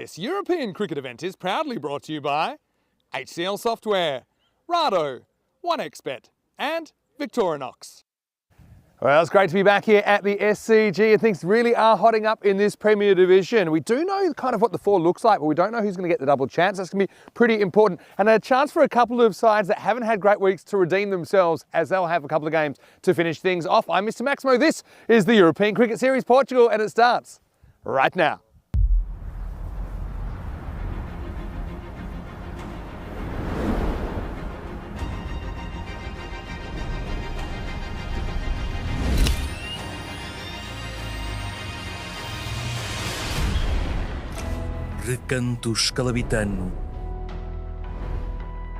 This European cricket event is proudly brought to you by HCL Software, Rado, 1xBet and Victorinox. Well, it's great to be back here at the SCG and things really are hotting up in this Premier Division. We do know kind of what the four looks like, but we don't know who's going to get the double chance. That's going to be pretty important. And a chance for a couple of sides that haven't had great weeks to redeem themselves as they'll have a couple of games to finish things off. I'm Mr. Maximo. This is the European Cricket Series Portugal and it starts right now. Recanto escalabitano,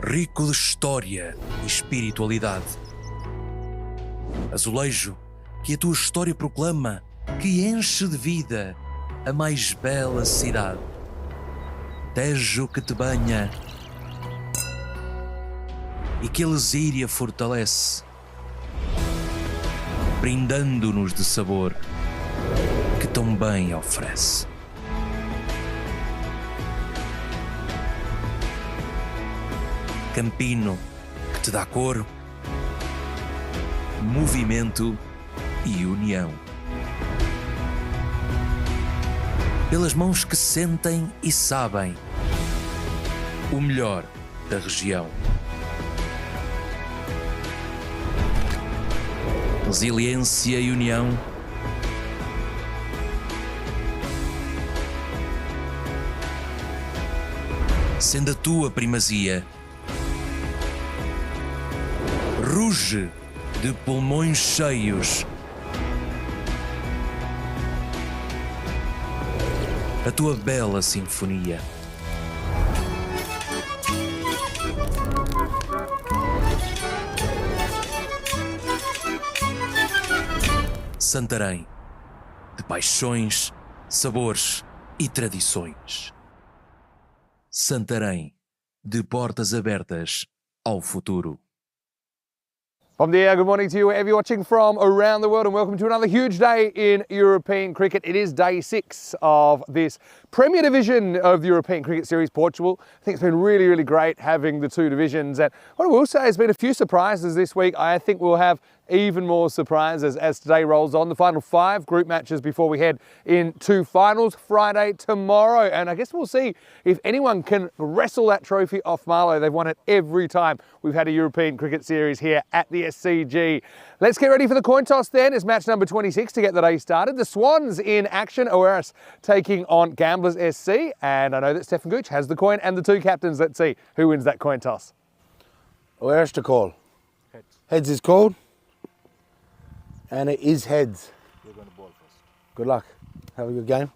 rico de história e espiritualidade. Azulejo que a tua história proclama, que enche de vida a mais bela cidade. Tejo que te banha e que a lesíria fortalece, brindando-nos de sabor que tão bem oferece. Campino que te dá cor, movimento e união. Pelas mãos que sentem e sabem o melhor da região. Resiliência e união. Sendo a tua primazia, ruge de pulmões cheios a tua bela sinfonia. Santarém, de paixões, sabores e tradições. Santarém, de portas abertas ao futuro. Bom dia, good morning to you wherever you're watching from around the world, and welcome to another huge day in European cricket. It is day 6 of this Premier Division of the European Cricket Series, Portugal. I think it's been really, really great having the two divisions, and what I will say has been a few surprises this week. I think we'll have even more surprises as today rolls on. The final 5 group matches before we head into finals Friday tomorrow. And I guess we'll see if anyone can wrestle that trophy off Marlow. They've won it every time we've had a European Cricket Series here at the SCG. Let's get ready for the coin toss then. It's match number 26 to get the day started. The Swans in action. Oeris taking on Gamblers SC. And I know that Stefan Gooch has the coin and the 2 captains. Let's see who wins that coin toss. Oeris to call. Heads is called. And it is heads. You're going to bowl first. Good luck. Have a good game.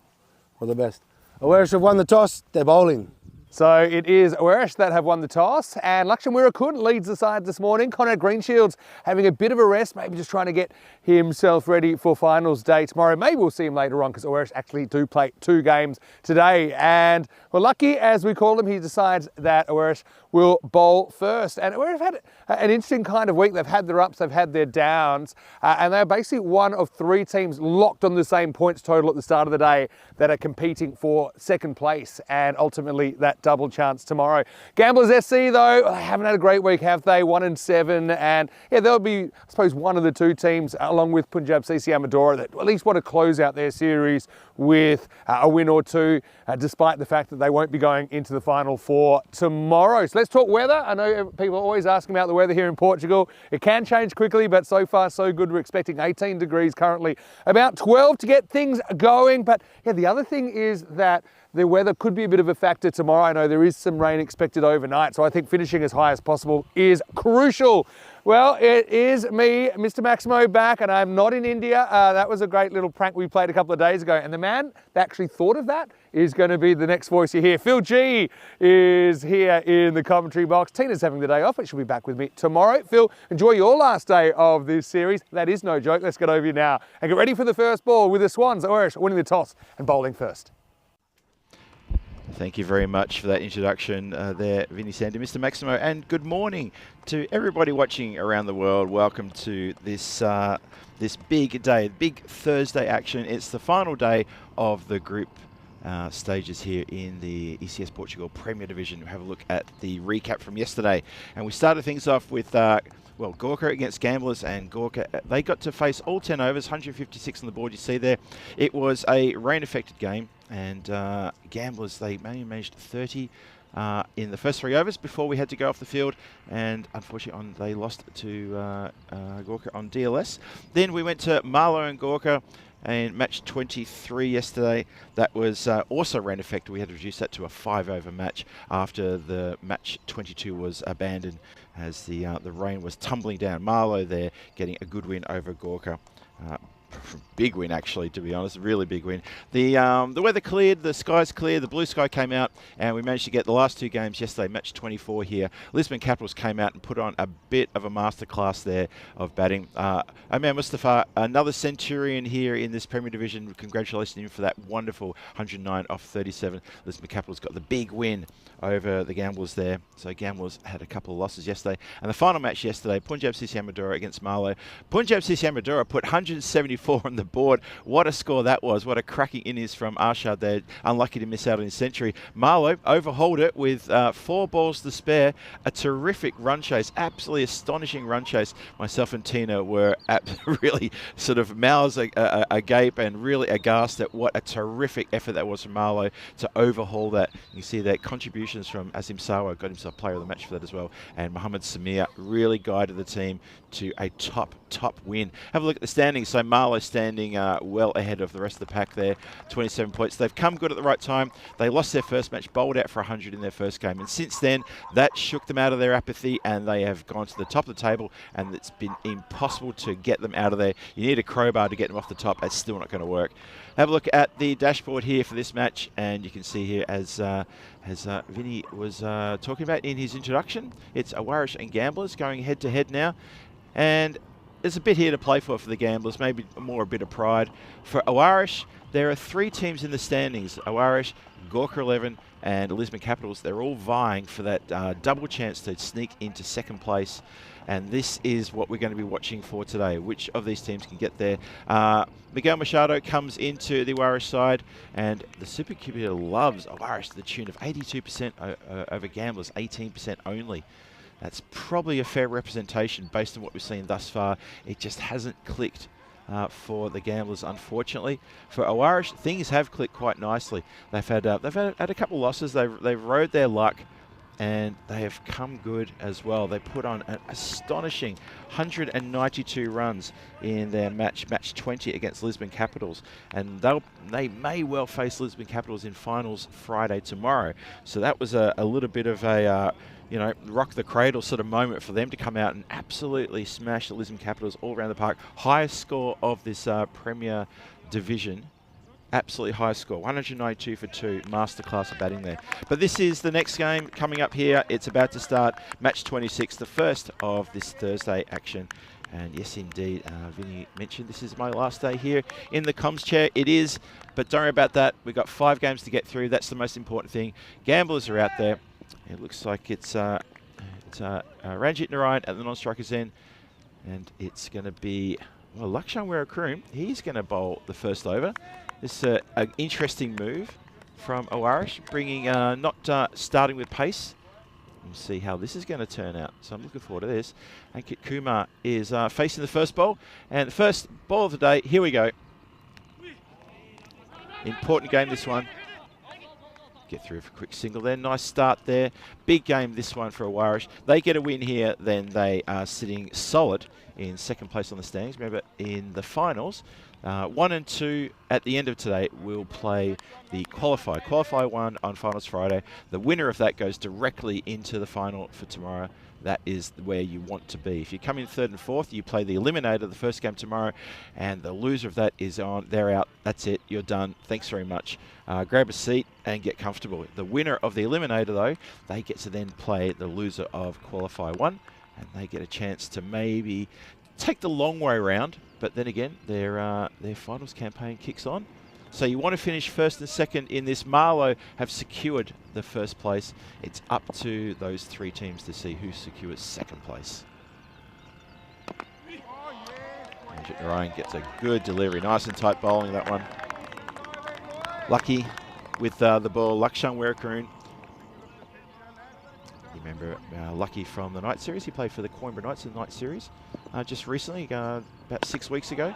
All the best. Oeris have won the toss. They're bowling. So it is Oeris that have won the toss, and Lakshman Wirakund leads the side this morning. Conrad Greenshields having a bit of a rest, maybe just trying to get himself ready for finals day tomorrow. Maybe we'll see him later on because Oeris actually do play 2 games today. And well, Lucky, as we call him, he decides that Oeris will bowl first. And Oeris have had an interesting kind of week. They've had their ups, they've had their downs, and they're basically one of 3 teams locked on the same points total at the start of the day that are competing for second place and ultimately that double chance tomorrow. Gamblers SC though, they haven't had a great week, have they? 1-7, and yeah, they'll be, I suppose, one of the 2 teams along with Punjab CC Amadora that at least want to close out their series with a win or 2, despite the fact that they won't be going into the final 4 tomorrow. So let's talk weather. I know people are always asking about the weather here in Portugal. It can change quickly, but so far so good. We're expecting 18 degrees currently, about 12 to get things going. But yeah, the other thing is that the weather could be a bit of a factor tomorrow. I know there is some rain expected overnight, so I think finishing as high as possible is crucial. Well, it is me, Mr. Maximo, back, and I'm not in India. That was a great little prank we played a couple of days ago, and the man that actually thought of that is going to be the next voice you hear. Phil G is here in the commentary box. Tina's having the day off, but she'll be back with me tomorrow. Phil, enjoy your last day of this series. That is no joke. Let's get over you now and get ready for the first ball with the Swans. Oeris winning the toss and bowling first. Thank you very much for that introduction there, Vinny Sandy, Mr. Maximo, and good morning to everybody watching around the world. Welcome to this this big day, big Thursday action. It's the final day of the group stages here in the ECS Portugal Premier Division. We'll have a look at the recap from yesterday, and we started things off with well, Gorka against Gamblers, and Gorka, they got to face all 10 overs, 156 on the board you see there. It was a rain-affected game, and Gamblers, they only managed 30 in the first 3 overs before we had to go off the field, and unfortunately they lost to Gorka on DLS. Then we went to Marlow and Gorka, and match 23 yesterday, that was also rain affected. We had to reduce that to a 5-over match after the match 22 was abandoned as the rain was tumbling down. Marlow there getting a good win over Gorka. Big win, actually, to be honest. Really big win. The weather cleared, the skies cleared, the blue sky came out, and we managed to get the last 2 games yesterday, match 24 here. Lisbon Capitals came out and put on a bit of a masterclass there of batting. Omar Mustafa, another centurion here in this Premier Division. Congratulations to him for that wonderful 109 off 37. Lisbon Capitals got the big win over the Gamblers there. So Gamblers had a couple of losses yesterday. And the final match yesterday, Punjab CC Amadora against Marlow. Punjab CC Amadora put 174 on the board. What a score that was. What a cracking innings from Arshad there. Unlucky to miss out on his century. Marlow overhauled it with 4 balls to spare. A terrific run chase. Absolutely astonishing run chase. Myself and Tina were really sort of mouths agape and really aghast at what a terrific effort that was from Marlow to overhaul that. You see that contributions from Azim Sawa, got himself player of the match for that as well. And Mohammed Samir really guided the team to a top win. Have a look at the standings. So Marlow standing well ahead of the rest of the pack there, 27 points. They've come good at the right time. They lost their first match, bowled out for 100 in their first game. And since then, that shook them out of their apathy and they have gone to the top of the table and it's been impossible to get them out of there. You need a crowbar to get them off the top. That's still not going to work. Have a look at the dashboard here for this match and you can see here as Vinny was talking about in his introduction, it's Awarish and Gamblers going head to head now. And there's a bit here to play for the Gamblers, maybe more a bit of pride. For Awarish, there are 3 teams in the standings. Awarish, Gorka 11 and Lisbon Capitals. They're all vying for that double chance to sneak into second place. And this is what we're going to be watching for today. Which of these teams can get there? Miguel Machado comes into the Awarish side and the supercomputer loves Awarish to the tune of 82% over Gamblers, 18% only. That's probably a fair representation based on what we've seen thus far. It just hasn't clicked for the Gamblers, unfortunately. For Awarish, things have clicked quite nicely. They've had a couple of losses. They've rode their luck, and they have come good as well. They put on an astonishing 192 runs in their match 20 against Lisbon Capitals, and they may well face Lisbon Capitals in finals Friday tomorrow. So that was a little bit of a rock the cradle sort of moment for them to come out and absolutely smash the Lisbon Capitals all around the park. Highest score of this Premier Division. Absolutely high score, 192 for 2, masterclass of batting there. But this is the next game coming up here. It's about to start, match 26, the first of this Thursday action. And yes, indeed, Vinny mentioned this is my last day here in the comms chair. It is, but don't worry about that. We've got 5 games to get through. That's the most important thing. Gamblers are out there. It looks like it's Ranjit Narayan at the non-striker's end. And it's going to be, well, Lakshan Weerakurum. He's going to bowl the first over. This is an interesting move from Awarish, bringing not starting with pace. We'll see how this is going to turn out. So I'm looking forward to this. Ankit Kumar is facing the first ball. And the first ball of the day, here we go. Important game, this one. Get through for a quick single there. Nice start there. Big game, this one for Awarish. They get a win here, then they are sitting solid in second place on the standings. Remember, in the finals, 1 and 2 at the end of today will play the qualifier. Qualifier 1 on finals Friday. The winner of that goes directly into the final for tomorrow. That is where you want to be. If you come in 3rd and 4th, you play the eliminator the first game tomorrow, and the loser of that is on. They're out. That's it. You're done. Thanks very much. Grab a seat and get comfortable. The winner of the eliminator, though, they get to then play the loser of qualifier 1, and they get a chance to maybe take the long way around. But then again, their finals campaign kicks on. So you want to finish 1st and 2nd in this. Marlow have secured the 1st place. It's up to those 3 teams to see who secures 2nd place. Ryan gets a good delivery. Nice and tight bowling, that one. Lucky with the ball. Lakshan Weerakurum. You remember Lucky from the night series. He played for the Coimbra Knights in the night series just recently, about 6 weeks ago.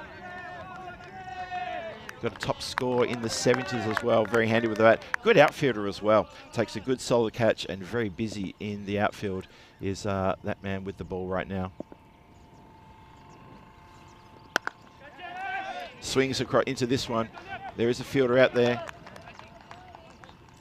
Got a top score in the 70s as well. Very handy with that. Good outfielder as well. Takes a good solid catch and very busy in the outfield is that man with the ball right now. Swings across into this one. There is a fielder out there.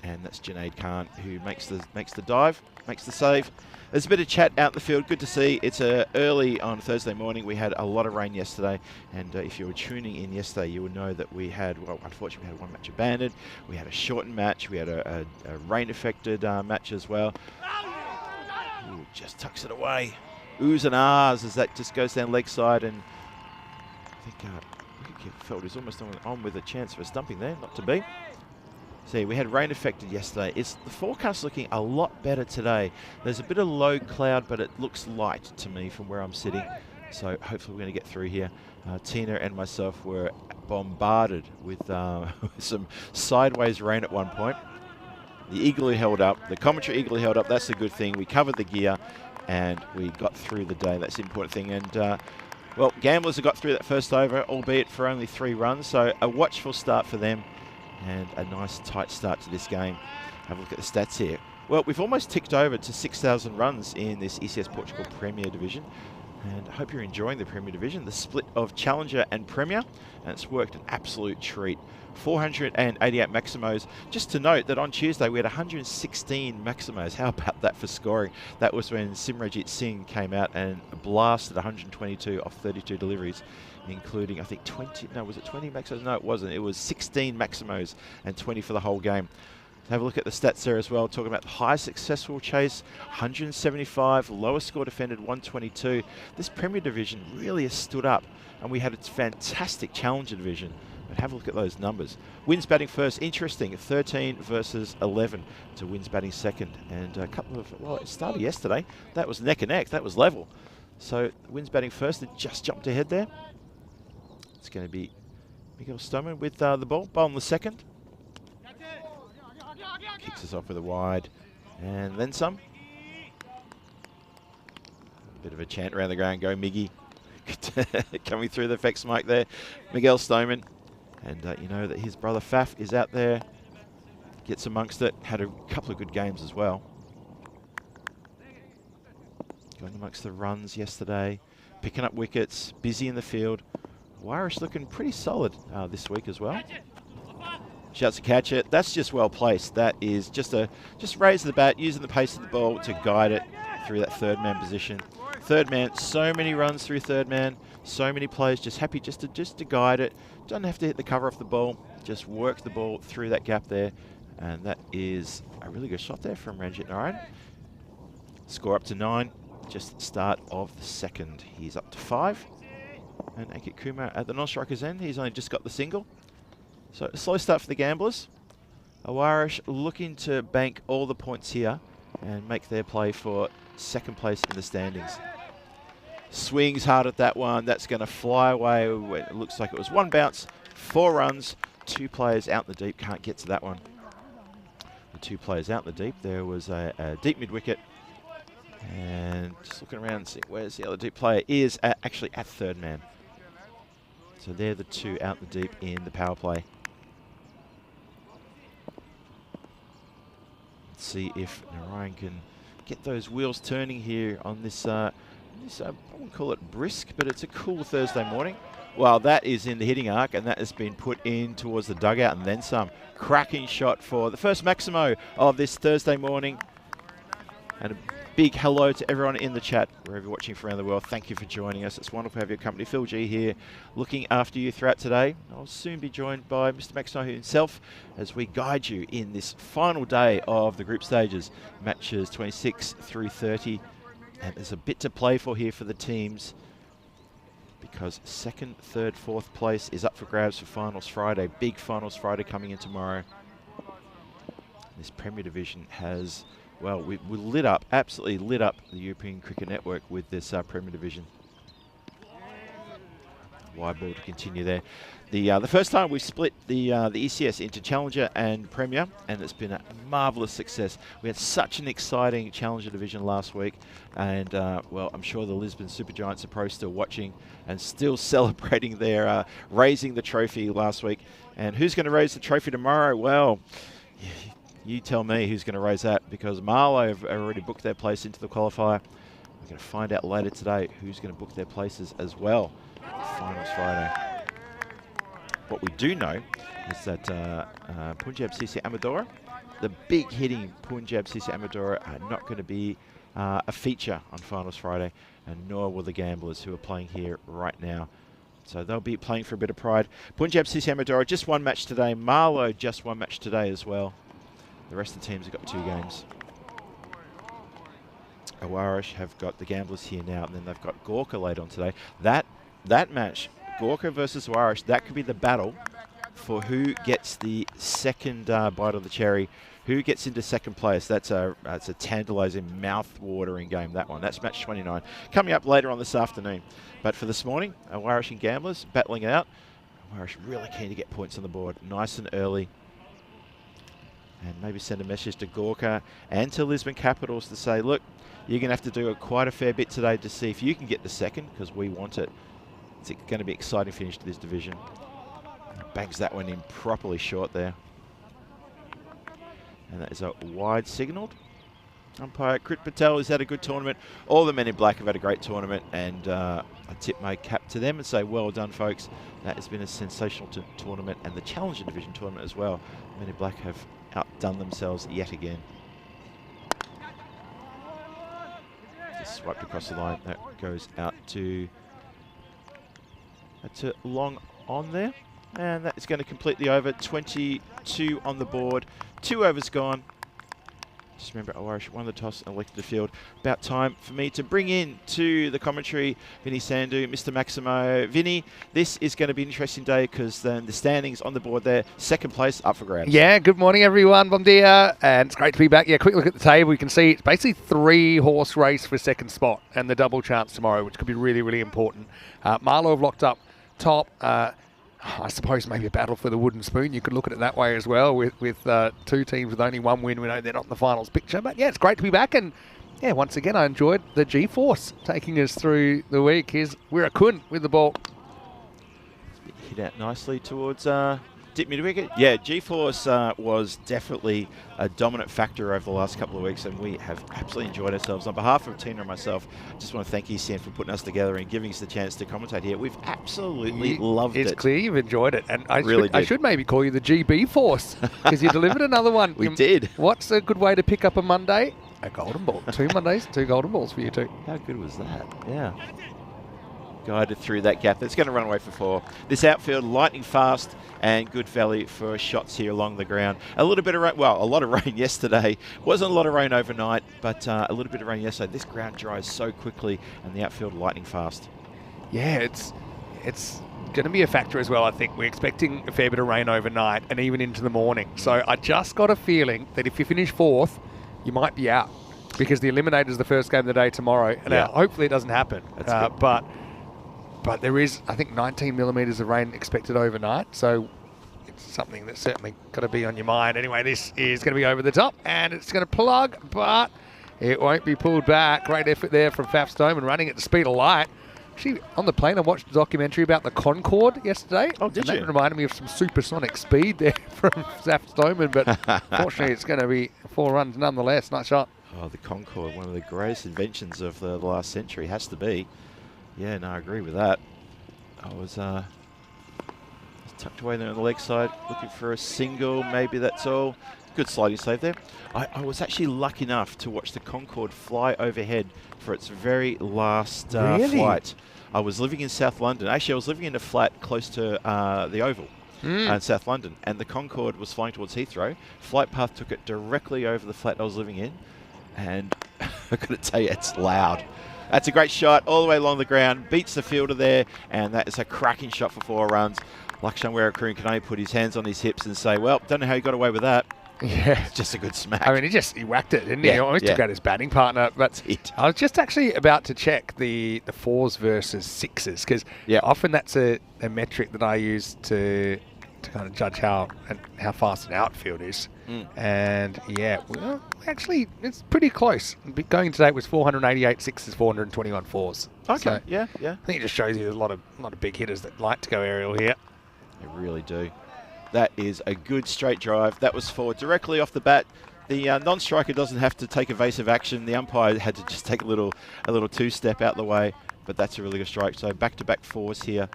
and that's Junaid Khan who makes the dive, makes the save. There's a bit of chat out in the field. Good to see. It's early on Thursday morning. We had a lot of rain yesterday, and if you were tuning in yesterday, you would know that we had, well, unfortunately, we had one match abandoned. We had a shortened match. We had a rain-affected match as well. Ooh, just tucks it away. Oohs and ahs as that just goes down leg side, and I think felt he's almost on with a chance for stumping there, not to be. See, we had rain affected yesterday. The forecast looking a lot better today. There's a bit of low cloud, but it looks light to me from where I'm sitting. So hopefully we're going to get through here. Tina and myself were bombarded with some sideways rain at one point. The eagerly held up. The commentary eagerly held up. That's a good thing. We covered the gear, and we got through the day. That's the important thing. And well, Gamblers have got through that first over, albeit for only 3 runs. So a watchful start for them, and a nice tight start to this game. Have a look at the stats here. Well, we've almost ticked over to 6,000 runs in this ECS Portugal Premier Division. And I hope you're enjoying the Premier Division, the split of Challenger and Premier. And it's worked an absolute treat. 488 Maximos. Just to note that on Tuesday we had 116 Maximos. How about that for scoring? That was when Simrajit Singh came out and blasted 122 off 32 deliveries, including, I think, 20, no, was it 20 Maximos? No, it wasn't. It was 16 Maximos and 20 for the whole game. Have a look at the stats there as well, talking about the highest successful chase, 175, lowest score defended, 122. This Premier Division really has stood up, and we had a fantastic Challenger Division. But have a look at those numbers. Wins batting first, interesting, 13 versus 11 to Wins batting second. And a couple of, well, it started yesterday. That was neck and neck, that was level. So Wins batting first, it just jumped ahead there. It's going to be Miguel Stoneman with the ball on the second. Kicks us off with a wide, and then some. Bit of a chant around the ground, go Miggy. Coming through the effects mic there, Miguel Stoneman. And you know that his brother Faf is out there, gets amongst it, had a couple of good games as well. Going amongst the runs yesterday, picking up wickets, busy in the field. Wirish looking pretty solid this week as well. Shouts to catch it. That's just well placed. That is just raise the bat, using the pace of the ball to guide it through that third man position. Third man, so many runs through third man, so many players just happy just to guide it. Don't have to hit the cover off the ball, just work the ball through that gap there. And that is a really good shot there from Ranjit Narayan. Score up to 9, just the start of the second. He's up to 5. And Ankit Kumar at the non-striker's end, he's only just got the single. So a slow start for the Gamblers. Awarish looking to bank all the points here and make their play for second place in the standings. Swings hard at that one. That's going to fly away. It looks like it was 1 bounce, 4 runs, 2 players out in the deep. Can't get to that one. The 2 players out in the deep. There was a deep mid wicket. And just looking around and seeing where's the other deep player is actually at third man. So they're the 2 out in the deep in the power play. Let's see if Narayan can get those wheels turning here on this, I wouldn't call it brisk, but it's a cool Thursday morning. Well, that is in the hitting arc, and that has been put in towards the dugout and then some. Cracking shot for the first Maximo of this Thursday morning. And a big hello to everyone in the chat, wherever you're watching from around the world. Thank you for joining us. It's wonderful to have your company. Phil G here, looking after you throughout today. I'll soon be joined by Mr. Maximo himself as we guide you in this final day of the group stages, matches 26 through 30. And there's a bit to play for here for the teams, because 2nd, 3rd, 4th place is up for grabs for Finals Friday. Big Finals Friday coming in tomorrow. This Premier Division has, well, we lit up, absolutely lit up the European Cricket Network with this Premier Division. Wide ball to continue there. The first time we split the ECS into Challenger and Premier, and it's been a marvellous success. We had such an exciting Challenger division last week, and well, I'm sure the Lisbon Supergiants are probably still watching and still celebrating their raising the trophy last week. And who's going to raise the trophy tomorrow? Well, you tell me who's going to raise that, because Marlow have already booked their place into the qualifier. We're going to find out later today who's going to book their places as well. Finals Friday. What we do know is that Punjab CC Amadora the big hitting Punjab Sisi Amadora are not going to be a feature on Finals Friday, and nor will the gamblers who are playing here right now. So they'll be playing for a bit of pride. Punjab Sisi Amadora just one match today. Marlow just one match today as well. The rest of the teams have got 2 games. Awarish have got the gamblers here now, and then they've got Gorka later on today. That match, Gorka versus Awarish, that could be the battle for who gets the second bite of the cherry, who gets into second place. That's a tantalising, mouth-watering game, that one. That's match 29. Coming up later on this afternoon. But for this morning, Awarish and gamblers battling it out. Awarish really keen to get points on the board, nice and early. And maybe send a message to Gorka and to Lisbon Capitals to say, look, you're going to have to do quite a fair bit today to see if you can get the second, because we want it. It's going to be an exciting finish to this division. Bangs that one in properly short there. And that is a wide signalled. Umpire Krit Patel has had a good tournament. All the men in black have had a great tournament, and I tip my cap to them and say, well done, folks. That has been a sensational tournament, and the Challenger Division tournament as well. Men in black have outdone themselves yet again. Just swiped across the line. That goes out to long on there. And that is going to complete the over. 22 on the board. 2 overs gone. Just remember, Awarish won the toss and elected the field. About time for me to bring in to the commentary Vinny Sandhu, Mr. Maximo. Vinny, this is going to be an interesting day because then the standings on the board there, second place up for grabs. Yeah, good morning everyone. Bom dia. And it's great to be back. Yeah, quick look at the table. You can see it's basically 3-horse race for second spot and the double chance tomorrow, which could be really, really important. Marlow have locked up top. I suppose maybe a battle for the wooden spoon. You could look at it that way as well with 2 teams with only 1 win. We know they're not in the finals picture. But yeah, it's great to be back. And yeah, once again, I enjoyed the G-Force taking us through the week. Here's Wirakun with the ball. Hit out nicely towards dip mid-wicket. Yeah, G-Force was definitely a dominant factor over the last couple of weeks, and we have absolutely enjoyed ourselves. On behalf of Tina and myself, I just want to thank ECN for putting us together and giving us the chance to commentate here. We've absolutely loved it. It's clear you've enjoyed it. And I should maybe call you the GB Force, because you delivered another one. We did. What's a good way to pick up a Monday? A golden ball. 2 Mondays, 2 golden balls for you too. How good was that? Yeah. Guided through that gap. That's going to run away for 4. This outfield lightning fast and good valley for shots here along the ground. A little bit of rain, well, a lot of rain yesterday. Wasn't a lot of rain overnight, but a little bit of rain yesterday. This ground dries so quickly and the outfield lightning fast. Yeah, it's going to be a factor as well, I think. We're expecting a fair bit of rain overnight and even into the morning. So I just got a feeling that if you finish 4th, you might be out because the Eliminator is the first game of the day tomorrow. And hopefully it doesn't happen. But there is, I think, 19 millimetres of rain expected overnight. So it's something that's certainly got to be on your mind. Anyway, this is going to be over the top and it's going to plug, but it won't be pulled back. Great effort there from Faf Stoneman running at the speed of light. Actually, on the plane, I watched a documentary about the Concorde yesterday. Oh, did you? That reminded me of some supersonic speed there from Faf Stoneman, but fortunately it's going to be 4 runs nonetheless. Nice shot. Oh, the Concorde, one of the greatest inventions of the last century, has to be. Yeah, no, I agree with that. I was tucked away there on the leg side, looking for a single. Maybe that's all. Good sliding save there. I was actually lucky enough to watch the Concorde fly overhead for its very last flight. I was living in South London. Actually, I was living in a flat close to the Oval in South London, and the Concorde was flying towards Heathrow. Flight path took it directly over the flat I was living in, and I've got to tell you, it's loud. That's a great shot all the way along the ground, beats the fielder there, and that is a cracking shot for 4 runs. Lakshan Wirakun can only put his hands on his hips and say, well, don't know how he got away with that. Yeah. It's just a good smack. I mean, he whacked it, didn't he? He almost took out his batting partner. But I was just actually about to check the 4s versus 6s, because often that's a metric that I use to kind of judge how fast an outfield is. And yeah, well, actually, it's pretty close. Going today, it was 488 6s, 421 4s. Okay, so yeah. I think it just shows you there's a lot of big hitters that like to go aerial here. They really do. That is a good straight drive. That was forward directly off the bat. The non-striker doesn't have to take evasive action. The umpire had to just take a little 2-step out the way. But that's a really good strike. So back-to-back 4s here.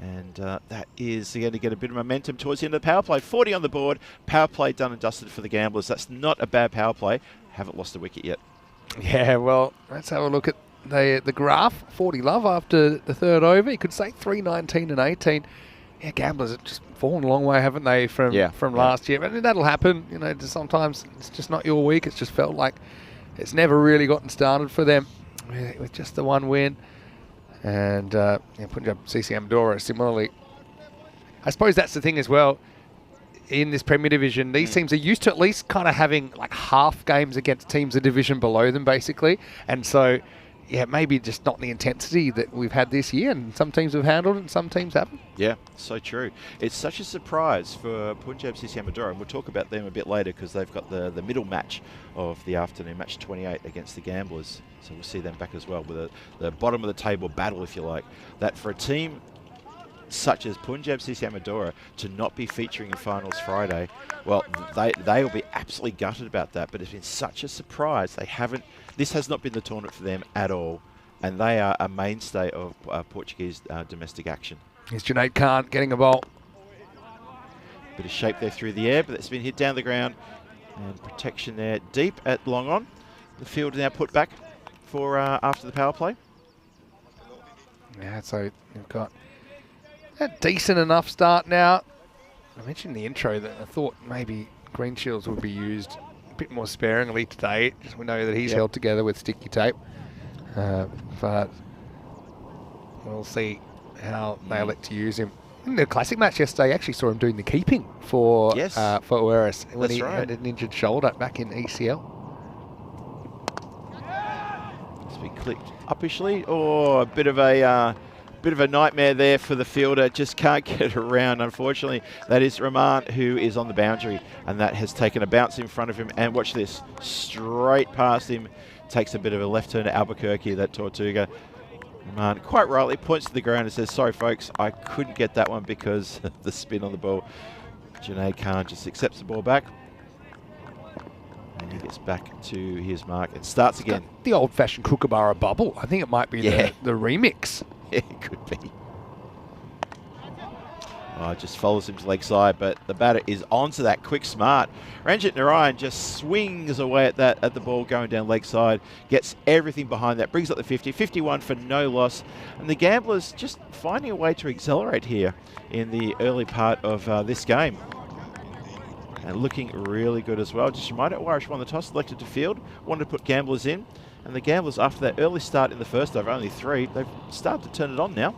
And that is going to get a bit of momentum towards the end of the power play. 40 on the board. Power play done and dusted for the Gamblers. That's not a bad power play. Haven't lost a wicket yet. Yeah, well, let's have a look at the graph. 40 love after the third over. You could say 3, 19 and 18. Yeah, Gamblers have just fallen a long way, haven't they, from last year? But that'll happen. You know, sometimes it's just not your week. It's just felt like it's never really gotten started for them with just the one win. And Punjab CC Amadora similarly. I suppose that's the thing as well. In this Premier Division, these teams are used to at least kind of having like half games against teams a division below them, basically. And so, yeah, maybe just not the intensity that we've had this year. And some teams have handled it and some teams haven't. Yeah, so true. It's such a surprise for Punjab CC Amadora, and we'll talk about them a bit later because they've got the middle match of the afternoon, match 28 against the Gamblers. So we'll see them back as well with the bottom of the table battle, if you like. That for a team such as Punjab CC Amadora to not be featuring in finals Friday, well, they will be absolutely gutted about that. But it's been such a surprise. This has not been the tournament for them at all, and they are a mainstay of Portuguese domestic action. Here's Junaid Khan getting a ball. Bit of shape there through the air, but it's been hit down the ground, and protection there deep at long on. The field now put back for after the power play. Yeah, so you've got a decent enough start now. I mentioned in the intro that I thought maybe Green Shields would be used a bit more sparingly today. Just we know that he's held together with sticky tape. But we'll see how they elect to use him. In the classic match yesterday, I actually saw him doing the keeping for Ueris when he had an injured shoulder back in ECL. It's been clicked uppishly. Oh, a bit of a nightmare there for the fielder. Just can't get around, unfortunately. That is Rahman, who is on the boundary, and that has taken a bounce in front of him. And watch this, straight past him. Takes a bit of a left turn to Albuquerque, that Tortuga. Rahman quite rightly points to the ground and says, sorry folks, I couldn't get that one because of the spin on the ball. Junaid Khan just accepts the ball back. And he gets back to his mark and starts again. The old-fashioned Kookaburra bubble. I think it might be the remix. Yeah, it could be. Oh, just follows him to leg side, but the batter is onto that quick smart. Ranjit Narayan just swings away at the ball going down leg side, gets everything behind that, brings up the 50, 51 for no loss. And the Gamblers just finding a way to accelerate here in the early part of this game. And looking really good as well. Just a reminder, Irish won the toss, elected to field, wanted to put Gamblers in. And the Gamblers, after that early start in the first over, only 3, they've started to turn it on now.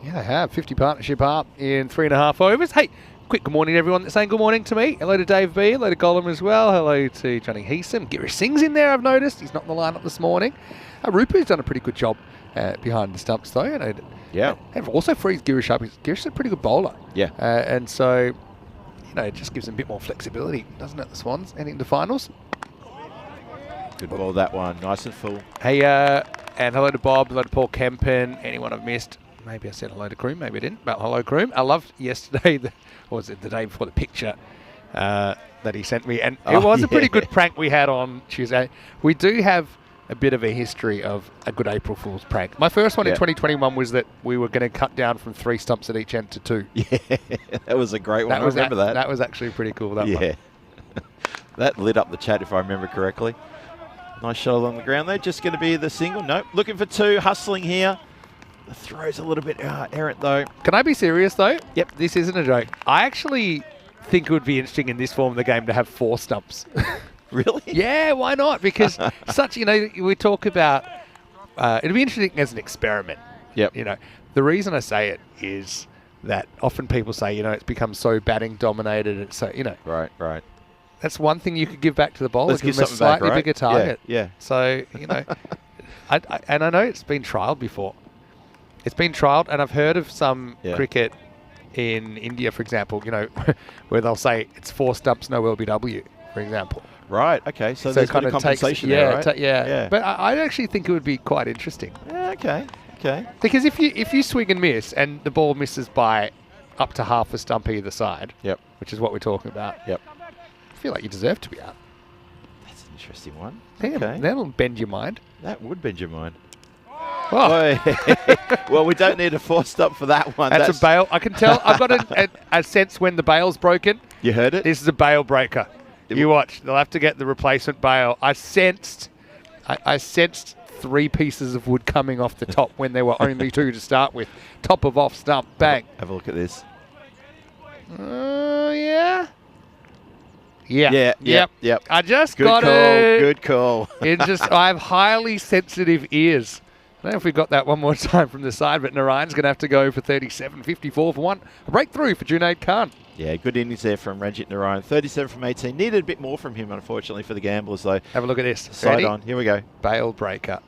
Yeah, they have. 50 partnership up in 3.5 overs. Hey, quick good morning to everyone that's saying good morning to me. Hello to Dave B. Hello to Gollum as well. Hello to Johnny Heesum. Girish Singh's in there, I've noticed. He's not in the lineup this morning. Rupu's done a pretty good job behind the stumps, though. And and also frees Girish up. Girish is a pretty good bowler. Yeah. And so, it just gives him a bit more flexibility, doesn't it, the Swans, heading into finals? Good ball, that one. Nice and full. Hey, and hello to Bob. Hello to Paul Kempen. Anyone I've missed? Maybe I said hello to Kroom, maybe I didn't. But hello, Kroom. I loved yesterday, or was it the day before, the picture that he sent me. And it was a pretty good prank we had on Tuesday. We do have a bit of a history of a good April Fool's prank. My first one in 2021 was that we were going to cut down from 3 stumps at each end to 2. Yeah, that was a great one. I remember that. That was actually pretty cool, that one. That lit up the chat, if I remember correctly. Nice shot along the ground there. Just going to be the single. Nope. Looking for 2. Hustling here. The throw's a little bit errant, though. Can I be serious, though? Yep, this isn't a joke. I actually think it would be interesting in this form of the game to have 4 stumps. Really? Yeah, why not? Because we talk about, it'd be interesting as an experiment. Yep. The reason I say it is that often people say, it's become so batting dominated. And so, Right. That's one thing you could give back to the bowler. Let's give them a something slightly back, right? bigger target. Yeah. So, and I know it's been trialled before. It's been trialled, and I've heard of some cricket in India, for example, where they'll say it's 4 stumps, no LBW, for example. Right, okay. So there's kind of compensation there, right? Yeah. But I actually think it would be quite interesting. Yeah, okay. Because if you swing and miss, and the ball misses by up to half a stump either side, which is what we're talking about, I feel like you deserve to be out. That's an interesting one. Yeah, that'll bend your mind. That would bend your mind. Oh. Well, we don't need a force stop for that one. That's a bail. I can tell. I've got a sense when the bail's broken. You heard it? This is a bail breaker. You watch. They'll have to get the replacement bail. I sensed 3 pieces of wood coming off the top when there were only 2 to start with. Top of off stump. Bang. Have a look at this. Yeah. Yep. I just Good got call. it. Good call. I have highly sensitive ears. I don't know if we got that one more time from the side, but Narayan's going to have to go for 37.54 for one. A breakthrough for Junaid Khan. Yeah, good innings there from Ranjit Narayan. 37 from 18. Needed a bit more from him, unfortunately, for the Gamblers, though. Have a look at this. Side Ready? on. Here we go. Bail breaker.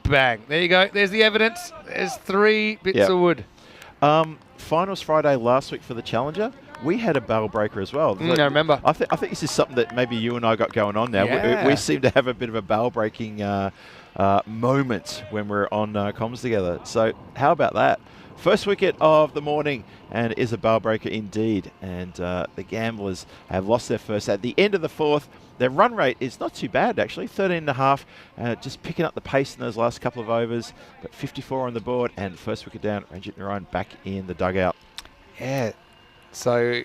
Bang. There you go. There's the evidence. There's 3 bits of wood. Finals Friday last week for the Challenger. We had a bail breaker as well. I remember. I think this is something that maybe you and I got going on now. Yeah. We seem to have a bit of a bail breaking moment when we're on comms together. So how about that? First wicket of the morning, and it is a bail breaker indeed. And the Gamblers have lost their first. At the end of the 4th, their run rate is not too bad, actually. 13.5, just picking up the pace in those last couple of overs. But 54 on the board, and first wicket down. Ranjit Narayan back in the dugout. Yeah. So,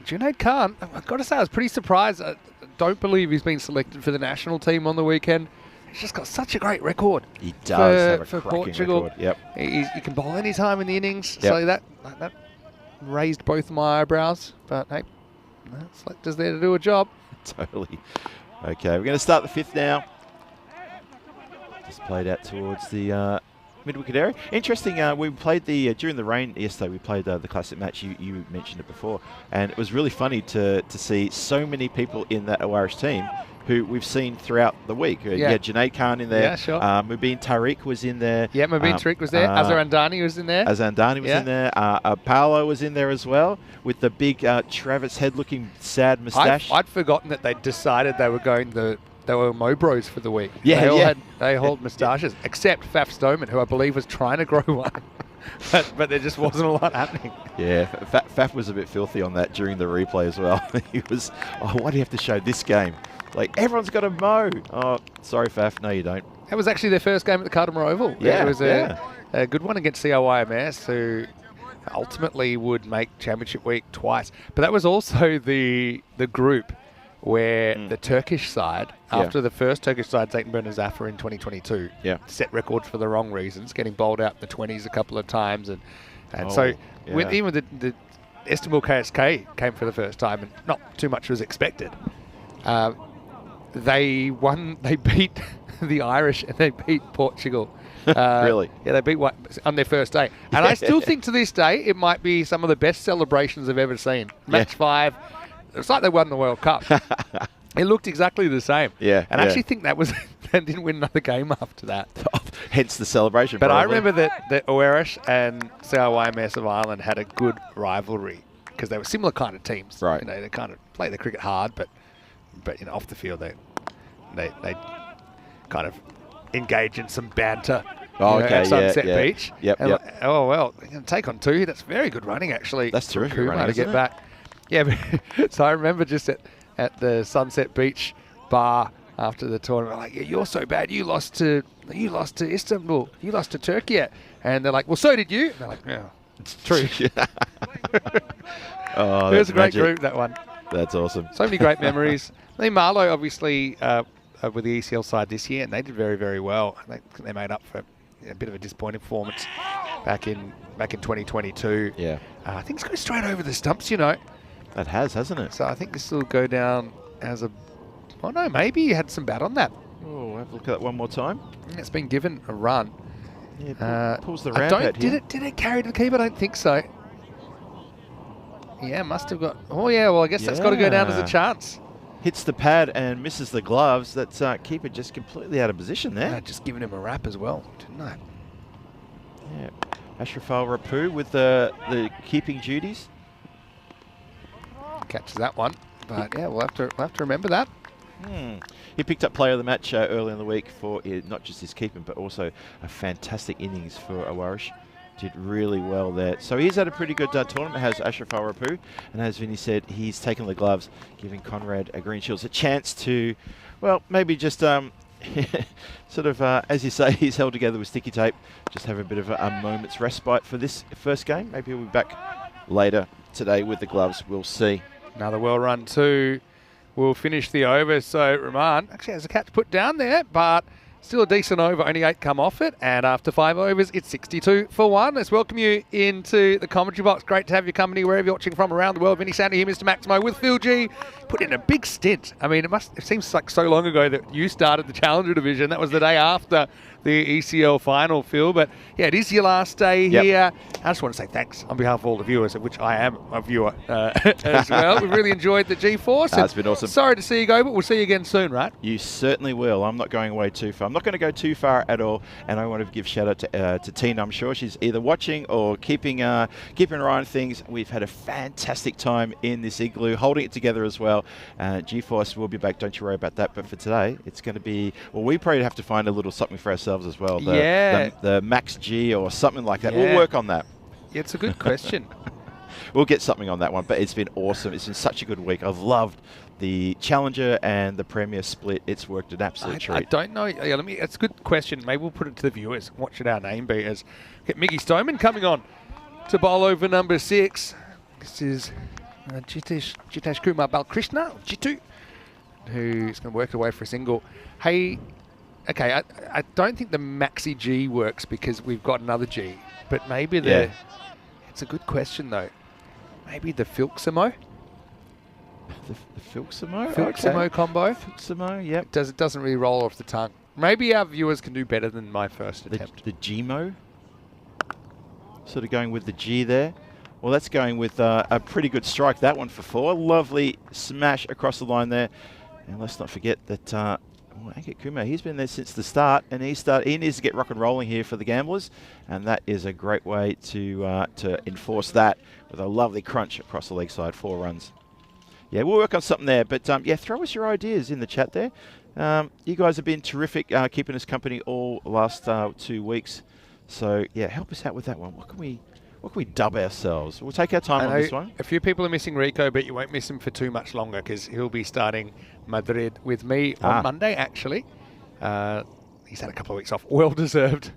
Junaid Khan, I've got to say, I was pretty surprised. I don't believe he's been selected for the national team on the weekend. He's just got such a great record. He does have a for cracking Portugal. record. Yep. He can bowl any time in the innings, Yep. so that raised both my eyebrows. But hey, selector's there to do a job. Totally. Okay, we're going to start the 5th now. Just played out towards the mid-wicket area. Interesting, we played during the rain yesterday, we played the classic match. You mentioned it before. And it was really funny to see so many people in that Awarish team who we've seen throughout the week. You had Junaid Khan in there. Yeah, sure. Mubin Tariq was in there. Yeah, Mubin Tariq was there. Azhar Andani was in there. Azhar Andani was in there. Paolo was in there as well, with the big Travis Head-looking sad moustache. I'd forgotten that they'd decided they were going they were Mobros for the week. Yeah, They hold moustaches, except Faf Stoneman, who I believe was trying to grow one. but there just wasn't a lot happening. Yeah, Faf was a bit filthy on that during the replay as well. He was, why do you have to show this game? Like, everyone's got a mo. Oh, sorry, Faf. No, you don't. That was actually their first game at the Cardamar Oval. Yeah, it was a good one against COIMS, who ultimately would make Championship Week twice. But that was also the group where the Turkish side, after the first Turkish side, Zeytinburn and Zafar in 2022, set records for the wrong reasons, getting bowled out in the 20s a couple of times. And even the Istanbul KSK came for the first time, and not too much was expected. They beat the Irish and they beat Portugal. Really? Yeah, they beat on their first day. And I still think to this day it might be some of the best celebrations I've ever seen. Match 5, it's like they won the World Cup. It looked exactly the same. Yeah. And I actually think that was they didn't win another game after that. Hence the celebration. But probably. I remember that Irish and CIYMS of Ireland had a good rivalry because they were similar kind of teams. Right. You know, they kind of play the cricket hard, but you know, off the field they kind of engage in some banter. At Sunset Beach. Yep. Oh well, they're going to take on 2. That's very good running actually. That's terrific Kumar running, to get isn't it? back. Yeah, but, so I remember just at the Sunset Beach bar after the tournament, like, yeah, you're so bad. You lost to Istanbul. You lost to Turkey. And they're like, well, so did you. And they're like, yeah, it's true. Oh, it was a great magic. group, that one. That's awesome. So many great memories. I think Marlow, obviously, with the ECL side this year, and they did very, very well. They made up for a bit of a disappointing performance back in 2022. Yeah. I think it's going straight over the stumps, you know. That hasn't it? So I think this will go down as a... Oh, no, maybe he had some bat on that. Oh, we'll have a look at that one more time. It's been given a run. Yeah, pulls the ramp out here. Did it carry to the keeper? I don't think so. Yeah, must have got... Oh, yeah, well, I guess that's got to go down as a chance. Hits the pad and misses the gloves. That's keeper just completely out of position there. Just giving him a wrap as well, didn't I? Yeah. Ashrafal Rapu with the keeping duties. Catches that one. But, yeah, we'll have to remember that. He picked up player of the match early in the week for not just his keeping, but also a fantastic innings for Awarish. Did really well there. So he's had a pretty good tournament, has Ashrafal Rapu. And as Vinny said, he's taken the gloves, giving Conrad Green Shields a chance to, well, maybe just sort of, as you say, he's held together with sticky tape. Just have a bit of a moment's respite for this first game. Maybe he'll be back later today with the gloves. We'll see. Another well run 2 will finish the over. So Rahman actually has a catch put down there, but still a decent over. Only 8 come off it. And after 5 overs, it's 62 for 1. Let's welcome you into the commentary box. Great to have your company wherever you're watching from around the world. Vinny Sandy here, Mr. Maximo with Phil G. Put in a big stint. I mean, it seems like so long ago that you started the Challenger division. That was the day after the ECL final, Phil. But yeah, it is your last day here. I just want to say thanks on behalf of all the viewers, of which I am a viewer as well. We've really enjoyed the G-Force. It's been awesome. Sorry to see you go, but we'll see you again soon, right? You certainly will. I'm not going away too far. I'm not going to go too far at all. And I want to give shout out to Tina. I'm sure she's either watching or keeping an eye on things. We've had a fantastic time in this igloo, holding it together as well. G-Force will be back. Don't you worry about that. But for today, it's going to be, well, we probably have to find a little something for ourselves as well. The Max G or something like that. Yeah. We'll work on that. Yeah, it's a good question. We'll get something on that one. But it's been awesome. It's been such a good week. I've loved the Challenger and the Premier split. It's worked an absolute treat. I don't know. Yeah, it's a good question. Maybe we'll put it to the viewers. What should our name be? As get Miggy Stoneman coming on to bowl over number 6. This is Jitesh Kumar Balkrishna, Jitu, who's going to work away for a single. Hey, okay, I don't think the Maxi G works because we've got another G, but maybe it's a good question though. Maybe the Filksimo? The Filksimo? Filksimo combo? Filksimo, yep. It doesn't really roll off the tongue. Maybe our viewers can do better than my first attempt. The Gmo? Sort of going with the G there. Well, that's going with a pretty good strike. That one for 4. Lovely smash across the line there. And let's not forget that Ankit Kumar, he's been there since the start, and he needs to get rock and rolling here for the gamblers, and that is a great way to enforce that with a lovely crunch across the leg side. 4 runs. Yeah, we'll work on something there, but yeah, throw us your ideas in the chat there. You guys have been terrific, keeping us company all last 2 weeks. So yeah, help us out with that one. What can we dub ourselves? We'll take our time on this one. A few people are missing Rico, but you won't miss him for too much longer because he'll be starting Madrid with me on Monday, actually. He's had a couple of weeks off. Well deserved.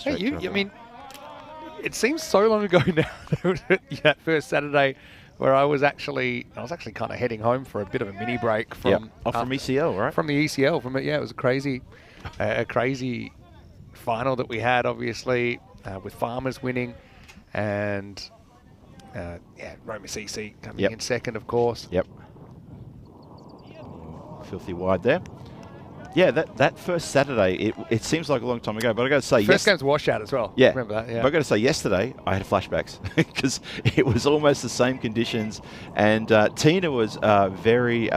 Hey, I mean, it seems so long ago now, that first Saturday where I was actually kind of heading home for a bit of a mini break from from ECL, right? From the ECL. It was a crazy final that we had, obviously. With Farmers winning, and Roma CC coming in second, of course. Yep. Filthy wide there. Yeah, that first Saturday, it seems like a long time ago, but I got to say, first game's washout as well. Yeah, remember that. Yeah, but I got to say, yesterday I had flashbacks because it was almost the same conditions, and Tina was very.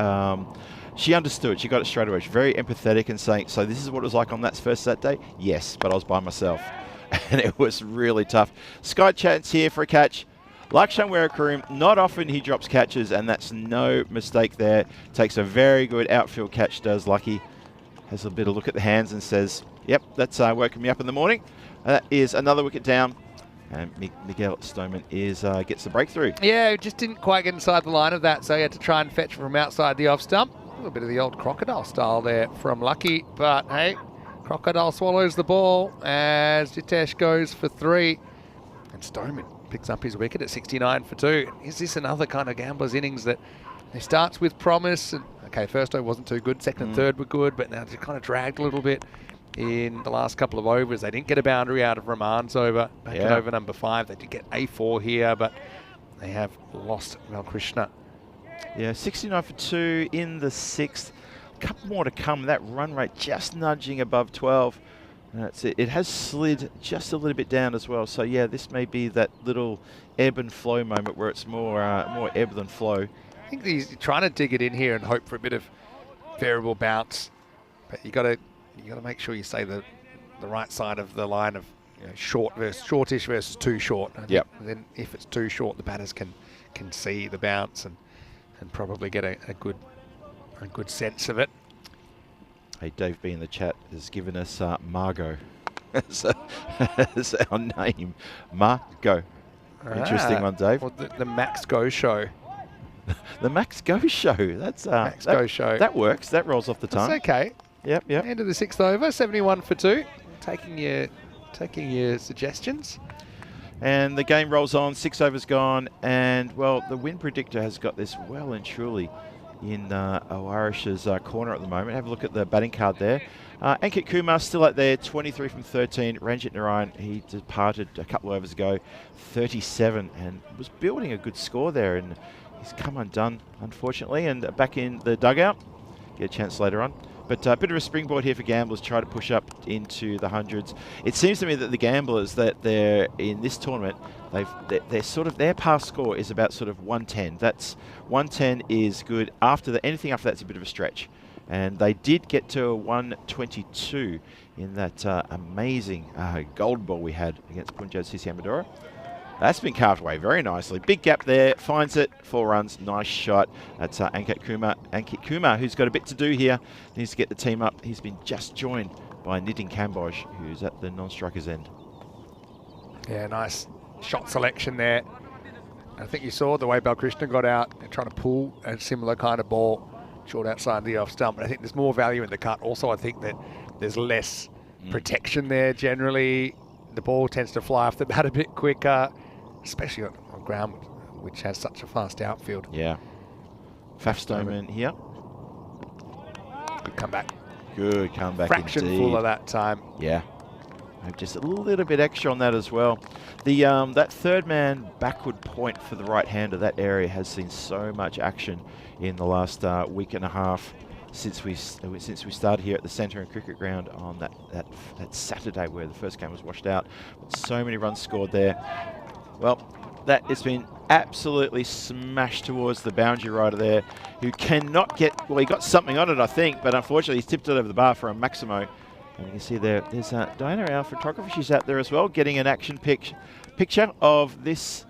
She understood. She got it straight away. She's very empathetic and saying, "So this is what it was like on that first Saturday." Yes, but I was by myself. And it was really tough. Sky Chat's here for a catch. Lakshan Werakaroom, not often he drops catches, and that's no mistake there. Takes a very good outfield catch, does Lucky. Has a bit of look at the hands and says, yep, that's woken me up in the morning. That is another wicket down. And Miguel Stoneman gets the breakthrough. Yeah, just didn't quite get inside the line of that, so he had to try and fetch from outside the off stump. A little bit of the old crocodile style there from Lucky, but hey, Crocodile swallows the ball as Jitesh goes for 3. And Stoneman picks up his wicket at 69 for 2. Is this another kind of gambler's innings that he starts with promise? And okay, first over wasn't too good, second and third were good, but now they kind of dragged a little bit in the last couple of overs. They didn't get a boundary out of Rahman's over. Back in over number 5. They did get A4 here, but they have lost Malkrishna. Yeah, 69 for 2 in the 6th. Couple more to come. That run rate just nudging above 12. That's it. It has slid just a little bit down as well. So yeah, this may be that little ebb and flow moment where it's more ebb than flow. I think he's trying to dig it in here and hope for a bit of variable bounce, but you got to make sure you say the right side of the line of shortish versus too short. And then if it's too short, the batters can see the bounce and probably get a good sense of it. Hey, Dave B in the chat has given us Margot as our name. Margot. Interesting one, Dave. Well, the Max Go show. The Max Go Show. That's Max Go Show. That works. That rolls off the tongue. That's okay. Yep. End of the 6th over, 71 for 2. Taking your suggestions. And the game rolls on. 6 overs gone, and well, the win predictor has got this well and truly in Owarish's corner at the moment. Have a look at the batting card there. Ankit Kumar still out there, 23 from 13. Ranjit Narayan, he departed a couple of overs ago, 37, and was building a good score there, and he's come undone, unfortunately, and back in the dugout. Get a chance later on. But a bit of a springboard here for gamblers, try to push up into the hundreds. It seems to me that the gamblers that they're in this tournament, they're sort of, their past score is about sort of 110. That's 110 is good. Anything after that's a bit of a stretch. And they did get to a 122 in that amazing gold ball we had against Punjab Sisi Amadora. That's been carved away very nicely. Big gap there, finds it, 4 runs, nice shot. That's Ankit Kumar, who's got a bit to do here. Needs to get the team up. He's been just joined by Nitin Kamboj, who's at the non-striker's end. Yeah, nice shot selection there. I think you saw the way Balkrishna got out and trying to pull a similar kind of ball short outside the off stump. But I think there's more value in the cut. Also, I think that there's less protection there generally. The ball tends to fly off the bat a bit quicker, especially on ground which has such a fast outfield. Yeah. Faf Stoneman here. Good comeback. Good comeback Fraction indeed. fuller that time. Yeah. Just a little bit extra on that as well. The that third man backward point for the right-hander, that area has seen so much action in the last week and a half since we started here at the Centre and Cricket Ground on that Saturday where the first game was washed out. So many runs scored there. Well, that has been absolutely smashed towards the boundary rider there, who cannot get, well, he got something on it, I think, but unfortunately he's tipped it over the bar for a Maximo. And you can see there's Diana, our photographer, she's out there as well, getting an action picture of this.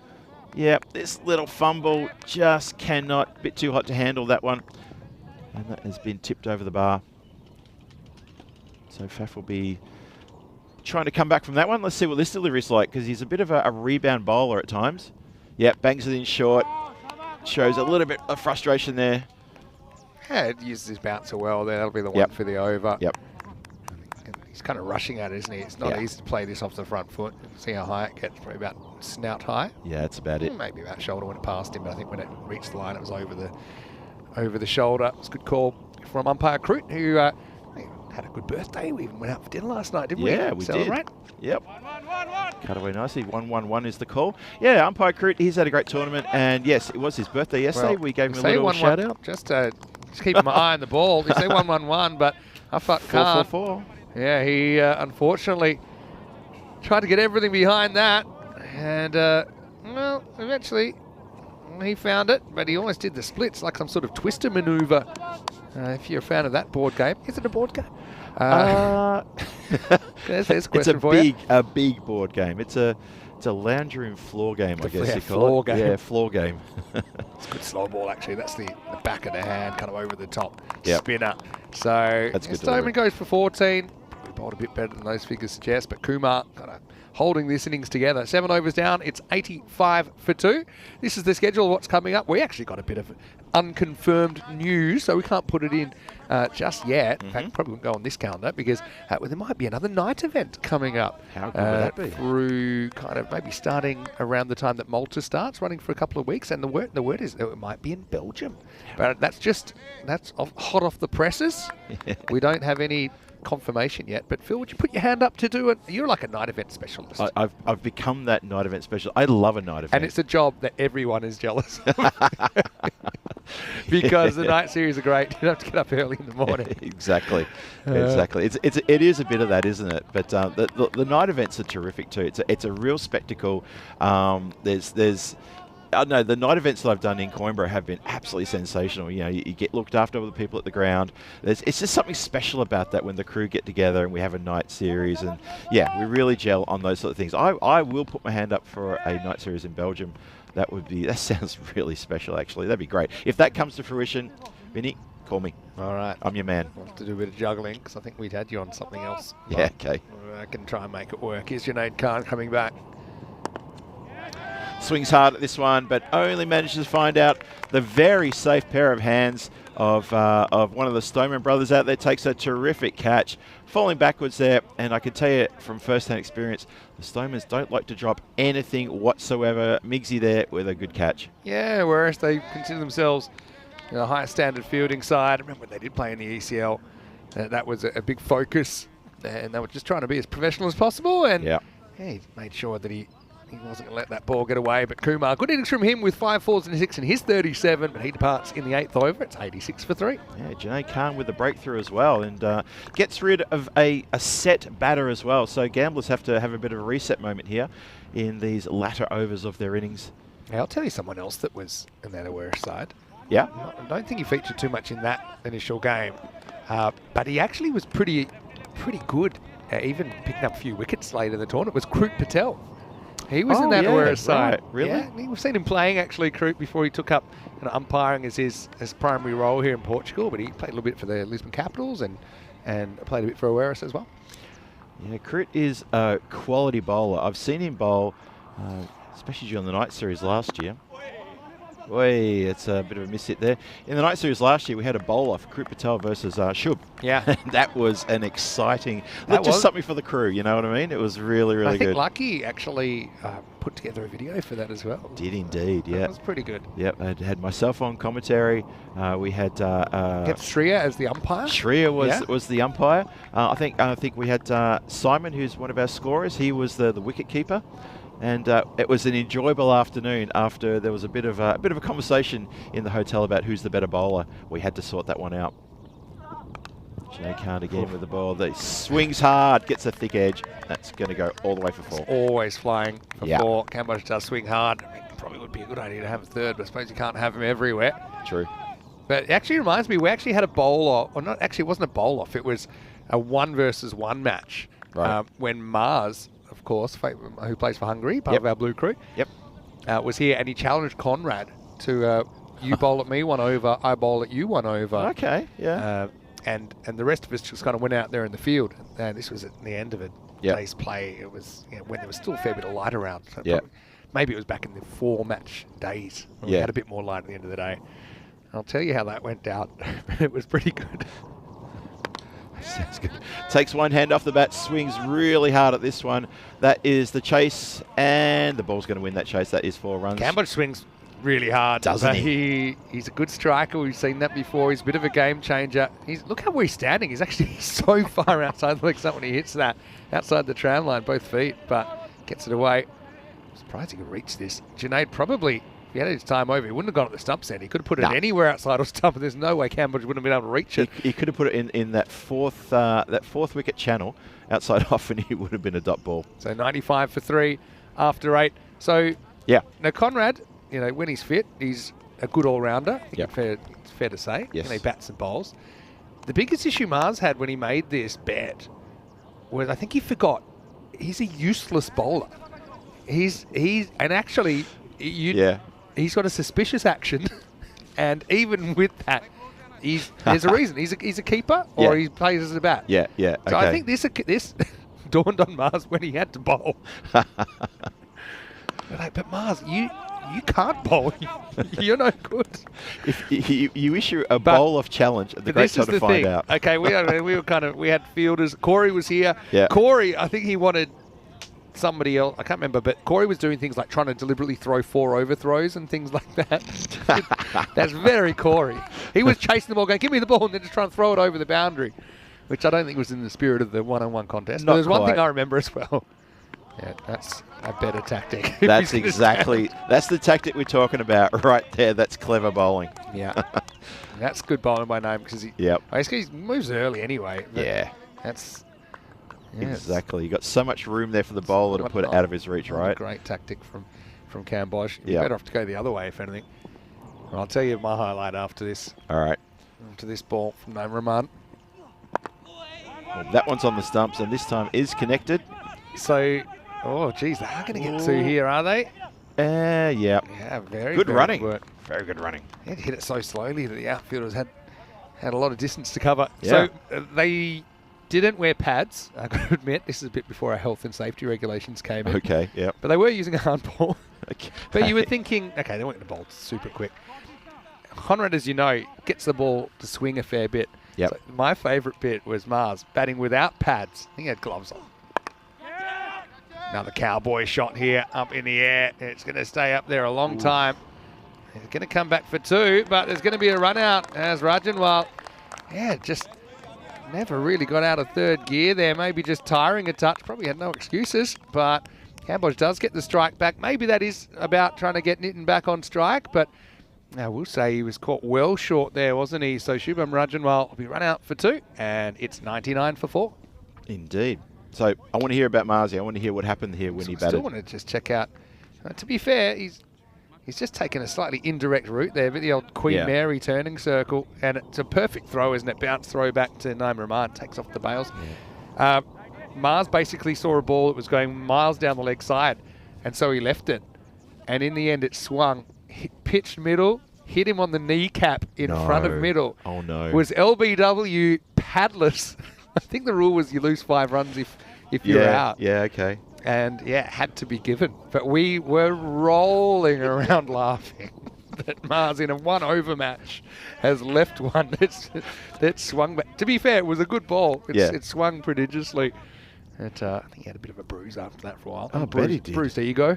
Yeah, this little fumble just cannot, bit too hot to handle that one. And that has been tipped over the bar. So Faf will be trying to come back from that one. Let's see what this delivery is like, because he's a bit of a rebound bowler at times. Yep, bangs it in short. Shows a little bit of frustration there. Yeah, it uses his bouncer well there. That'll be the one for the over. Yep. He's kind of rushing at it, isn't he? It's not easy to play this off the front foot. See how high it gets, probably about snout high. Yeah, that's about it. Maybe about shoulder when it passed him, but I think when it reached the line, it was over the shoulder. It's a good call from umpire Crute, who had a good birthday. We even went out for dinner last night, didn't we? Yeah, we Celebrate? did. Yep. Cut away nicely. 1-1-1 is the call. Yeah, umpire Crute, he's had a great tournament, and yes, it was his birthday yesterday. We gave him a little shout out. Just keeping my eye on the ball. You say 1-1-1, but I can't. 4-4-4. Yeah, he unfortunately tried to get everything behind that, and well, eventually he found it, but he almost did the splits like some sort of twister maneuver. If you're a fan of that board game, is it a board game? There's a question for you. It's a big board game. It's a lounge room floor game, I guess you call floor it. Game. Yeah, floor game. It's a good slow ball, actually. That's the back of the hand, kind of over the top spinner. So that's good. Stoneman goes for 14. We bowled a bit better than those figures suggest, but Kumar kind of holding this innings together. 7 overs down. It's 85 for 2. This is the schedule of what's coming up. We actually got a bit of unconfirmed news, so we can't put it in just yet. In fact, probably won't go on this calendar because there might be another night event coming up. How good would that be? Through kind of maybe starting around the time that Malta starts, running for a couple of weeks, and the word is it might be in Belgium. But that's hot off the presses. We don't have any confirmation yet, but Phil, would you put your hand up to do it? You're like a night event specialist. I've become that night event specialist. I love a night event, and it's a job that everyone is jealous of. Because the night series are great. You don't have to get up early in the morning. Exactly. It is a bit of that, isn't it? But the night events are terrific too. It's a real spectacle. I don't know, the night events that I've done in Coimbra have been absolutely sensational. You know, you get looked after by the people at the ground. It's just something special about that when the crew get together and we have a night series. And yeah, we really gel on those sort of things. I will put my hand up for a night series in Belgium. That sounds really special, actually. That'd be great. If that comes to fruition, Vinny, call me. All right. I'm your man. We'll have to do a bit of juggling because I think we'd had you on something else. Yeah, okay. I can try and make it work. Here's Junaid Khan coming back. swings hard at this one, but only manages to find out the very safe pair of hands of one of the Stoneman brothers out there. Takes a terrific catch, falling backwards there, and I can tell you from first-hand experience, the Stomans don't like to drop anything whatsoever. Miggsy there with a good catch. Yeah, whereas they consider themselves a higher standard fielding side. Remember when they did play in the ECL, that was a big focus, and they were just trying to be as professional as possible, and he made sure that he wasn't going to let that ball get away. But Kumar, good innings from him with 5 fours and a 6 in his 37, but he departs in the 8th over. It's 86 for 3. Yeah, Janae Khan with the breakthrough as well, and gets rid of a set batter as well. So gamblers have to have a bit of a reset moment here in these latter overs of their innings. Yeah, I'll tell you someone else that was in that Aware side. Yeah. I don't think he featured too much in that initial game, but he actually was pretty good, even picking up a few wickets late in the tournament, was Kroot Patel. He was in that Aware side. Right. Really? Yeah, we've seen him playing actually, Kroot, before he took up umpiring as his primary role here in Portugal, but he played a little bit for the Lisbon Capitals and played a bit for Awaris as well. Yeah, Kroot is a quality bowler. I've seen him bowl, especially during the night series last year. Boy, it's a bit of a miss hit there. In the night series last year, we had a bowler for Kroot Patel versus Shub. Yeah. That was an exciting, just something for the crew, you know what I mean? It was really, really good. I think Lucky actually put together a video for that as well. Did indeed, yeah. That was pretty good. Yep, I had myself on commentary. We had Shreya as the umpire. Shreya was the umpire. I think we had Simon, who's one of our scorers. He was the wicket keeper. And it was an enjoyable afternoon after there was a bit of a conversation in the hotel about who's the better bowler. We had to sort that one out. Janae Khan again with the ball that swings hard, gets a thick edge. That's going to go all the way for 4. It's always flying for 4. Cambodge does swing hard. I mean, probably would be a good idea to have a third, but I suppose you can't have him everywhere. True. But it actually reminds me, we actually had a bowl-off, or not, actually it wasn't a bowl-off, it was a 1 versus 1 match when Mars, of course, who plays for Hungary, part of our blue crew, was here, and he challenged Conrad to you bowl at me 1 over, I bowl at you 1 over. Okay, yeah. And the rest of us just kind of went out there in the field, and this was at the end of a day's play. It was when there was still a fair bit of light around. So maybe it was back in the 4 match days when we had a bit more light at the end of the day. I'll tell you how that went out. It was pretty good. Sounds good. Takes one hand off the bat, swings really hard at this one. That is the chase, and the ball's going to win that chase. That is 4 runs. Cambodge swings really hard, doesn't he? He's a good striker. We've seen that before. He's a bit of a game changer. Look how he's standing. He's actually so far outside the leg stump when he hits that, outside the tram line, both feet, but gets it away. I'm surprised he could reach this. Junaid probably, if he had his time over, he wouldn't have gone at the stump end. He could have put it anywhere outside of stump, and there's no way Cambodge wouldn't have been able to reach it. He could have put it in that fourth wicket channel outside off, and it would have been a dot ball. So 95 for 3 after 8. So now Conrad, when he's fit, he's a good all-rounder. It's fair to say. Yes. He bats and bowls. The biggest issue Mars had when he made this bet was I think he forgot he's a useless bowler. He's got a suspicious action, and even with that, there's a reason. He's a keeper, or he plays as a bat. Yeah, yeah. So I think this dawned on Mars when he had to bowl. But Mars, you can't bowl. You're no good. If you issue a bowl-off challenge at the great time to find out. Okay, we had fielders. Corey was here. Yeah. Corey, I think he wanted somebody else. I can't remember, but Corey was doing things like trying to deliberately throw 4 overthrows and things like that. That's very Corey. He was chasing the ball, going, "Give me the ball," and then just trying to throw it over the boundary, which I don't think was in the spirit of the one-on-one contest. But there's one thing I remember as well. Yeah, that's a better tactic. That's the tactic we're talking about right there. That's clever bowling. Yeah. That's good bowling by name because he moves early anyway. Yeah. That's exactly. You got so much room there for the bowler to put it out of his reach, right? Great tactic from Cambodge. You're better off to go the other way, if anything. Well, I'll tell you my highlight after this. All right. After this ball from Naim Rahman. Well, that one's on the stumps, and this time is connected. So, oh, geez, they are going to get 2 here, are they? Yeah. Yeah, very good running. Good work. Very good running. He hit it so slowly that the outfielders had a lot of distance to cover. Yeah. So they didn't wear pads. I got to admit, this is a bit before our health and safety regulations came in. Okay, yeah. But they were using a hardball. But you were thinking, okay, they weren't going to bowl super quick. Conrad, as you know, gets the ball to swing a fair bit. Yep. So my favourite bit was Mars batting without pads. I think he had gloves on. Another cowboy shot here up in the air. It's going to stay up there a long time. It's going to come back for 2, but there's going to be a run out as Rajanwal, just never really got out of third gear there. Maybe just tiring a touch. Probably had no excuses, but Cambodge does get the strike back. Maybe that is about trying to get Nitin back on strike, but I will say he was caught well short there, wasn't he? So Shubham Rajanwal will be run out for 2, and it's 99 for 4. Indeed. So I want to hear about Marzi. I want to hear what happened here when he batted. I still want to just check out. To be fair, he's just taken a slightly indirect route there, but the old Queen Mary turning circle, and it's a perfect throw, isn't it? Bounce throw back to Naim Rahman, takes off the bails. Yeah. Mars basically saw a ball that was going miles down the leg side, and so he left it. And in the end, it swung, pitched middle, hit him on the kneecap in front of middle. Oh no! Was LBW padless? I think the rule was you lose 5 runs if you're out. Yeah, okay. And it had to be given. But we were rolling around laughing that Mars in a 1-over match has left one that swung back. To be fair, it was a good ball. It swung prodigiously. I think he had a bit of a bruise after that for a while. I bet he did. Bruised ego.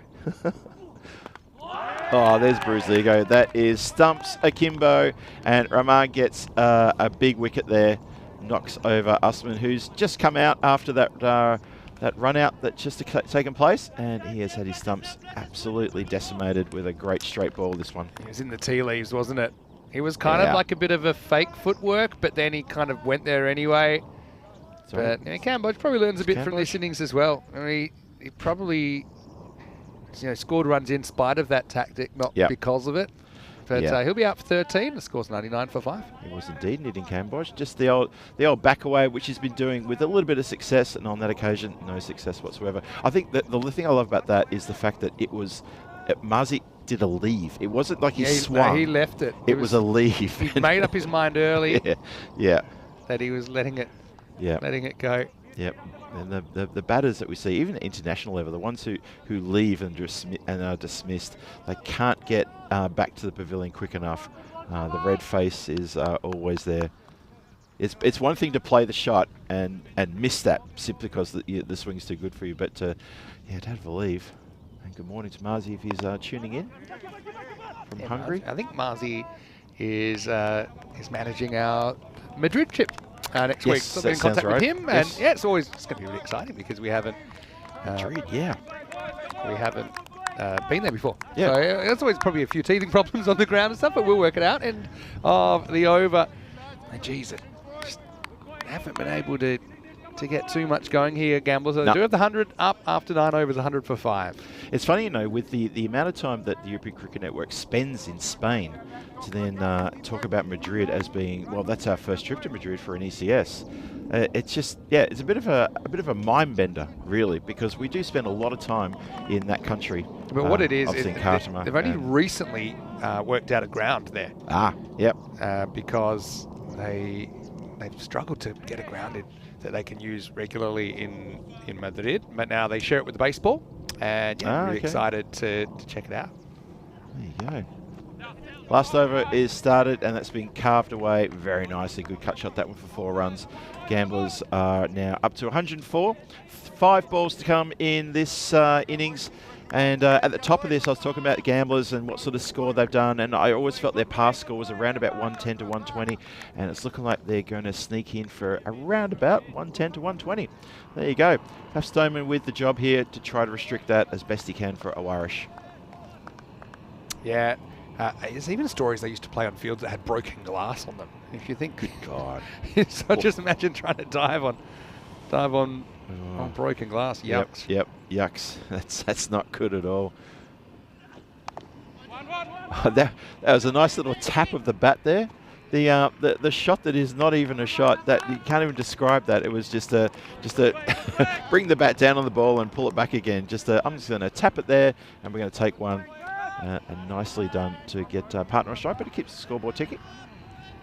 Oh, there's bruised ego. That is stumps Akimbo, and Rahman gets a big wicket there. Knocks over Usman, who's just come out after that run out that just taken place, and he has had his stumps absolutely decimated with a great straight ball. This one. He was in the tea leaves, wasn't it? He was kind of like a bit of a fake footwork, but then he kind of went there anyway. But Cambodge probably learns a bit from this innings as well. I mean, he probably scored runs in spite of that tactic, not because of it. But he'll be out for 13. The score's 99 for 5. He was indeed Nitin Cambodge. Just the old back away, which he's been doing with a little bit of success, and on that occasion, no success whatsoever. I think that the thing I love about that is the fact that it was Marzi did a leave. It wasn't like he swung. No, he left it. It was a leave. He made up his mind early. That he was letting it go. Yep. And the batters that we see, even at international level, the ones who leave and are dismissed, they can't get back to the pavilion quick enough. The red face is always there. It's one thing to play the shot and miss that simply because the swing's too good for you, but to have a leave. And good morning to Marzi if he's tuning in from Hungary. I think Marzi is managing our Madrid trip. Next week, so I'll be in contact with him, and it's going to be really exciting because we haven't Madrid, we haven't been there before. So there's always probably a few teething problems on the ground and stuff, but we'll work it out. And the over, and geez, just haven't been able to get too much going here, gamblers. So they do have the 100 up after 9 overs, 100 for 5. It's funny, with the amount of time that the European Cricket Network spends in Spain to then talk about Madrid as being, well, that's our first trip to Madrid for an ECS. It's just, it's a bit of a mind bender, really, because we do spend a lot of time in that country. But what it is, they've only recently worked out a ground there. Because they've struggled to get a ground that they can use regularly in Madrid. But now they share it with the baseball, and really excited to check it out. There you go. Last over is started, and that's been carved away very nicely. Good cut shot, that one for 4 runs. Gamblers are now up to 104. 5 balls to come in this innings. And at the top of this, I was talking about Gamblers and what sort of score they've done. And I always felt their past score was around about 110 to 120. And it's looking like they're going to sneak in for around about 110 to 120. There you go. Have Stoneman with the job here to try to restrict that as best he can for Awarish. Yeah. There's even stories they used to play on fields that had broken glass on them. If you think, good God. So just imagine trying to dive on broken glass. Yucks. Yep. Yucks. That's not good at all. That was a nice little tap of the bat there. The shot that is not even a shot, that you can't even describe that. It was just a bring the bat down on the ball and pull it back again. I'm just going to tap it there, and we're going to take one. And nicely done to get partner on strike, but it keeps the scoreboard ticking.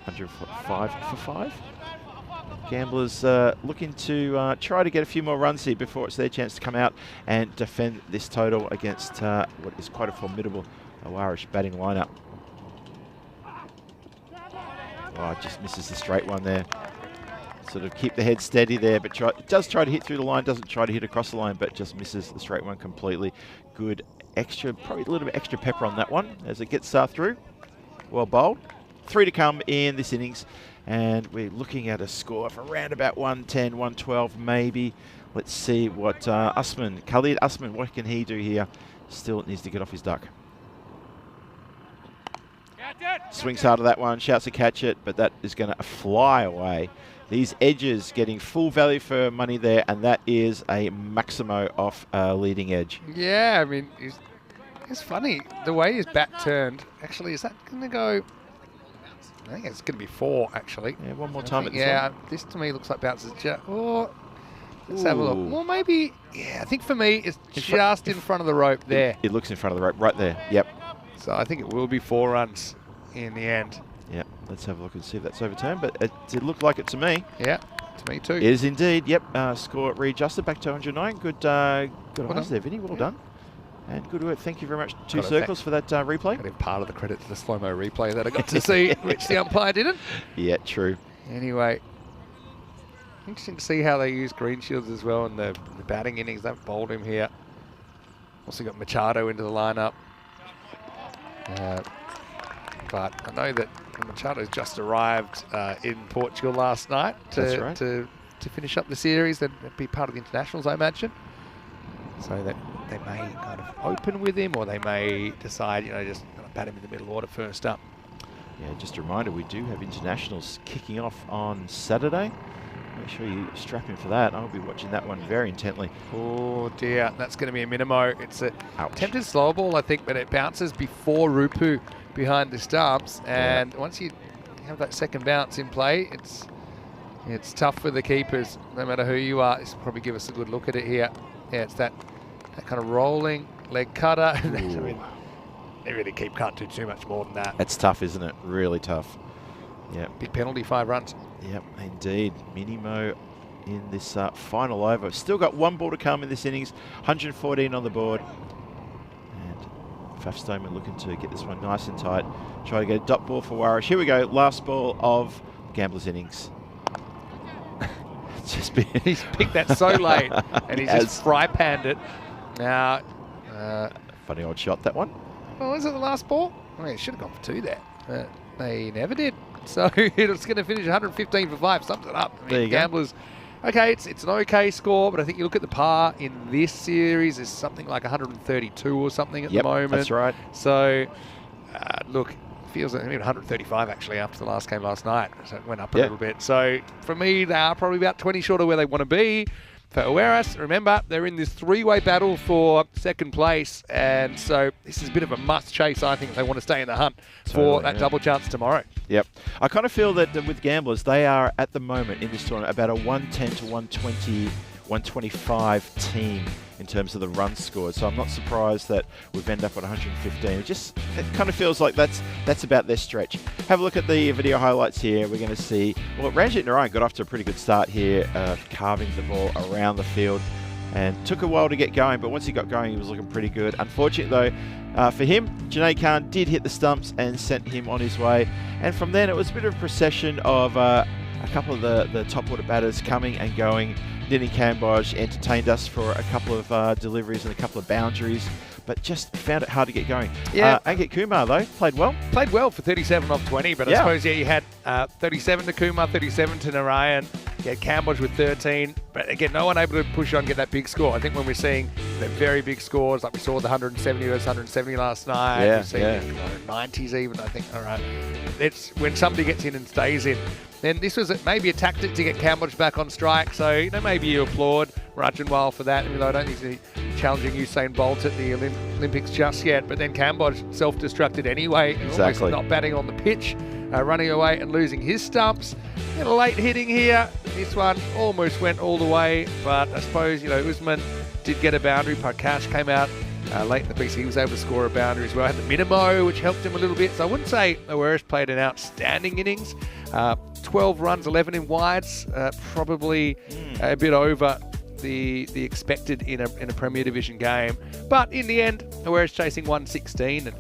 105 for 5. Gamblers looking to try to get a few more runs here before it's their chance to come out and defend this total against what is quite a formidable Irish batting lineup. Oh, just misses the straight one there. Sort of keep the head steady there, but does try to hit through the line, doesn't try to hit across the line, but just misses the straight one completely. Good extra, probably a little bit extra pepper on that one as it gets through. Well bowled. 3 to come in this innings, and we're looking at a score of around about 110, 112 maybe. Let's see what Khalid Usman, what can he do here? Still needs to get off his duck. Swings hard at that one, shouts to catch it, but that is going to fly away. These edges getting full value for money there, and that is a Maximo off leading edge. Yeah, I mean, it's funny. The way his bat turned, actually, is that going to go... I think it's going to be 4, actually. Yeah, one more time at this one. This to me looks like bounces just... Oh, let's have a look. Well, maybe... Yeah, I think for me, it's just in front of the rope there. It looks in front of the rope, right there. Yep. So I think it will be 4 runs in the end. Yep, let's have a look and see if that's overturned, but it did look like it to me. Yeah, to me too. It is indeed, yep. Score readjusted back to 109. Good eyes there, Vinny. Well done. And good work. Thank you very much, Two Circles, for that replay. I give part of the credit to the slow-mo replay that I got to see, which the umpire didn't. Yeah, true. Anyway, interesting to see how they use Greenshields as well in the batting innings. They've bowled him here. Also got Machado into the lineup. But I know that Machado's just arrived in Portugal last night to finish up the series. They'd be part of the internationals, I imagine. So that they may kind of open with him, or they may decide, just kind of bat him in the middle order first up. Yeah, just a reminder, we do have internationals kicking off on Saturday. Make sure you strap in for that. I'll be watching that one very intently. Oh dear, that's going to be a minimo. It's a attempted slow ball, I think, but it bounces before Rupu behind the stumps, and once you have that second bounce in play, it's tough for the keepers, no matter who you are. This will probably give us a good look at it here. Yeah, it's that kind of rolling leg cutter. I mean, they really can't do too much more than that. That's tough, isn't it? Really tough. Yeah. Big penalty, 5 runs. Yep, indeed. Minimo in this final over. Still got 1 ball to come in this innings. 114 on the board. And Faf Stoneman looking to get this one nice and tight. Try to get a dot ball for Warish. Here we go. Last ball of Gambler's innings. He's picked that so late, and he's just fry-panned it. Now, funny old shot, that one. Well, was it the last ball? I mean, it should have gone for 2 there. But they never did. So it's going to finish 115 for 5. Sums it up. I mean, there you Gamblers, okay, it's an okay score, but I think you look at the par in this series, is something like 132 or something at the moment. That's right. So, look, feels like 135 actually after the last game last night. So it went up a little bit. So for me, they are probably about 20 short of where they want to be. For Oeras, remember, they're in this 3-way battle for second place. And so this is a bit of a must chase, I think, if they want to stay in the hunt for that double chance tomorrow. Yep. I kind of feel that with Gamblers, they are at the moment in this tournament about a 110 to 120, 125 team in terms of the runs scored. So I'm not surprised that we've ended up at 115. It kind of feels like that's about their stretch. Have a look at the video highlights here. We're going to see, well, Ranjit Narayan got off to a pretty good start here, carving the ball around the field, and took a while to get going, but once he got going, he was looking pretty good. Unfortunately, though, for him, Junaid Khan did hit the stumps and sent him on his way. And from then, it was a bit of a procession of a couple of the top order batters coming and going. Nini Kamboj entertained us for a couple of deliveries and a couple of boundaries, but just found it hard to get going. Yeah. Angit Kumar, though, played well. Played well for 37 off 20, but I suppose, you had 37 to Kumar, 37 to Narayan. You had Kamboj with 13, but again, no one able to push on, get that big score. I think when we're seeing the very big scores, like we saw the 170 versus 170 last night, we've seen 90s even, I think. All right. It's when somebody gets in and stays in. Then this was maybe a tactic to get Kamboj back on strike. So, maybe you applaud Rajanwal for that, even though I don't think he's challenging Usain Bolt at the Olympics just yet. But then Kamboj self-destructed anyway. Exactly. Not batting on the pitch, running away and losing his stumps. And a late hitting here. This one almost went all the way. But I suppose, Usman did get a boundary. Prakash came out late in the piece. He was able to score a boundary as well. Had the Minimo, which helped him a little bit. So I wouldn't say Oeras played an outstanding innings. 12 runs, 11 in wides, probably a bit over the expected in a Premier Division game. But in the end, Aware's chasing 116, and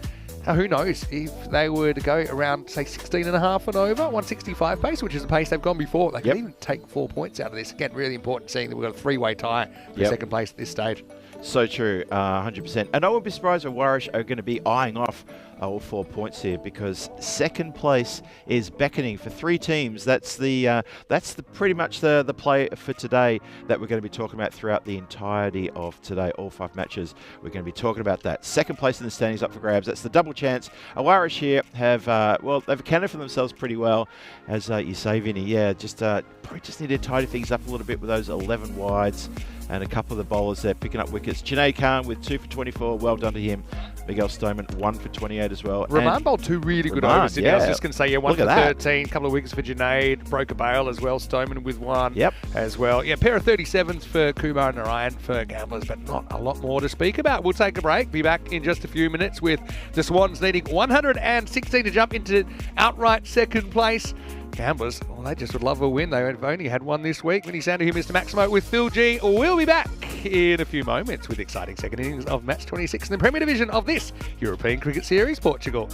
who knows if they were to go around, say, 16 and a half and over, 165 pace, which is the pace they've gone before. They can even take 4 points out of this. Again, really important seeing that we've got a three-way tie for second place at this stage. So true, 100%. And I wouldn't be surprised if Warish are going to be eyeing off all 4 points here, because second place is beckoning for three teams. That's pretty much the play for today that we're going to be talking about throughout the entirety of today. All 5 matches, we're going to be talking about that. Second place in the standings up for grabs. That's the double chance. Warish here have, they've accounted for themselves pretty well, as you say, Vinny. Yeah, probably just need to tidy things up a little bit with those 11 wides. And a couple of the bowlers there picking up wickets. Junaid Khan with 2 for 24. Well done to him. Miguel Stoneman 1 for 28 as well. Rahman bowled 2 really good overs, didn't he? I was just going to say, 1 for 13. Couple of wickets for Junaid. Broke a bail as well. Stoneman with 1 as well. Yeah, pair of 37s for Kumar and Narayan for Gamblers, but not a lot more to speak about. We'll take a break. Be back in just a few minutes with the Swans needing 116 to jump into outright second place. Gamblers, well, they just would love a win. They've only had one this week. Vinny Sander here, Mr. Maximo with Phil G. We'll be back in a few moments with exciting second innings of match 26 in the Premier Division of this European Cricket Series, Portugal.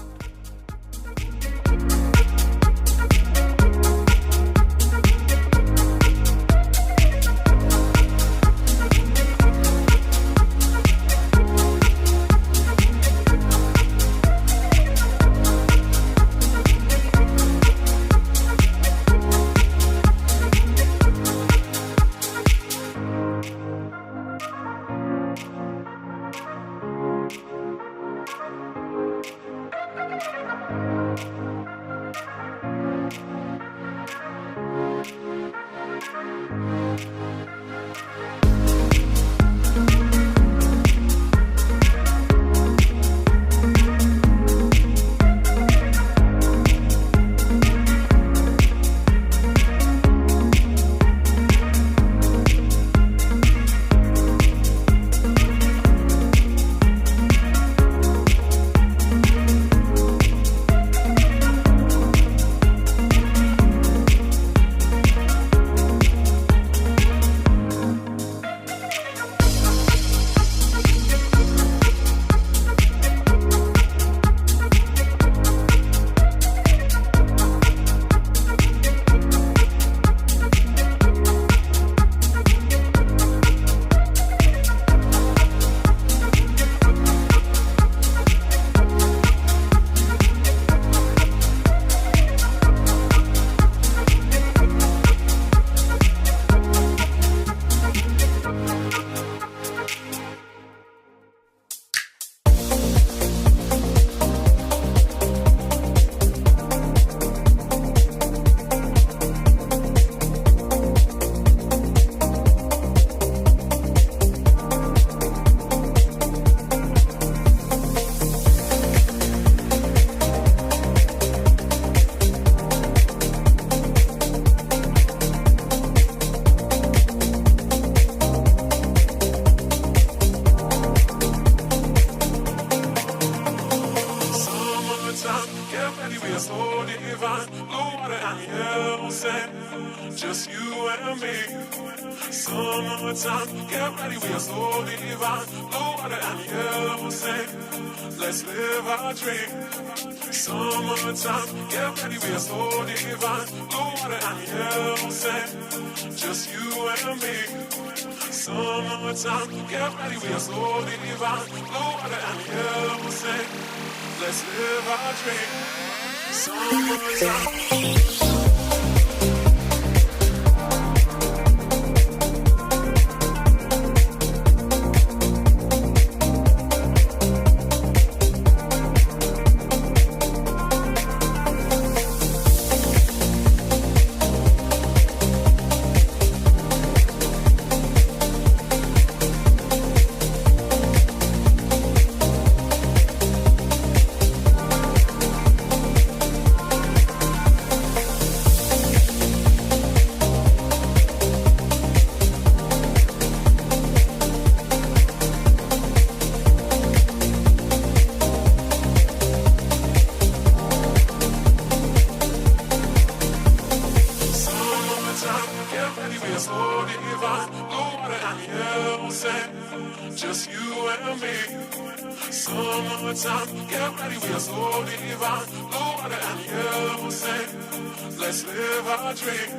Summertime, get ready, we are so divine. Blue water and yellow sand. Let's live our dream. Summertime, get ready, we are so divine. Blue water and yellow sand. Just you and me. Summertime, get ready, we are so divine. Blue water and yellow sand. Let's live our dream. Summertime. Summertime, get ready, we're so divine. Blue water and yellow sand, just you and me. Summertime, get ready, we're so divine. Blue water and yellow sand, let's live our dream.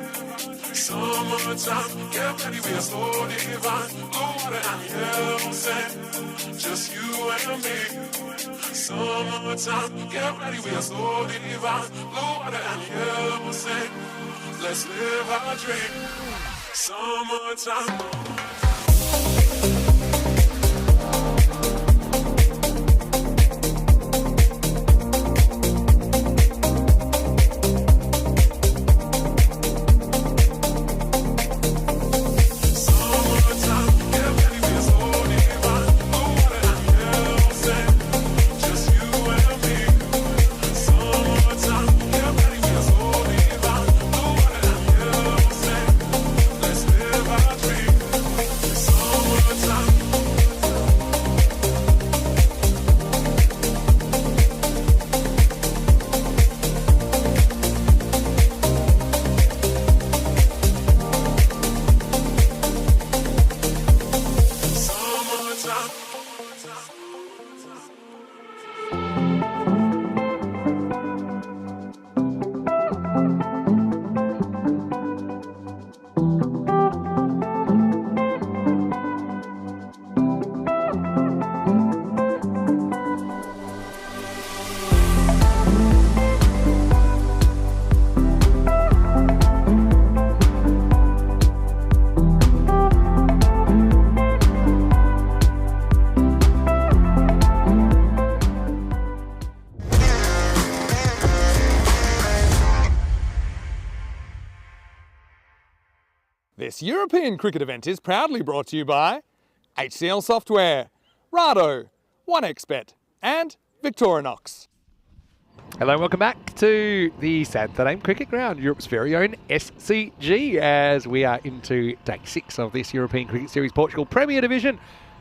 Summertime, get ready, we're so divine. Blue water and yellow sand, just you and me. Summertime, get ready, we are so divine. Blue water and yellow sand, let's live our dream. Summertime. This European cricket event is proudly brought to you by HCL Software, Rado, 1xBet and Victorinox. Hello and welcome back to the Saturday Cricket Ground, Europe's very own SCG, as we are into day 6 of this European Cricket Series Portugal Premier Division.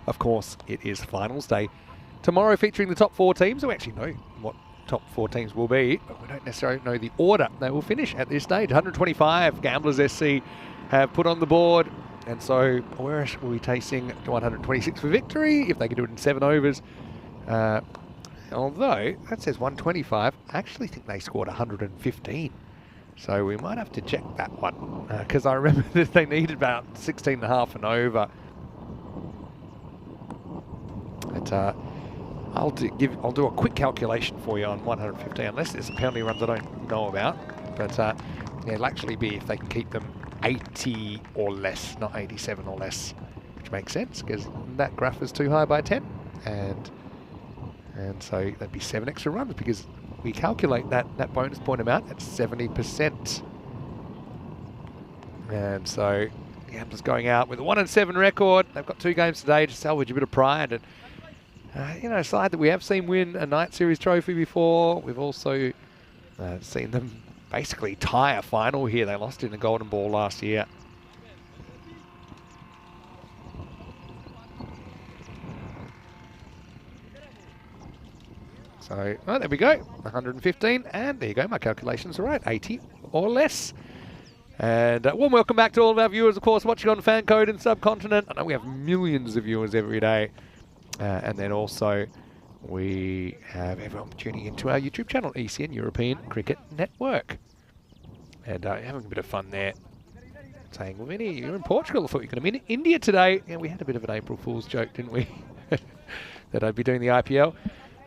Of course, it is finals day tomorrow, featuring the top 4 teams. We actually know what top 4 teams will be, but we don't necessarily know the order they will finish at this stage. 125 Gamblers SC have put on the board, and so where will we chasing to 126 for victory if they can do it in 7 overs. Although that says 125, I actually think they scored 115, so we might have to check that one, because I remember that they needed about 16.5 and over. But I'll do a quick calculation for you on 115, unless there's some penalty runs I don't know about. But yeah, it'll actually be if they can keep them 80 or less, not 87 or less, which makes sense because that graph is too high by 10, and so that'd be 7 extra runs because we calculate that bonus point amount at 70%. And so the Gamblers going out with a 1-7 record. They've got 2 games today to salvage a bit of pride, and a side that we have seen win a Night Series trophy before. We've also seen them basically tie a final here. They lost in the Golden Ball last year. So, oh, there we go, 115, and there you go, my calculations are right, 80 or less. And warm welcome back to all of our viewers, of course, watching on Fan Code and Subcontinent. I know we have millions of viewers every day. And then also, we have everyone tuning into our YouTube channel, ECN European Cricket Network. And having a bit of fun there. Saying, well, Vinny, you're in Portugal. I thought you were going to be in India today. And we had a bit of an April Fool's joke, didn't we? That I'd be doing the IPL.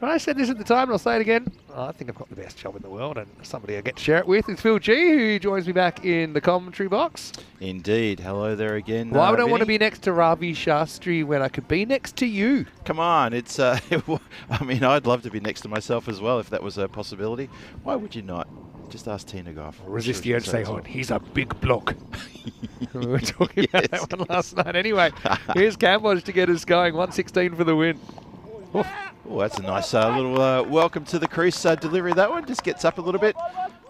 But I said this at the time, and I'll say it again. I think I've got the best job in the world, and somebody I get to share it with is Phil G, who joins me back in the commentary box. Indeed. Hello there again. Why would I want to be next to Ravi Shastri when I could be next to you? Come on, it's. I mean, I'd love to be next to myself as well if that was a possibility. Why would you not? Just ask Tina Goff. Resist the urge to say, he's a big bloke. We were talking about that one last night. Anyway, here's Cambodge to get us going. 116 for the win. Oof. Oh, that's a nice little welcome to the crease delivery. That one just gets up a little bit.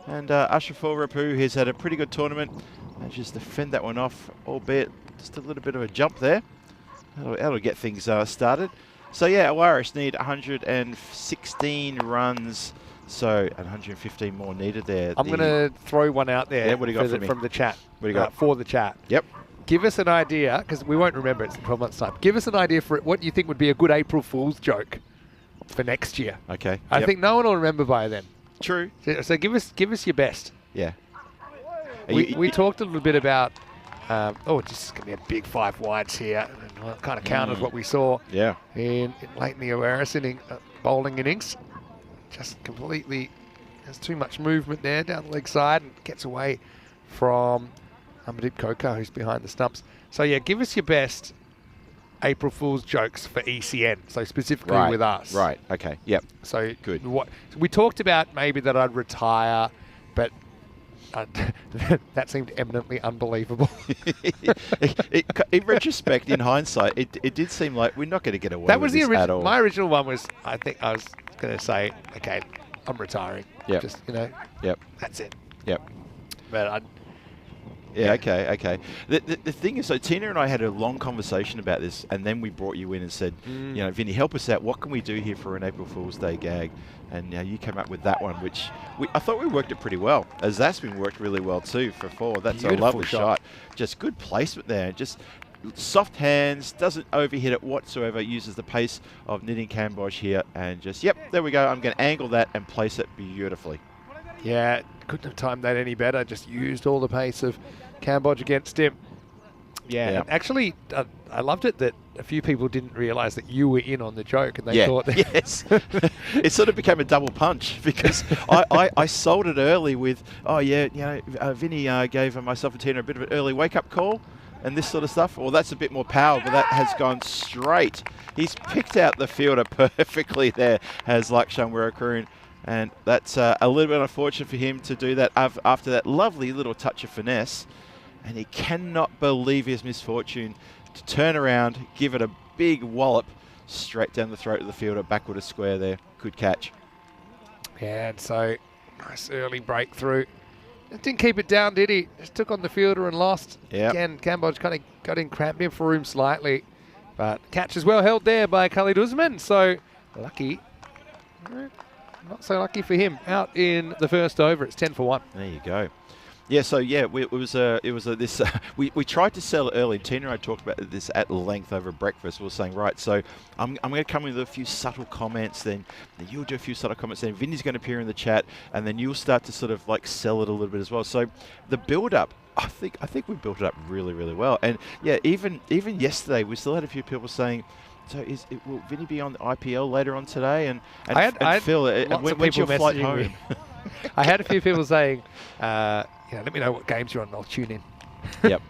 And Ashraful Rapu has had a pretty good tournament. Manages to fend that one off, albeit just a little bit of a jump there. That'll get things started. So yeah, Irish need 116 runs So 115 more needed there. I'm going to throw one out there. Yeah, what do you got for me? From the chat. What do you got? For the chat. Yep. Give us an idea, because we won't remember, it's in 12 months' time. Give us an idea for what you think would be a good April Fool's joke for next year. Okay. I think no one will remember by then. True. So give us your best. Yeah. We talked a little bit about, just going to be a big 5 wides here. And kind of counters what we saw in late in the Awaris bowling innings. Just completely, there's too much movement there down the leg side and gets away from Amadip Coker, who's behind the stumps. So yeah, give us your best April Fool's jokes for ECN, so specifically with us. Right, okay, yep. So good. So we talked about maybe that I'd retire, but that seemed eminently unbelievable. In retrospect, in hindsight, it did seem like we're not going to get away with this at all. My original one was, I think I was going to say, okay, I'm retiring. Yep. Just, that's it. Yep. But okay. The thing is, so Tina and I had a long conversation about this, and then we brought you in and said, Vinny, help us out. What can we do here for an April Fool's Day gag? And you came up with that one, which I thought we worked it pretty well. As Zasmin worked really well too for 4. That's beautiful, a lovely shot. Just good placement there. Just soft hands, doesn't overhit it whatsoever, uses the pace of Knitting Cambodge here, and just, there we go. I'm going to angle that and place it beautifully. Yeah, couldn't have timed that any better. Just used all the pace of Cambodge against him. Yeah. And actually, I loved it that a few people didn't realise that you were in on the joke, and they thought that yes, it sort of became a double punch because I sold it early with, Vinny gave myself and Tina a bit of an early wake-up call and this sort of stuff. Well, that's a bit more power, but that has gone straight. He's picked out the fielder perfectly there, has Lakshman Wirakurun. And that's a little bit unfortunate for him to do that after that lovely little touch of finesse. And he cannot believe his misfortune to turn around, give it a big wallop straight down the throat of the fielder, backward a square there. Good catch. Yeah, and so nice early breakthrough. Didn't keep it down, did he? Just took on the fielder and lost. Yep. Again, Cambodge kind of got in, cramped him for room slightly. But catch is well held there by Khalid Usman. So lucky. Not so lucky for him. Out in the first over, it's 10 for 1. There you go. Yeah, so we tried to sell it early. Tina and I talked about this at length over breakfast. We were saying, right, so I'm going to come in with a few subtle comments, then you'll do a few subtle comments, then Vinny's going to appear in the chat, and then you'll start to sort of like sell it a little bit as well. So the build-up, I think we built it up really, really well. And yeah, even yesterday, we still had a few people saying, so will Vinny be on the IPL later on today? And Phil, when's your flight home? I had a few people saying, let me know what games you're on and I'll tune in.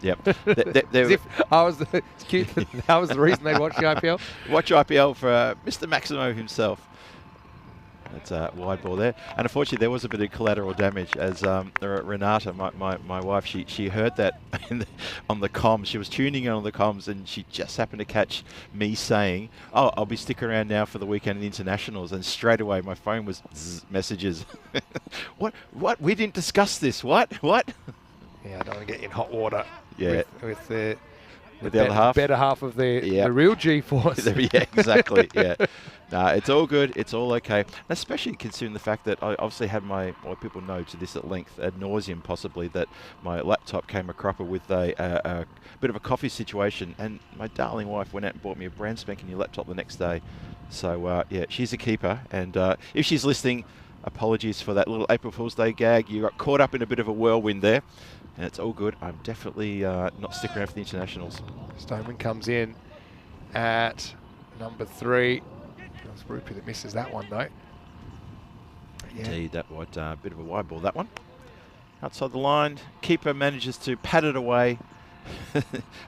Yep. As if I was it's cute that was the reason they watch the IPL. Watch IPL for Mr. Maximo himself. That's a wide ball there. And unfortunately, there was a bit of collateral damage as Renata, my wife, she heard that on the comms. She was tuning in on the comms and she just happened to catch me saying, oh, I'll be sticking around now for the weekend in internationals. And straight away, my phone was messages. What? We didn't discuss this. What? Yeah, I don't want to get in hot water with the other half. Better half of the real G-force. Yeah, exactly. Yeah. Nah, it's all good. It's all okay. And especially considering the fact that I obviously had people know to this at length, ad nauseum possibly, that my laptop came a cropper with a bit of a coffee situation. And my darling wife went out and bought me a brand spanking new laptop the next day. So, she's a keeper. And if she's listening, apologies for that little April Fool's Day gag. You got caught up in a bit of a whirlwind there. And it's all good. I'm definitely not sticking around for the internationals. Stoneman comes in at number 3. It was Rupee that misses that one, though. Indeed, that bit of a wide ball, that one. Outside the line, keeper manages to pat it away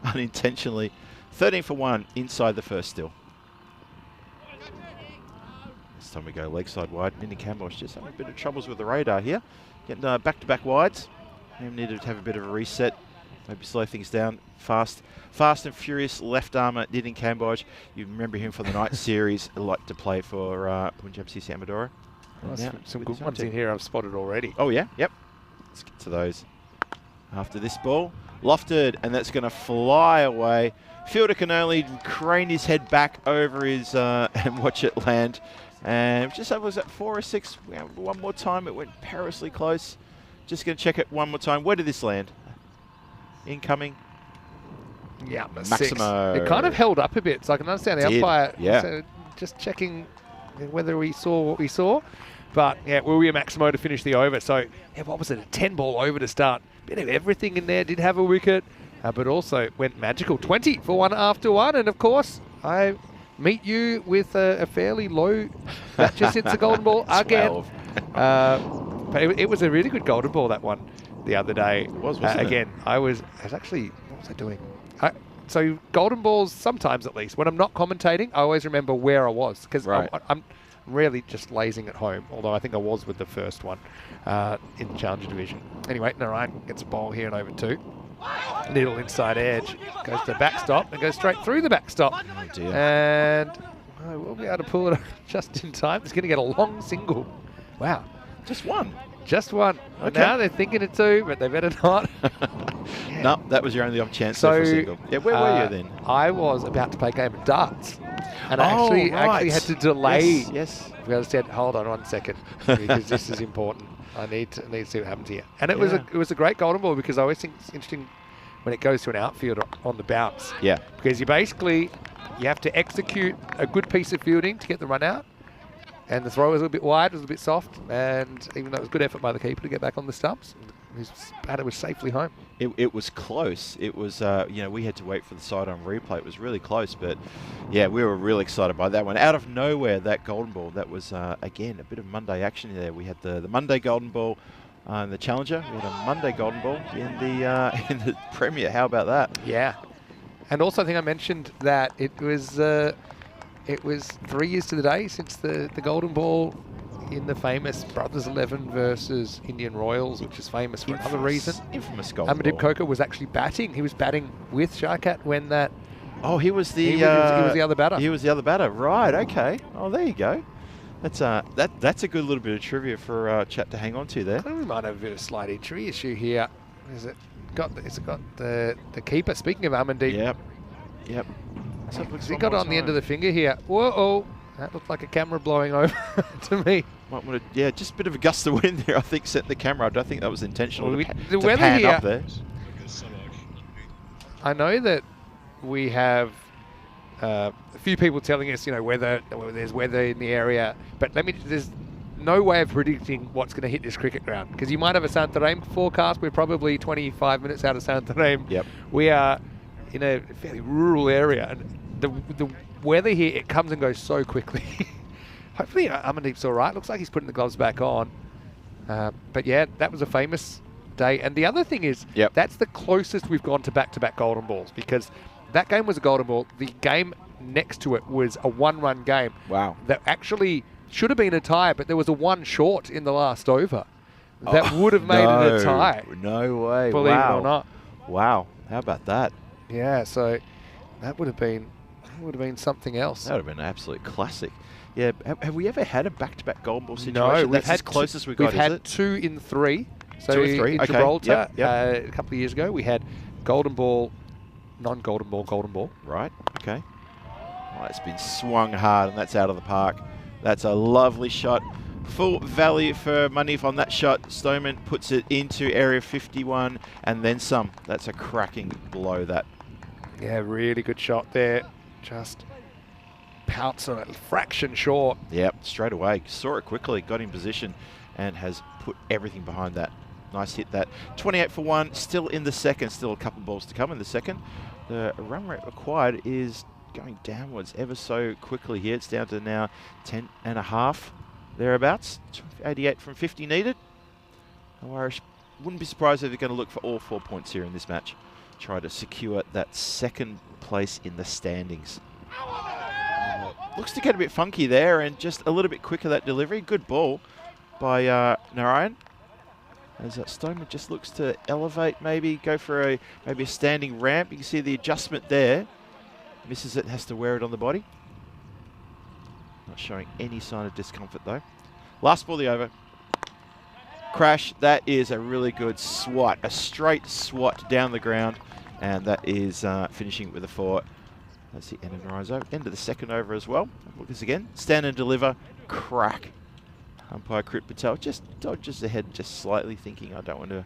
unintentionally. 13 for 1 inside the first still. This time we go leg side wide. Knitting Cambodge just having a bit of troubles with the radar here. Getting back-to-back wides. Needed to have a bit of a reset. Maybe slow things down. Fast and furious left armour Knitting Cambodge. You remember him from the night series. Liked to play for Punjab CC Amadora. Some good ones in here I've spotted already. Oh yeah, yep. Let's get to those. After this ball, lofted, and that's going to fly away. Fielder can only crane his head back over his and watch it land. And just over, was that 4 or 6? One more time, it went perilously close. Just going to check it one more time. Where did this land? Incoming. Yeah, Maximo. 6. It kind of held up a bit, so I can understand the umpire. Yeah. So just checking whether we saw what we saw. But yeah, William Maximo to finish the over. So yeah, what was it? A 10-ball over to start. Bit of everything in there. Did have a wicket, but also went magical. 20 for 1 after 1. And of course, I meet you with a fairly low. That just hits the golden ball again. But it was a really good golden ball, that one, the other day. It was, wasn't it? Again, I was actually, what was I doing? So golden balls, sometimes at least, when I'm not commentating, I always remember where I was. Because I'm really just lazing at home, although I think I was with the first one in the Challenger Division. Anyway, Narayan gets a ball here and over 2. Little inside edge. Goes to the backstop and goes straight through the backstop. Oh dear. And we'll be able to pull it just in time. It's going to get a long single. Wow. Just one. Just one. Okay. Now they're thinking of 2, but they better not. Yeah. No, that was your only chance there for a single. Yeah, where were you then? I was about to play a game of darts. And I right. actually had to delay. Yes. Because I said, hold on 1 second, because this is important. I need to see what happens here. And it was a great golden ball, because I always think it's interesting when it goes to an outfielder on the bounce. Yeah. Because you have to execute a good piece of fielding to get the run out. And the throw was a little bit wide, it was a bit soft, and even though it was good effort by the keeper to get back on the stumps, his batter was safely home. It was close. It was, we had to wait for the sidearm replay. It was really close, but yeah, we were really excited by that one. Out of nowhere, that golden ball, that was, again, a bit of Monday action there. We had the Monday golden ball in the Challenger. We had a Monday golden ball in the Premier. How about that? Yeah. And also I think I mentioned that it was 3 years to the day since the golden ball in the famous Brothers 11 versus Indian Royals, which is famous for another reason. Infamous golden Amandeep ball. Coker was actually batting. He was batting with Sharkat when that... Oh, he was he was the other batter. He was the other batter. Right, okay. Oh, there you go. That's a good little bit of trivia for chat to hang on to there. We might have a bit of slight injury issue here. Has it got the keeper? Speaking of Amandeep. Yep. Has he got on the end of the finger here? Whoa! That looked like a camera blowing over to me. Might want to, just a bit of a gust of wind there. I think set the camera. I don't think that was intentional. Well, to pan up there. I know that we have a few people telling us, whether there's weather in the area, but there's no way of predicting what's going to hit this cricket ground, because you might have a Santarém forecast. We're probably 25 minutes out of Santarém. Yep. We are in a fairly rural area, and the weather here, it comes and goes so quickly. Hopefully Amandeep's all right. Looks like he's putting the gloves back on. But yeah, that was a famous day. And the other thing is, that's the closest we've gone to back-to-back golden balls, because that game was a golden ball. The game next to it was a 1-run game. Wow. That actually should have been a tie, but there was a 1 short in the last over. That would have made it a tie. No way. Believe it or not. Wow. How about that? Yeah, so that would have been something else. That would have been an absolute classic. Yeah, have we ever had a back-to-back golden ball situation? No, that's as close as we got, We've had 2 in 3. So 2 in 3, in okay. Gibraltar, Yep. a couple of years ago, we had golden ball, non-golden ball, golden ball. Right, okay. Oh, it's been swung hard, and that's out of the park. That's a lovely shot. Full value for money on that shot. Stoneman puts it into area 51 and then some. That's a cracking blow, that. Yeah, really good shot there. Just pouts on a fraction short. Yep, straight away. Saw it quickly, got in position, and has put everything behind that. Nice hit, that. 28 for 1, still in the second. Still a couple of balls to come in the second. The run rate required is going downwards ever so quickly here. It's down to now 10.5, thereabouts. 88 from 50 needed. Irish wouldn't be surprised if they're going to look for all 4 points here in this match. Try to secure that second place in the standings. Looks to get a bit funky there, and just a little bit quicker, that delivery. Good ball by Narayan. As Stoneman just looks to elevate, maybe go for maybe a standing ramp. You can see the adjustment there. Misses it, has to wear it on the body. Not showing any sign of discomfort though. Last ball, the over. Crash, that is a really good swat, a straight swat down the ground, and that is finishing with a 4. That's the end of Narayan's over. End of the second over as well. Look at this again. Stand and deliver. crack. Umpire Crit Patel just dodges ahead just slightly, thinking, I don't want to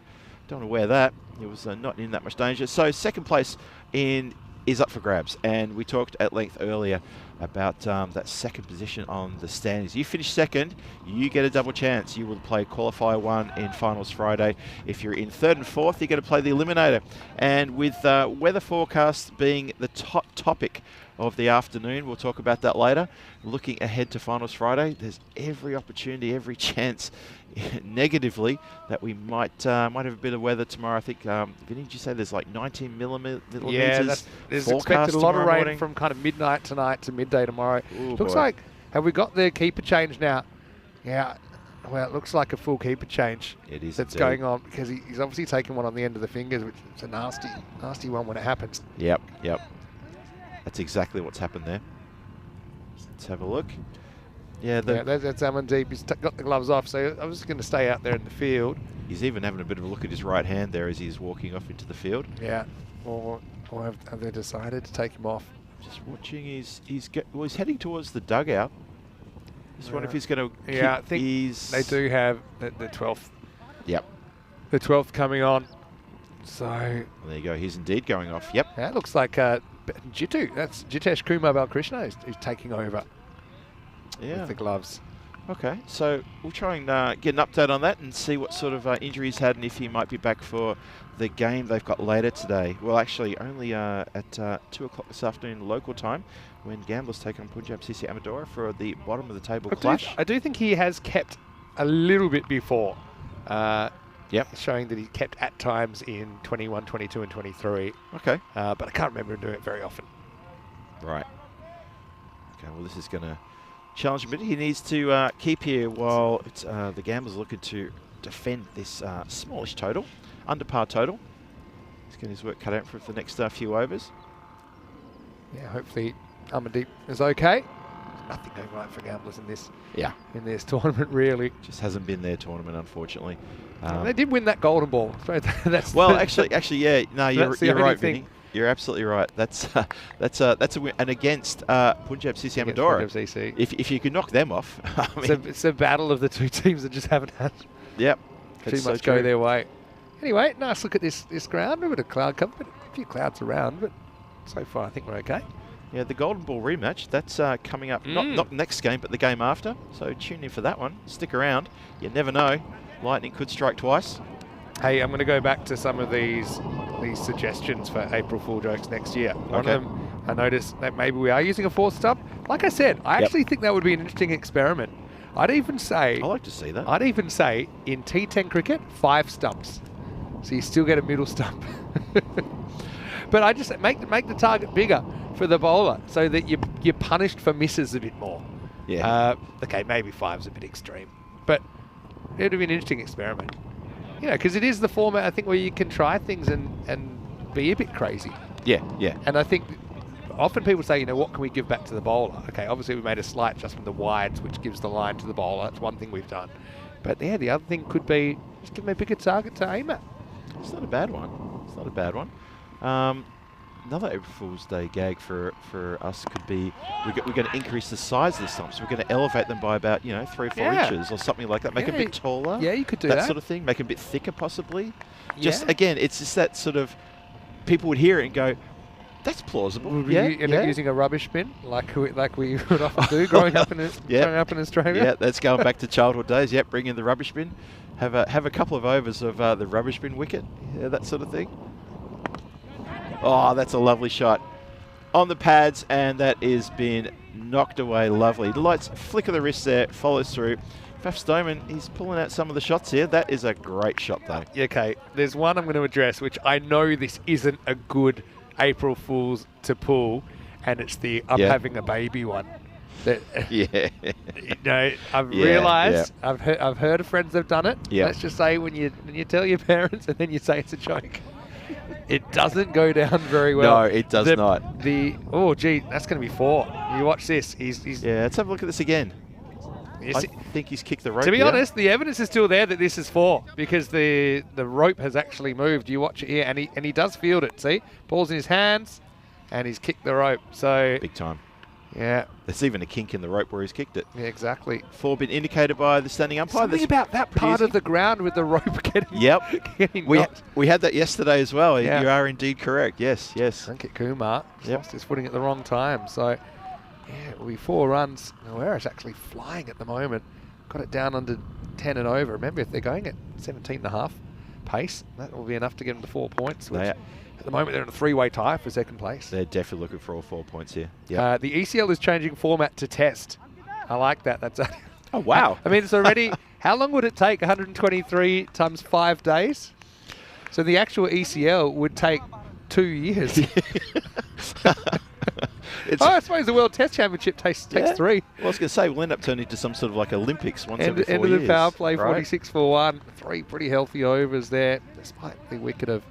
wear that. He was not in that much danger. So second place is up for grabs, and we talked at length earlier about that second position on the standings. You finish second, you get a double chance. You will play qualifier 1 in finals Friday. If you're in third and fourth, you're going to play the eliminator. And with weather forecasts being the top topic of the afternoon, we'll talk about that later. Looking ahead to finals Friday, there's every opportunity, every chance negatively that we might have a bit of weather tomorrow. I think, Vinny, did you say there's like 19 millimetres? Yeah, there's expected a lot of rain from kind of midnight tonight to midday tomorrow. Ooh, looks boy. like, have we got the keeper change now? Yeah, well, it looks like a full keeper change. It is that's indeed. going on, because he's obviously taken one on the end of the fingers, which is a nasty one when it happens. Yep. That's exactly what's happened there. Let's have a look. Yeah, that's Amandeep. He's got the gloves off, so I was going to stay out there in the field. He's even having a bit of a look at his right hand there as he's walking off into the field. Yeah, or have they decided to take him off? Just watching, he's heading towards the dugout. Just wonder if he's going to. Yeah, I think they do have the 12th. Yep. The 12th coming on. So there you go. He's indeed going off. Yep. Yeah, it looks like Jitu. That's Jitesh Kumar Balkrishna who's taking over. Yeah. With the gloves. Okay, so we'll try and get an update on that and see what sort of injury he's had and if he might be back for the game they've got later today. Well, actually, only at 2 o'clock this afternoon local time, when Gamblers take on Punjab CC Amadora for the bottom of the table clash. I do think he has kept a little bit before. Yep. Showing that he kept at times in 21, 22 and 23. Okay. But I can't remember him doing it very often. Right. Okay, well, this is going to challenge a bit. He needs to keep here while it's, the Gamblers looking to defend this smallish total, under par total. He's getting his work cut out for the next few overs. Yeah, hopefully Amandeep is okay. There's nothing going right for Gamblers in this tournament, really. Just hasn't been their tournament, unfortunately. They did win that golden ball. That's well, actually, yeah. No, you're right, Vinny. thing. You're absolutely right. That's a win, and against Punjab CC Amadora. Punjab CC. If you could knock them off, I mean, it's a battle of the two teams that just haven't had too much go their way. Anyway, nice look at this ground. A bit of cloud cover, but a few clouds around, but so far I think we're okay. Yeah, the Golden Ball rematch, that's coming up, not next game, but the game after. So tune in for that one. Stick around. You never know. Lightning could strike twice. Hey, I'm going to go back to some of these suggestions for April Fool jokes next year. One of them, I noticed that maybe we are using a 4th stump. Like I said, I actually think that would be an interesting experiment. I'd even say... I like to see that. I'd even say, in T10 cricket, 5 stumps. So you still get a middle stump. But I just make the target bigger for the bowler so that you're punished for misses a bit more. Yeah. Okay, maybe 5's a bit extreme. But it would be an interesting experiment. You know, because it is the format, I think, where you can try things and be a bit crazy. Yeah. And I think often people say, you know, what can we give back to the bowler? Okay, obviously we made a slight adjustment to the wides, which gives the line to the bowler. That's one thing we've done. But yeah, the other thing could be just give them a bigger target to aim at. It's not a bad one. Another April Fool's Day gag for us could be we're going to increase the size of the stumps. We're going to elevate them by about 3 or 4 inches or something like that. Make them a bit taller. Yeah, you could do that sort of thing. Make them a bit thicker, possibly. Just again, it's just that sort of people would hear it and go, "That's plausible." Would we end up using a rubbish bin like we would often do growing up in Australia? Yeah, that's going back to childhood days. Yep, bring in the rubbish bin. Have a couple of overs of the rubbish bin wicket. Yeah, that sort of thing. Oh, that's a lovely shot on the pads, and that is been knocked away. Lovely. The lights flick of the wrist there, follows through. Faf Stoneman, he's pulling out some of the shots here. That is a great shot, though. Okay, there's one I'm going to address, which I know this isn't a good April Fool's to pull, and it's the I'm having a baby one. I've realised, I've heard of friends that have done it. Let's just say when you tell your parents and then you say it's a joke, it doesn't go down very well. No, it does not. Oh, gee, that's going to be 4. You watch this. He's let's have a look at this again. I think he's kicked the rope. To be honest, the evidence is still there that this is 4 because the rope has actually moved. You watch it here, and he does field it. See, ball's in his hands, and he's kicked the rope. So big time. Yeah. There's even a kink in the rope where he's kicked it. Yeah, exactly. 4 been indicated by the standing umpire. Something about that part of the ground with the rope getting. Yep. getting we had that yesterday as well. Yeah. You are indeed correct. Yes. I think at Kumar lost his footing at the wrong time. So, yeah, it will be 4 runs. Noera's actually flying at the moment. Got it down under 10 and over. Remember, if they're going at 17.5 pace, that will be enough to get them to 4 points. Which at the moment, they're in a 3-way tie for second place. They're definitely looking for all 4 points here. Yep. The ECL is changing format to test. I like that. That's oh, wow. I mean, it's already... How long would it take? 123 times 5 days? So the actual ECL would take 2 years. I suppose the World Test Championship takes 3. Well, I was going to say, we'll end up turning into some sort of like Olympics once every 4 years. End of the power play, right? 46 for 1. 3 pretty healthy overs there, despite the wicket of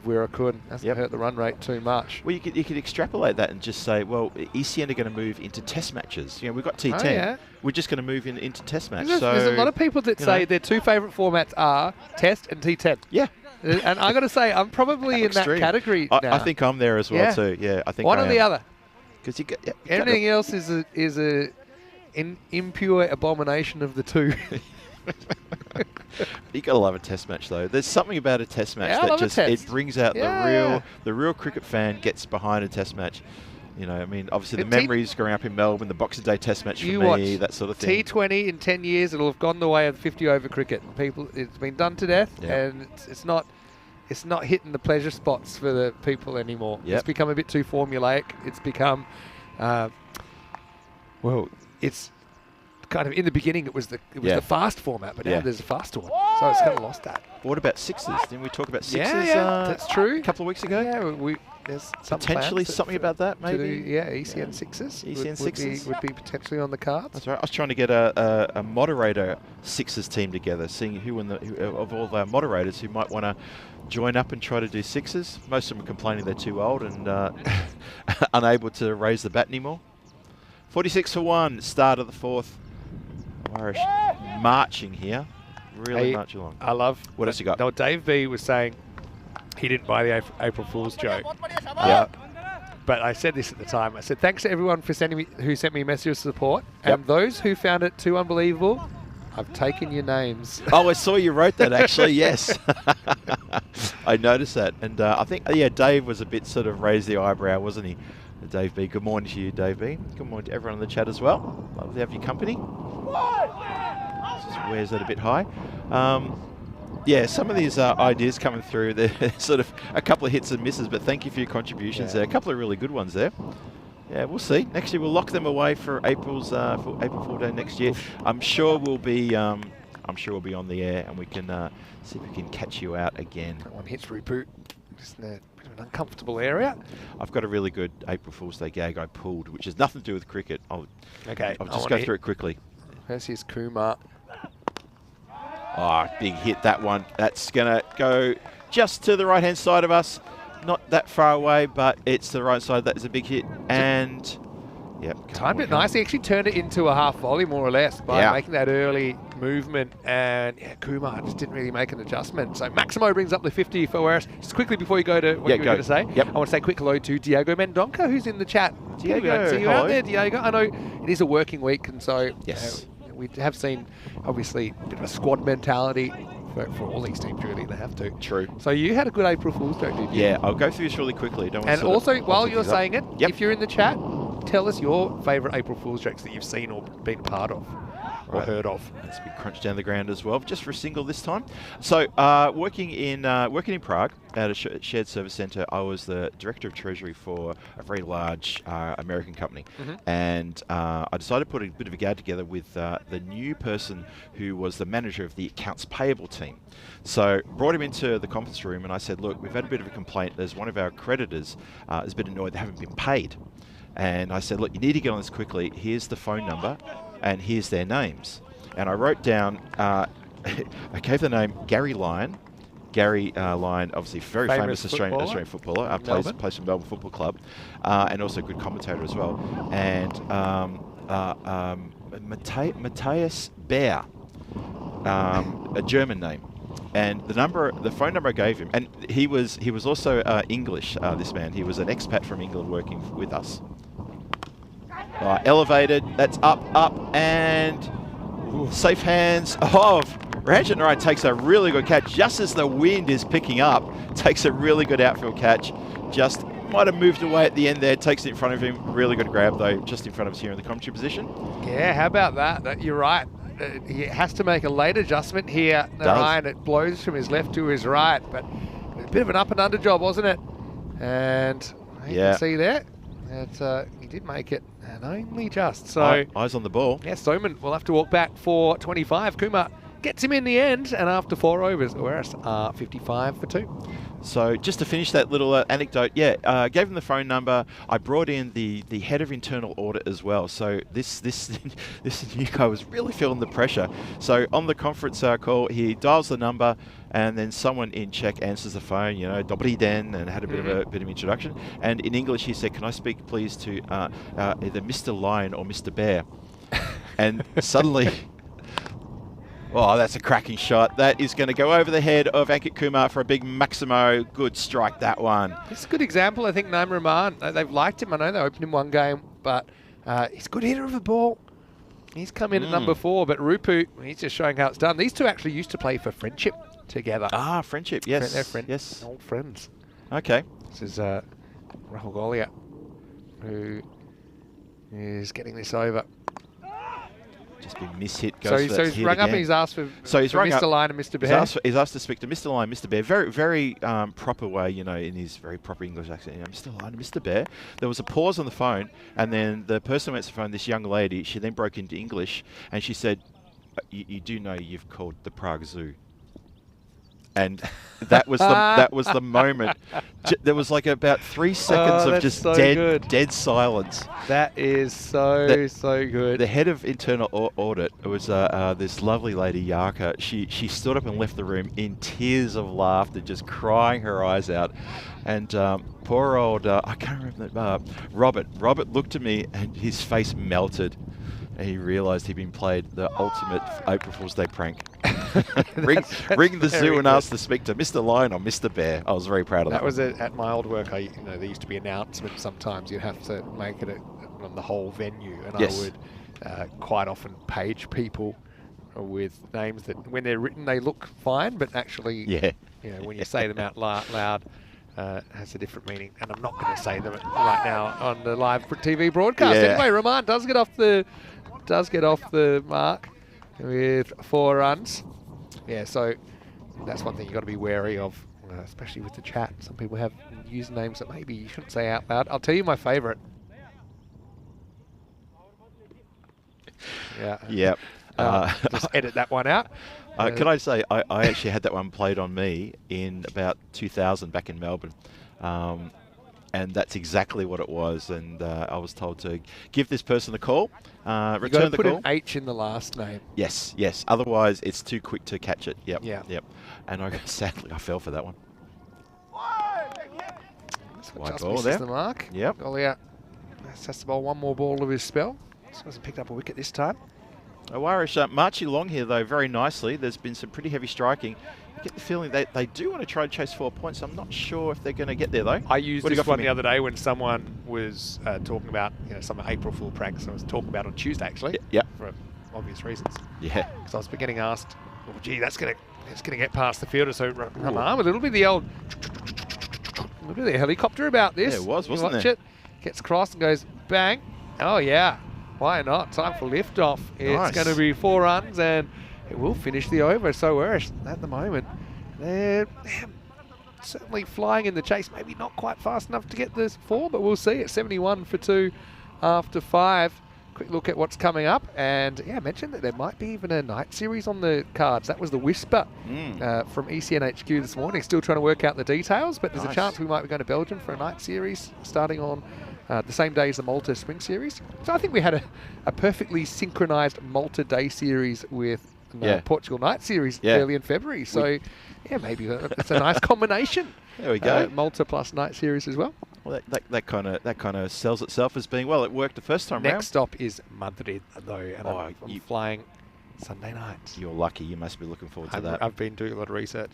Wirakun. Hasn't hurt the run rate too much. Well, you could extrapolate that and just say, well, ECN are going to move into test matches. You know, we've got T10. Oh, yeah. We're just going to move into test match. There's a lot of people that say their 2 favourite formats are Test and T10. Yeah. And I got to say, I'm probably in that category now. I think I'm there as well too. Yeah, I think one or the other. Because you get everything else is a impure abomination of the 2. You gotta love a test match though. There's something about a test match that just it brings out the real cricket fan gets behind a test match. You know, I mean, obviously the memories growing up in Melbourne, the Boxing Day Test match for me, that sort of thing. T20 in 10 years, it'll have gone the way of 50-over cricket. People, it's been done to death, and it's not hitting the pleasure spots for the people anymore. It's become a bit too formulaic. It's become, it's kind of in the beginning it was the fast format, but now there's a faster one, so it's kind of lost that. What about sixes? Didn't we talk about sixes? That's true. A couple of weeks ago. Yeah, there's potentially something about that, maybe. ECN sixes. ECN sixes would be potentially on the cards. That's right. I was trying to get a moderator sixes team together, seeing who of all of our moderators who might want to join up and try to do sixes. Most of them are complaining they're too old and unable to raise the bat anymore. 46 for 1, start of the 4th. Irish marching here, really marching along. I love. What else you got? No, Dave B was saying he didn't buy the April Fool's joke. But I said this at the time. I said thanks to everyone for sent me a message of support, and those who found it too unbelievable, I've taken your names. Oh, I saw you wrote that actually. Yes, I noticed that, and I think Dave was a bit sort of raised the eyebrow, wasn't he? Dave B. Good morning to you, Dave B. Good morning to everyone in the chat as well. Love to have your company. Just wears that a bit high. Some of these ideas coming through, they're sort of a couple of hits and misses, but thank you for your contributions there. A couple of really good ones there. Yeah, we'll see. Next year we'll lock them away for April Fool Day next year. I'm sure we'll be on the air and we can see if we can catch you out again. That one hits reboot. Just in a bit of an uncomfortable area. I've got a really good April Fool's Day gag I pulled, which has nothing to do with cricket. I'll just go through it quickly. Here's Kumar. Oh, big hit, that one. That's going to go just to the right-hand side of us. Not that far away, but it's to the right side. That is a big hit. And, timed it nicely. Actually turned it into a half volley, more or less, by making that early movement. And, Kumar just didn't really make an adjustment. So, Maximo brings up the 50 for Whereas. Just quickly before you go to what you were going to say, I want to say quick hello to Diego Mendonca, who's in the chat. Diego, see you out there, Diego. I know it is a working week, and so we have seen, obviously, a bit of a squad mentality for all these teams, really. They have to. True. So you had a good April Fool's joke, didn't you? Yeah, I'll go through this really quickly. And also, while you're saying it, if you're in the chat, tell us your favourite April Fool's jokes that you've seen or been part of. Or heard of. Let's be crunched down the ground as well, just for a single this time. So, working in Prague at a shared service centre, I was the director of treasury for a very large American company, and I decided to put a bit of a guide together with the new person who was the manager of the accounts payable team. So, brought him into the conference room, and I said, "Look, we've had a bit of a complaint. There's one of our creditors is a bit annoyed they haven't been paid." And I said, "Look, you need to get on this quickly. Here's the phone number. And here's their names." And I wrote down, I gave the name Gary Lyon. Gary Lyon, obviously very famous Australian footballer, plays for Melbourne Football Club, and also a good commentator as well. And Matthias Bär, a German name. And the phone number I gave him, and he was also English. This man, he was an expat from England working with us. Elevated, that's up, and safe hands of Ranjit Narine. Takes a really good catch just as the wind is picking up. Takes a really good outfield catch. Just might have moved away at the end there. Takes it in front of him. Really good grab though, just in front of us here in the commentary position. Yeah, how about that? You're right. He has to make a late adjustment here. Narine, it blows from his left to his right, but a bit of an up and under job, wasn't it? And you can see there that he did make it, and only just. So eyes on the ball. Yeah, Stoneman will have to walk back for 25. Kumar gets him in the end, and after 4 overs, Oeris are 55 for 2. So just to finish that little anecdote, gave him the phone number. I brought in the head of internal audit as well. So this new guy was really feeling the pressure. So on the conference call, he dials the number, and then someone in Czech answers the phone. Dobrý den, and had a bit of introduction. And in English, he said, "Can I speak, please, to either Mr. Lion or Mr. Bear?" And suddenly. Oh, that's a cracking shot. That is going to go over the head of Ankit Kumar for a big Maximo. Good strike, that one. It's a good example. I think Naim Rahman, they've liked him. I know they opened him one game, but he's a good hitter of the ball. He's come in at number 4, but Rupu, he's just showing how it's done. These two actually used to play for Friendship together. Ah, Friendship, yes. They're friends. Yes. Old friends. Okay. This is Rahul Golia, who is getting this over. Just been mishit. So he's rung up and he's asked for Mr. Lion and Mr. Bear. He's asked to speak to Mr. Lion, Mr. Bear. Very, very proper way, in his very proper English accent. Mr. Lion and Mr. Bear. There was a pause on the phone, and then the person who answered the phone, this young lady, she then broke into English, and she said, "You do know you've called the Prague Zoo." And that was the moment. There was like about 3 seconds of just dead silence. That is so good. The head of internal audit was this lovely lady, Yarka. She stood up and left the room in tears of laughter, just crying her eyes out. And poor old, I can't remember, Robert. Robert looked at me and his face melted. And he realised he'd been played the ultimate April Fool's Day prank. ring the zoo and ask to speak to Mr. Lion or Mr. Bear. I was very proud of that. That was at my old work. There used to be announcements sometimes. You'd have to make it on the whole venue. And I would quite often page people with names that when they're written, they look fine. But actually, when you say them out loud, has a different meaning. And I'm not going to say them right now on the live TV broadcast. Anyway, Rahman does get off the mark with 4 runs. Yeah, so that's one thing you've got to be wary of, especially with the chat. Some people have usernames that maybe you shouldn't say out loud. I'll tell you my favourite. Yep. Just edit that one out. Can I say, I actually had that one played on me in about 2000 back in Melbourne. And that's exactly what it was. And I was told to give this person a call, return the call. Put an H in the last name. Yes. Otherwise, it's too quick to catch it. Yep. And sadly, I fell for that one. Wide ball there. The mark. Yep. Golia has to bowl one more ball of his spell. This hasn't picked up a wicket this time. Irish marching along here, though, very nicely. There's been some pretty heavy striking. I get the feeling they do want to try and chase 4 points. I'm not sure if they're going to get there, though. I used this one the other day when someone was talking about some April Fool pranks I was talking about on Tuesday, actually. Yeah. For obvious reasons. Yeah. Because I was getting asked, oh, gee, that's going to get past the fielder. So Rahman, a little bit of the old, a little bit of the helicopter about this. Yeah, it was, wasn't it? it? Gets crossed and goes bang. Oh, yeah. Why not? Time for liftoff. It's going to be 4 runs and it will finish the over. So Irish at the moment, they're certainly flying in the chase. Maybe not quite fast enough to get this 4, but we'll see. It's 71 for 2 after 5. Quick look at what's coming up. And I mentioned that there might be even a night series on the cards. That was the whisper from ECNHQ this morning. Still trying to work out the details, but there's a chance we might be going to Belgium for a night series starting on the same day as the Malta Spring Series. So I think we had a perfectly synchronised Malta Day Series with Portugal Night Series early in February. So maybe it's a nice combination. There we go. Malta plus Night Series as well. Well, that kind of sells itself as being, well, it worked the first time round. Next stop is Madrid, though, and I'm flying Sunday night. You're lucky. You must be looking forward to that. I've been doing a lot of research.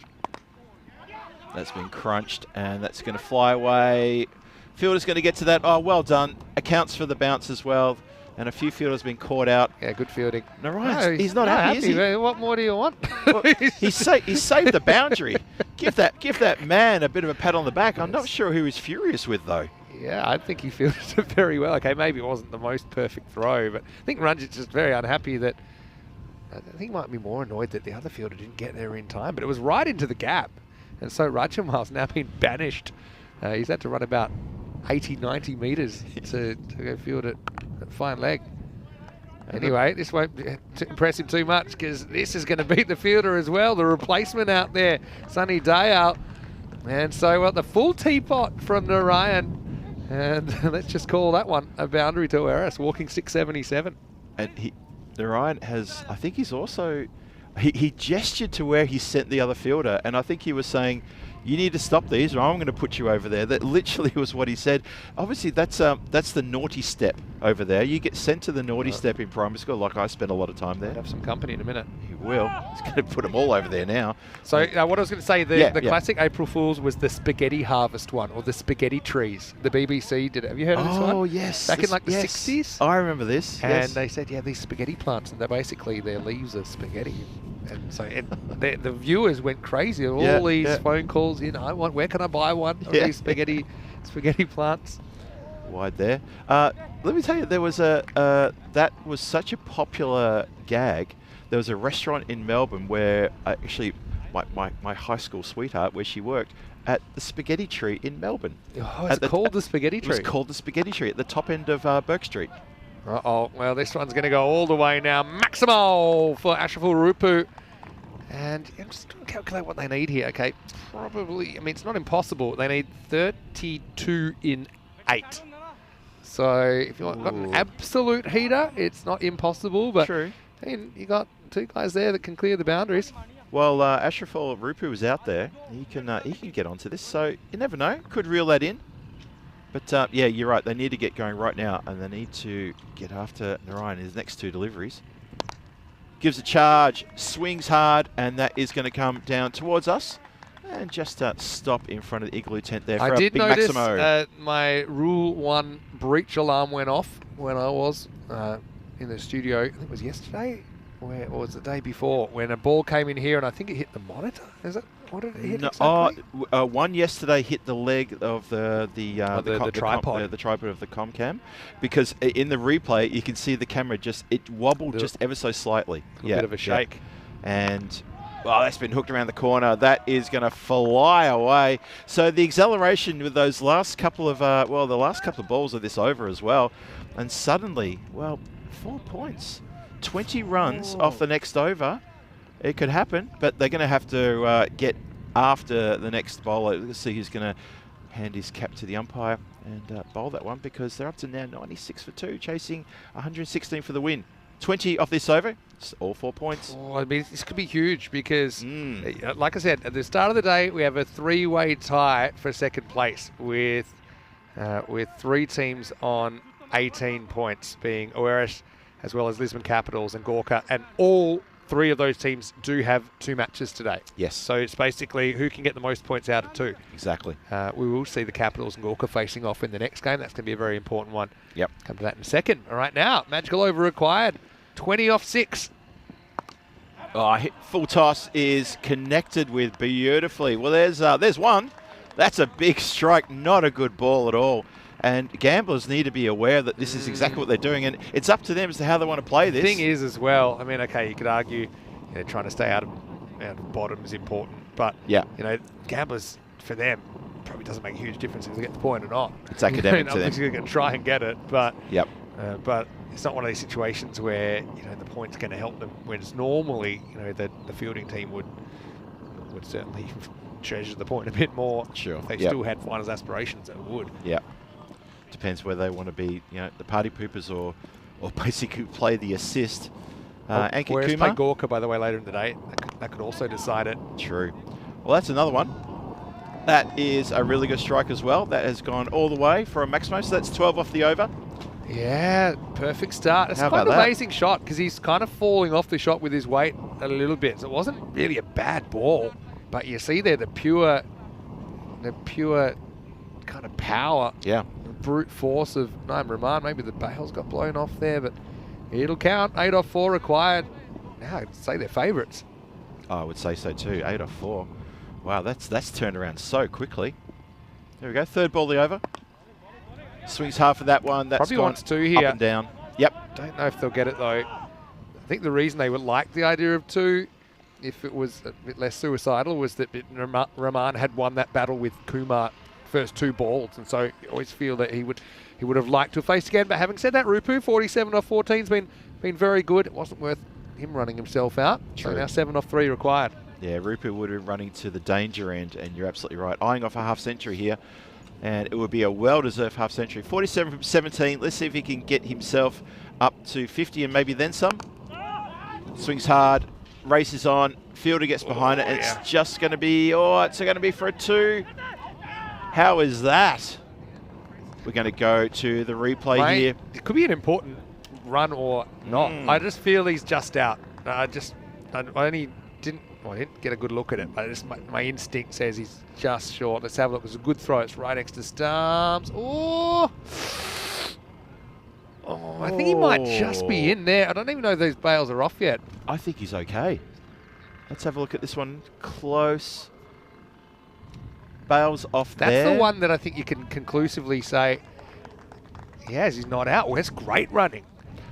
That's been crunched, and that's going to fly away. Fielder's going to get to that. Oh, well done. Accounts for the bounce as well. And a few fielders been caught out. Yeah, good fielding. No, he's not happy, is he? Man. What more do you want? Well, he saved the boundary. Give that man a bit of a pat on the back. I'm not sure who he's furious with, though. Yeah, I think he fielded it very well. Okay, maybe it wasn't the most perfect throw, but I think Ranjit's just very unhappy that... I think he might be more annoyed that the other fielder didn't get there in time, but it was right into the gap. And so Rajamal's now been banished. He's had to run about 80, 90 metres to go field it at fine leg. Anyway, this won't impress him too much because this is going to beat the fielder as well. The replacement out there, Sunny Dayal. And so the full teapot from Narayan. And let's just call that one a boundary to Eris, walking 677. And Narayan has, I think he's also, he gestured to where he sent the other fielder, and I think he was saying, you need to stop these or I'm going to put you over there. That literally was what he said. Obviously, that's the naughty step over there. You get sent to the naughty step in primary school, like I spent a lot of time there. Have some company in a minute. He will. He's going to put them all over there now. So what I was going to say, the classic April Fool's was the spaghetti harvest one, or the spaghetti trees. The BBC did it. Have you heard of this one? Oh, yes. Back in like the 60s? I remember this. And they said, these spaghetti plants, and they're basically, their leaves are spaghetti. And so the viewers went crazy. All these phone calls in. Where can I buy one of these spaghetti plants? Wide there. Let me tell you, there was that was such a popular gag. There was a restaurant in Melbourne where actually my high school sweetheart, where she worked, at the Spaghetti Tree in Melbourne. Oh, it's called the Spaghetti Tree? It was called the Spaghetti Tree at the top end of Burke Street. Well, this one's going to go all the way now. Maximal for Ashraful Rupu. And I'm just trying to calculate what they need here. Okay, probably, it's not impossible. They need 32 in 8. So if you've got an absolute heater, it's not impossible. But true. You got two guys there that can clear the boundaries. Well, Ashraful Rupu was out there. He can get onto this. So you never know. Could reel that in. But yeah, you're right. They need to get going right now, and they need to get after Narayan in his next 2 deliveries. Gives a charge, swings hard, and that is going to come down towards us. And just stop in front of the Igloo tent there for I did big notice Maximo. My Rule 1 breach alarm went off when I was in the studio. I think it was yesterday, or was it the day before, when a ball came in here and I think it hit the monitor. Is it? What did it hit exactly? One yesterday hit the leg of the tripod. The tripod of the Comcam, because in the replay you can see the camera it wobbled just ever so slightly. A bit of a shake. And that's been hooked around the corner. That is going to fly away. So the acceleration with those last couple of balls of this over as well, and suddenly, 4 points, 20 runs off the next over. It could happen, but they're going to have to get after the next bowler. Let's see who's going to hand his cap to the umpire and bowl that one, because they're up to now 96 for 2, chasing 116 for the win. 20 off this over, it's all 4 points. This could be huge because, like I said, at the start of the day, we have a 3-way tie for second place with 3 teams on 18 points, being Oeris as well as Lisbon Capitals and Gorka, and all 3 of those teams do have 2 matches today. Yes. So it's basically who can get the most points out of 2. Exactly. We will see the Capitals and Gorka facing off in the next game. That's going to be a very important one. Yep. Come to that in a second. All right, now, magical over required. 20 off 6. Full toss is connected with beautifully. Well, there's one. That's a big strike. Not a good ball at all. And gamblers need to be aware that this is exactly what they're doing, and it's up to them as to how they want to play this. The thing is as well, you could argue trying to stay out of bottom is important, but gamblers, for them, probably doesn't make a huge difference if they get the point or not. It's academic to them. Obviously going to try and get it, but but it's not one of these situations where the point's going to help them, whereas normally the fielding team would certainly treasure the point a bit more. Sure. If they still had finals aspirations, they would. Yeah. Depends where they want to be, the party poopers or basically play the assist. Whereas play Gorka, by the way, later in the day. That could also decide it. True. Well, that's another one. That is a really good strike as well. That has gone all the way for a Maximo, so that's 12 off the over. Yeah, perfect start. It's How quite about an that? amazing shot because he's kind of falling off the shot with his weight a little bit. So it wasn't really a bad ball, but you see there the pure kind of power, Yeah. brute force of Naim Rahman. Maybe the bails got blown off there, but it'll count. 8 off 4 required. Now I'd say they're favourites. I would say so too. 8 off 4. Wow, that's turned around so quickly. There we go. Third ball of the over. Swings half of that one. That's Probably gone wants 2 here. up and down. Yep. Don't know if they'll get it though. I think the reason they would like the idea of 2, if it was a bit less suicidal, was that Rahman had won that battle with Kumar first 2 balls, and so you always feel that he would have liked to have faced again. But having said that, Rupu 47 off 14's been very good. It wasn't worth him running himself out. True. So now 7 off 3 required. Yeah, Rupu would have been running to the danger end, and you're absolutely right. Eyeing off a half century here, and it would be a well-deserved half century. 47 from 17. Let's see if he can get himself up to 50 and maybe then some. Swings hard, races on, fielder gets behind it, and it's just going to be, it's going to be for a 2. How is that? We're going to go to the replay here. It could be an important run or not. I just feel he's just out. I didn't get a good look at it, but my instinct says he's just short. Let's have a look. It's a good throw. It's right next to Stumps. I think he might just be in there. I don't even know if those bails are off yet. I think he's okay. Let's have a look at this one close. Bails off there. That's the one that I think you can conclusively say, yes, he's not out. West, great running.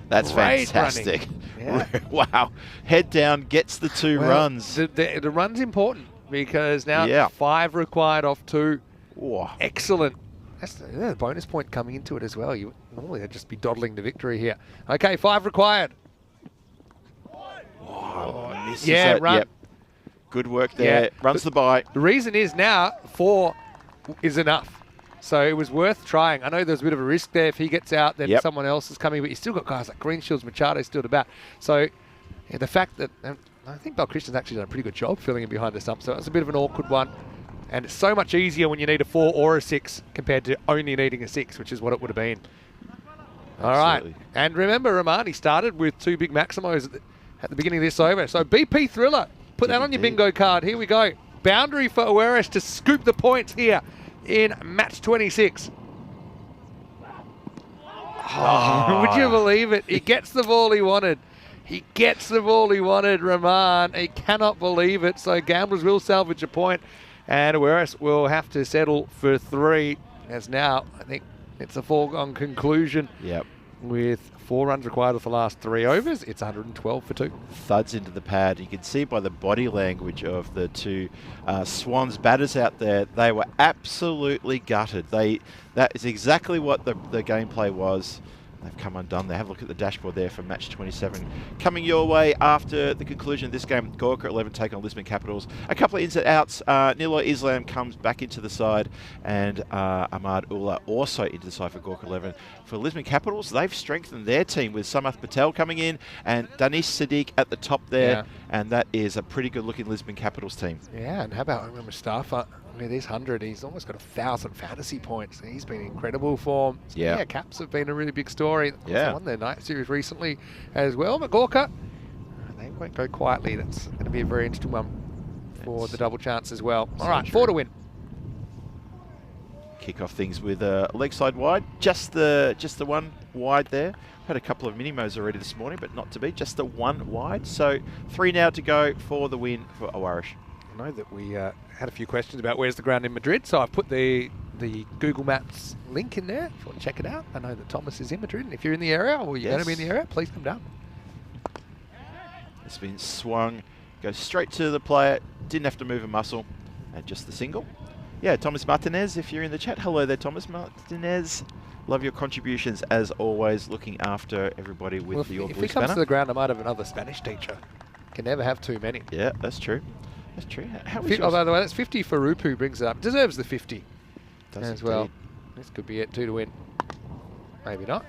That's Great fantastic. running. Yeah. Wow. Head down, gets the 2 runs. The run's important because now 5 required off 2. Whoa. Excellent. That's the bonus point coming into it as well. Normally they'd just be dawdling to victory here. Okay, 5 required. Misses Yeah, it. run. Yep. Good work there. Yeah. Runs the bye. The reason is now 4 is enough. So it was worth trying. I know there's a bit of a risk there. If he gets out, then someone else is coming. But you still got guys like Greenshields, Machado still to bat. So the fact that I think Bell Christian's actually done a pretty good job filling in behind the stump. So it's a bit of an awkward one. And it's so much easier when you need a 4 or a 6 compared to only needing a 6, which is what it would have been. All right. And remember, Romani started with 2 big Maximos at the beginning of this over. So BP Thriller, put that on your bingo card. Here we go. Boundary for Awaris to scoop the points here in match 26. Would you believe it? He gets the ball he wanted. He gets the ball he wanted, Rahman. He cannot believe it. So Gamblers will salvage a point. And Awaris will have to settle for 3. As now, I think it's a foregone conclusion. Yep. With 4 runs required of the last 3 overs, it's 112 for 2. Thuds into the pad. You can see by the body language of the 2 Swans batters out there, they were absolutely gutted. That is exactly what the gameplay was. They've come undone. They have a look at the dashboard there for match 27. Coming your way after the conclusion of this game, Gorka 11 take on Lisbon Capitals. A couple of ins and outs. Niloy Islam comes back into the side, and Ahmad Ullah also into the side for Gorka 11. For Lisbon Capitals, they've strengthened their team with Samath Patel coming in and Danish Sadiq at the top there, and that is a pretty good looking Lisbon Capitals team. Yeah, and how about Omar Mustafa? I mean, he's 100. He's almost got 1,000 fantasy points. He's been in incredible form. So yeah, Caps have been a really big story. They won their night series recently as well. But Gorka, they won't go quietly. That's going to be a very interesting one for the double chance as well. All right, 4 to win. Kick off things with a leg side wide. Just the one wide there. Had a couple of minimos already this morning, but not to be. Just the 1 wide. So 3 now to go for the win for Awarish. I know that we had a few questions about where's the ground in Madrid, so I've put the Google Maps link in there if you want to check it out. I know that Thomas is in Madrid, and if you're in the area or you're going to be in the area, please come down. It's been swung, goes straight to the player, didn't have to move a muscle, and just the single. Yeah, Thomas Martinez, if you're in the chat, hello there, Thomas Martinez. Love your contributions as always, looking after everybody with the All Blue If he comes to the ground, I might have another Spanish teacher. Can never have too many. Yeah, that's true. That's true. By the way, that's 50 for Rupu, brings it up. Deserves the 50 as indeed. Well. This could be it, 2 to win. Maybe not.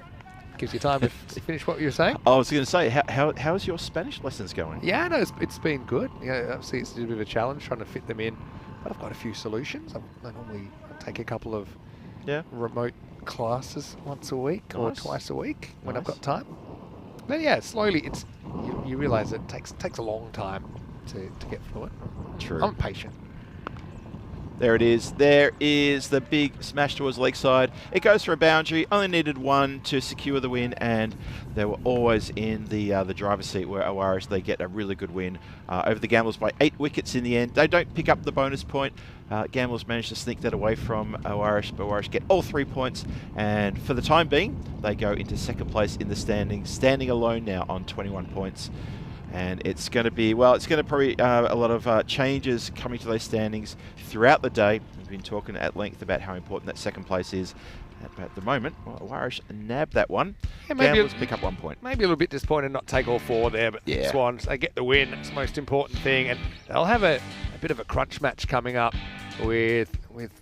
Gives you time to finish what you were saying. I was going to say, how's your Spanish lessons going? Yeah, no, it's been good. Yeah, obviously it's a bit of a challenge trying to fit them in, but I've got a few solutions. I normally take a couple of remote classes once a week or Nice. twice a week when I've Nice. got time. But yeah, slowly you realise it takes a long time to get fluent. True. I'm patient. There it is. There is the big smash towards leg side. It goes for a boundary. Only needed one to secure the win, and they were always in the driver's seat where Irish. They get a really good win over the Gamblers by 8 wickets in the end. They don't pick up the bonus point. Gamblers managed to sneak that away from Irish, but Irish get all 3 points, and for the time being, they go into second place in the standings, standing alone now on 21 points. And it's going to be, well, it's going to probably a lot of changes coming to those standings throughout the day. We've been talking at length about how important that second place is. But at the moment, well, Irish nabbed that one. Yeah, maybe Gamblers pick up 1 point. Maybe a little bit disappointed not take all 4 there, but Yeah. Swans, they get the win. It's the most important thing. And they'll have a bit of a crunch match coming up with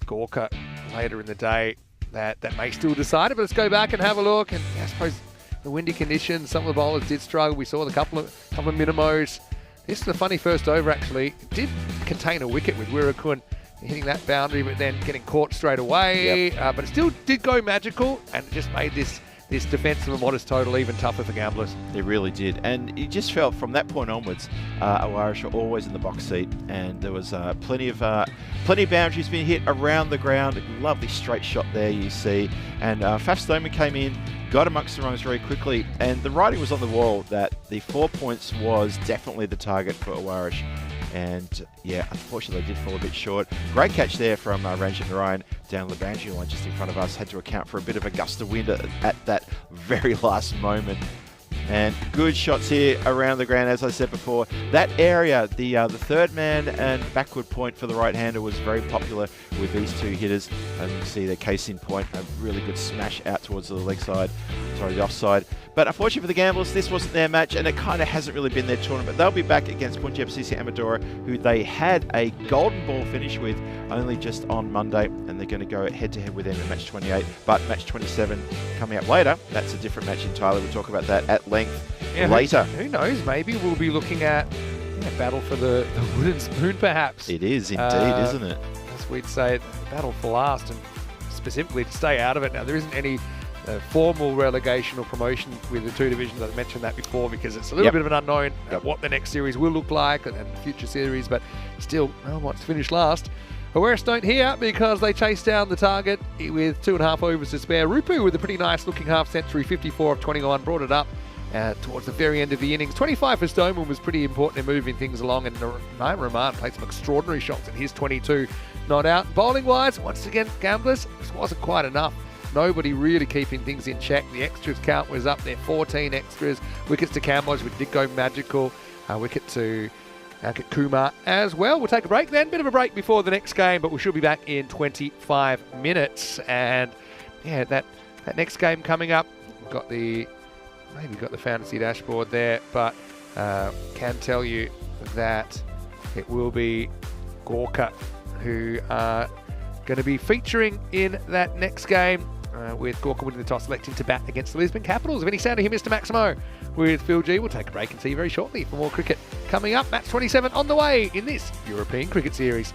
Gorka later in the day that may still decide it. But let's go back and have a look. And yeah, I suppose the windy conditions, some of the bowlers did struggle. We saw the couple of minimos. This is a funny first over, actually. It did contain a wicket with Wirrakun hitting that boundary, but then getting caught straight away. But it still did go magical, and it just made this defence of a modest total even tougher for Gamblers. They really did, and you just felt from that point onwards, Irish were always in the box seat, and there was plenty of boundaries being hit around the ground. A lovely straight shot there, you see, and Faf Stoneman came in, got amongst the runs very quickly, and the writing was on the wall that the 4 points was definitely the target for Irish. And yeah, unfortunately, they did fall a bit short. Great catch there from Ranjit Narayan down the boundary line just in front of us. Had to account for a bit of a gust of wind at that very last moment. And good shots here around the ground, as I said before. That area, the third man and backward point for the right-hander was very popular with these two hitters. And you can see the case in point, a really good smash out towards the leg side, sorry, the offside. But unfortunately for the Gamblers, this wasn't their match, and it kind of hasn't really been their tournament. They'll be back against Punjab CC Amadora, who they had a golden ball finish with only just on Monday, and they're going to go head-to-head with them in match 28. But match 27 coming up later, that's a different match entirely. We'll talk about that at length later. Who knows? Maybe we'll be looking at a battle for the wooden spoon, perhaps. It is indeed, isn't it? As we'd say, battle for last, and specifically to stay out of it. Now, there isn't any formal relegation or promotion with the two divisions. I've mentioned that before because it's a little bit of an unknown what the next series will look like and future series, but still, no one wants to finish last. Hawaris don't here because they chased down the target with 2.5 overs to spare. Rupu with a pretty nice looking half century, 54 of 21, brought it up towards the very end of the innings. 25 for Stoneman was pretty important in moving things along, and Naim Rahman played some extraordinary shots in his 22 not out. Bowling wise, once again, Gamblers, this wasn't quite enough. Nobody really keeping things in check. The extras count was up there, 14 extras. Wickets to Camboys, which did go magical. Wicket to Ankit Kumar as well. We'll take a break then. Bit of a break before the next game, but we should be back in 25 minutes. And yeah, that next game coming up, we've got the fantasy dashboard there, but can tell you that it will be Gorka who are going to be featuring in that next game. With Gorka winning the toss, selecting to bat against the Lisbon Capitals. Vinny Sander here, Mr. Maximo, with Phil G. We'll take a break and see you very shortly for more cricket coming up. Match 27 on the way in this European Cricket Series.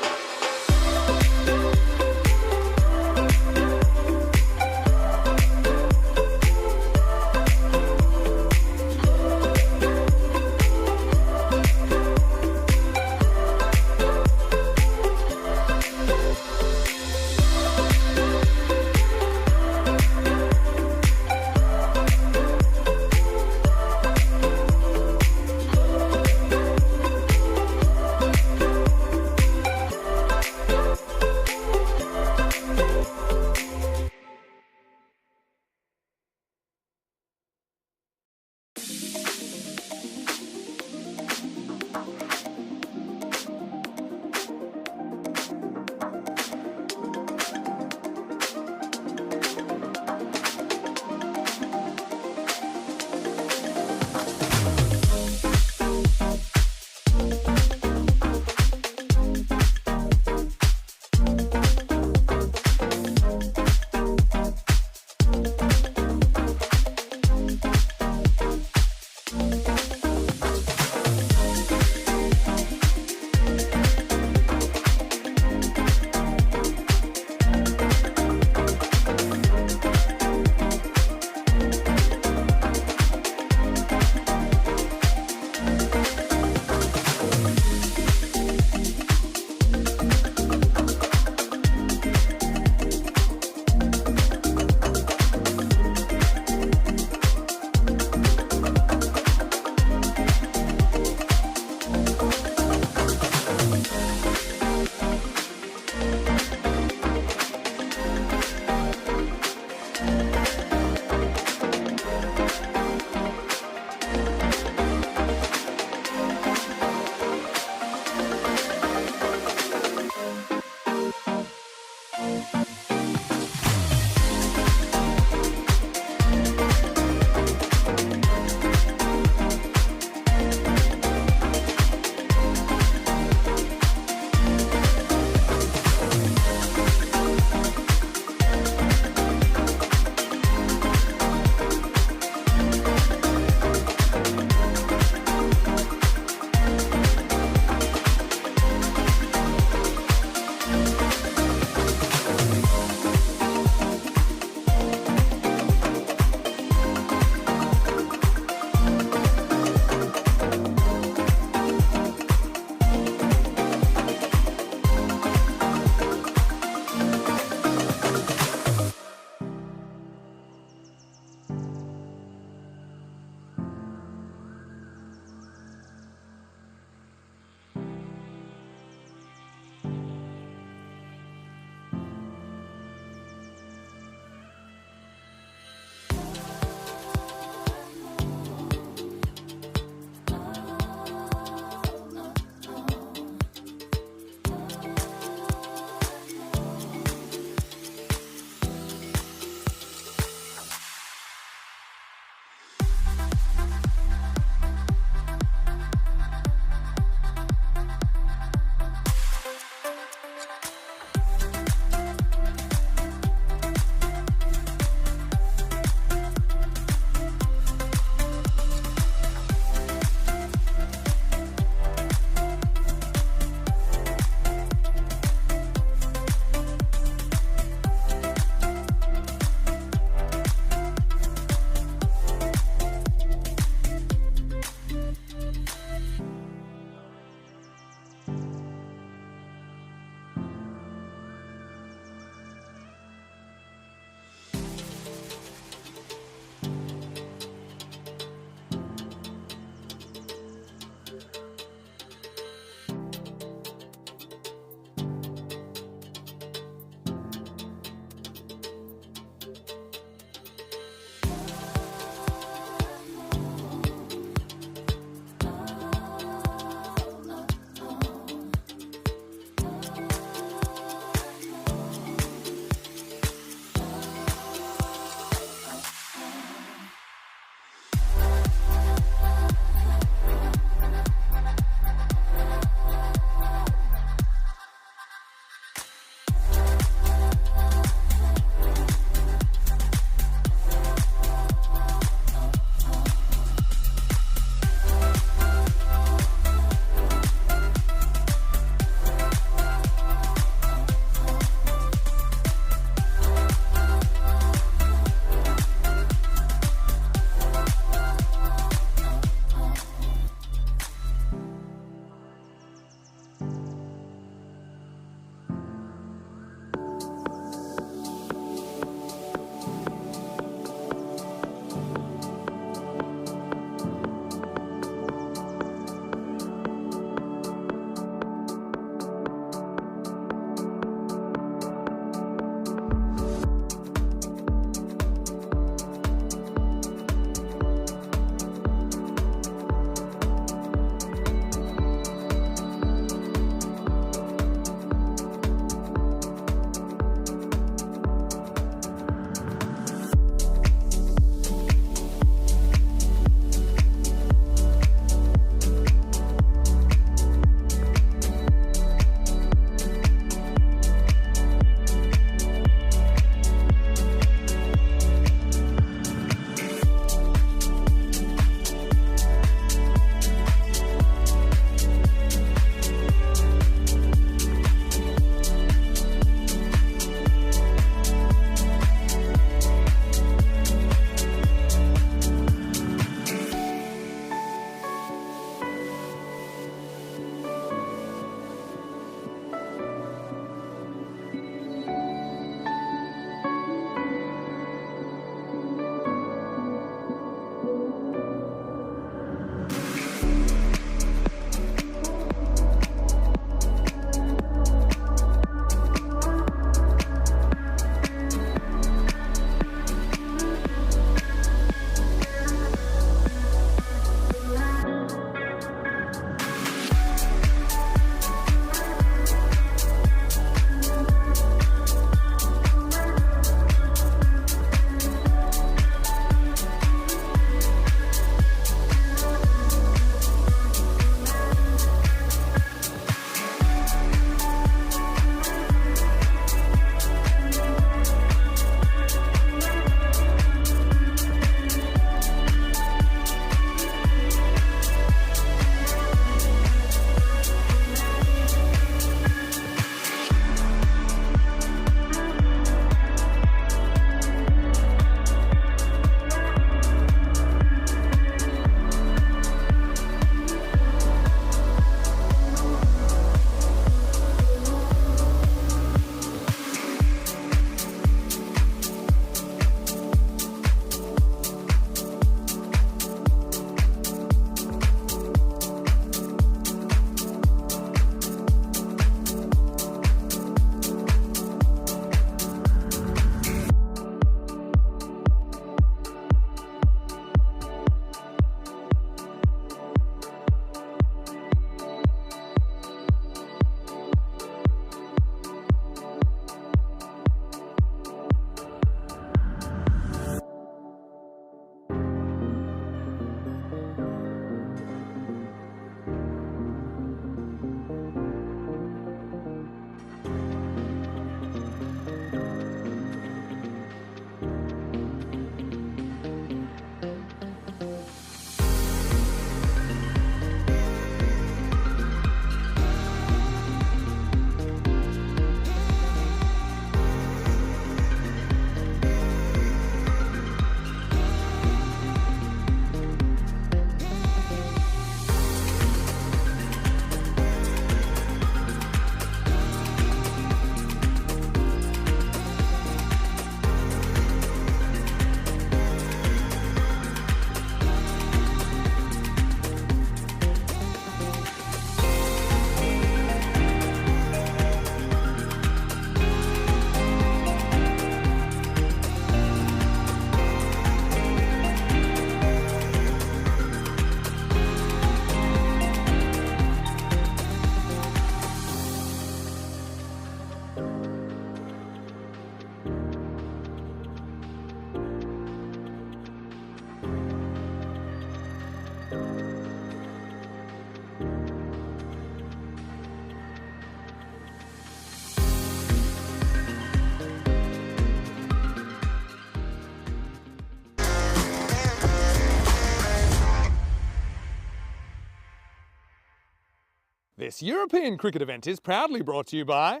This European cricket event is proudly brought to you by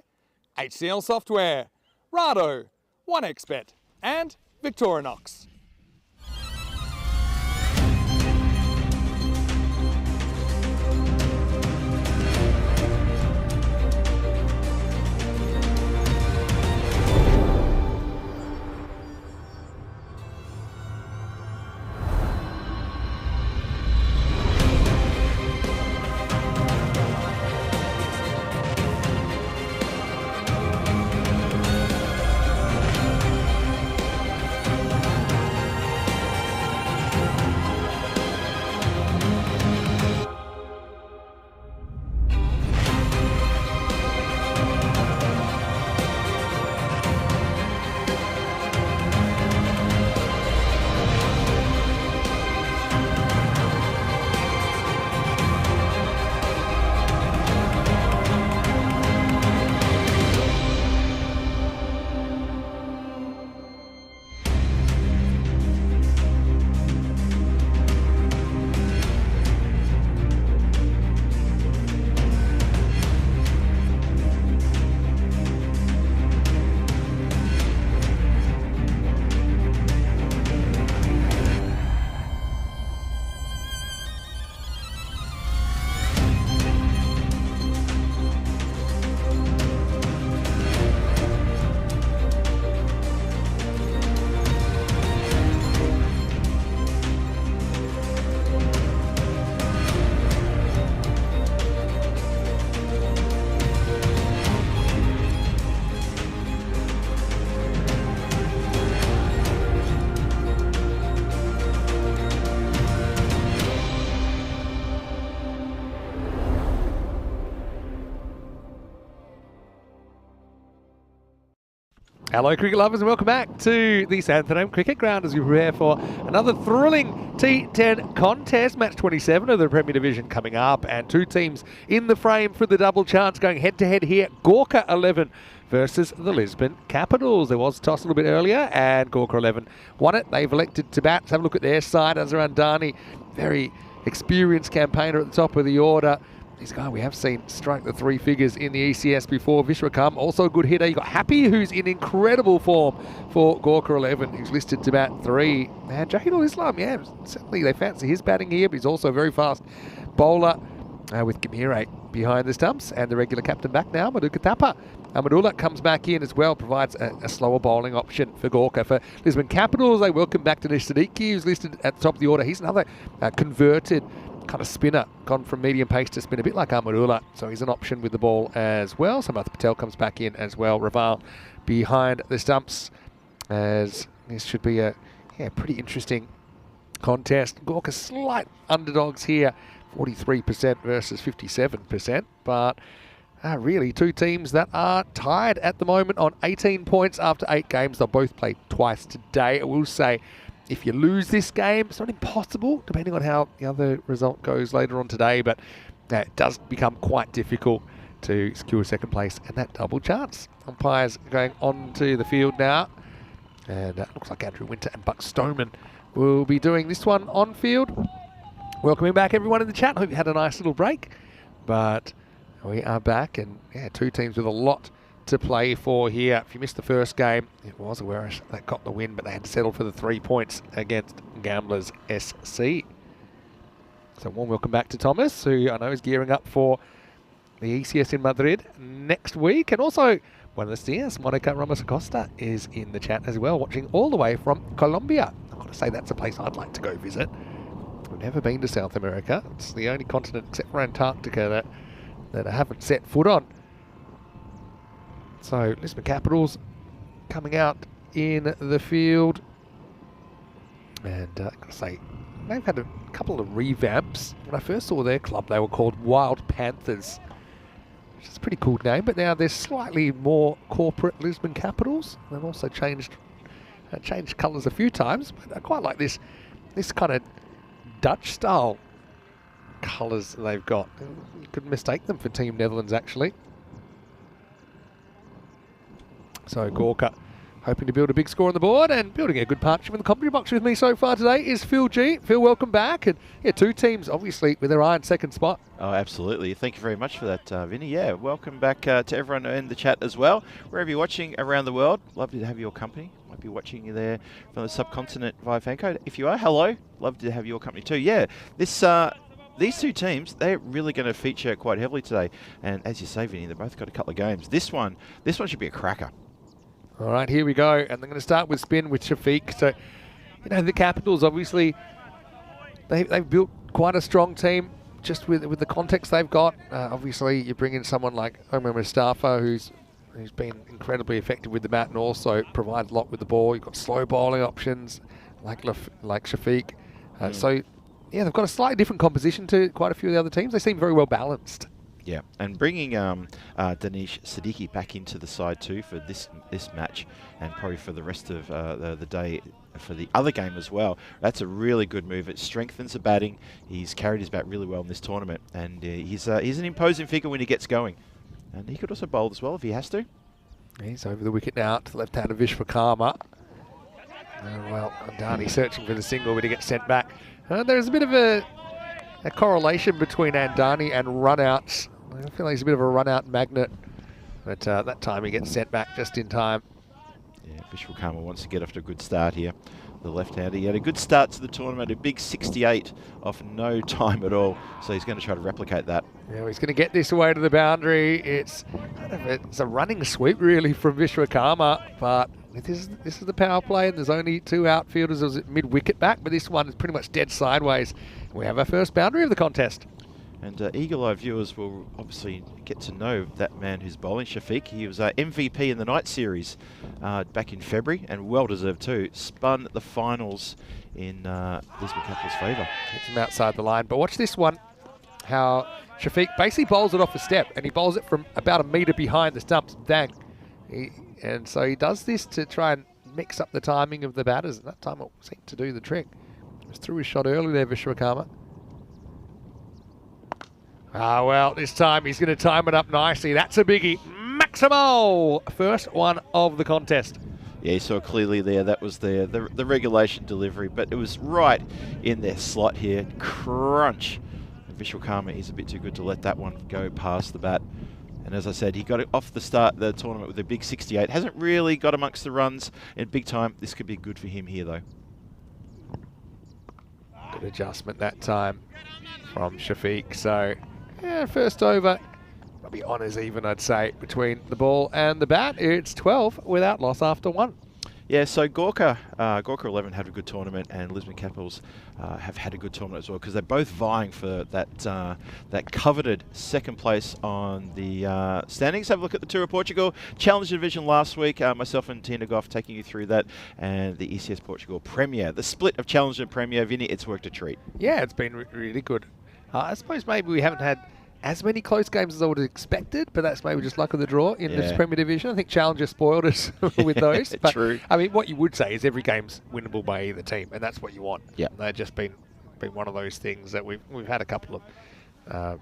HCL Software, Rado, 1xBet and Victorinox. Hello cricket lovers and welcome back to the Santhanam Cricket Ground as we prepare for another thrilling T10 contest. Match 27 of the Premier Division coming up and two teams in the frame for the double chance going head to head here. Gorka 11 versus the Lisbon Capitals. There was a toss a little bit earlier and Gorka 11 won it. They've elected to bat. Let's have a look at their side. Azarandani, very experienced campaigner at the top of the order. This guy we have seen strike the three figures in the ECS before. Vishwakam, also a good hitter. You've got Happy, who's in incredible form for Gorka 11, who's listed to bat 3. And Jahidul Islam, yeah, certainly they fancy his batting here, but he's also a very fast bowler with Gamire behind the stumps. And the regular captain back now, Maduka Tapa. Amadullah comes back in as well, provides a slower bowling option for Gorka. For Lisbon Capitals, they welcome back to Dinesh Siddiqui, who's listed at the top of the order. He's another converted kind of spinner, gone from medium pace to spin, a bit like Amadullah, so he's an option with the ball as well. Samarth Patel comes back in as well. Raval behind the stumps, as this should be a pretty interesting contest. Gorka slight underdogs here, 43% versus 57%, but really two teams that are tied at the moment on 18 points after 8 games. They'll both play twice today. I will say, if you lose this game, it's not impossible, depending on how the other result goes later on today, but it does become quite difficult to secure second place and that double chance. Umpires going onto the field now, and it looks like Andrew Winter and Buck Stoneman will be doing this one on field. Welcoming back everyone in the chat. Hope you had a nice little break, but we are back, and two teams with a lot to play for here. If you missed the first game, it was Awarish that got the win, but they had to settle for the 3 points against Gamblers SC. So warm welcome back to Thomas, who I know is gearing up for the ECS in Madrid next week. And also Buenos Dias, Monica Ramos Acosta is in the chat as well, watching all the way from Colombia. I've got to say that's a place I'd like to go visit. I've never been to South America. It's the only continent except for Antarctica that I haven't set foot on. So Lisbon Capitals coming out in the field, and I've got to say, they've had a couple of revamps. When I first saw their club, they were called Wild Panthers, which is a pretty cool name, but now they're slightly more corporate Lisbon Capitals. They've also changed colours a few times, but I quite like this kind of Dutch style colours they've got. You could mistake them for Team Netherlands actually. So Gorka hoping to build a big score on the board and building a good partnership in the commentary box with me so far today is Phil G. Phil, welcome back. And yeah, 2 teams obviously with their eye on second spot. Oh, absolutely. Thank you very much for that, Vinny. Yeah, welcome back to everyone in the chat as well. Wherever you're watching around the world, love to have your company. Might be watching you there from the subcontinent via Fancode. If you are, hello. Love to have your company too. Yeah, these 2 teams, they're really going to feature quite heavily today. And as you say, Vinny, they've both got a couple of games. This one should be a cracker. All right, here we go. And they're going to start with spin with Shafiq. So, you know, the Capitals, obviously, they've built quite a strong team just with the context they've got. Obviously, you bring in someone like Omer Mustafa, who's been incredibly effective with the bat and also provides a lot with the ball. You've got slow bowling options like Shafiq. So, yeah, they've got a slightly different composition to quite a few of the other teams. They seem very well balanced. Yeah, and bringing Danish Siddiqui back into the side too for this match and probably for the rest of the day for the other game as well. That's a really good move. It strengthens the batting. He's carried his bat really well in this tournament, and he's an imposing figure when he gets going. And he could also bowl as well if he has to. He's over the wicket now to the left-hand of Vishwakarma. Well, Andani searching for the single, but he gets sent back. There's a bit of a correlation between Andani and run-outs. I feel like he's a bit of a run-out magnet, but that time he gets sent back just in time. Yeah, Vishwakarma wants to get off to a good start here. The left-hander, he had a good start to the tournament, a big 68 off no time at all, so he's going to try to replicate that. Yeah, he's going to get this away to the boundary. It's a running sweep really from Vishwakarma, but this is the power play, and there's only 2 outfielders. It was mid-wicket back, but this one is pretty much dead sideways. We have our first boundary of the contest. And eagle-eye viewers will obviously get to know that man who's bowling, Shafiq. He was MVP in the night series back in February, and well-deserved too. Spun the finals in Lisbon Capital's favour. Gets him outside the line, but watch this one. How Shafiq basically bowls it off a step, and he bowls it from about a metre behind the stumps. Bang. And so he does this to try and mix up the timing of the batters, and that time it seemed to do the trick. Just threw his shot early there, Vishwakarma. Well, this time he's going to time it up nicely. That's a biggie. Maximo! First one of the contest. Yeah, you saw clearly there, that was the regulation delivery, but it was right in their slot here. Crunch. And Vishwakarma is a bit too good to let that one go past the bat. And as I said, he got it off the start of the tournament with a big 68. Hasn't really got amongst the runs in big time. This could be good for him here, though. Good adjustment that time from Shafiq. So, yeah, first over, I'll be honours even, I'd say, between the ball and the bat. It's 12 without loss after 1. Yeah, so Gorka 11 had a good tournament, and Lisbon Capitals have had a good tournament as well, because they're both vying for that coveted second place on the standings. Have a look at the Tour of Portugal Challenge Division last week. Myself and Tina Goff taking you through that, and the ECS Portugal Premier. The split of Challenge and Premier, Vinny, it's worked a treat. Yeah, it's been really good. I suppose maybe we haven't had as many close games as I would have expected, but that's maybe just luck of the draw in this Premier Division. I think Challenger spoiled us with those. But, true. I mean, what you would say is every game's winnable by either team, and that's what you want. Yeah, they've just been one of those things that we've had a couple of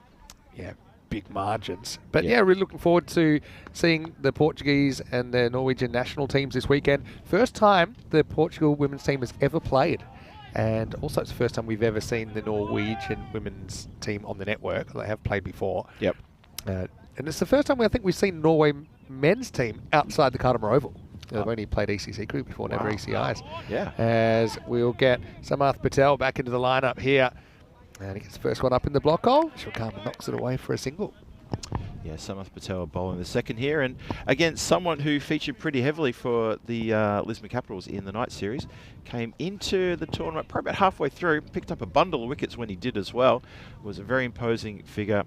big margins. But yeah, really looking forward to seeing the Portuguese and the Norwegian national teams this weekend. First time the Portugal women's team has ever played. And also it's the first time we've ever seen the Norwegian women's team on the network. They have played before. Yep. And it's the first time I think we've seen Norway men's team outside the Cardimer Oval. They've only played ECC group before, never ECIs. Yeah. As we'll get Samarth Patel back into the lineup here. And he gets the first one up in the block hole. Shukama knocks it away for a single. Yeah, Samarth Patel bowling the second here, and again, someone who featured pretty heavily for the Lisbon Capitals in the night series, came into the tournament probably about halfway through, picked up a bundle of wickets when he did as well. Was a very imposing figure,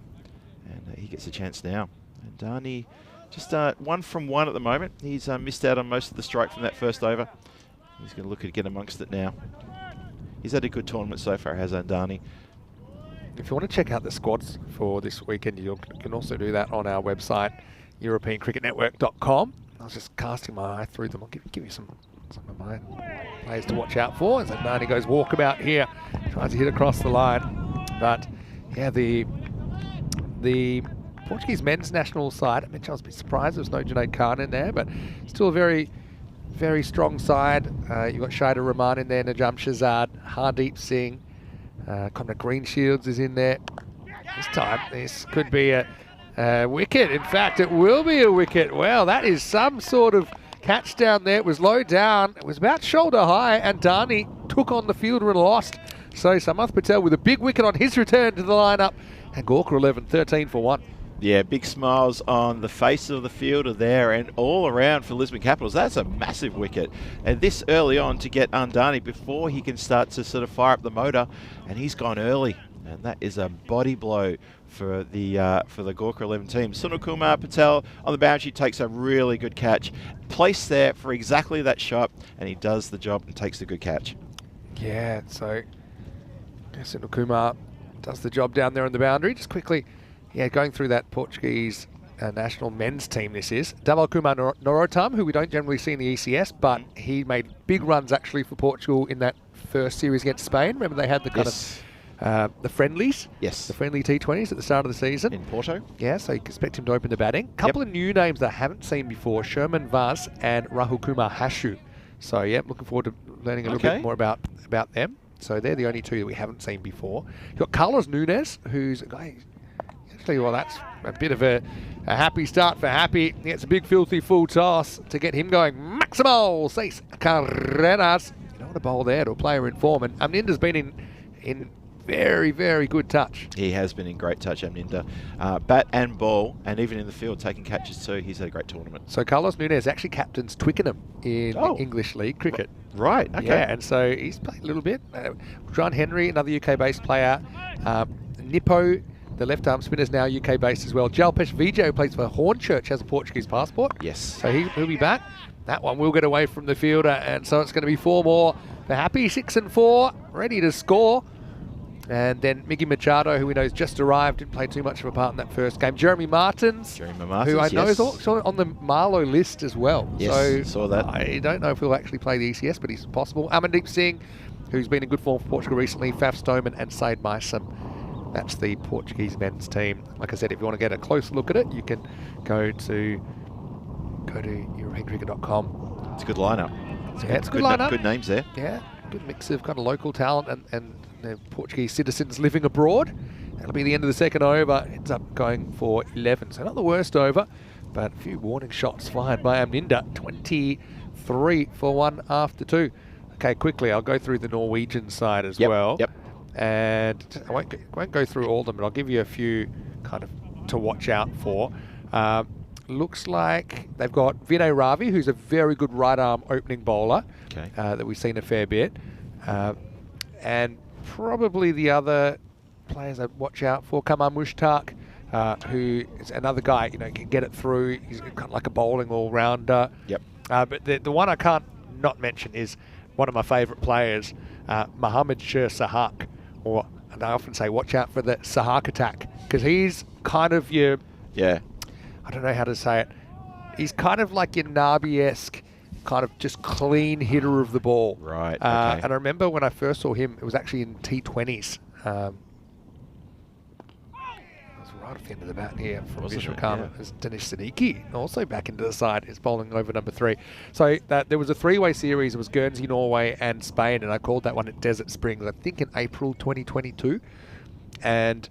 and he gets a chance now. And Dani, just 1 from 1 at the moment. He's missed out on most of the strike from that first over. He's going to look to get amongst it now. He's had a good tournament so far, has Andani. If you want to check out the squads for this weekend, you can also do that on our website, EuropeanCricketNetwork.com. I was just casting my eye through them. I'll give you some of my players to watch out for. As Nani goes walkabout here, tries to hit across the line. But yeah, the Portuguese men's national side, I mentioned I was a bit surprised there was no Junaid Khan in there, but still a very very strong side. You've got Shaider Rahman in there, Najam Shahzad, Hardeep Singh, Conrad Greenshields is in there. This time, this could be a wicket. In fact, it will be a wicket. Well, that is some sort of catch down there. It was low down. It was about shoulder high, and Dhani took on the fielder and lost. So Samath Patel with a big wicket on his return to the lineup. And Gorka 11, 13 for 1. Yeah, big smiles on the face of the fielder there and all around for Lisbon Capitals. That's a massive wicket. And this early on to get Undani before he can start to sort of fire up the motor. And he's gone early. And that is a body blow for the Gorka 11 team. Sunil Kumar Patel on the boundary takes a really good catch. Placed there for exactly that shot. And he does the job and takes the good catch. Yeah, so Sunil Kumar does the job down there on the boundary. Just quickly, yeah, going through that Portuguese national men's team this is. Dhaval Kumar Norotam, who we don't generally see in the ECS, but he made big runs actually for Portugal in that first series against Spain. Remember they had the kind of the friendlies? Yes. The friendly T20s at the start of the season. In Porto. Yeah, so you can expect him to open the batting. Couple of new names I haven't seen before, Sherman Vaz and Rahul Kumar Hashu. So yeah, looking forward to learning a little bit more about them. So they're the only two that we haven't seen before. You've got Carlos Nunes, who's a guy, actually, well, that's a bit of a happy start for Happy. He gets a big, filthy full toss to get him going. Maximo Seis Carreras. You know what a bowl there to a player in form. And Amninder's been in very, very good touch. He has been in great touch, Amninder. Bat and ball, and even in the field, taking catches too. He's had a great tournament. So Carlos Nunes actually captains Twickenham in English League cricket. Right, okay. Yeah, and so he's played a little bit. John Henry, another UK-based player. Nippo, the left-arm spinner, is now UK-based as well. Jalpesh Vijay, who plays for Hornchurch, has a Portuguese passport. Yes. So he'll be back. That one will get away from the fielder, and so it's going to be 4 more for Happy. 6 and 4, ready to score. And then Miggy Machado, who we know has just arrived, didn't play too much of a part in that first game. Jeremy Martins, who I know is also on the Marlow list as well. Yes, saw that. I don't know if he'll actually play the ECS, but he's possible. Amandeep Singh, who's been in good form for Portugal recently. Faf Stoneman and Said Maisam. That's the Portuguese men's team. Like I said, if you want to get a close look at it, you can go to EuropeanCricket.com. It's a good lineup. It's a good lineup. Good names there. Yeah, good mix of kind of local talent and Portuguese citizens living abroad. That'll be the end of the second over. Ends up going for 11. So not the worst over, but a few warning shots fired by Amninder. 23 for 1 after 2. Okay, quickly, I'll go through the Norwegian side as well. Yep. And I won't go through all of them, but I'll give you a few kind of to watch out for. Looks like they've got Vinay Ravi, who's a very good right-arm opening bowler that we've seen a fair bit. And probably the other players I'd watch out for, Kamar Mushtaq, who is another guy, can get it through. He's kind of like a bowling all-rounder. Yep. But the one I can't not mention is one of my favourite players, Mohammad Sher Sahak. And I often say, watch out for the Sahak attack, because he's kind of your... Yeah. I don't know how to say it. He's kind of like your Nabi-esque, kind of just clean hitter of the ball. Right, okay. And I remember when I first saw him, it was actually in T20s. It was right off the end of the bat here from Vishwakarma. There's Dinesh Siddiqui, also back into the side, is bowling over number 3. So there was a 3-way series. It was Guernsey, Norway, and Spain, and I called that one at Desert Springs, I think in April 2022. And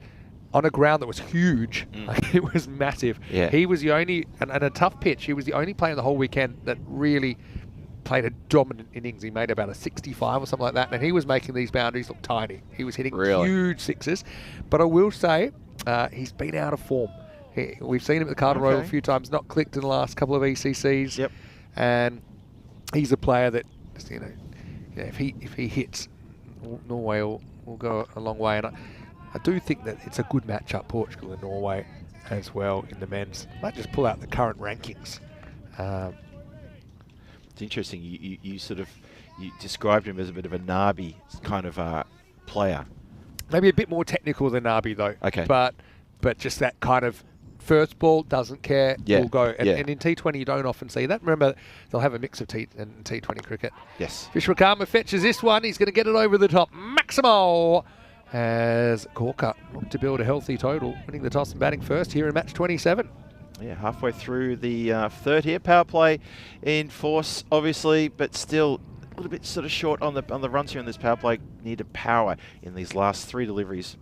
on a ground that was huge, like it was massive. Yeah. He was the only, and a tough pitch, he was the only player the whole weekend that really played a dominant innings. He made about a 65 or something like that, and he was making these boundaries look tiny. He was hitting huge sixes. But I will say, he's been out of form. We've seen him at the Carlton Royal a few times, not clicked in the last couple of ECCs. Yep. And he's a player that, if he hits, Norway will go a long way. And I do think that it's a good matchup, Portugal and Norway as well in the men's. Might just pull out the current rankings. It's interesting. You sort of described him as a bit of a Nabi kind of player. Maybe a bit more technical than Nabi though. Okay. But just that kind of first ball, doesn't care, will go. And in T20 you don't often see that. Remember, they'll have a mix of T20 cricket. Yes. Vishwakarma fetches this one. He's going to get it over the top. Maximo as Gorka looked to build a healthy total, winning the toss and batting first here in match 27. Yeah, halfway through the third here. Power play in force, obviously, but still a little bit sort of short on the runs here in this power play. Needed power in these last 3 deliveries.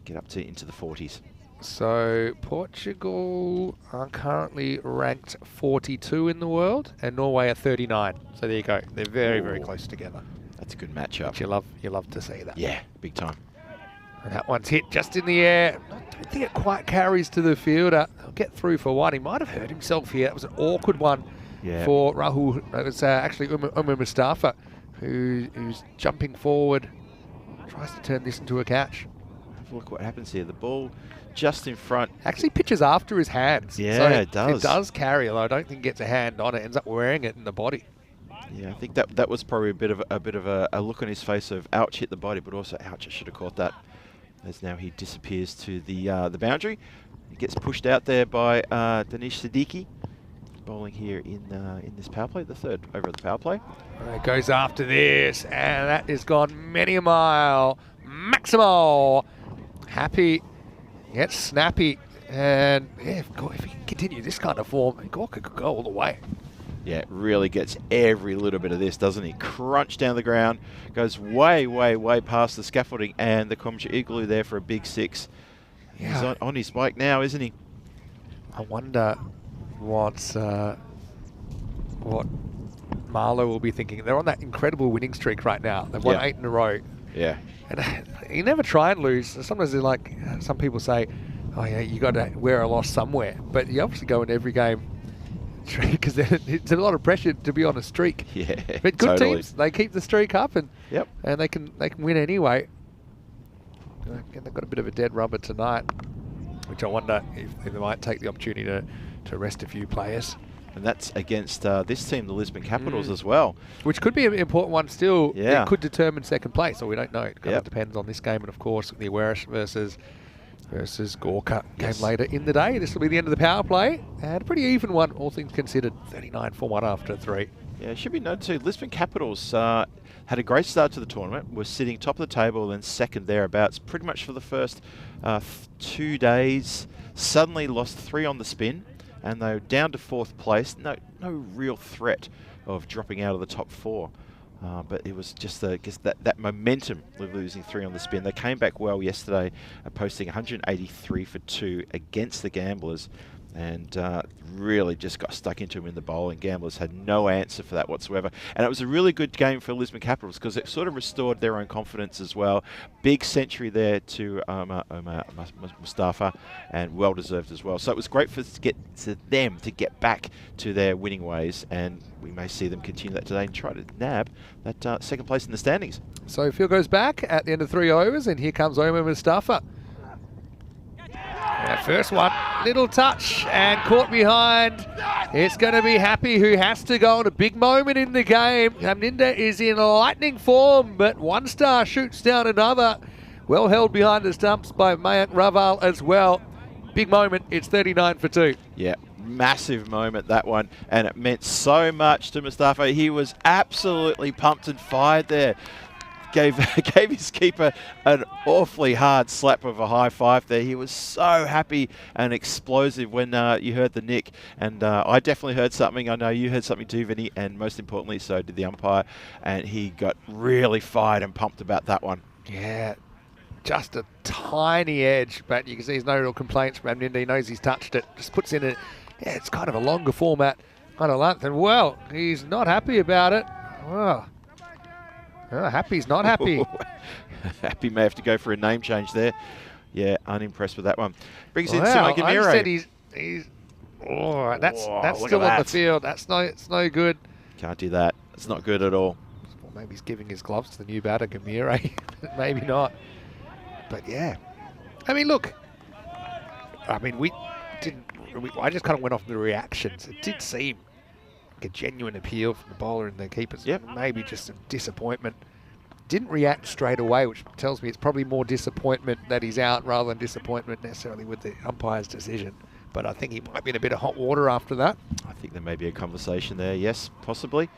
Get up to into the 40s. So Portugal are currently ranked 42 in the world, and Norway are 39. So there you go. They're very, very close together. That's a good matchup. Which you love to see that. Yeah, big time. And that one's hit just in the air. I don't think it quite carries to the fielder. He'll get through for one. He might have hurt himself here. That was an awkward one for Rahul. It was actually Umar Mustafa who's jumping forward, tries to turn this into a catch. Have a look what happens here. The ball just in front. Actually pitches after his hands. Yeah, so it does. It does carry, although I don't think it gets a hand on it. Ends up wearing it in the body. Yeah, I think that was probably a bit of a look on his face of ouch, hit the body, but also ouch, I should have caught that. As now he disappears to the boundary. He gets pushed out there by Danish Siddiqui, bowling here in this power play, the third over the power play. It goes after this, and that has gone many a mile. Maximo, happy, gets snappy, and yeah, if he can continue this kind of form, Gorka could go all the way. Yeah, it really gets every little bit of this, doesn't he? Crunch down the ground, goes way, way, way past the scaffolding, and the Komja Igloo there for a big 6. Yeah. He's on his bike now, isn't he? I wonder what Marlowe will be thinking. They're on that incredible winning streak right now. They've won 8 in a row. Yeah. And you never try and lose. Sometimes they're like, some people say, oh yeah, you got to wear a loss somewhere. But you obviously go in every game because it's a lot of pressure to be on a streak. Yeah, but good teams, they keep the streak up and they can win anyway. And they've got a bit of a dead rubber tonight, which I wonder if they might take the opportunity to rest a few players. And that's against this team, the Lisbon Capitals, as well. Which could be an important one still. Yeah. It could determine second place, or we don't know. It kind of depends on this game, and of course the Awarish versus Gorka game later in the day. This will be the end of the power play, and a pretty even one, all things considered. 39 for 1 after 3. Yeah, it should be noted too, Lisbon Capitals had a great start to the tournament, was sitting top of the table and second thereabouts pretty much for the first 2 days. Suddenly lost 3 on the spin, and they were down to 4th place. No real threat of dropping out of the top 4. But it was just that momentum of losing 3 on the spin. They came back well yesterday, posting 183 for 2 against the Gamblers, and really just got stuck into him in the bowl, and Gamblers had no answer for that whatsoever. And it was a really good game for Lisbon Capitals because it sort of restored their own confidence as well. Big century there to Omar Mustafa, and well deserved as well. So it was great for them to get back to their winning ways, and we may see them continue that today and try to nab that second place in the standings. So Phil goes back at the end of 3 overs, and here comes Omar Mustafa. First one, little touch and caught behind. It's going to be Happy, who has to go on a big moment in the game. Hamninda is in lightning form, but one star shoots down another. Well held behind the stumps by Mayank Raval as well. Big moment, it's 39 for 2. Yeah, massive moment, that one, and it meant so much to Mustafa. He was absolutely pumped and fired there. Gave his keeper an awfully hard slap of a high five there. He was so happy and explosive when you heard the nick, and I definitely heard something. I know you heard something too, Vinny, and most importantly, so did the umpire, and he got really fired and pumped about that one. Yeah, just a tiny edge, but you can see there's no real complaints from Hamninda. He knows he's touched it. Just puts in it's kind of a longer format kind of length, and well, he's not happy about it. Well, Happy's not happy. Happy may have to go for a name change there. Yeah, unimpressed with that one. Brings in Simon Gamire. I said he's that's still on the field. It's no good. Can't do that. It's not good at all. Well, maybe he's giving his gloves to the new batter, Gamire. Maybe not. But yeah. I mean, look. I mean, I just kind of went off the reactions. It did seem a genuine appeal from the bowler and the keepers. Yep. Maybe just some disappointment. Didn't react straight away, which tells me it's probably more disappointment that he's out rather than disappointment necessarily with the umpire's decision. But I think he might be in a bit of hot water after that. I think there may be a conversation there, yes, possibly.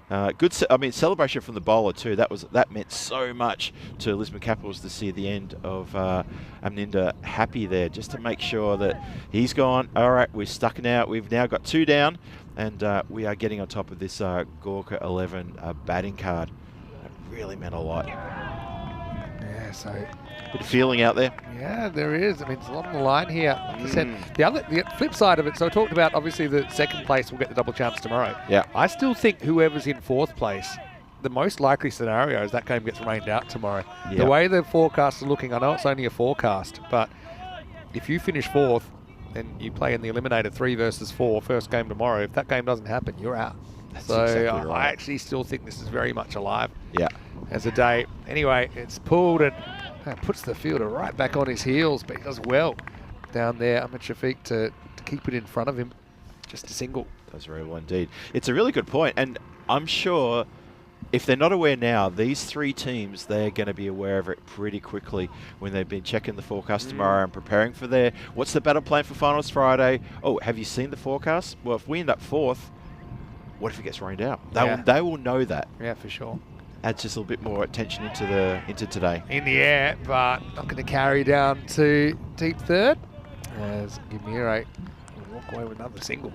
Celebration from the bowler too. That meant so much to Lisbon Capitals to see the end of Aminda Happy there, just to make sure that he's gone. All right, we're stuck now. We've now got 2 down, and we are getting on top of this Gorka 11 batting card. It really meant a lot. Yeah, so bit of feeling out there. Yeah, there is. I mean, it's a lot on the line here. Like I said, the flip side of it, so I talked about, obviously, the second place will get the double chance tomorrow. Yeah. I still think whoever's in 4th place, the most likely scenario is that game gets rained out tomorrow. Yeah. The way the forecasts are looking, I know it's only a forecast, but if you finish 4th and you play in the eliminator 3 versus 4, first game tomorrow, if that game doesn't happen, you're out. That's so exactly right. I actually still think this is very much alive. Yeah. As a day. Anyway, it's pulled and puts the fielder right back on his heels, but he does well down there. Ahmed Shafiq to keep it in front of him. Just a single. Does very well indeed. It's a really good point, and I'm sure if they're not aware now, these 3 teams, they're going to be aware of it pretty quickly when they've been checking the forecast tomorrow and preparing for what's the battle plan for finals Friday? Oh, have you seen the forecast? Well, if we end up 4th, what if it gets rained out? They will know that. Yeah, for sure. Adds just a little bit more attention into today. In the air, but not going to carry down to deep 3rd. As Gimire will walk away with another single.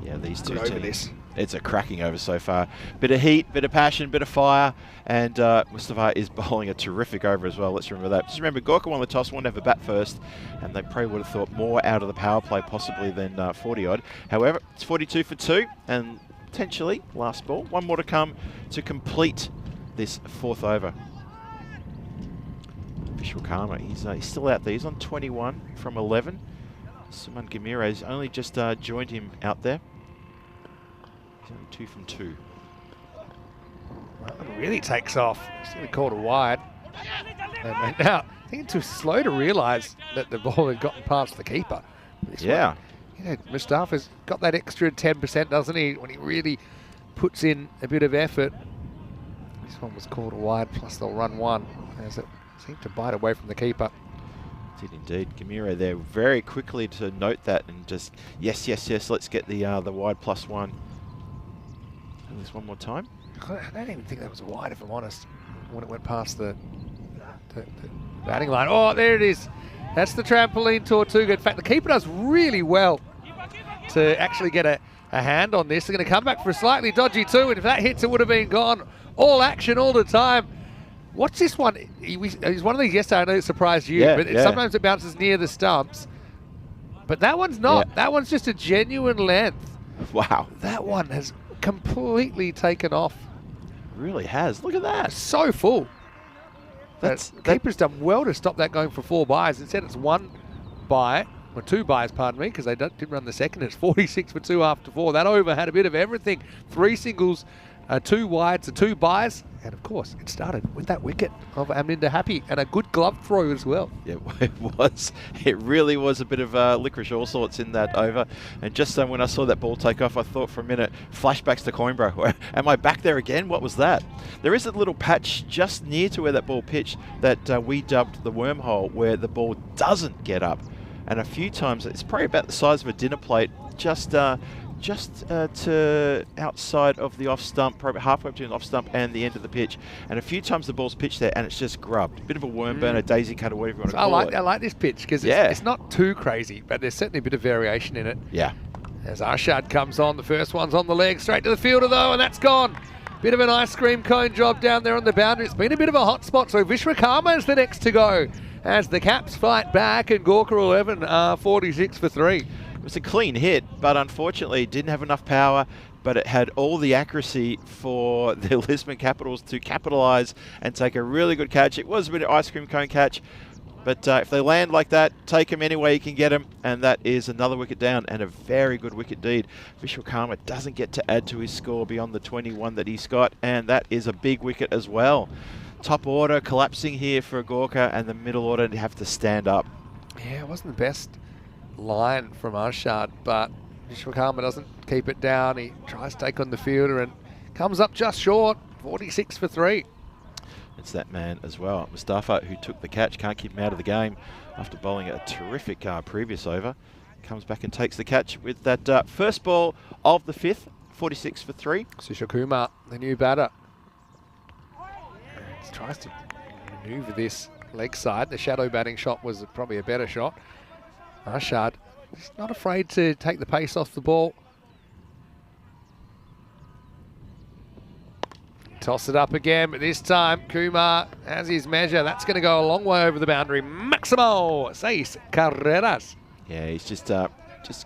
Yeah, these 2 Good over teams. this. It's a cracking over so far. Bit of heat, bit of passion, bit of fire, and Mustafa is bowling a terrific over as well. Let's remember that. Just remember, Gorka won the toss, wanted to have a bat first, and they probably would have thought more out of the power play possibly than 40-odd. However, it's 42 for 2, and potentially last ball. 1 more to come to complete this 4th over. Vishwakarma, he's still out there. He's on 21 from 11. Suman Gamire's only just joined him out there. He's only 2 from 2. Well, it really takes off. It's really called a wide. And now, I think too slow to realise that the ball had gotten past the keeper. Yeah. Mustafa's got that extra 10%, doesn't he, when he really puts in a bit of effort. This one was called a wide, plus they'll run 1, as it seemed to bite away from the keeper. Did indeed. Gamire there very quickly to note that and just, yes, let's get the wide +1. And this one more time. I don't even think that was a wide, if I'm honest, when it went past the batting line. Oh, there it is. That's the trampoline Tortuga. In fact, the keeper does really well to actually get a hand on this. They're going to come back for a slightly dodgy 2, and if that hits, it would have been gone. All action all the time. What's this one? He was one of these yesterday. I know it surprised you, but sometimes it bounces near the stumps. But that one's not. Yeah. That one's just a genuine length. Wow. That one has completely taken off. Really has. Look at that. So full. The keeper's done well to stop that going for 4 byes. Instead, it's 1 bye, or 2 byes, pardon me, because they didn't run the second. It's 46 for 2 after 4. That over had a bit of everything. 3 singles, 2 wides, 2 byes. And of course, it started with that wicket of Aminda Happy and a good glove throw as well. Yeah, it was. It really was a bit of licorice all sorts in that over. And just when I saw that ball take off, I thought for a minute, flashbacks to Coimbra. Am I back there again? What was that? There is a little patch just near to where that ball pitched that we dubbed the wormhole, where the ball doesn't get up. And a few times, it's probably about the size of a dinner plate, just to outside of the off stump, probably halfway between the off stump and the end of the pitch. And a few times the ball's pitched there and it's just grubbed. Bit of a worm burner, daisy cutter, whatever you want to call it. I like this pitch because it's not too crazy, but there's certainly a bit of variation in it. Yeah. As Arshad comes on, the first one's on the leg, straight to the fielder though, and that's gone. Bit of an ice cream cone job down there on the boundary. It's been a bit of a hot spot, so Vishwakarma is the next to go as the Caps fight back and Gorka 11 are 46 for 3. It was a clean hit, but unfortunately it didn't have enough power, but it had all the accuracy for the Lisbon Capitals to capitalise and take a really good catch. It was a bit of ice cream cone catch, but if they land like that, take them any way you can get them, and that is another wicket down and a very good wicket indeed. Vishwakarma doesn't get to add to his score beyond the 21 that he's got, and that is a big wicket as well. Top order collapsing here for Gorka, and the middle order have to stand up. Yeah, it wasn't the best line from Arshad, but Vishwakarma doesn't keep it down. He tries to take on the fielder and comes up just short, 46 for 3. It's that man as well, Mustafa, who took the catch. Can't keep him out of the game after bowling a terrific previous over. Comes back and takes the catch with that first ball of the 5th 46 for 3. Susha Kumar, the new batter. Tries to manoeuvre this leg side. The shadow batting shot was probably a better shot. Arshad is not afraid to take the pace off the ball. Toss it up again, but this time Kumar has his measure. That's going to go a long way over the boundary. Maximo 6 carreras. Yeah, he's just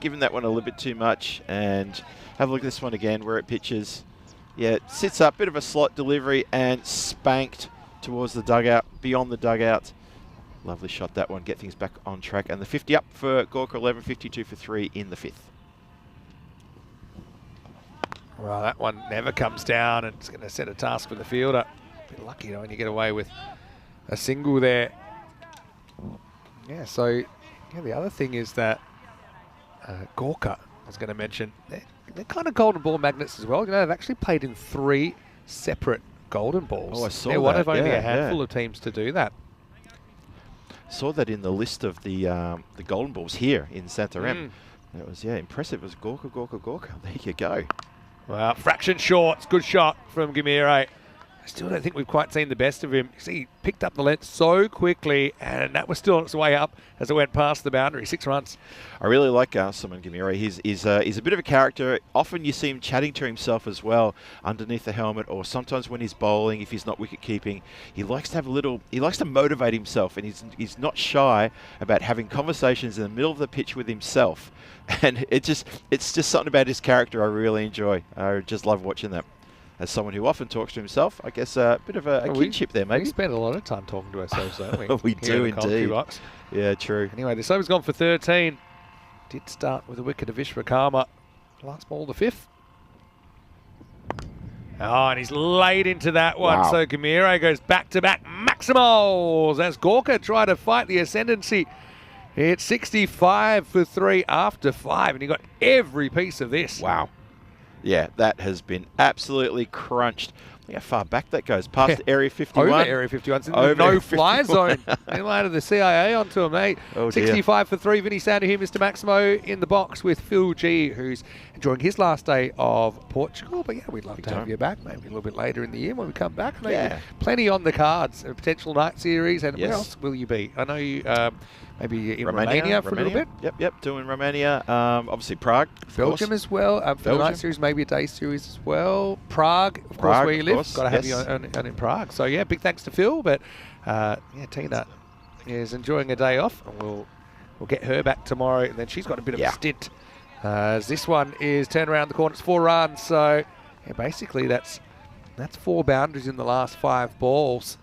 given that one a little bit too much. And have a look at this one again where it pitches. Yeah, it sits up, bit of a slot delivery and spanked towards the dugout, beyond the dugout. Lovely shot, that one. Get things back on track. And the 50 up for Gorka 11, 52 for 3 in the 5th. Well, that one never comes down, and it's going to set a task for the fielder. Bit lucky, when you get away with a single there. Yeah, so yeah, the other thing is that Gorka, I was going to mention, they're kind of golden ball magnets as well. They've actually played in 3 separate golden balls. Oh, I saw they're that. one of only a handful of teams to do that. Saw that in the list of the golden balls here in Santarem. That was, impressive. It was Gorka, Gorka, Gorka. There you go. Well, fraction short. Good shot from Gamire. I still don't think we've quite seen the best of him. You see, he picked up the length so quickly, and that was still on its way up as it went past the boundary. 6 runs. I really like Simon Gamire. He's a bit of a character. Often you see him chatting to himself as well underneath the helmet, or sometimes when he's bowling, if he's not wicket keeping, he likes to have he likes to motivate himself, and he's not shy about having conversations in the middle of the pitch with himself. And it's just something about his character I really enjoy. I just love watching that. As someone who often talks to himself, I guess a bit of a kinship there, maybe. We spend a lot of time talking to ourselves, don't we? We do indeed. Yeah, true. Anyway, this over's gone for 13. Did start with a wicket of Vishwakarma. Last ball, the 5th. Oh, and he's laid into that one. Wow. So Gamire goes back-to-back maximals as Gorka tried to fight the ascendancy. It's 65 for 3 after 5, and he got every piece of this. Wow. Yeah, that has been absolutely crunched. Look how far back that goes. Past Area 51. Over Area 51. It's in the no-fly zone. They landed the CIA onto him, mate. Oh, 65 for 3. Vinny Sander here, Mr. Maximo in the box with Phil G, who's enjoying his last day of Portugal. But yeah, we'd love to have you back maybe a little bit later in the year when we come back. Plenty on the cards. A potential night series. And where else will you be? I know you... maybe in Romania for a little bit. Yep, doing Romania. Obviously Prague. Belgium as well. For the night series, maybe a day series as well. Prague, of course, where you live. Got to have you on in Prague. So yeah, big thanks to Phil. But Tina is enjoying a day off, and we'll get her back tomorrow. And then she's got a bit of a stint. This one is turned around the corner. It's 4 runs. So basically that's 4 boundaries in the last 5 balls.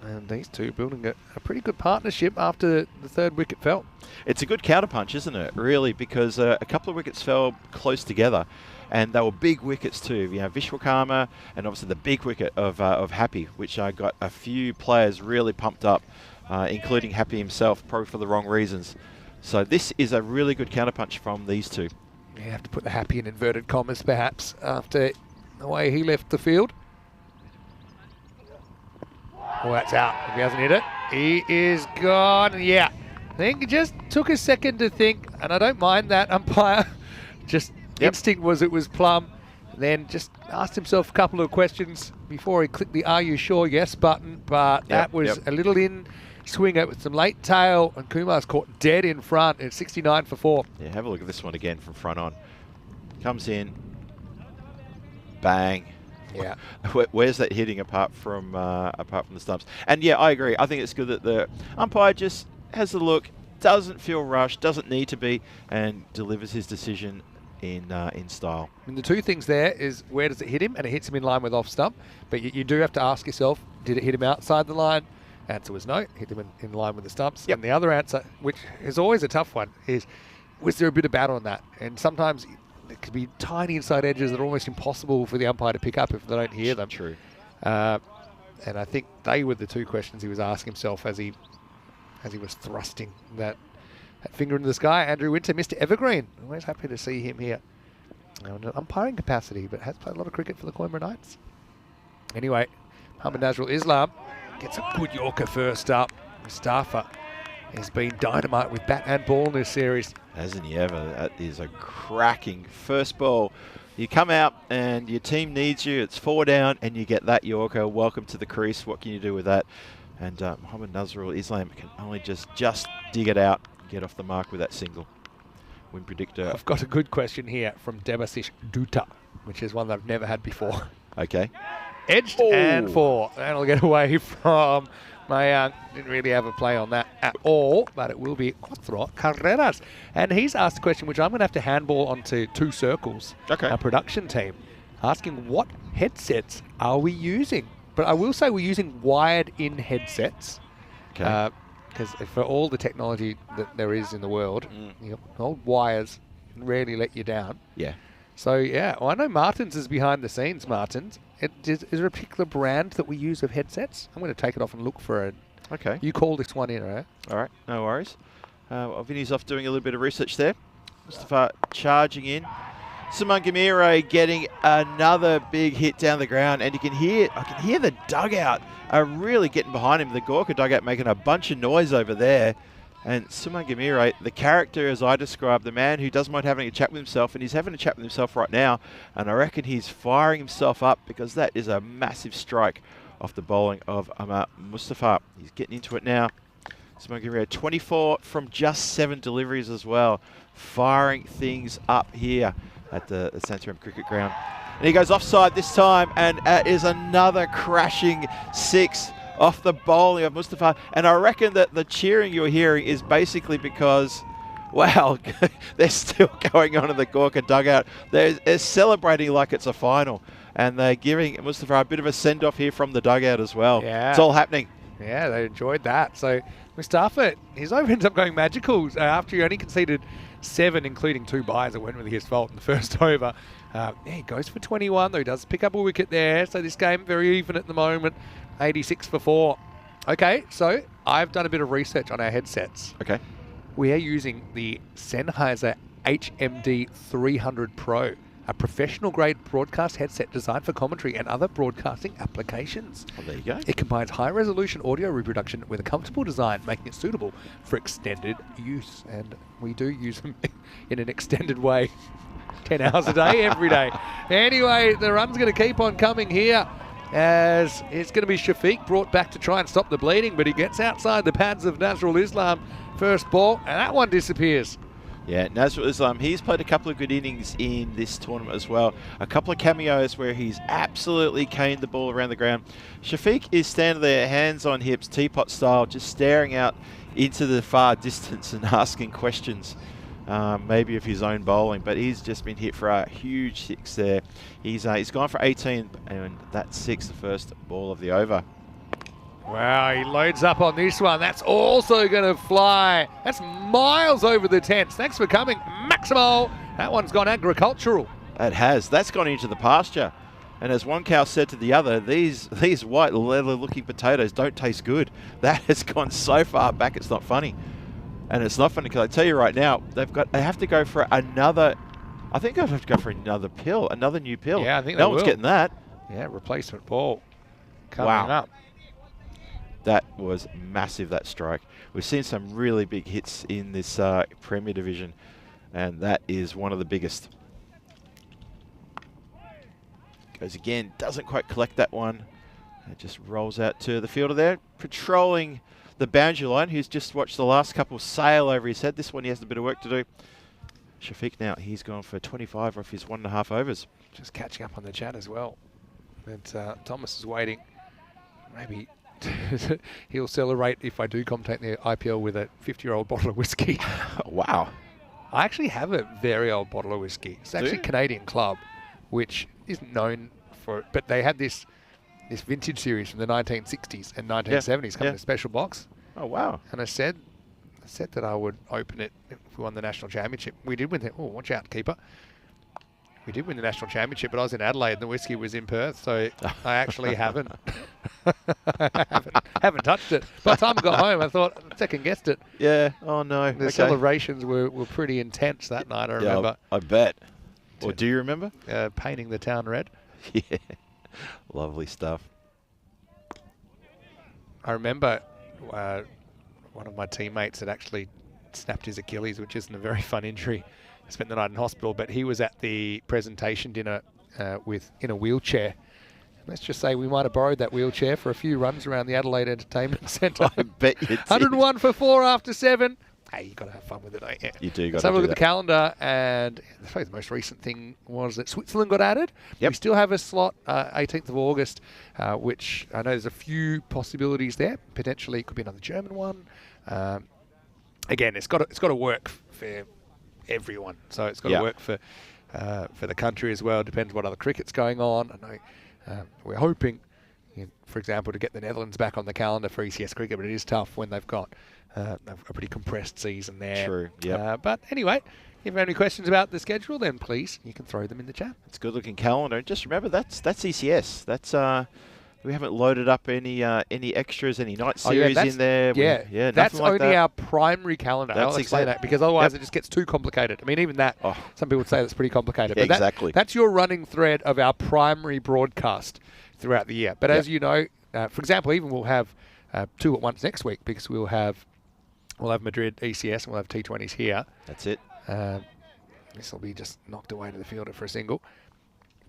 And these two building a pretty good partnership after the 3rd wicket fell. It's a good counterpunch, isn't it, really, because a couple of wickets fell close together, and they were big wickets too. Vishwakarma and obviously the big wicket of Happy, which got a few players really pumped up, including Happy himself, probably for the wrong reasons. So this is a really good counterpunch from these two. You have to put the Happy in inverted commas, perhaps, after the way he left the field. Oh, that's out. If he hasn't hit it, he is gone. Yeah, I think it just took a second to think, and I don't mind that umpire. Just instinct was it was plumb. Then just asked himself a couple of questions before he clicked the "Are you sure?" yes button. But that was a little in swing it with some late tail, and Kumar's caught dead in front. It's 69 for 4. Yeah, have a look at this one again from front on. Comes in, bang. Yeah, where's that hitting apart from the stumps? And yeah, I agree. I think it's good that the umpire just has a look, doesn't feel rushed, doesn't need to be, and delivers his decision in style. And the two things there is where does it hit him, and it hits him in line with off stump. But you do have to ask yourself, did it hit him outside the line? Answer was no, hit him in line with the stumps. And the other answer, which is always a tough one, is was there a bit of bat on that? And sometimes there could be tiny inside edges that are almost impossible for the umpire to pick up if they don't hear them. True. And I think they were the 2 questions he was asking himself as he was thrusting that finger into the sky. Andrew Winter, Mr. Evergreen. Always happy to see him here. In an umpiring capacity, but has played a lot of cricket for the Coimbra Knights. Anyway, Muhammad Nazrul Islam gets a good Yorker first up. Mustafa has been dynamite with bat and ball in this series. Hasn't he ever? That is a cracking first ball You come out and your team needs you. It's 4 down and you get that Yorker. Welcome to the crease. What can you do with that? And Mohammad Nazrul Islam can only just dig it out and get off the mark with that single. Win predictor. I've got a good question here from Debasish Duta, which is one that I've never had before. Okay. Edged and 4. That'll get away from my... didn't really have a play on that at all, but it will be Cuatro Carreras. And he's asked a question which I'm going to have to handball onto 2 circles, Okay. our production team, asking what headsets are we using? But I will say we're using wired-in headsets. Okay. Because for all the technology that there is in the world, old wires rarely let you down. Yeah. So, yeah, well, I know Martins is behind the scenes, Martins. Is there a particular brand that we use of headsets? I'm going to take it off and look for it. Okay. You call this one in, right? All right. No worries. Vinny's off doing a little bit of research there. Mustafa charging in. Simon Gamire getting another big hit down the ground, and I can hear the dugout really getting behind him. The Gorka dugout making a bunch of noise over there. And Simon Gamire, the character as I described, the man who doesn't mind having a chat with himself, and he's having a chat with himself right now, and I reckon he's firing himself up because that is a massive strike off the bowling of Amar Mustafa. He's getting into it now. Simon Gamire, 24 from just 7 deliveries as well, firing things up here at the Santarem Cricket Ground. And he goes offside this time, and it is another crashing 6 off the bowling of Mustafa. And I reckon that the cheering you're hearing is basically because, wow, they're still going on in the Gorka dugout. They're celebrating like it's a final. And they're giving Mustafa a bit of a send-off here from the dugout as well. Yeah. It's all happening. Yeah, they enjoyed that. So Mustafa, his over ends up going magical after he only conceded 7, including 2 byes that weren't really his fault in the first over. He goes for 21, though. He does pick up a wicket there. So this game very even at the moment. 86 for 4. Okay, so I've done a bit of research on our headsets. Okay. We are using the Sennheiser HMD 300 Pro, a professional-grade broadcast headset designed for commentary and other broadcasting applications. Well, there you go. It combines high-resolution audio reproduction with a comfortable design, making it suitable for extended use. And we do use them in an extended way, 10 hours a day, every day. Anyway, the run's going to keep on coming here, as it's going to be Shafiq brought back to try and stop the bleeding, but he gets outside the pads of Nazrul Islam first ball, and that one disappears. Yeah, Nazrul Islam, he's played a couple of good innings in this tournament as well. A couple of cameos where he's absolutely caned the ball around the ground. Shafiq is standing there, hands on hips, teapot style, just staring out into the far distance and asking questions, maybe of his own bowling. But he's just been hit for a huge 6 there. He's gone for 18, and that's 6, the first ball of the over. Wow, he loads up on this one. That's also going to fly. That's miles over the tents. Thanks for coming, Maximo. That one's gone agricultural. It has. That's gone into the pasture. And as one cow said to the other, these white leather-looking potatoes don't taste good. That has gone so far back, it's not funny. And it's not funny because I tell you right now, they have to go for another. I think they have to go for another pill, another new pill. Yeah, I think no one's getting that. Yeah, replacement ball coming Wow. up. That was massive, that strike. We've seen some really big hits in this Premier Division, and that is one of the biggest. Goes again, doesn't quite collect that one. It just rolls out to the fielder there, patrolling the boundary line, who's just watched the last couple sail over his head. This one he has a bit of work to do. Shafiq now, he's gone for 25 off his 1.5 overs. Just catching up on the chat as well. But Thomas is waiting. Maybe he'll celebrate if I do commentate the IPL with a 50-year-old bottle of whiskey. Wow. I actually have a very old bottle of whiskey. It's actually a Canadian Club, which isn't known for it, but they had this vintage series from the 1960s and 1970s come in a special box. Oh, wow. And I said that I would open it if we won the national championship. We did win it. Oh, watch out, keeper. We did win the national championship, but I was in Adelaide and the whiskey was in Perth, so I actually haven't haven't touched it. By the time I got home, I thought, second guessed it. Yeah. Oh, no. The celebrations were pretty intense that night, I remember. I bet. Or do you remember? Painting the town red. Yeah. Lovely stuff. I remember one of my teammates had actually snapped his Achilles, which isn't a very fun injury, spent the night in hospital, but he was at the presentation dinner in a wheelchair. Let's just say we might have borrowed that wheelchair for a few runs around the Adelaide Entertainment Centre. I bet you did. 101 for 4 after 7. Hey, you got to have fun with it, don't you? You do. Let's have a look at the calendar, and I suppose the most recent thing was that Switzerland got added. Yep. We still have a slot, 18th of August, which I know there's a few possibilities there. Potentially, it could be another German one. Again, it's got to work for everyone, so it's got to work for the country as well. Depends what other cricket's going on. I know we're hoping, for example, to get the Netherlands back on the calendar for ECS cricket, but it is tough when they've got a pretty compressed season there. True, yeah. But anyway, if you have any questions about the schedule, then please, you can throw them in the chat. It's a good-looking calendar. Just remember, that's ECS. That's we haven't loaded up any extras, any night series in there. That's like only our primary calendar. I'll explain that, because otherwise it just gets too complicated. I mean, even that, some people would say that's pretty complicated. But exactly. That's your running thread of our primary broadcast throughout the year. But as you know, for example, even we'll have 2 at once next week, because we'll have Madrid ECS and we'll have T20s here. That's it. This will be just knocked away to the fielder for a single.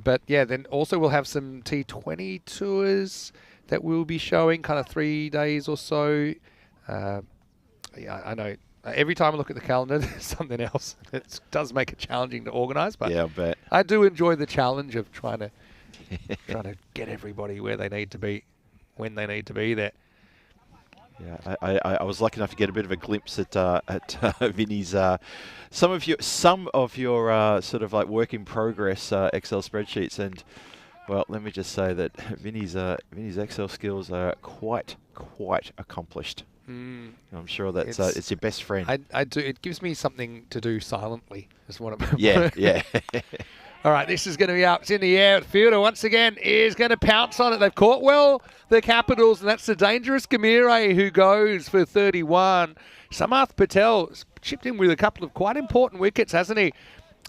But yeah, then also we'll have some T20 tours that we'll be showing, kind of 3 days or so. I know every time I look at the calendar, there's something else. It does make it challenging to organise, but yeah, I bet. I do enjoy the challenge of trying to get everybody where they need to be, when they need to be there. Yeah, I was lucky enough to get a bit of a glimpse at Vinny's some of your sort of like work in progress Excel spreadsheets, and well, let me just say that Vinny's Excel skills are quite accomplished. I'm sure that's it's your best friend. I do. It gives me something to do silently. Is what I'm. Yeah. All right, this is going to be up. It's in the air. The fielder, once again, is going to pounce on it. They've caught well the Capitals, and that's the dangerous Gamire who goes for 31. Samath Patel chipped in with a couple of quite important wickets, hasn't he?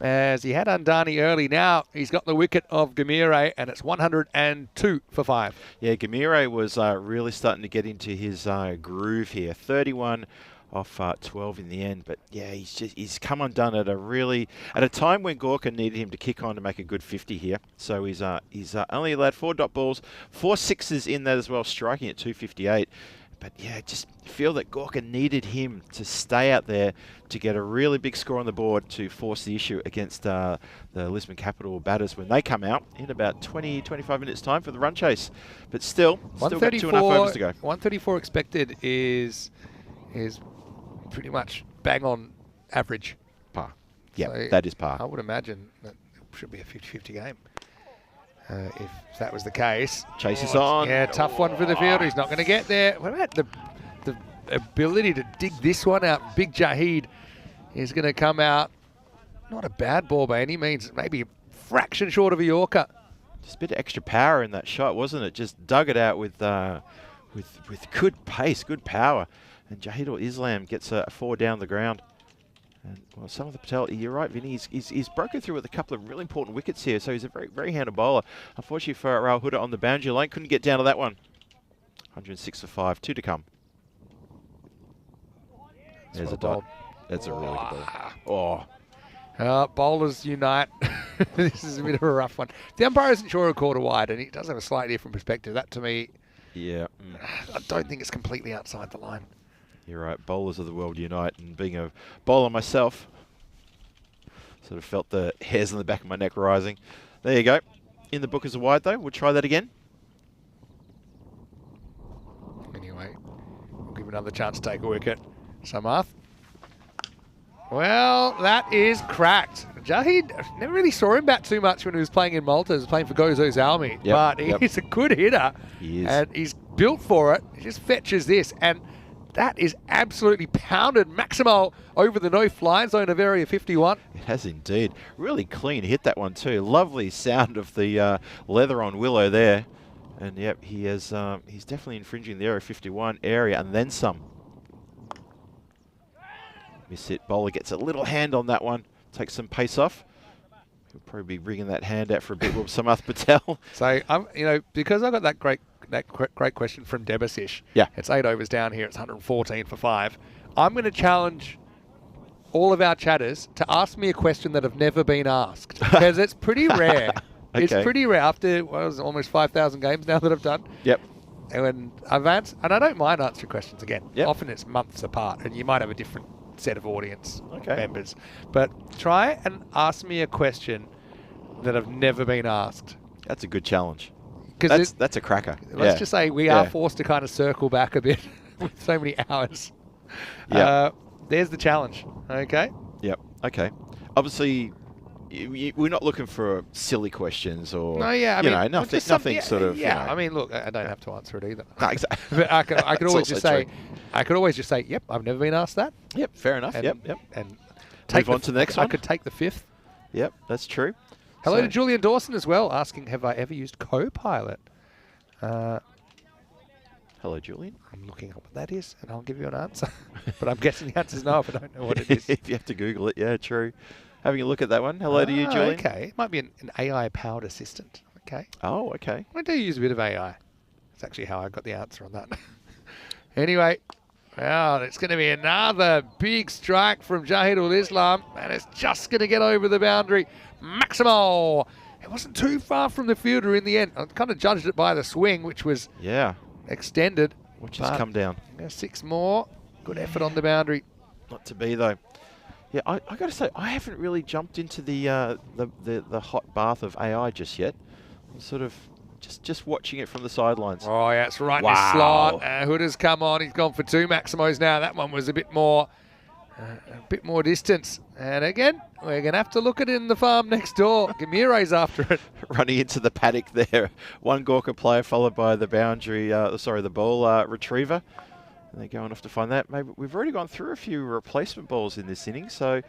As he had Andani early. Now he's got the wicket of Gamire, and it's 102 for 5. Yeah, Gamire was really starting to get into his groove here. 31 off 12 in the end, but yeah, he's come undone at a time when Gorka needed him to kick on to make a good 50 here. So he's only allowed 4 dot balls, 4 sixes in that as well, striking at 258. But yeah, just feel that Gorka needed him to stay out there to get a really big score on the board to force the issue against the Lisbon Capital batters when they come out in about 20-25 minutes time for the run chase. But still got 2.5 overs to go. 134 expected is pretty much bang on average. Par. Yeah, So that is par. I would imagine that it should be a 50-50 game. If that was the case. Chase is on. Yeah, tough one for the fielder. He's not going to get there. What about the ability to dig this one out? Big Jahid is going to come out. Not a bad ball by any means. Maybe a fraction short of a Yorker. Just a bit of extra power in that shot, wasn't it? Just dug it out with good pace, good power. And Jahidul Islam gets a 4 down the ground. And well, Samath Patel, you're right, Vinny, he's broken through with a couple of really important wickets here, so he's a very, very handed bowler. Unfortunately for Rahul Huda on the boundary line, couldn't get down to that one. 106 for 5, 2 to come. There's a dot. That's a really good ball. Bowlers unite. This is a bit of a rough one. The umpire isn't sure a quarter wide, and he does have a slightly different perspective. That, to me, I don't think it's completely outside the line. You're right. Bowlers of the world unite. And being a bowler myself, sort of felt the hairs on the back of my neck rising. There you go. In the book as a wide, though. We'll try that again. Anyway, we'll give another chance to take a wicket. Samath. Well, that is cracked. Jahid, never really saw him bat too much when he was playing in Malta. He was playing for Gozo Zalmi. But he's a good hitter. He is. And he's built for it. He just fetches this. And that is absolutely pounded Maximo over the no-fly zone of area 51. It has indeed. Really clean hit, that one too. Lovely sound of the leather on Willow there. And yep, he's definitely infringing the area 51 area and then some. Miss it. Bowler gets a little hand on that one. Takes some pace off. He'll probably be wringing that hand out for a bit with Samath Patel. So, because I got that great question from Debasish. Yeah. It's 8 overs down here. It's 114 for 5. I'm going to challenge all of our chatters to ask me a question that have never been asked, because it's pretty rare. Okay. It's pretty rare after almost 5,000 games now that I've done. Yep. And when I've answered, and I don't mind answering questions again. Yep. Often it's months apart, and you might have a different set of audience Okay. members. But try and ask me a question that have never been asked. That's a good challenge. Because That's a cracker. let's just say we are forced to kind of circle back a bit with so many hours. Yeah. There's the challenge. Okay. Yep. Okay. Obviously, we're not looking for silly questions or No, yeah, I mean, nothing. just Nothing sort of. Yeah, you know. I mean, look, I don't have to answer it either. No, exactly. But I could That's always just also say, true. I could always just say, yep, I've never been asked that. Yep. Fair enough. And, Yep. And Move on to the next I one. could take the fifth. Yep. That's true. Hello So- to Julian Dawson as well, asking, have I ever used Copilot? Hello, Julian. I'm looking up what that is, and I'll give you an answer. But I'm guessing the answer is no if I don't know what it is. If you have to Google it, yeah, true. Having a look at that one. Hello to you, Julian. Okay, it might be an AI-powered assistant. Okay. Oh, okay. I do use a bit of AI. That's actually how I got the answer on that. Anyway, well, it's going to be another big strike from Jahidul Islam, and it's just going to get over the boundary. Maximo! It wasn't too far from the fielder in the end. I kind of judged it by the swing, which was Yeah. extended. Which has but come down. 6 more. Good effort on the boundary. Not to be though. Yeah, I got to say I haven't really jumped into the hot bath of AI just yet. I'm sort of just watching it from the sidelines. Oh, yeah, it's right in his Wow. slot. Hooder's come on. He's gone for 2 Maximos now. That one was a bit more distance. And again, we're going to have to look at it in the farm next door. Gamire's after it. Running into the paddock there. One Gorka player followed by the boundary, the ball retriever. And they're going off to find that. Maybe we've already gone through a few replacement balls in this inning, so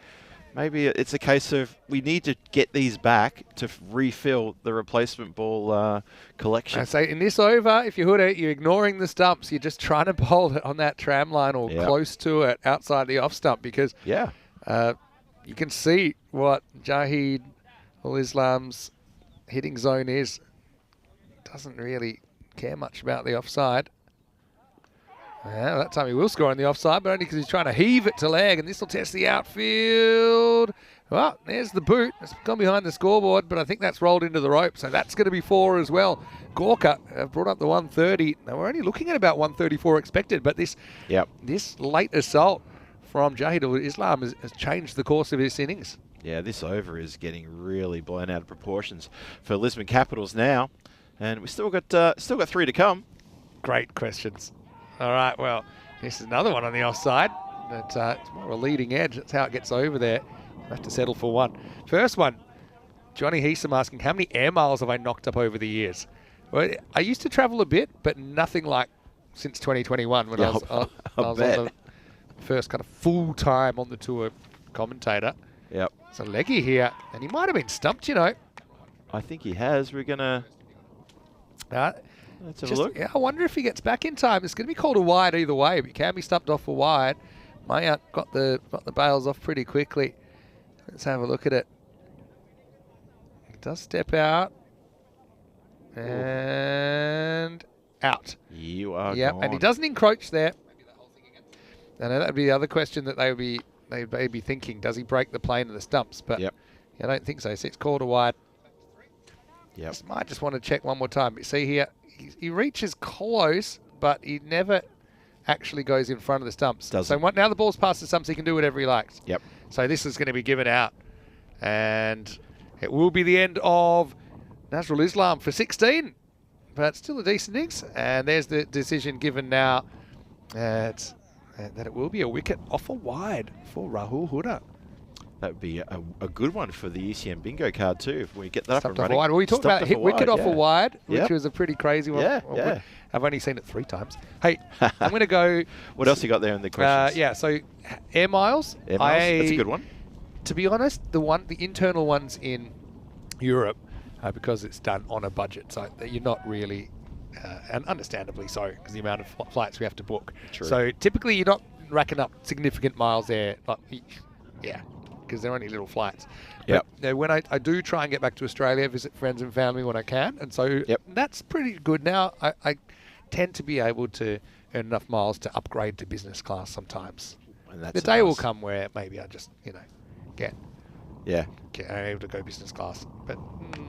maybe it's a case of we need to get these back to refill the replacement ball collection. I say in this over, if you're Hooder, you're ignoring the stumps. You're just trying to bowl it on that tram line or close to it outside the off stump, because you can see what Jahid Islam's hitting zone is. Doesn't really care much about the offside. Yeah, that time he will score on the offside, but only because he's trying to heave it to leg, and this will test the outfield. Well, there's the boot. It's gone behind the scoreboard, but I think that's rolled into the rope, so that's going to be 4 as well. Gorka brought up the 130. Now, we're only looking at about 134 expected, but this late assault from Jahidul Islam has changed the course of his innings. Yeah, this over is getting really blown out of proportions for Lisbon Capitals now, and we've still got 3 to come. Great questions. All right, well, this is another one on the offside. But it's more of a leading edge. That's how it gets over there. We'll have to settle for one. First one, Johnny Heesum asking, how many air miles have I knocked up over the years? Well, I used to travel a bit, but nothing like since 2021 when I was on the first kind of full-time on the tour commentator. Yep. So Leggy here, and he might have been stumped, you know. I think he has. We're going to... Let's have a look. Yeah, I wonder if he gets back in time. It's going to be called a wide either way, but he can be stumped off for wide. Mayat got the bails off pretty quickly. Let's have a look at it. He does step out. And out. You are gone. And he doesn't encroach there. I know that would be the other question that they may be thinking. Does he break the plane of the stumps? But I don't think so. So it's called a wide. Yep. Might just want to check one more time. But see here, he reaches close, but he never actually goes in front of the stumps. So now the ball's past the stumps, he can do whatever he likes. Yep. So this is going to be given out. And it will be the end of Nazrul Islam for 16. But still a decent innings. And there's the decision given now that it will be a wicket off a wide for Rahul Hooder. That would be a good one for the ECM bingo card too, if we get that up and Off running. a wide. Well, we talked about hit wicket off a wide, which was a pretty crazy one. Yeah. I've only seen it 3 times. Hey, I'm going to go... What else you got there in the questions? So air miles. Air miles, that's a good one. To be honest, the internal ones in Europe, because it's done on a budget, so that you're not really, and understandably so, because the amount of flights we have to book. True. So typically you're not racking up significant miles there. Because they're only little flights. Yep. But when I do try and get back to Australia, visit friends and family when I can, and so that's pretty good. Now I tend to be able to earn enough miles to upgrade to business class sometimes. And that's the day will come where maybe I just, get able to go business class, but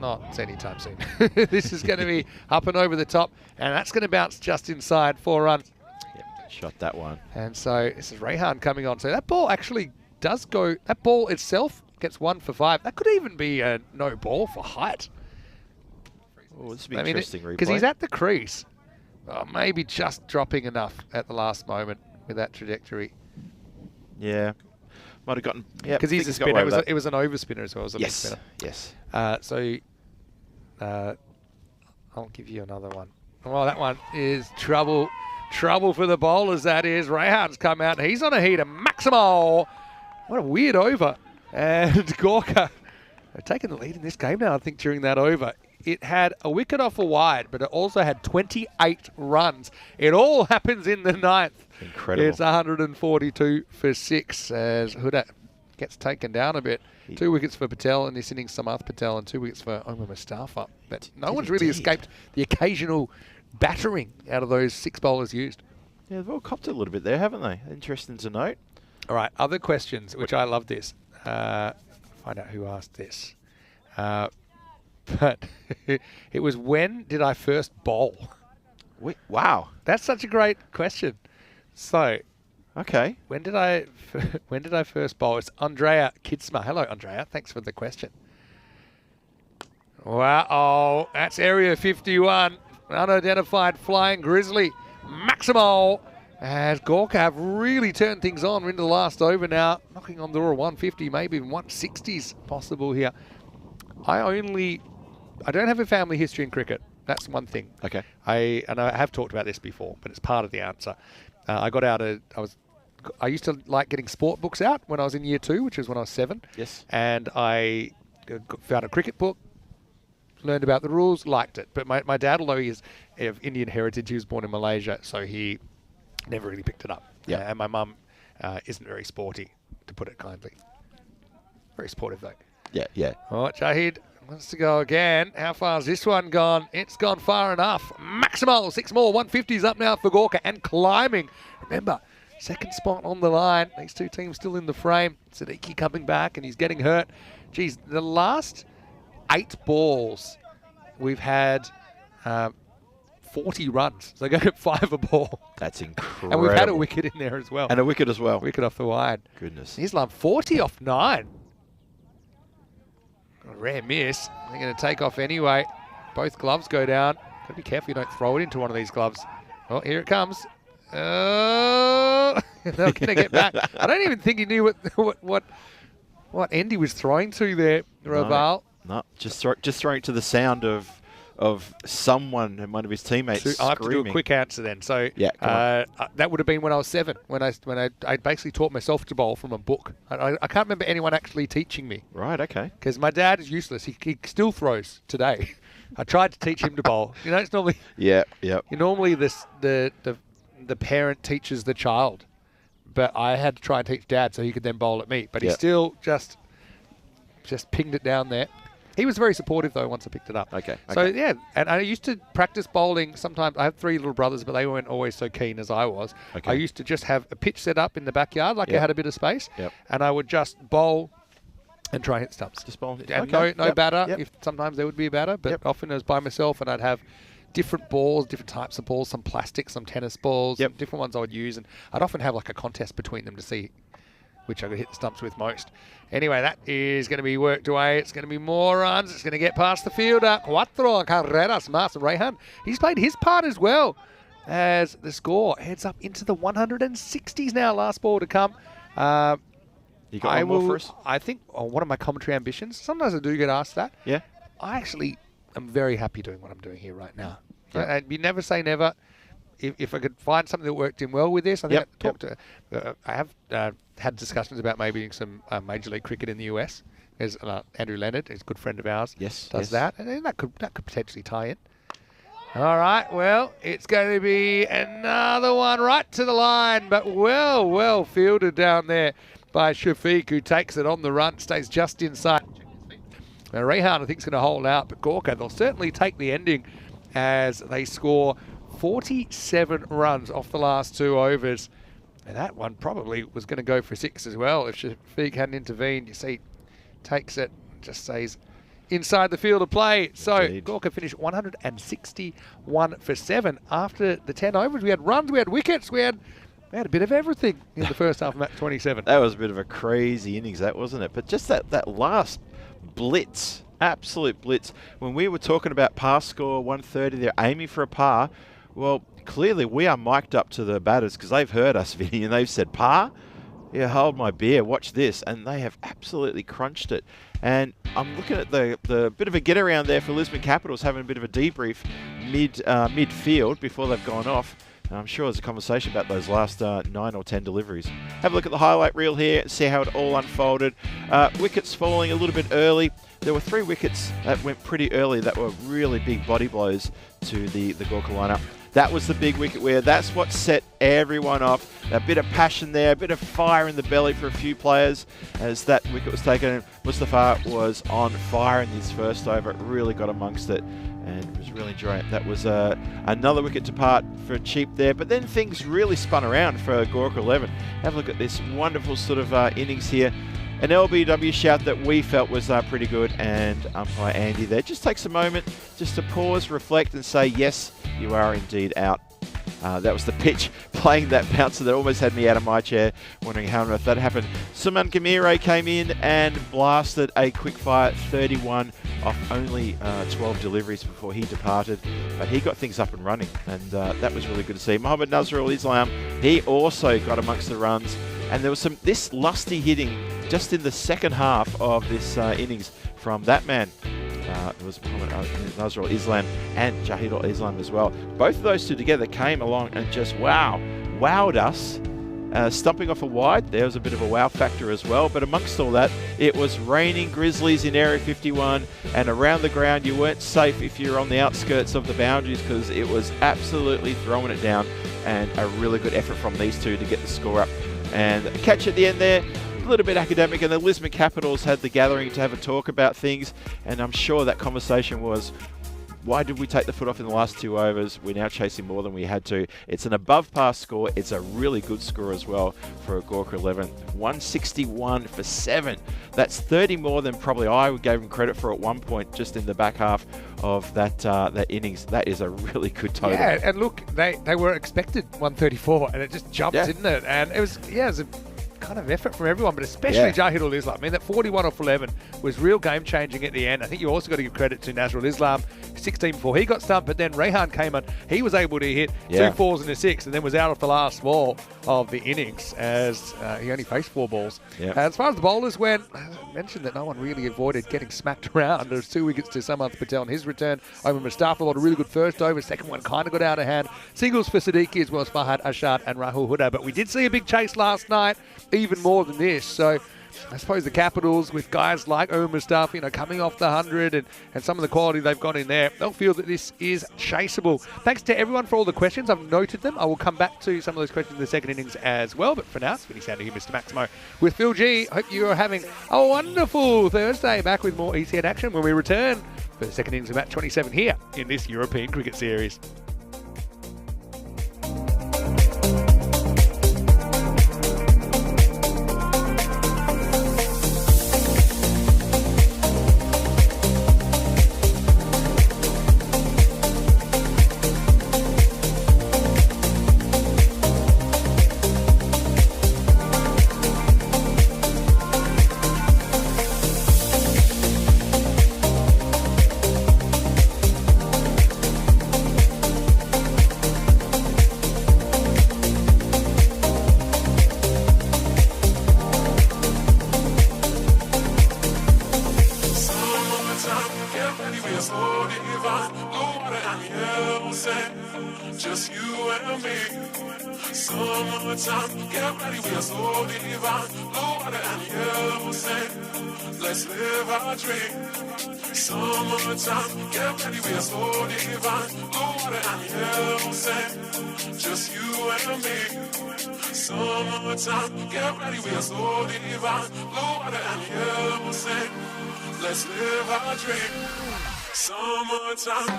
not anytime soon. This is going to be up and over the top, and that's going to bounce just inside 4 runs. Yep, shot that one. And so this is Rehan coming on. So that ball actually does go, that ball itself gets 1 for 5. That could even be a no ball for height. Oh, this would be interesting replay. Because he's at the crease. Maybe just dropping enough at the last moment with that trajectory. Yeah. Might have gotten... Because he's a spinner. It was an overspinner as well. It was a yes. spinner. Yes. I'll give you another one. Well, that one is trouble. Trouble for the bowlers, that is. Rehan's come out. And he's on a heater. Maximo. What a weird over. And Gorka have taken the lead in this game now, I think, during that over. It had a wicket off a wide, but it also had 28 runs. It all happens in the 9th. Incredible. It's 142 for 6 as Huda gets taken down a bit. 2 wickets for Patel in this innings, Samath Patel, and 2 wickets for Omar Mustafa. But no one's really escaped the occasional battering out of those 6 bowlers used. Yeah, they've all copped it a little bit there, haven't they? Interesting to note. All right, other questions, which I love this. Find out who asked this. But it was, when did I first bowl? Wow. That's such a great question. So, okay. When did I first bowl? It's Andrea Kitsma. Hello, Andrea. Thanks for the question. Wow. Oh, that's Area 51. Unidentified flying grizzly. Maximo. As Gorka have really turned things on. We're into the last over now. Knocking on the door of 150, maybe even 160s possible here. I don't have a family history in cricket. That's one thing. Okay. I have talked about this before, but it's part of the answer. I used to like getting sport books out when I was in year 2, which was when I was 7. Yes. And I found a cricket book, learned about the rules, liked it. But my dad, although he is of Indian heritage, he was born in Malaysia, so he never really picked it up. Yeah. And my mum isn't very sporty, to put it kindly. Very sportive, though. Yeah, yeah. All right, Shahid wants to go again. How far has this one gone? It's gone far enough. Maximal, 6 more. 150's up now for Gorka and climbing. Remember, second spot on the line. These 2 teams still in the frame. Siddiqui coming back and he's getting hurt. Geez, the last 8 balls, we've had 40 runs. So go get 5 a ball. That's incredible. And we've had a wicket in there as well. And a wicket as well. Wicket off the wide. Goodness. Islam 40 off 9. A rare miss. They're going to take off anyway. Both gloves go down. Got to be careful you don't throw it into one of these gloves. Oh, here it comes. Oh, they're going to get back. I don't even think he knew what end he was throwing to there, Raval. No, just throwing it to the sound of someone and one of his teammates I have to do a screaming. quick answer then. So Yeah, that would have been when I was 7, when I basically taught myself to bowl from a book. I can't remember anyone actually teaching me. Right, okay. Because my dad is useless. He still throws today. I tried to teach him to bowl. It's normally normally the parent teaches the child, but I had to try and teach Dad so he could then bowl at me. But he still just pinged it down there. He was very supportive, though, once I picked it up. Okay. So, yeah, and I used to practice bowling sometimes. I have 3 little brothers, but they weren't always so keen as I was. Okay. I used to just have a pitch set up in the backyard, like I had a bit of space, and I would just bowl and try and hit stumps. Just bowl. And no batter. If sometimes there would be a batter, but often it was by myself, and I'd have different balls, different types of balls, some plastic, some tennis balls, different ones I would use, and I'd often have like a contest between them to see which I could hit the stumps with most. Anyway, that is going to be worked away. It's going to be more runs. It's going to get past the fielder. Cuatro carreras más. Rehan, he's played his part as well, as the score heads up into the 160s now. Last ball to come. You got one more for us? I think, one of my commentary ambitions, sometimes I do get asked that. Yeah. I actually am very happy doing what I'm doing here right now. Yeah. And you never say never. If I could find something that worked in well with this, I think I have had discussions about maybe doing some Major League Cricket in the US. There's Andrew Leonard, he's a good friend of ours, does that, and then that could potentially tie in. All right, well, it's going to be another one right to the line, but well fielded down there by Shafiq, who takes it on the run, stays just inside. Now, Rehan, I think, is going to hold out, but Gorka, they'll certainly take the ending as they score 47 runs off the last 2 overs. And that one probably was going to go for 6 as well. If Shafiq hadn't intervened, you see, takes it, just stays inside the field of play. So Indeed. Gorka finished 161 for 7. After the 10 overs, we had runs, we had wickets, we had a bit of everything in the first half of match 27. That was a bit of a crazy innings, that wasn't it? But just that last blitz, absolute blitz. When we were talking about par score 130, they're aiming for a par. Well, clearly we are mic'd up to the batters because they've heard us, Vinny, and they've said, par? Yeah, hold my beer, watch this. And they have absolutely crunched it. And I'm looking at the bit of a get around there for Lisbon Capitals, having a bit of a debrief midfield before they've gone off. And I'm sure there's a conversation about those last 9 or 10 deliveries. Have a look at the highlight reel here, see how it all unfolded. Wickets falling a little bit early. There were 3 wickets that went pretty early that were really big body blows to the Gorka lineup. That was the big wicket where that's what set everyone off. A bit of passion there, a bit of fire in the belly for a few players as that wicket was taken. Mustafa was on fire in his first over. It really got amongst it and was really enjoying it. That was another wicket to part for cheap there. But then things really spun around for Gorka 11. Have a look at this wonderful sort of innings here. An LBW shout that we felt was pretty good, and umpire Andy there just takes a moment just to pause, reflect and say, yes, you are indeed out. That was the pitch playing that bouncer that almost had me out of my chair, wondering how on earth that happened. Suman Gamire came in and blasted a quick-fire 31 off only 12 deliveries before he departed, but he got things up and running, and that was really good to see. Mohammad Nazrul Islam, he also got amongst the runs, and there was this lusty hitting just in the second half of this innings from that man. It was Nazrul Islam and Jahidul Islam as well. Both of those two together came along and just wowed us. Stumping off a wide, there was a bit of a wow factor as well. But amongst all that, it was raining grizzlies in Area 51, and around the ground you weren't safe if you're on the outskirts of the boundaries because it was absolutely throwing it down, and a really good effort from these two to get the score up. And a catch at the end there, a little bit academic, and the Lisbon Capitals had the gathering to have a talk about things, and I'm sure that conversation was, why did we take the foot off in the last 2 overs? We're now chasing more than we had to. It's an above par score. It's a really good score as well for Gorka 11. 161 for 7. That's 30 more than probably I gave him credit for at one point just in the back half of that innings. That is a really good total. Yeah, and look, they were expected 134, and it just jumped, didn't it? And it was a kind of effort from everyone, but especially Jahidul Islam. I mean, that 41 off 11 was real game-changing at the end. I think you also got to give credit to Nazrul Islam, 16 before he got stumped, but then Rehan came on. He was able to hit 2 4s and a 6, and then was out off the last ball of the innings as he only faced 4 balls. As far as the bowlers went, I mentioned that no one really avoided getting smacked around. There's 2 wickets to Samarth Patel on his return. Over Mustafa bowled a really good first over. Second one kind of got out of hand. Singles for Siddiqui as well as Fahad Ashad and Rahul Huda. But we did see a big chase last night, even more than this. So I suppose the Capitals, with guys like Omar Mustafa, coming off the 100 and some of the quality they've got in there, they'll feel that this is chaseable. Thanks to everyone for all the questions. I've noted them. I will come back to some of those questions in the second innings as well. But for now, it's Vinny Sandy here, Mr. Maximo, with Phil G. Hope you are having a wonderful Thursday. Back with more ECS action when we return for the second innings of match 27 here in this European Cricket Series. Let's live our dream. Summertime.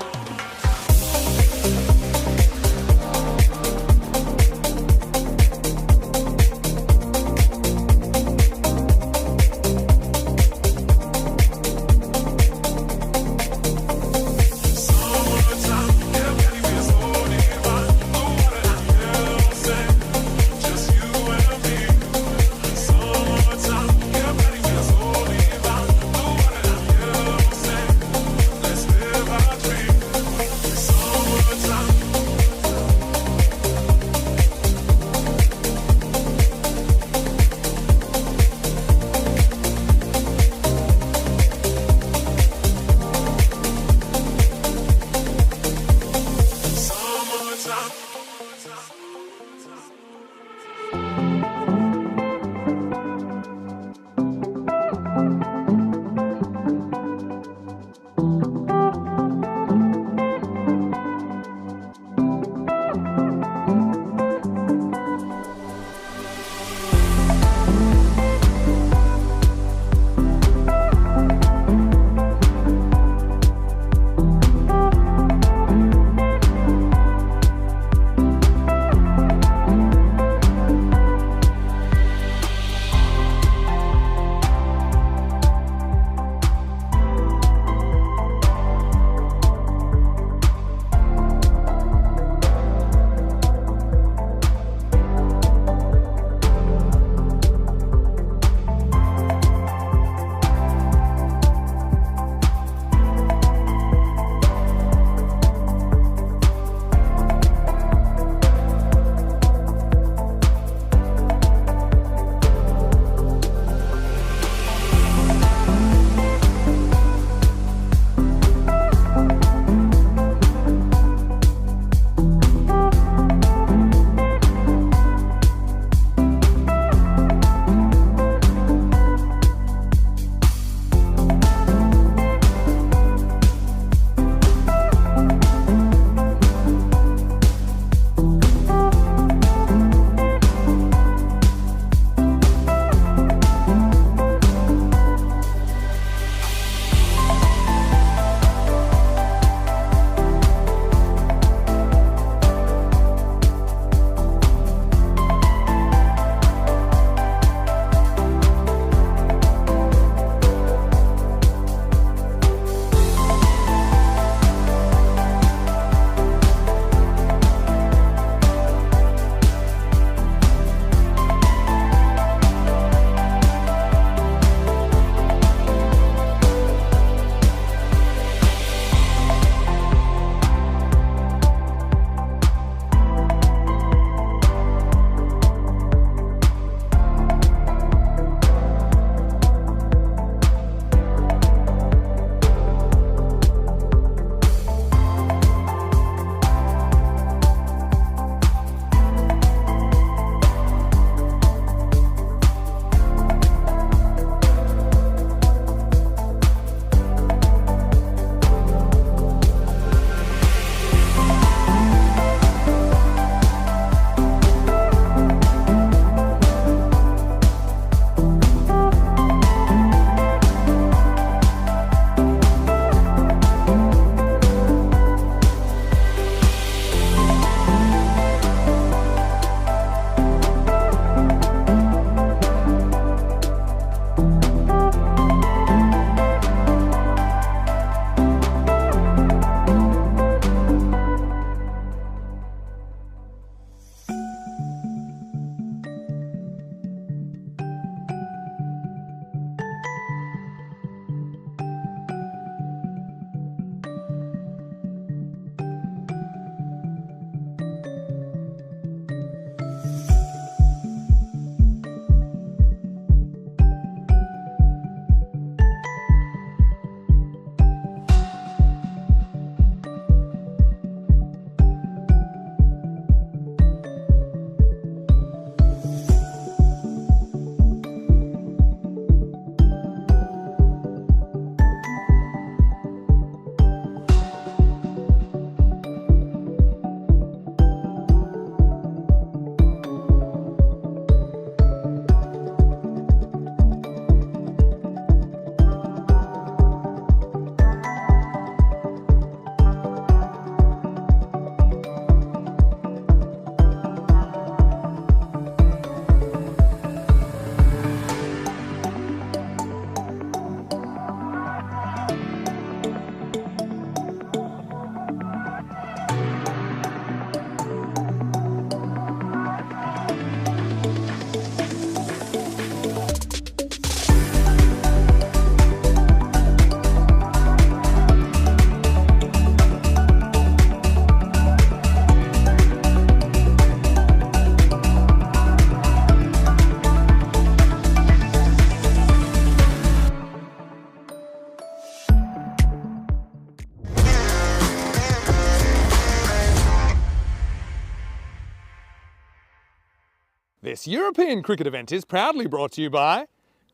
This European cricket event is proudly brought to you by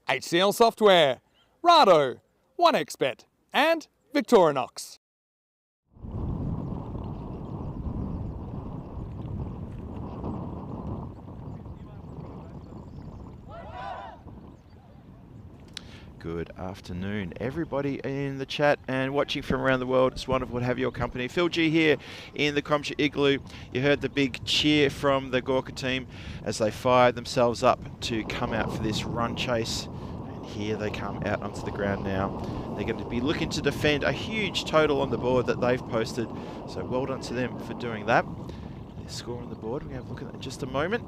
HCL Software, Rado, 1xBet and Victorinox. Good afternoon, everybody in the chat and watching from around the world. It's wonderful to have your company. Phil G here in the Cromshire Igloo. You heard the big cheer from the Gorka team as they fired themselves up to come out for this run chase. And here they come out onto the ground now. They're going to be looking to defend a huge total on the board that they've posted. So well done to them for doing that. The score on the board, we're going to have a look at that in just a moment.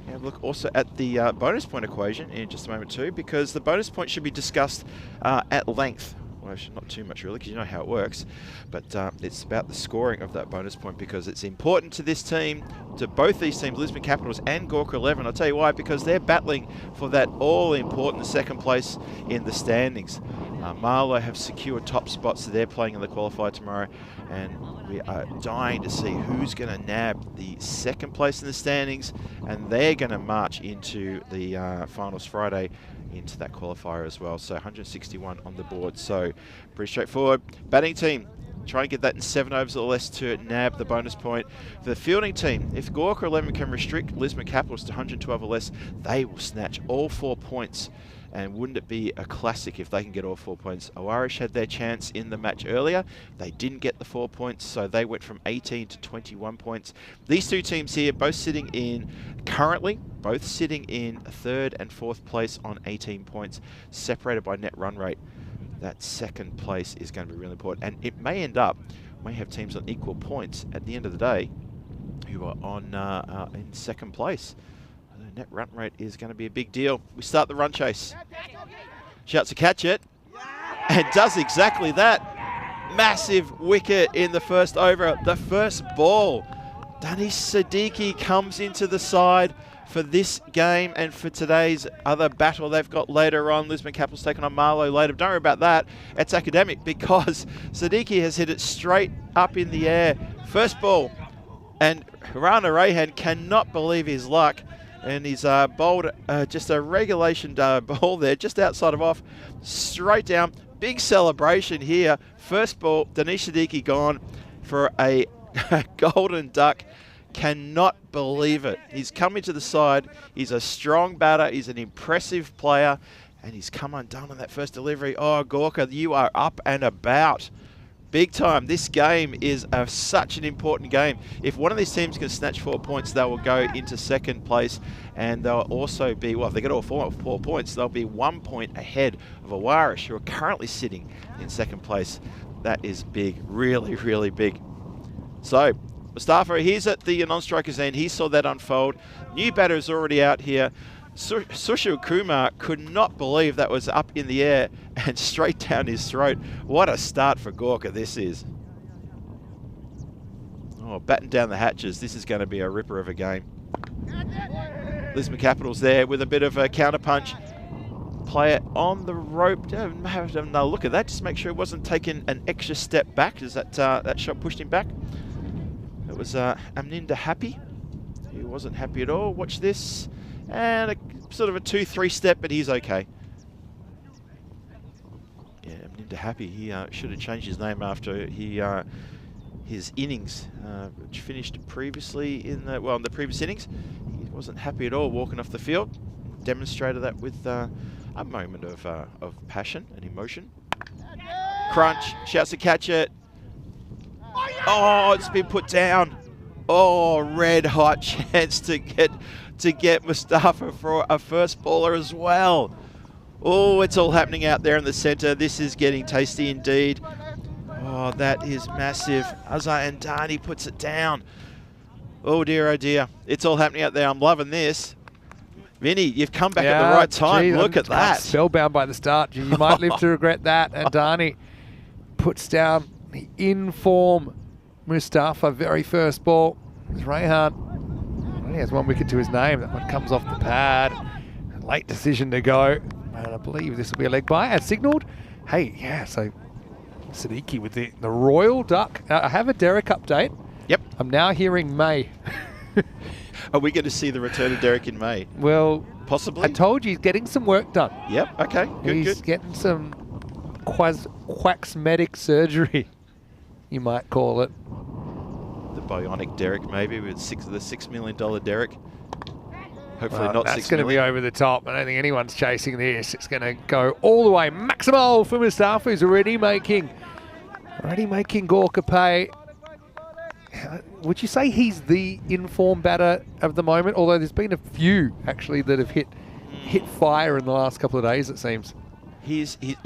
And have a look also at the bonus point equation in just a moment too, because the bonus point should be discussed at length. Well, actually not too much really, because you know how it works, but it's about the scoring of that bonus point because it's important to this team, to both these teams, Lisbon Capitals and Gorka 11. I'll tell you why, because they're battling for that all-important second place in the standings. Marlow have secured top spots, so they're playing in the qualifier tomorrow, and we are dying to see who's going to nab the second place in the standings, and they're going to march into the finals Friday into that qualifier as well. So 161 on the board, so pretty straightforward. Batting team, try and get that in 7 overs or less to nab the bonus point. For the fielding team, if Gorka 11 can restrict Lisbon Capitals to 112 or less, they will snatch all 4 points. And wouldn't it be a classic if they can get all 4 points? Irish had their chance in the match earlier. They didn't get the 4 points, so they went from 18 to 21 points. These two teams here, both sitting in, currently, both sitting in 3rd and 4th place on 18 points, separated by net run rate. That second place is going to be really important. And it may end up, may have teams on equal points at the end of the day who are on in second place. Net run rate is going to be a big deal. We start the run chase. Shouts to catch it. And does exactly that. Massive wicket in the first over. The first ball. Danish Siddiqui comes into the side for this game and for today's other battle they've got later on. Lisbon Capitals taking on Marlow later. Don't worry about that. It's academic because Siddiqui has hit it straight up in the air. First ball. And Rana Rehan cannot believe his luck. And he's bowled just a regulation ball there, just outside of off, straight down. Big celebration here. First ball, Danish Siddiqui gone for a golden duck. Cannot believe it. He's coming to the side. He's a strong batter. He's an impressive player. And he's come undone on that first delivery. Oh, Gorka, you are up and about. Big time. This game is such an important game. If one of these teams can snatch 4 points, they will go into second place, and they'll also be, well, if they get all 4 points, they'll be 1 point ahead of Awarish, who are currently sitting in second place. That is big, really, really big. So, Mustafa, he's at the non-striker's end. He saw that unfold. New batter is already out here. Sushil Kumar could not believe that was up in the air and straight down his throat. What a start for Gorka this is. Oh, batten down the hatches. This is going to be a ripper of a game. Lisbon Capitals there with a bit of a counter punch. Player on the rope. Have another look at that. Just make sure he wasn't taking an extra step back as that shot pushed him back. It was Amninda happy. He wasn't happy at all. Watch this. And a sort of a 2-3 step, but he's okay. Yeah, Amninda happy. He should have changed his name after his innings, which finished previously in the previous innings. He wasn't happy at all walking off the field. Demonstrated that with a moment of passion and emotion. Crunch, shouts to catch it. Oh, it's been put down. Oh, red hot chance to get Mustafa for a first baller as well. Oh, it's all happening out there in the centre. This is getting tasty indeed. Oh, that is massive. Azhar Andani puts it down. Oh dear, oh dear. It's all happening out there. I'm loving this. Vinny, you've come back at the right time. Gee, look at that. Spellbound by the start. You might live to regret that. And Andani puts down the in-form Mustafa, very first ball. It's Rehan. He has 1 wicket to his name. That one comes off the pad. Late decision to go. And I believe this will be a leg by. As signalled. Hey, yeah, so Siddiqui with the Royal Duck. I have a Derek update. Yep. I'm now hearing May. Are we going to see the return of Derek in May? Well, Possibly. I told you he's getting some work done. Yep. Okay. Good. He's Good. getting some quaxmatic surgery, you might call it. The bionic Derek, maybe with the $6 million Derek. Hopefully not that's 6 going to be million. over the top. I don't think anyone's chasing this. It's going to go all the way. Maximal for Mustafa, who's already making Gorka pay. Would you say he's the in-form batter of the moment? Although there's been a few actually that have hit fire in the last couple of days, it seems. He'd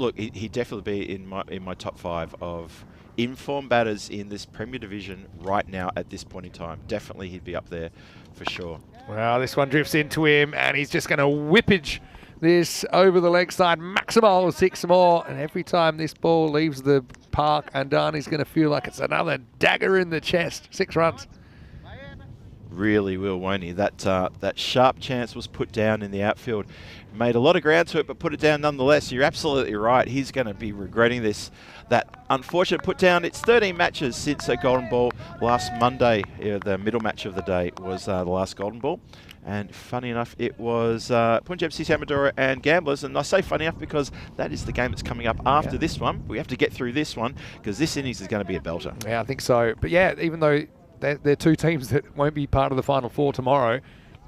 definitely be in my top 5 of in-form batters in this Premier Division right now at this point in time. Definitely he'd be up there for sure. Well, this one drifts into him, and he's just going to whippage this over the leg side. Maximal 6 more, and every time this ball leaves the park, Andani's going to feel like it's another dagger in the chest. 6 runs. Really will, won't he? That sharp chance was put down in the outfield. Made a lot of ground to it, but put it down nonetheless. You're absolutely right. He's going to be regretting this. That unfortunate put down. It's 13 matches since a golden ball. Last Monday, the middle match of the day, was the last golden ball. And funny enough, it was Punjab FC Samadora and Gamblers. And I say funny enough because that is the game that's coming up after this one. We have to get through this one because this innings is going to be a belter. Yeah, I think so. But yeah, even though they're 2 teams that won't be part of the Final Four tomorrow,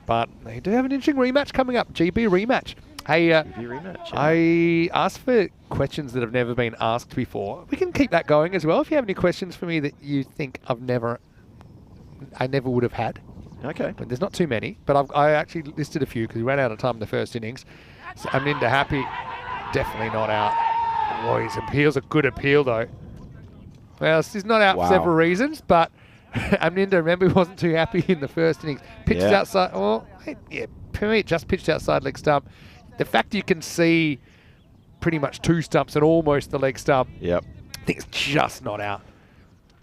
but they do have an interesting rematch coming up, GB rematch. Hey, rematch, yeah. I asked for questions that have never been asked before. We can keep that going as well. If you have any questions for me that you think I never would have had. Okay. But there's not too many, but I actually listed a few because we ran out of time in the first innings. So Aminda Happy, definitely not out. Oh, his appeal's a good appeal though. Well, he's not out for several reasons, but Aminda, remember, he wasn't too happy in the first innings. Pitched outside, just pitched outside leg stump. The fact you can see pretty much 2 stumps and almost the leg stump, Yep. I think it's just not out.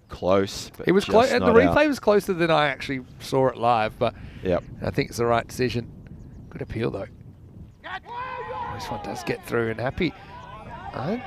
Close. But It was close. just The not replay out. was closer than I actually saw it live, but Yep. I think it's the right decision. Good appeal though. This one does get through, and Happy. I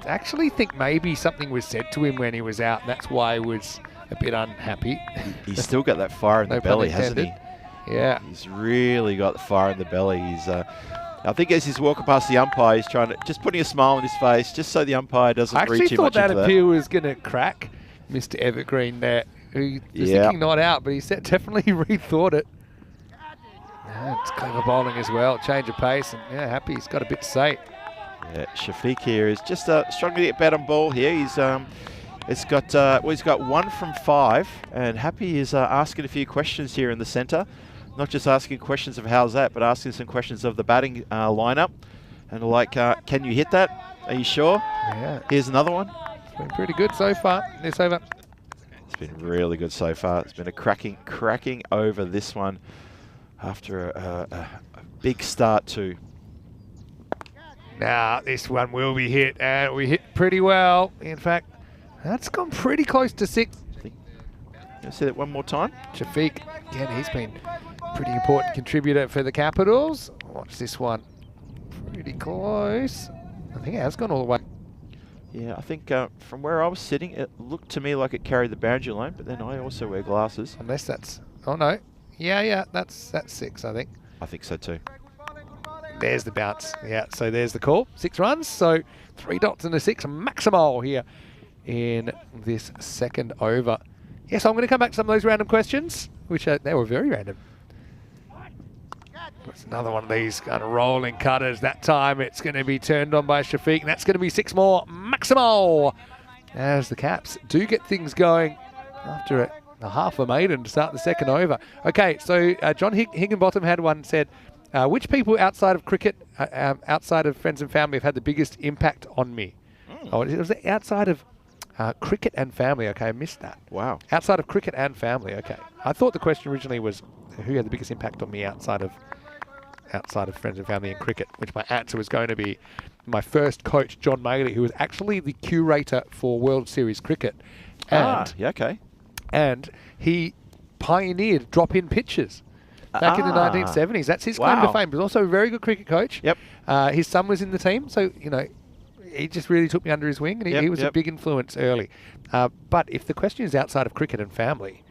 actually think maybe something was said to him when he was out, and that's why he was a bit unhappy. He's still got that fire in the No pun belly, hasn't he? intended. Yeah. He's really got the fire in the belly. He's, I think as he's walking past the umpire, he's trying to just putting a smile on his face, just so the umpire doesn't I read actually too thought much that into that. appeal was going to crack Mr. Evergreen there, who was thinking not out, but he definitely rethought it. Yeah, it's clever bowling as well, change of pace, and Happy, he's got a bit to say. Yeah, Shafiq here is just struggling to get bat on ball here. He's he's got 1 from 5, and Happy is asking a few questions here in the centre. Not just asking questions of how's that, but asking some questions of the batting lineup, and like, can you hit that? Are you sure? Yeah, Here's another one. it's been pretty good so far this over. It's been really good so far. It's been a cracking over this one after a big start too. Now, this one will be hit, and we hit pretty well. In fact, that's gone pretty close to 6. Can I see that one more time? Shafiq, again, he's been a pretty important contributor for the Capitals. Watch this one. Pretty close. I think it has gone all the way. Yeah, I think from where I was sitting, it looked to me like it carried the boundary line, but then I also wear glasses. Unless that's... Oh, no. Yeah, that's 6, I think. I think so too. There's the bounce. Yeah, so there's the call. 6 runs, so 3 dots and a 6. Maximal here in this second over. Yeah, so I'm going to come back to some of those random questions, which they were very random. That's another one of these kind of rolling cutters. That time it's going to be turned on by Shafiq, and that's going to be 6 more. Maximal! As the Caps do get things going after a half a maiden to start the second over. Okay, so John Higginbottom had one said, which people outside of cricket, outside of friends and family, have had the biggest impact on me? Oh, it was outside of cricket and family. Okay, I missed that. Wow. Outside of cricket and family. Okay. I thought the question originally was who had the biggest impact on me outside of friends and family and cricket, which my answer was going to be my first coach, John Maley, who was actually the curator for World Series cricket. And, yeah, okay. and he pioneered drop-in pitches back in the 1970s. That's his claim to fame. He was also a very good cricket coach. Yep. His son was in the team, so, he just really took me under his wing, and he was a big influence early. But if the question is outside of cricket and family,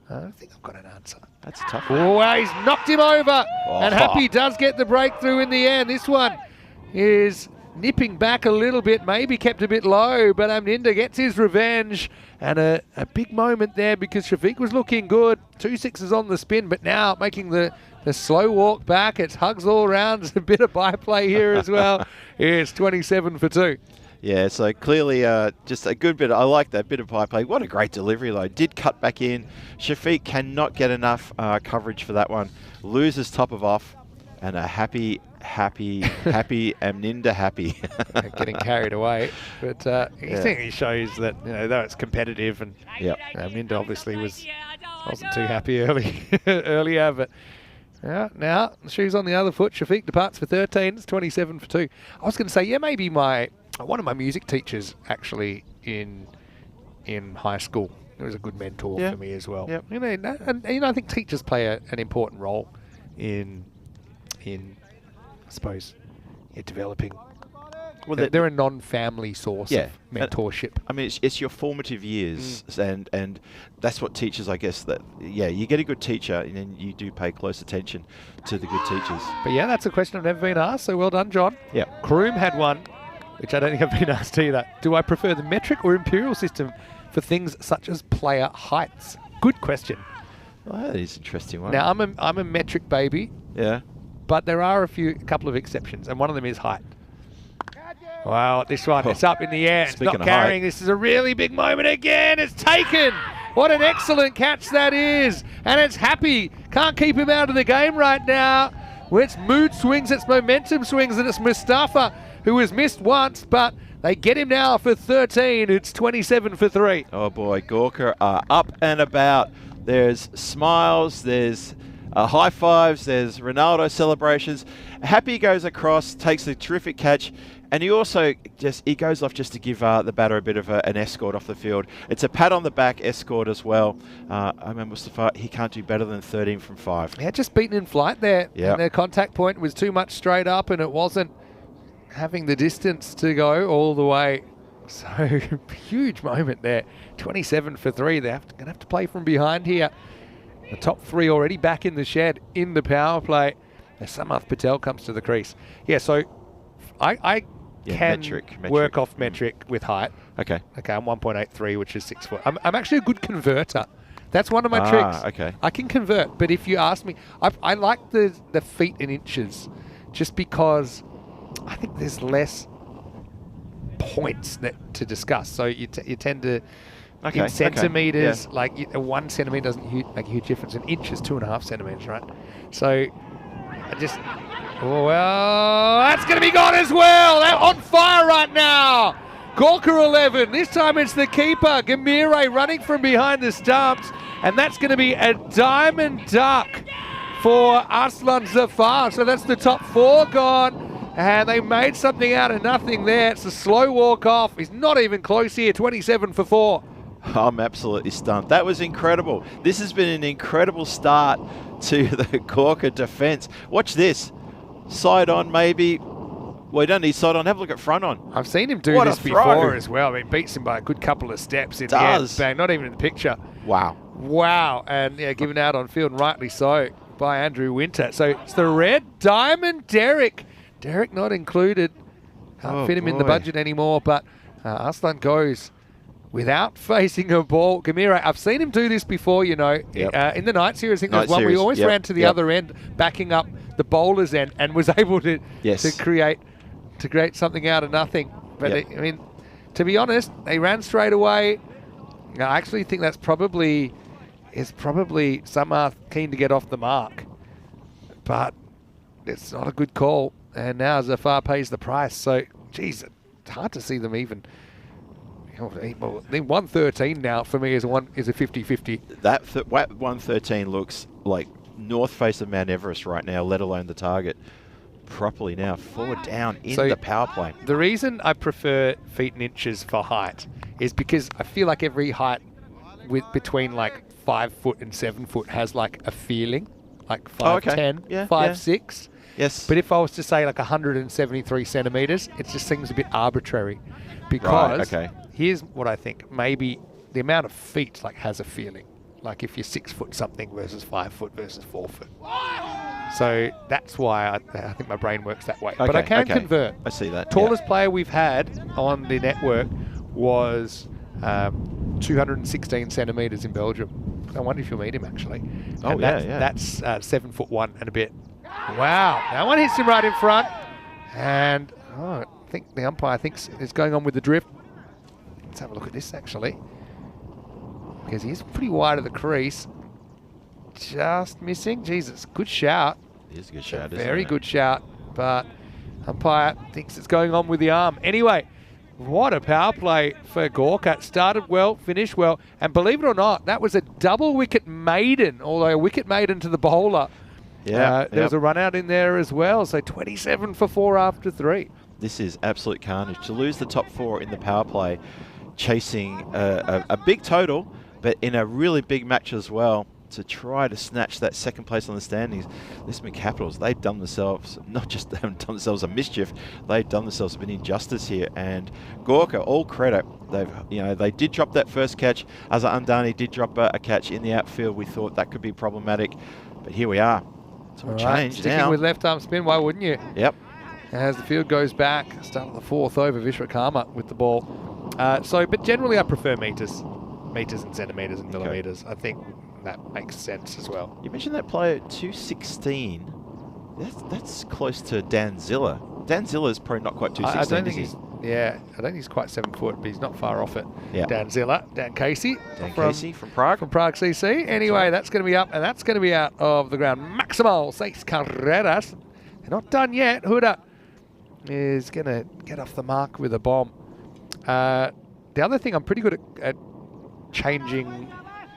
I think I've got an answer. That's a tough one. Oh, wow, he's knocked him over. And Happy does get the breakthrough in the end. This one is nipping back a little bit, maybe kept a bit low, but Amninda gets his revenge. And a big moment there because Shafiq was looking good. 2 sixes on the spin, but now making the slow walk back. It's hugs all around. There's a bit of byplay here as well. It's 27 for 2. Yeah, so clearly just a good bit. I like that bit of pie play. What a great delivery, though. Did cut back in. Shafiq cannot get enough coverage for that one. Loses top of off. And a happy Amninda happy. Getting carried away. But I think he shows that, though it's competitive, and Amninda obviously wasn't too happy earlier, but now the shoe's on the other foot. Shafiq departs for 13. It's 27 for 2. I was going to say, maybe one of my music teachers actually in high school. He was a good mentor for me as well. Yep. I think teachers play an important role in I suppose, developing. Well, they're a non-family source of mentorship. I mean, it's your formative years, and that's what teachers, I guess, you get a good teacher, and then you do pay close attention to the good teachers. But that's a question I've never been asked, so well done, John. Yeah. Kroom had one, which I don't think I've been asked either. Do I prefer the metric or imperial system for things such as player heights? Good question. Well, that is an interesting one. Now, I'm a metric baby. Yeah. But there are a couple of exceptions, and one of them is height. Wow, this one, it's up in the air. It's not carrying. This is a really big moment again. It's taken. What an excellent catch that is. And it's Happy. Can't keep him out of the game right now. Well, it's mood swings, it's momentum swings, and it's Mustafa, who has missed once, but they get him now for 13. It's 27 for 3. Oh, boy. Gorka are up and about. There's smiles. There's high fives. There's Ronaldo celebrations. Happy goes across, takes a terrific catch, and he also goes off just to give the batter a bit of an escort off the field. It's a pat on the back escort as well. I remember Mustafa, he can't do better than 13 from 5. Yeah, just beaten in flight there. Yeah. And their contact point was too much straight up, and it wasn't having the distance to go all the way. So, huge moment there. 27 for 3. They're going to have to play from behind here. The top 3 already back in the shed in the power play. As Samath Patel comes to the crease. Yeah, so I can work off metric with height. Okay. Okay, I'm 1.83, which is 6 foot. I'm actually a good converter. That's one of my tricks. Okay. I can convert, but if you ask me, I like the feet in inches just because I think there's less points to discuss. So you tend to... in centimetres, like 1 centimetre doesn't make a huge difference. In inches, 2.5 centimetres, right? So that's going to be gone as well. They're on fire right now. Gorka 11. This time it's the keeper, Gamire, running from behind the stumps. And that's going to be a diamond duck for Arslan Zafar. So that's the top 4 gone. And they made something out of nothing there. It's a slow walk off. He's not even close here. 27 for 4. I'm absolutely stunned. That was incredible. This has been an incredible start to the Gorka defence. Watch this. Side on, maybe. Well, you don't need side on. Have a look at front on. I've seen him do this before as well. I mean, beats him by a good couple of steps in the end. Bang, not even in the picture. Wow. And given out on field, and rightly so, by Andrew Winter. So it's the red diamond Derek. Derek not included. Can't fit him in the budget anymore, but Arslan goes without facing a ball. Gamire, I've seen him do this before, in the night series. I think there's one where he always ran to the other end, backing up the bowler's end, and was able to create something out of nothing. But to be honest, they ran straight away. I actually think that's probably Samath keen to get off the mark, but it's not a good call. And now Zafar pays the price. So, geez, it's hard to see them even. Well, 113 now for me is a 50-50. That 113 looks like north face of Mount Everest right now, let alone the target properly now. 4 down in the power play. The reason I prefer feet and inches for height is because I feel like every height between like 5 foot and 7 foot has like a feeling, like 5'10", 5'6". Yes. But if I was to say like 173 centimetres, it just seems a bit arbitrary. Because here's what I think. Maybe the amount of feet has a feeling. like if you're 6 foot something versus 5 foot versus 4 foot. So that's why I think my brain works that way. But I can convert. I see that. Tallest player we've had on the network was 216 centimetres in Belgium. I wonder if you'll meet him actually. Oh, and yeah. That's 7'1" and a bit. Wow, that one hits him right in front. And I think the umpire thinks it's going on with the drift. Let's have a look at this actually. Because he's pretty wide of the crease. Just missing. Jesus, good shout. It is a good shout, isn't it? Very good shout. But umpire thinks it's going on with the arm. Anyway, what a power play for Gorka. Started well, finished well. And believe it or not, that was a double wicket maiden, although a wicket maiden to the bowler. Yeah, there was a run out in there as well. So 27 for 4 after 3. This is absolute carnage. To lose the top 4 in the power play, chasing a big total, but in a really big match as well, to try to snatch that second place on the standings. Lisbon Capitals, they've done themselves, not just haven't done themselves a mischief, they've done themselves an injustice here. And Gorka, all credit, they did drop that first catch. Azhar Andani did drop a catch in the outfield. We thought that could be problematic, but here we are. It's all changed now. Sticking with left arm spin, why wouldn't you? Yep. As the field goes back, start of the 4th over, Vishwakarma with the ball. But generally I prefer meters and centimetres and millimetres. I think that makes sense as well. You mentioned that player 216. That's close to Dan Ziller. Dan Ziller's probably not quite 216. I don't think he's quite 7 foot, but he's not far off it. Yeah. Dan Ziller, Dan Casey. Casey from Prague. From Prague CC. Anyway, that's going to be up, and that's going to be out of the ground. Maximal 6 carreras. They're not done yet. Huda is going to get off the mark with a bomb. The other thing, I'm pretty good at changing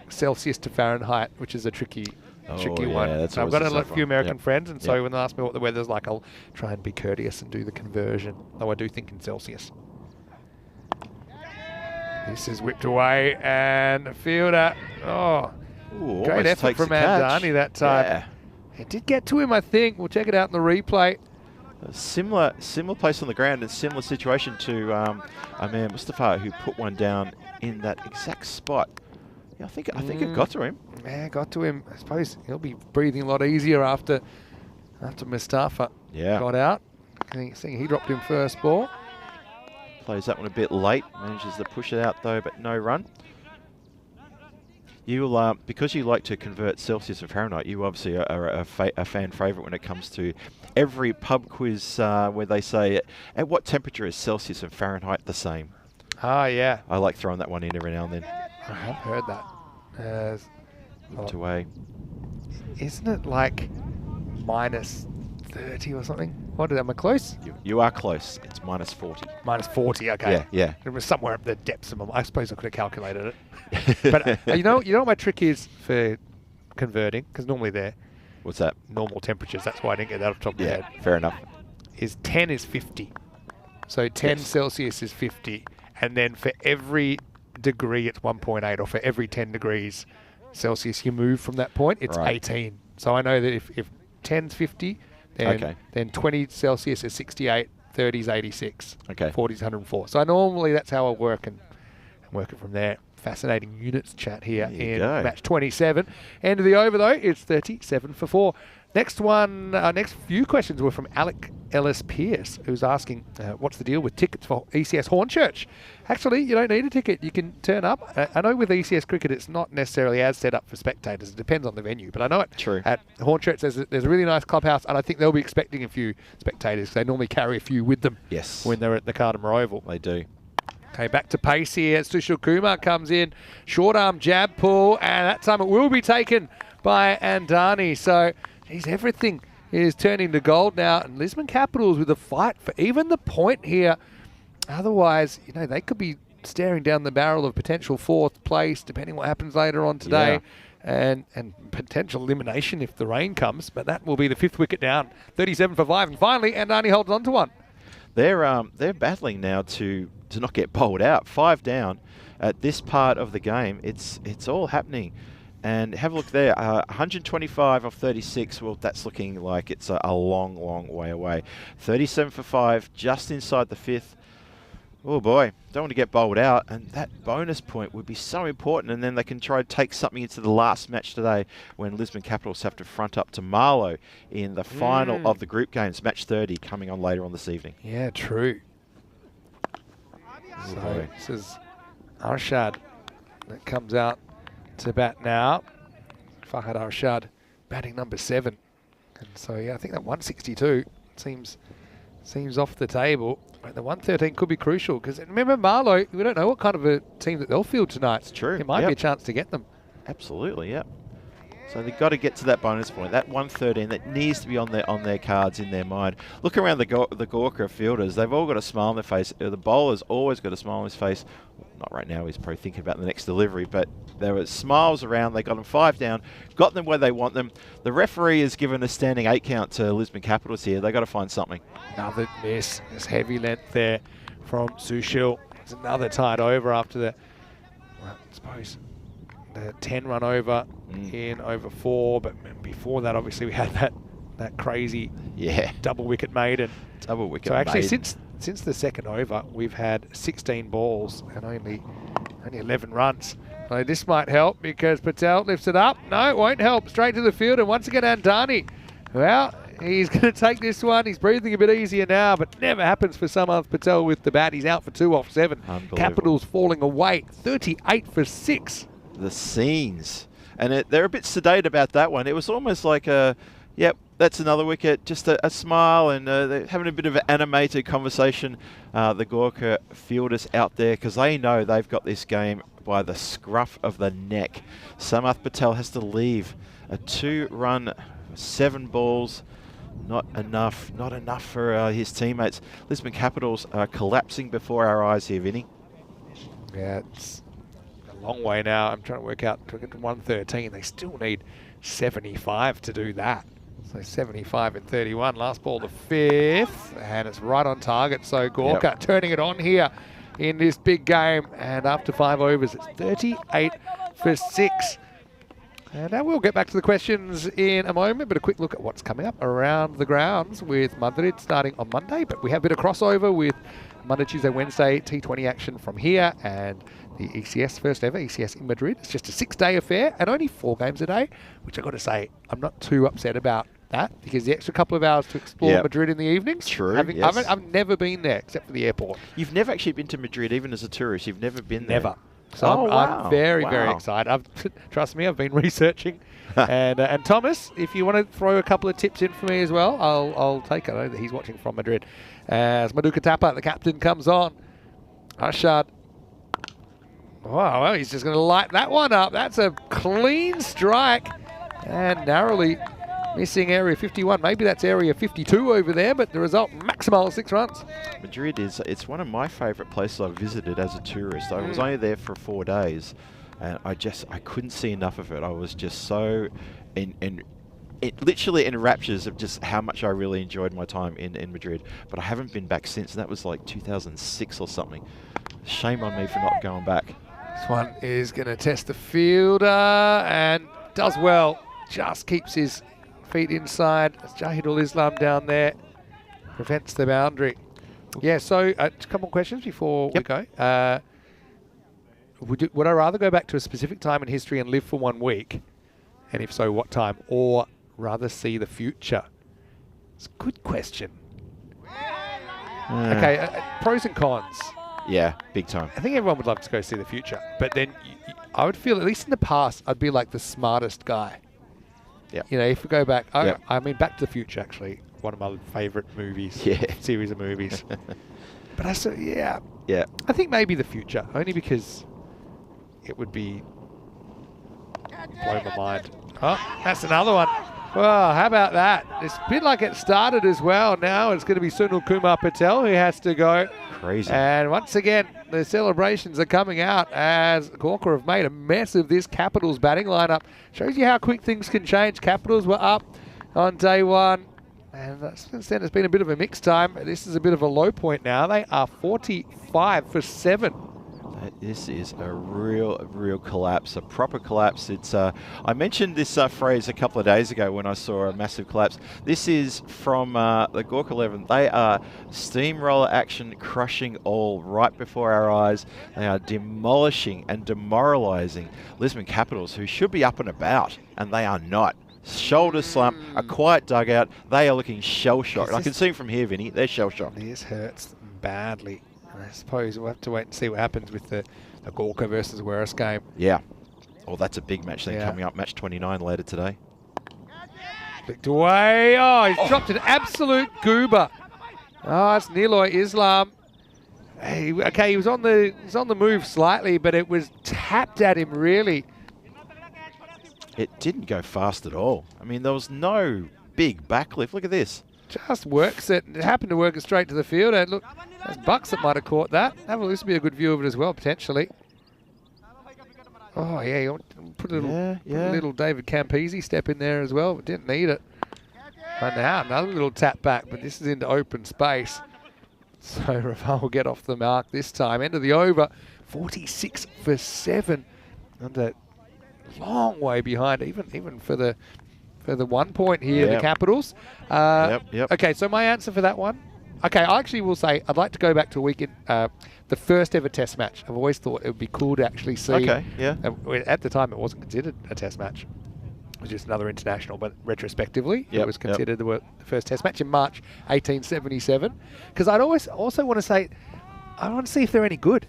Celsius to Fahrenheit, which is a tricky one. That's I've got a few American friends, and so Yep. when they ask me what the weather's like, I'll try and be courteous and do the conversion, though I do think in Celsius. This is whipped away, and the fielder, great effort from Andani that time. Yeah. It did get to him, I think. We'll check it out in the replay. A similar place on the ground and similar situation to Amir Mustafa, who put one down in that exact spot. Yeah, I think it got to him. Yeah, got to him. I suppose he'll be breathing a lot easier after Mustafa got out. I think he dropped him first ball. Plays that one a bit late. Manages to push it out though, but no run. You'll because you like to convert Celsius and Fahrenheit, you obviously are a fan favourite when it comes to every pub quiz where they say, at what temperature is Celsius and Fahrenheit the same? Ah, yeah. I like throwing that one in every now and then. I have heard that. Looked away. Isn't it like minus 30 or something? Am I close? You are close. It's minus 40. Minus 40, okay. Yeah. It was somewhere up the depths of I suppose I could have calculated it. But you know what my trick is for converting? Because normally they're What's that? normal temperatures. That's why I didn't get that off the top of my head. Fair enough. Is 10 is 50. So 10 Celsius is 50. And then for every degree, it's 1.8. Or for every 10 degrees Celsius you move from that point, it's 18. So I know that if 10's 50, then 20 Celsius is 68, 30 is 86, 40 is 104. So normally that's how I work and work it from there. Fascinating units chat here in match 27. End of the over though, it's 37 for 4. Next one, next few questions were from Alec Ellis Pierce, who's asking, what's the deal with tickets for ECS Hornchurch? Actually, you don't need a ticket. You can turn up. I know with ECS cricket, it's not necessarily as set up for spectators. It depends on the venue. But I know at Hornchurch, there's a really nice clubhouse, and I think they'll be expecting a few spectators. They normally carry a few with them when they're at the Cardamar Oval. They do. Okay, back to pace here. Sushil Kumar comes in. Short arm jab pull, and that time it will be taken by Andani. So, geez, everything is turning to gold now. And Lisbon Capitals with a fight for even the point here. Otherwise, they could be staring down the barrel of potential 4th place, depending what happens later on today. And potential elimination if the rain comes. But that will be the 5th wicket down. 37 for 5. And finally, Andani holds on to one. They're battling now to not get bowled out. 5 down at this part of the game. It's all happening. And have a look there, 125 off 36. Well, that's looking like it's a long, long way away. 37 for 5, just inside the 5th. Oh boy, don't want to get bowled out, and that bonus point would be so important, and then they can try to take something into the last match today when Lisbon Capitals have to front up to Marlow in the final of the group games, match 30, coming on later on this evening. Yeah, true. Oh So boy. this is Arshad that comes out to bat now. Fahad Arshad batting number 7. And so, yeah, I think that 162 seems off the table. But the 113 could be crucial because remember Marlow, we don't know what kind of a team that they'll field tonight. It's true. It might be a chance to get them. Absolutely, yeah. So they've got to get to that bonus point, that 113 that needs to be on their cards in their mind. Look around the Gorka fielders; they've all got a smile on their face. The bowler's always got a smile on his face. Well, not right now; he's probably thinking about the next delivery. But there were smiles around. They got them 5 down, got them where they want them. The referee has given a standing 8 count to Lisbon Capitals here. They got to find something. Another miss. This heavy length there from Sushil. It's another tied over after the. Well, I suppose. The 10 run over in over 4, but before that, obviously, we had that crazy double wicket maiden. Double wicket. So actually, since the second over, we've had 16 balls and only 11 runs. So this might help because Patel lifts it up. No, it won't help. Straight to the field, and once again, Andani. Well, he's going to take this one. He's breathing a bit easier now, but never happens for Samath Patel with the bat. He's out for 2 off 7. Capitals falling away, 38 for 6. The scenes, and they're a bit sedate about that one. It was almost like yep, that's another wicket, just a smile, and they're having a bit of an animated conversation, the Gorka fielders out there, because they know they've got this game by the scruff of the neck. Samath Patel has to leave a 2-run, 7 balls. Not enough for his teammates. Lisbon Capitals are collapsing before our eyes here, Vinny. Yeah, it's long way now. I'm trying to work out to get to 113. They still need 75 to do that. So 75 and 31. Last ball the 5th, and it's right on target. So Gorka turning it on here in this big game. And after 5 overs, it's 38 for 6. And now we'll get back to the questions in a moment, but a quick look at what's coming up around the grounds with Madrid starting on Monday. But we have a bit of crossover with Monday, Tuesday, Wednesday T20 action from here, and the ECS, first ever ECS in Madrid. It's just a 6-day affair and only 4 games a day, which I've got to say, I'm not too upset about that because the extra couple of hours to explore Madrid in the evenings. True, I've never been there except for the airport. You've never actually been to Madrid, even as a tourist? You've never been there? Never. So I'm very, very excited. Trust me, I've been researching. And Thomas, if you want to throw a couple of tips in for me as well, I'll take it. I know that he's watching from Madrid. As Maduka Tapa, the captain, comes on. Arshad. Wow, well, he's just going to light that one up. That's a clean strike. And narrowly missing area 51. Maybe that's area 52 over there, but the result, maximal 6 runs. Madrid it's one of my favourite places I've visited as a tourist. I was only there for 4 days, and I couldn't see enough of it. I was just so it literally in raptures of just how much I really enjoyed my time in Madrid. But I haven't been back since, and that was like 2006 or something. Shame on me for not going back. This one is going to test the fielder and does well. Just keeps his feet inside. That's Jahidul Islam down there. Prevents the boundary. Yeah, so a couple of questions before we go. Would I rather go back to a specific time in history and live for 1 week? And if so, what time? Or rather see the future? It's a good question. Okay, pros and cons. Yeah, big time. I think everyone would love to go see the future. But then I would feel, at least in the past, I'd be like the smartest guy. Yeah. You know, if we go back, I mean, Back to the Future, actually, one of my favourite movies, series of movies. But I said, I think maybe the future, only because it would be blow my mind. Oh, that's another one. Well, how about that? It's a bit like it started as well. Now it's going to be Sunil Kumar Patel who has to go. Crazy. And once again, the celebrations are coming out as Gorka have made a mess of this Capitals batting lineup. Shows you how quick things can change. Capitals were up on day 1. And since then, it's been a bit of a mixed time. This is a bit of a low point now. They are 45 for 7. This is a real collapse, a proper collapse. It's I mentioned this phrase a couple of days ago when I saw a massive collapse. This is from the Gork 11. They are steamroller action, crushing all right before our eyes. They are demolishing and demoralising Lisbon Capitals, who should be up and about, and they are not. Shoulder slump, a quiet dugout. They are looking shell-shocked. I can see them from here, Vinny. They're shell-shocked. This hurts badly. I suppose we'll have to wait and see what happens with the Gorka versus Werris game. Yeah. Oh, that's a big match then coming up. Match 29 later today. Flicked away. Oh, he's dropped an absolute goober. Oh, it's Niloy Islam. Hey, okay, he was on the move slightly, but it was tapped at him really. It didn't go fast at all. I mean, there was no big backlift. Look at this. Just works it. It happened to work it straight to the field. And look, there's Bucks that might have caught that. This would be a good view of it as well, potentially. Oh, yeah, you put a little David Campese step in there as well. Didn't need it. And now another little tap back, but this is into open space. So Raval will get off the mark this time. End of the over, 46 for 7. And a long way behind, even for the 1 point here, the Capitals. Okay, so my answer for that one. Okay, I actually will say I'd like to go back to a weekend, the first ever Test match. I've always thought it would be cool to actually see. Okay, yeah. At the time, it wasn't considered a Test match. It was just another international, but retrospectively, it was considered the first Test match in March 1877. Because I'd also want to say, I want to see if they're any good.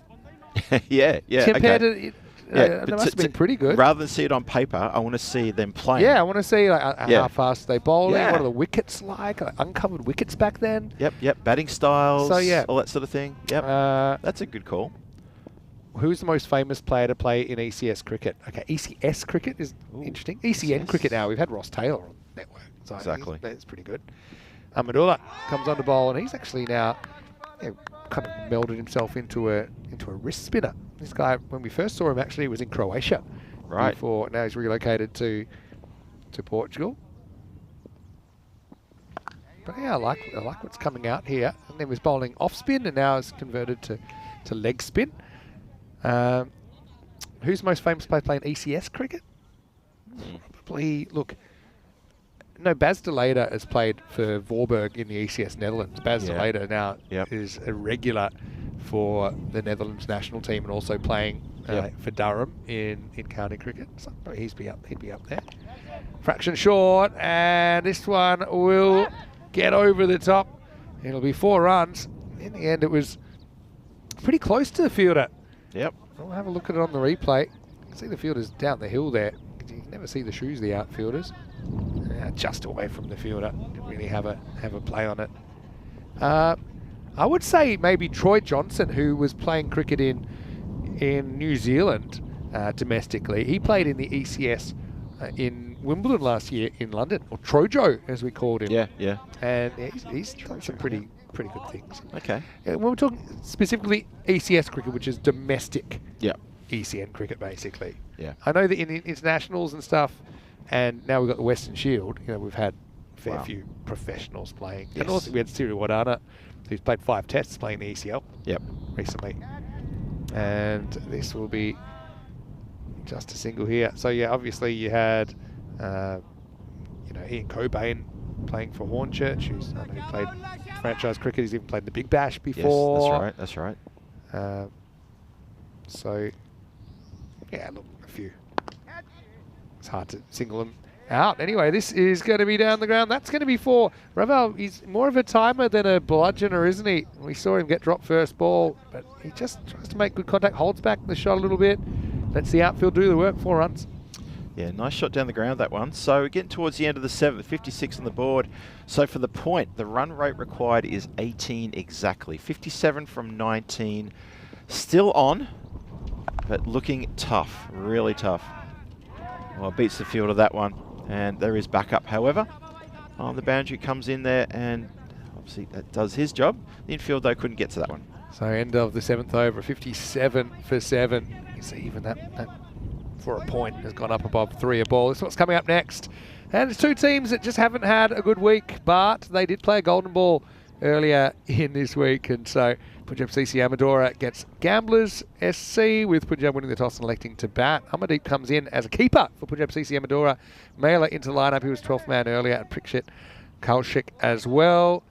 yeah. Compared to... they must have been pretty good. Rather than see it on paper, I want to see them playing. Yeah, I want to see how fast they bowling. What are the wickets like uncovered wickets back then? Yep. Batting styles. So all that sort of thing. Yep. That's a good call. Who's the most famous player to play in ECS cricket? Okay, ECS cricket is interesting. ECN cricket now. We've had Ross Taylor on network. So exactly. That's pretty good. Amadullah comes on the bowl, and he's actually now kind of melded himself into a wrist spinner. This guy, when we first saw him, actually was in Croatia. Right. Now he's relocated to Portugal. But yeah, I like what's coming out here. And then was bowling off spin, and now is converted to leg spin. Who's the most famous player playing ECS cricket? Probably, look, no, Bas de Leijden has played for Voorburg in the ECS Netherlands. Bas de Leijden now is a regular for the Netherlands national team and also playing for Durham in county cricket. So he'd be up there. Fraction short, and this one will get over the top. It'll be 4 runs. In the end, it was pretty close to the fielder. Yep. We'll have a look at it on the replay. You can see the fielders down the hill there. You can never see the shoes of the outfielders. Just away from the fielder. Didn't really have a play on it. I would say maybe Troy Johnson, who was playing cricket in New Zealand domestically. He played in the ECS in Wimbledon last year in London, or Trojo as we called him. Yeah. And he's done some pretty good things. Okay. When we're talking specifically ECS cricket, which is domestic ECN cricket, basically. Yeah. I know that in internationals and stuff, and now we've got the Western Shield, we've had a fair few professionals playing. Yes. And also we had Cyril Wadana, who's played 5 tests playing the ECL recently. And this will be just a single here. So yeah, obviously you had Ian Cobain playing for Hornchurch, who's he played franchise cricket. He's even played the Big Bash before. Yes, that's right. So yeah, look, a few. It's hard to single them out. Anyway, this is going to be down the ground. That's going to be 4. Raval, he's more of a timer than a bludgeoner, isn't he? We saw him get dropped first ball, but he just tries to make good contact, holds back the shot a little bit, lets the outfield do the work. 4 runs. Yeah, nice shot down the ground, that one. So we're getting towards the end of the 7th, 56 on the board. So for the point, the run rate required is 18 exactly. 57 from 19. Still on, but looking tough, really tough. Well, beats the field of that one, and there is backup. However, on the boundary comes in there, and obviously that does his job. The infield, though, couldn't get to that one. So end of the 7th over, 57 for 7. You see even that for a point has gone up above 3 a ball. This is what's coming up next. And it's 2 teams that just haven't had a good week, but they did play a golden ball earlier in this week, and so Punjab CC Amadora gets Gamblers SC, with Punjab winning the toss and electing to bat. Amardeep comes in as a keeper for Punjab CC Amadora. Mailer into the lineup. He was 12th man earlier, and Prikshit Kaushik as well.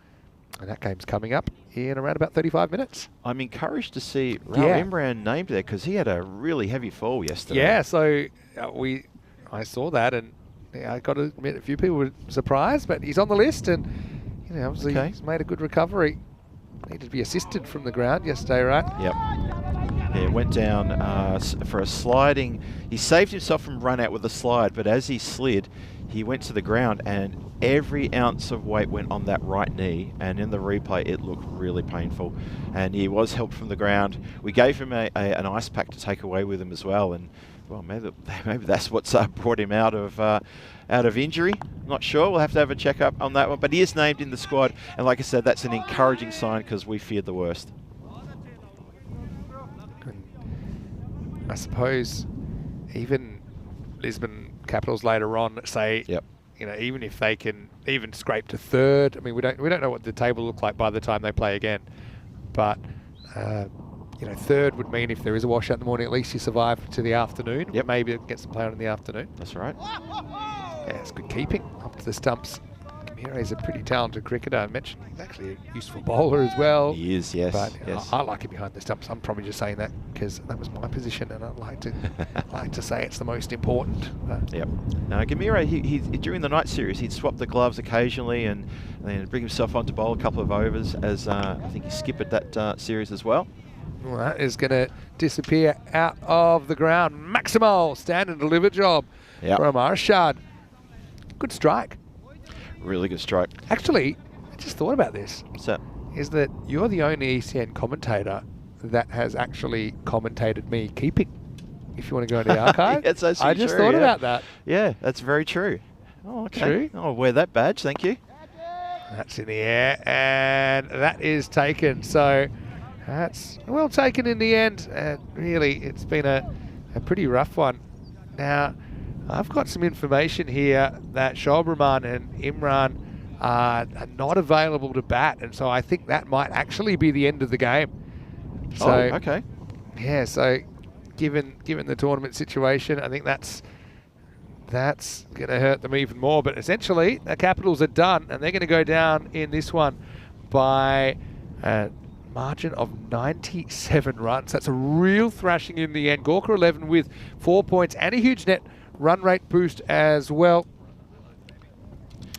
And that game's coming up in around about 35 minutes. I'm encouraged to see Raul Imran named there because he had a really heavy fall yesterday. Yeah, so I saw that, and I got to admit a few people were surprised, but he's on the list, and obviously he's made a good recovery. Needed to be assisted from the ground yesterday, right? Yep. Yeah, went down for a sliding. He saved himself from run out with a slide, but as he slid, he went to the ground, and every ounce of weight went on that right knee, and in the replay it looked really painful, and he was helped from the ground. We gave him an ice pack to take away with him as well, and well, maybe that's what's brought him out of injury. Not sure. We'll have to have a check up on that one, but he is named in the squad, and like I said, that's an encouraging sign because we feared the worst. I suppose even Lisbon Capitals later on say, even if they can even scrape to third. I mean, we don't know what the table look like by the time they play again, but third would mean if there is a washout in the morning, at least you survive to the afternoon. Yep. Maybe get some play on in the afternoon. That's right. Yeah, it's good keeping up to the stumps. Kamire's a pretty talented cricketer. I mentioned he's actually a useful bowler as well. He is, yes. But yes. I like him behind the stumps. I'm probably just saying that because that was my position, and I'd like to say it's the most important. Yep. Now, Kamire, he during the night series, he'd swap the gloves occasionally and then bring himself on to bowl a couple of overs, as I think he skipped that series as well. Well, that is going to disappear out of the ground. Maximal stand and deliver job from Arshad. Good strike. Really good strike. Actually, I just thought about this. What's that? Is that you're the only ECN commentator that has actually commentated me keeping. If you want to go into the archive. That's I just thought about that. Yeah, that's very true. Oh, okay. True. I'll wear that badge, thank you. That's in the air, and that is taken. So that's well taken in the end. Really, it's been a pretty rough one. Now, I've got some information here that Shoaib Rahman and Imran are not available to bat, and so I think that might actually be the end of the game. So, okay. Yeah, so given the tournament situation, I think that's going to hurt them even more. But essentially, the Capitals are done, and they're going to go down in this one by a margin of 97 runs. That's a real thrashing in the end. Gorka 11 with 4 points and a huge net run rate boost as well.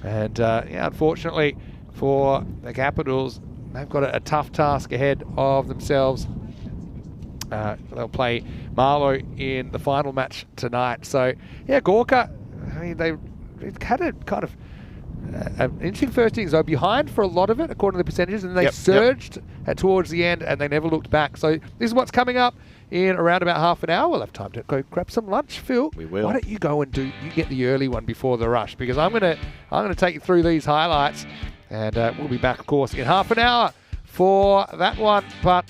And unfortunately for the Capitals, they've got a tough task ahead of themselves. They'll play Marlow in the final match tonight. So, yeah, Gorka, I mean, they had a kind of an interesting first innings. They were behind for a lot of it, according to the percentages, and they surged towards the end, and they never looked back. So this is what's coming up in around about half an hour. We'll have time to go grab some lunch, Phil. We will. Why don't you go and you get the early one before the rush, because I'm gonna take you through these highlights, and we'll be back, of course, in half an hour for that one. But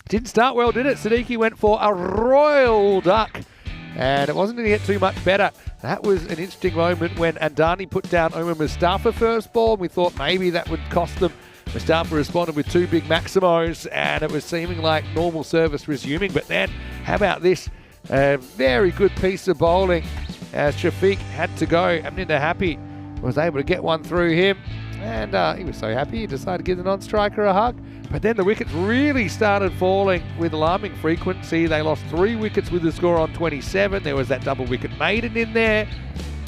didn't start well, did it? Siddiqui went for a royal duck, and it wasn't going to get too much better. That was an interesting moment when Andani put down Omar Mustafa first ball, and we thought maybe that would cost them. Mustafa responded with two big Maximos, and it was seeming like normal service resuming. But then, how about this? A very good piece of bowling as Shafiq had to go. Aminda Happy was able to get one through him, and he was so happy he decided to give the non-striker a hug. But then the wickets really started falling with alarming frequency. They lost 3 wickets with the score on 27. There was that double wicket maiden in there.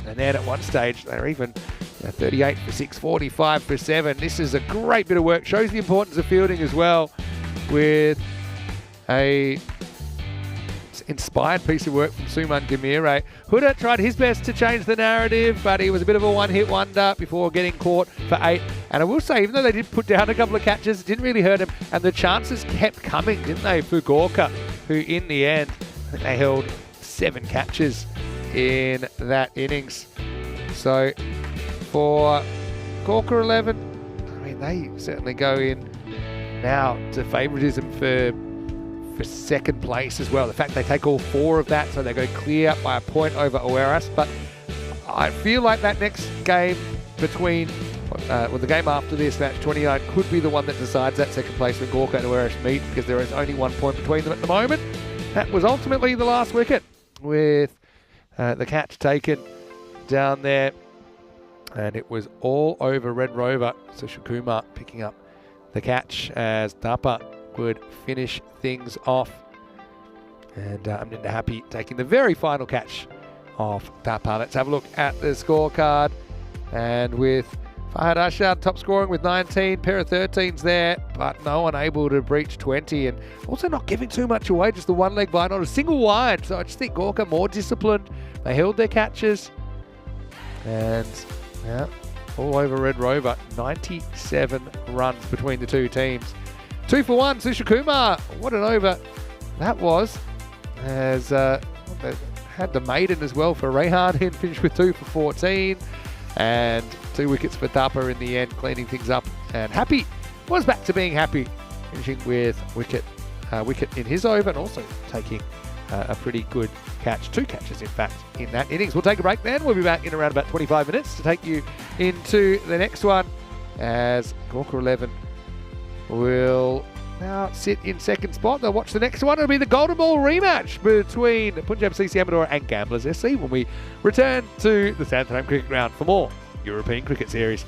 And then at one stage, they were even 38 for 6, 45 for 7. This is a great bit of work. Shows the importance of fielding as well, with a inspired piece of work from Suman Kamire. Huda tried his best to change the narrative, but he was a bit of a one-hit wonder before getting caught for 8. And I will say, even though they did put down a couple of catches, it didn't really hurt him. And the chances kept coming, didn't they, for Gorka, who in the end, I think they held 7 catches in that innings. So for Gorka 11, I mean, they certainly go in now to favouritism for second place as well. The fact they take all 4 of that, so they go clear by a point over Oeras. But I feel like that next game between the game after this, match 29, could be the one that decides that second place when Gorka and Uerish meet, because there is only 1 point between them at the moment. That was ultimately the last wicket, with the catch taken down there, and it was all over Red Rover. So Shukuma picking up the catch as Dapa would finish things off. And Amninda Happy taking the very final catch of Dapa. Let's have a look at the scorecard. And with Fahad Ashad top scoring with 19, pair of 13s there, but no one able to breach 20, and also not giving too much away, just the one leg by, not a single wide. So I just think Gorka more disciplined. They held their catches, and yeah, all over Red Rover. 97 runs between the two teams. 2 for 1, Sushikuma. What an over that was. As had the maiden as well for Rehan, and finished with 2 for 14. And 2 wickets for Dapa in the end, cleaning things up. And Happy was back to being happy, finishing with wicket in his over, and also taking a pretty good catch. 2 catches, in fact, in that innings. We'll take a break then. We'll be back in around about 25 minutes to take you into the next one, as Gorka 11 will now sit in second spot. They'll watch the next one. It'll be the Golden Ball rematch between Punjab CC Amador and Gamblers SC when we return to the Sandringham Cricket Ground for more European Cricket Series.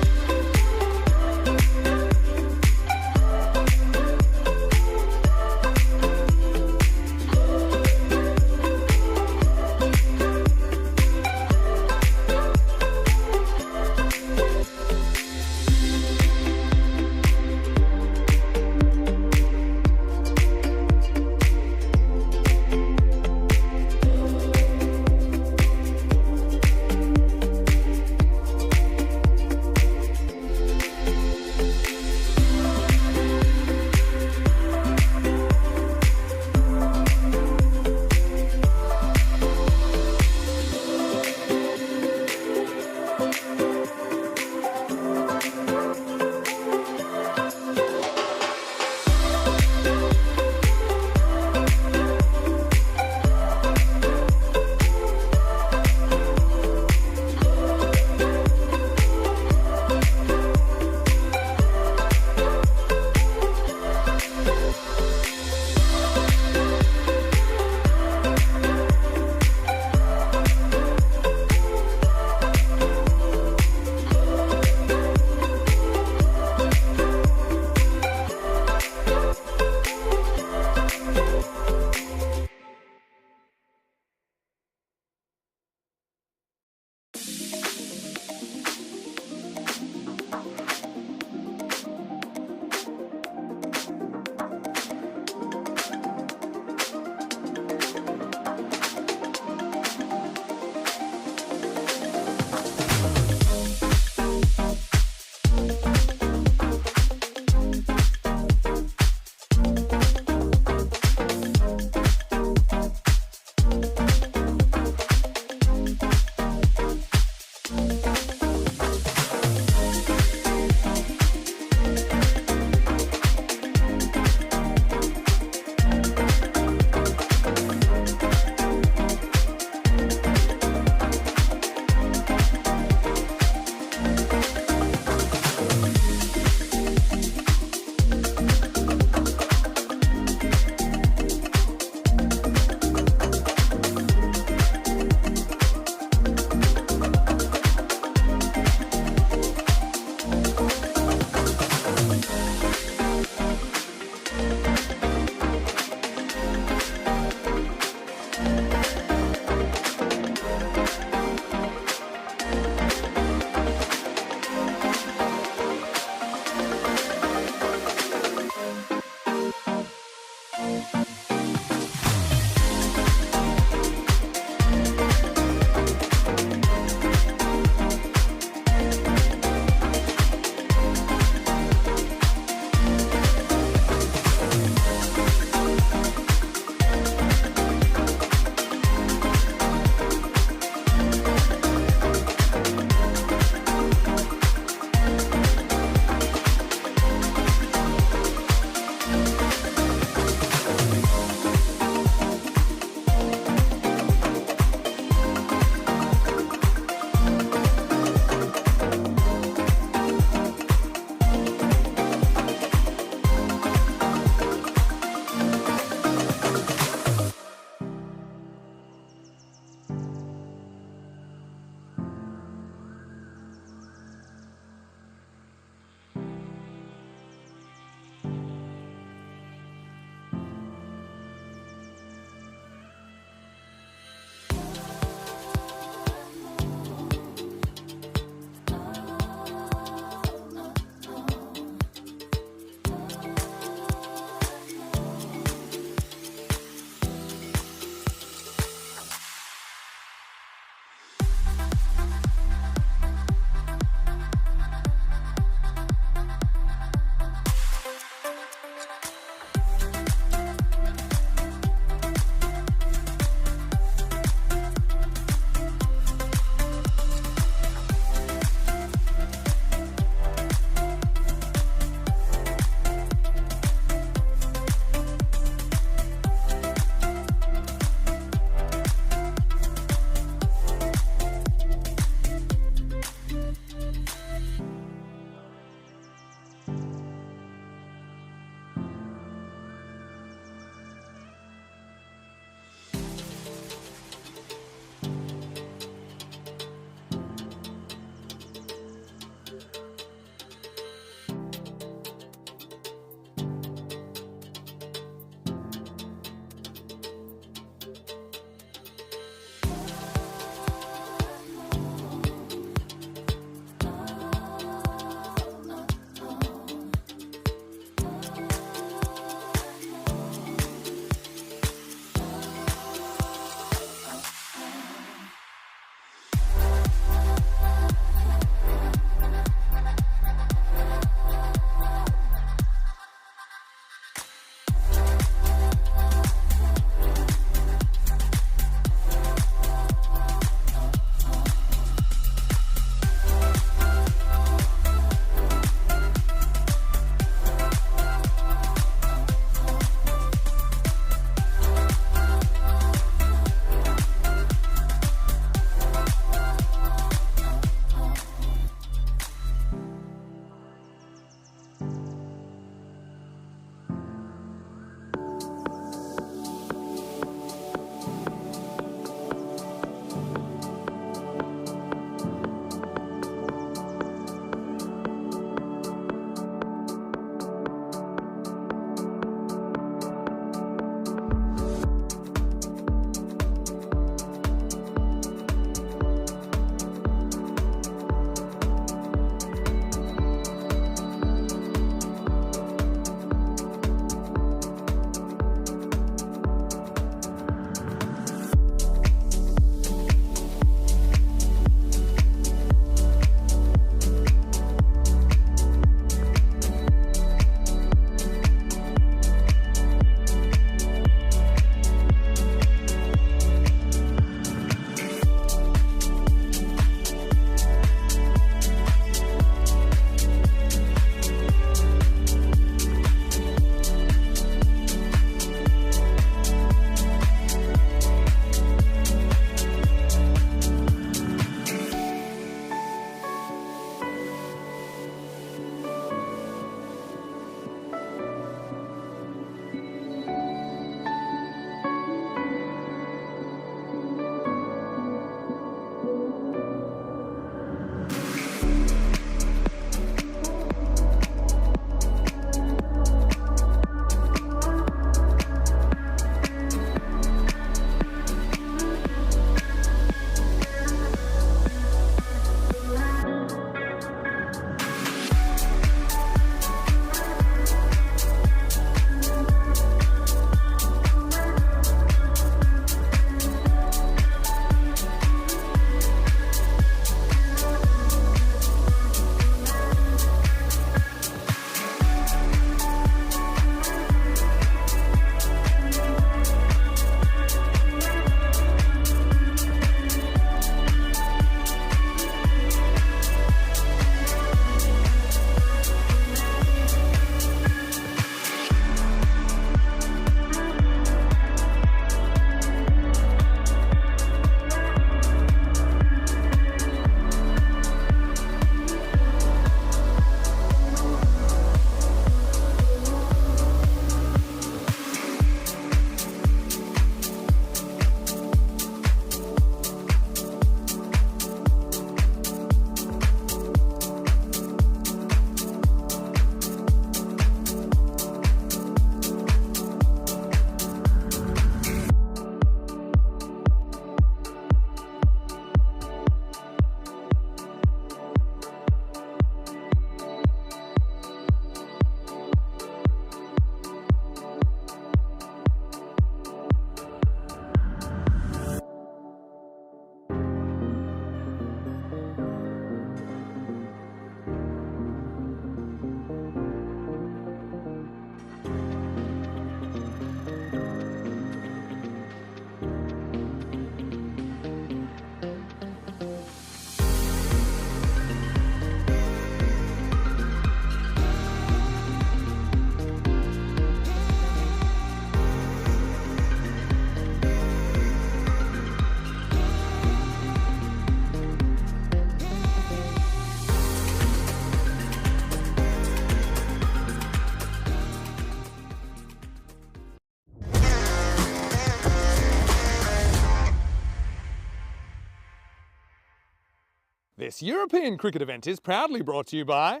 This European cricket event is proudly brought to you by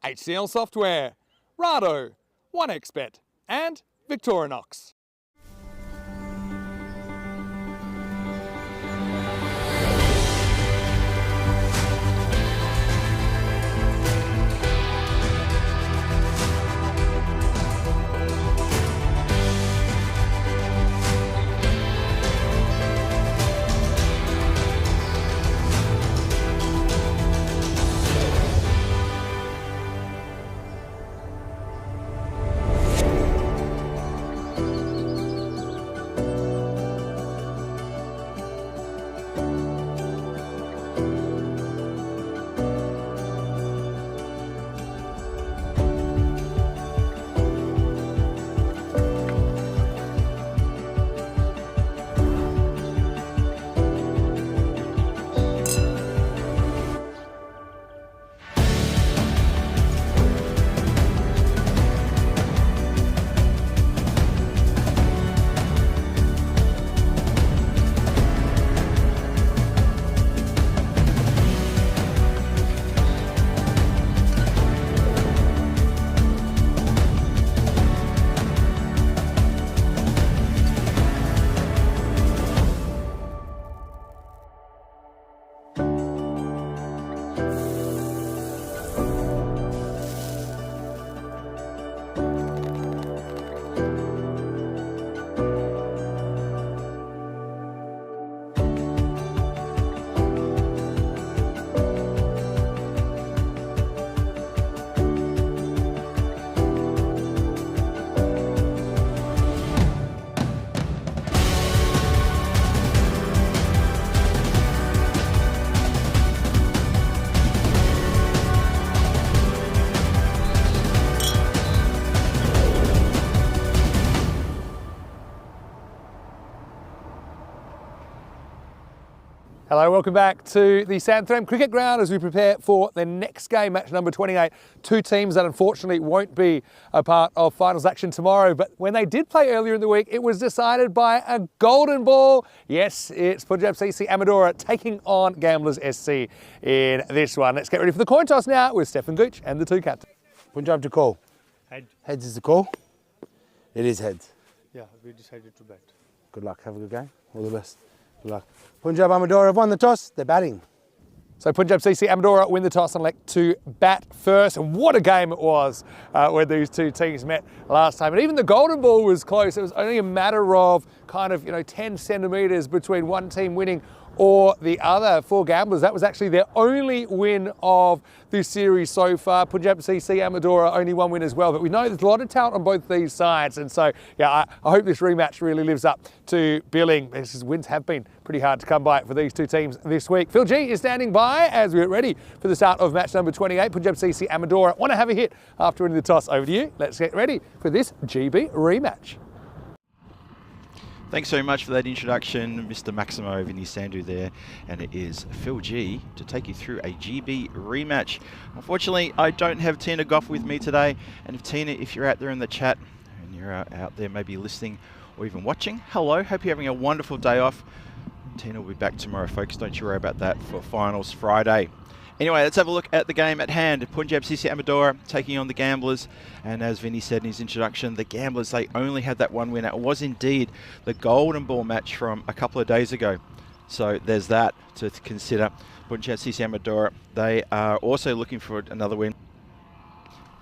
HCL Software, Rado, 1xBet and Victorinox. Hello, welcome back to the Sandthram Cricket Ground as we prepare for the next game, match number 28. Two teams that unfortunately won't be a part of finals action tomorrow, but when they did play earlier in the week, it was decided by a golden ball. Yes, it's Punjab CC Amadora taking on Gamblers SC in this one. Let's get ready for the coin toss now with Stefan Gooch and the two captains. Punjab to call. Heads is the call. It is heads. Yeah, we decided to bet. Good luck. Have a good game. All the best. Good luck. Punjab Amadora have won the toss. They're batting. So Punjab CC Amadora win the toss and elect to bat first. And what a game it was when these two teams met last time. And even the golden ball was close. It was only a matter of kind of, 10 centimetres between one team winning or the other. For Gamblers, that was actually their only win of this series so far. Punjab CC Amadora only one win as well, but we know there's a lot of talent on both these sides, and so I hope this rematch really lives up to billing. These wins have been pretty hard to come by for these two teams this week. Phil G is standing by as we get ready for the start of match number 28. Punjab CC Amadora want to have a hit after winning the toss. Over to you. Let's get ready for this GB rematch. Thanks very much for that introduction, Mr. Maximo Vinisandu there. And it is Phil G to take you through a GB rematch. Unfortunately, I don't have Tina Goff with me today. And if Tina, if you're out there in the chat and you're out there maybe listening or even watching, hello, hope you're having a wonderful day off. Tina will be back tomorrow, folks. Don't you worry about that for finals Friday. Anyway, let's have a look at the game at hand. Punjab CC Amadora taking on the Gamblers. And as Vinny said in his introduction, the Gamblers, they only had that one winner. It was indeed the golden ball match from a couple of days ago. So there's that to consider. Punjab CC Amadora, they are also looking for another win.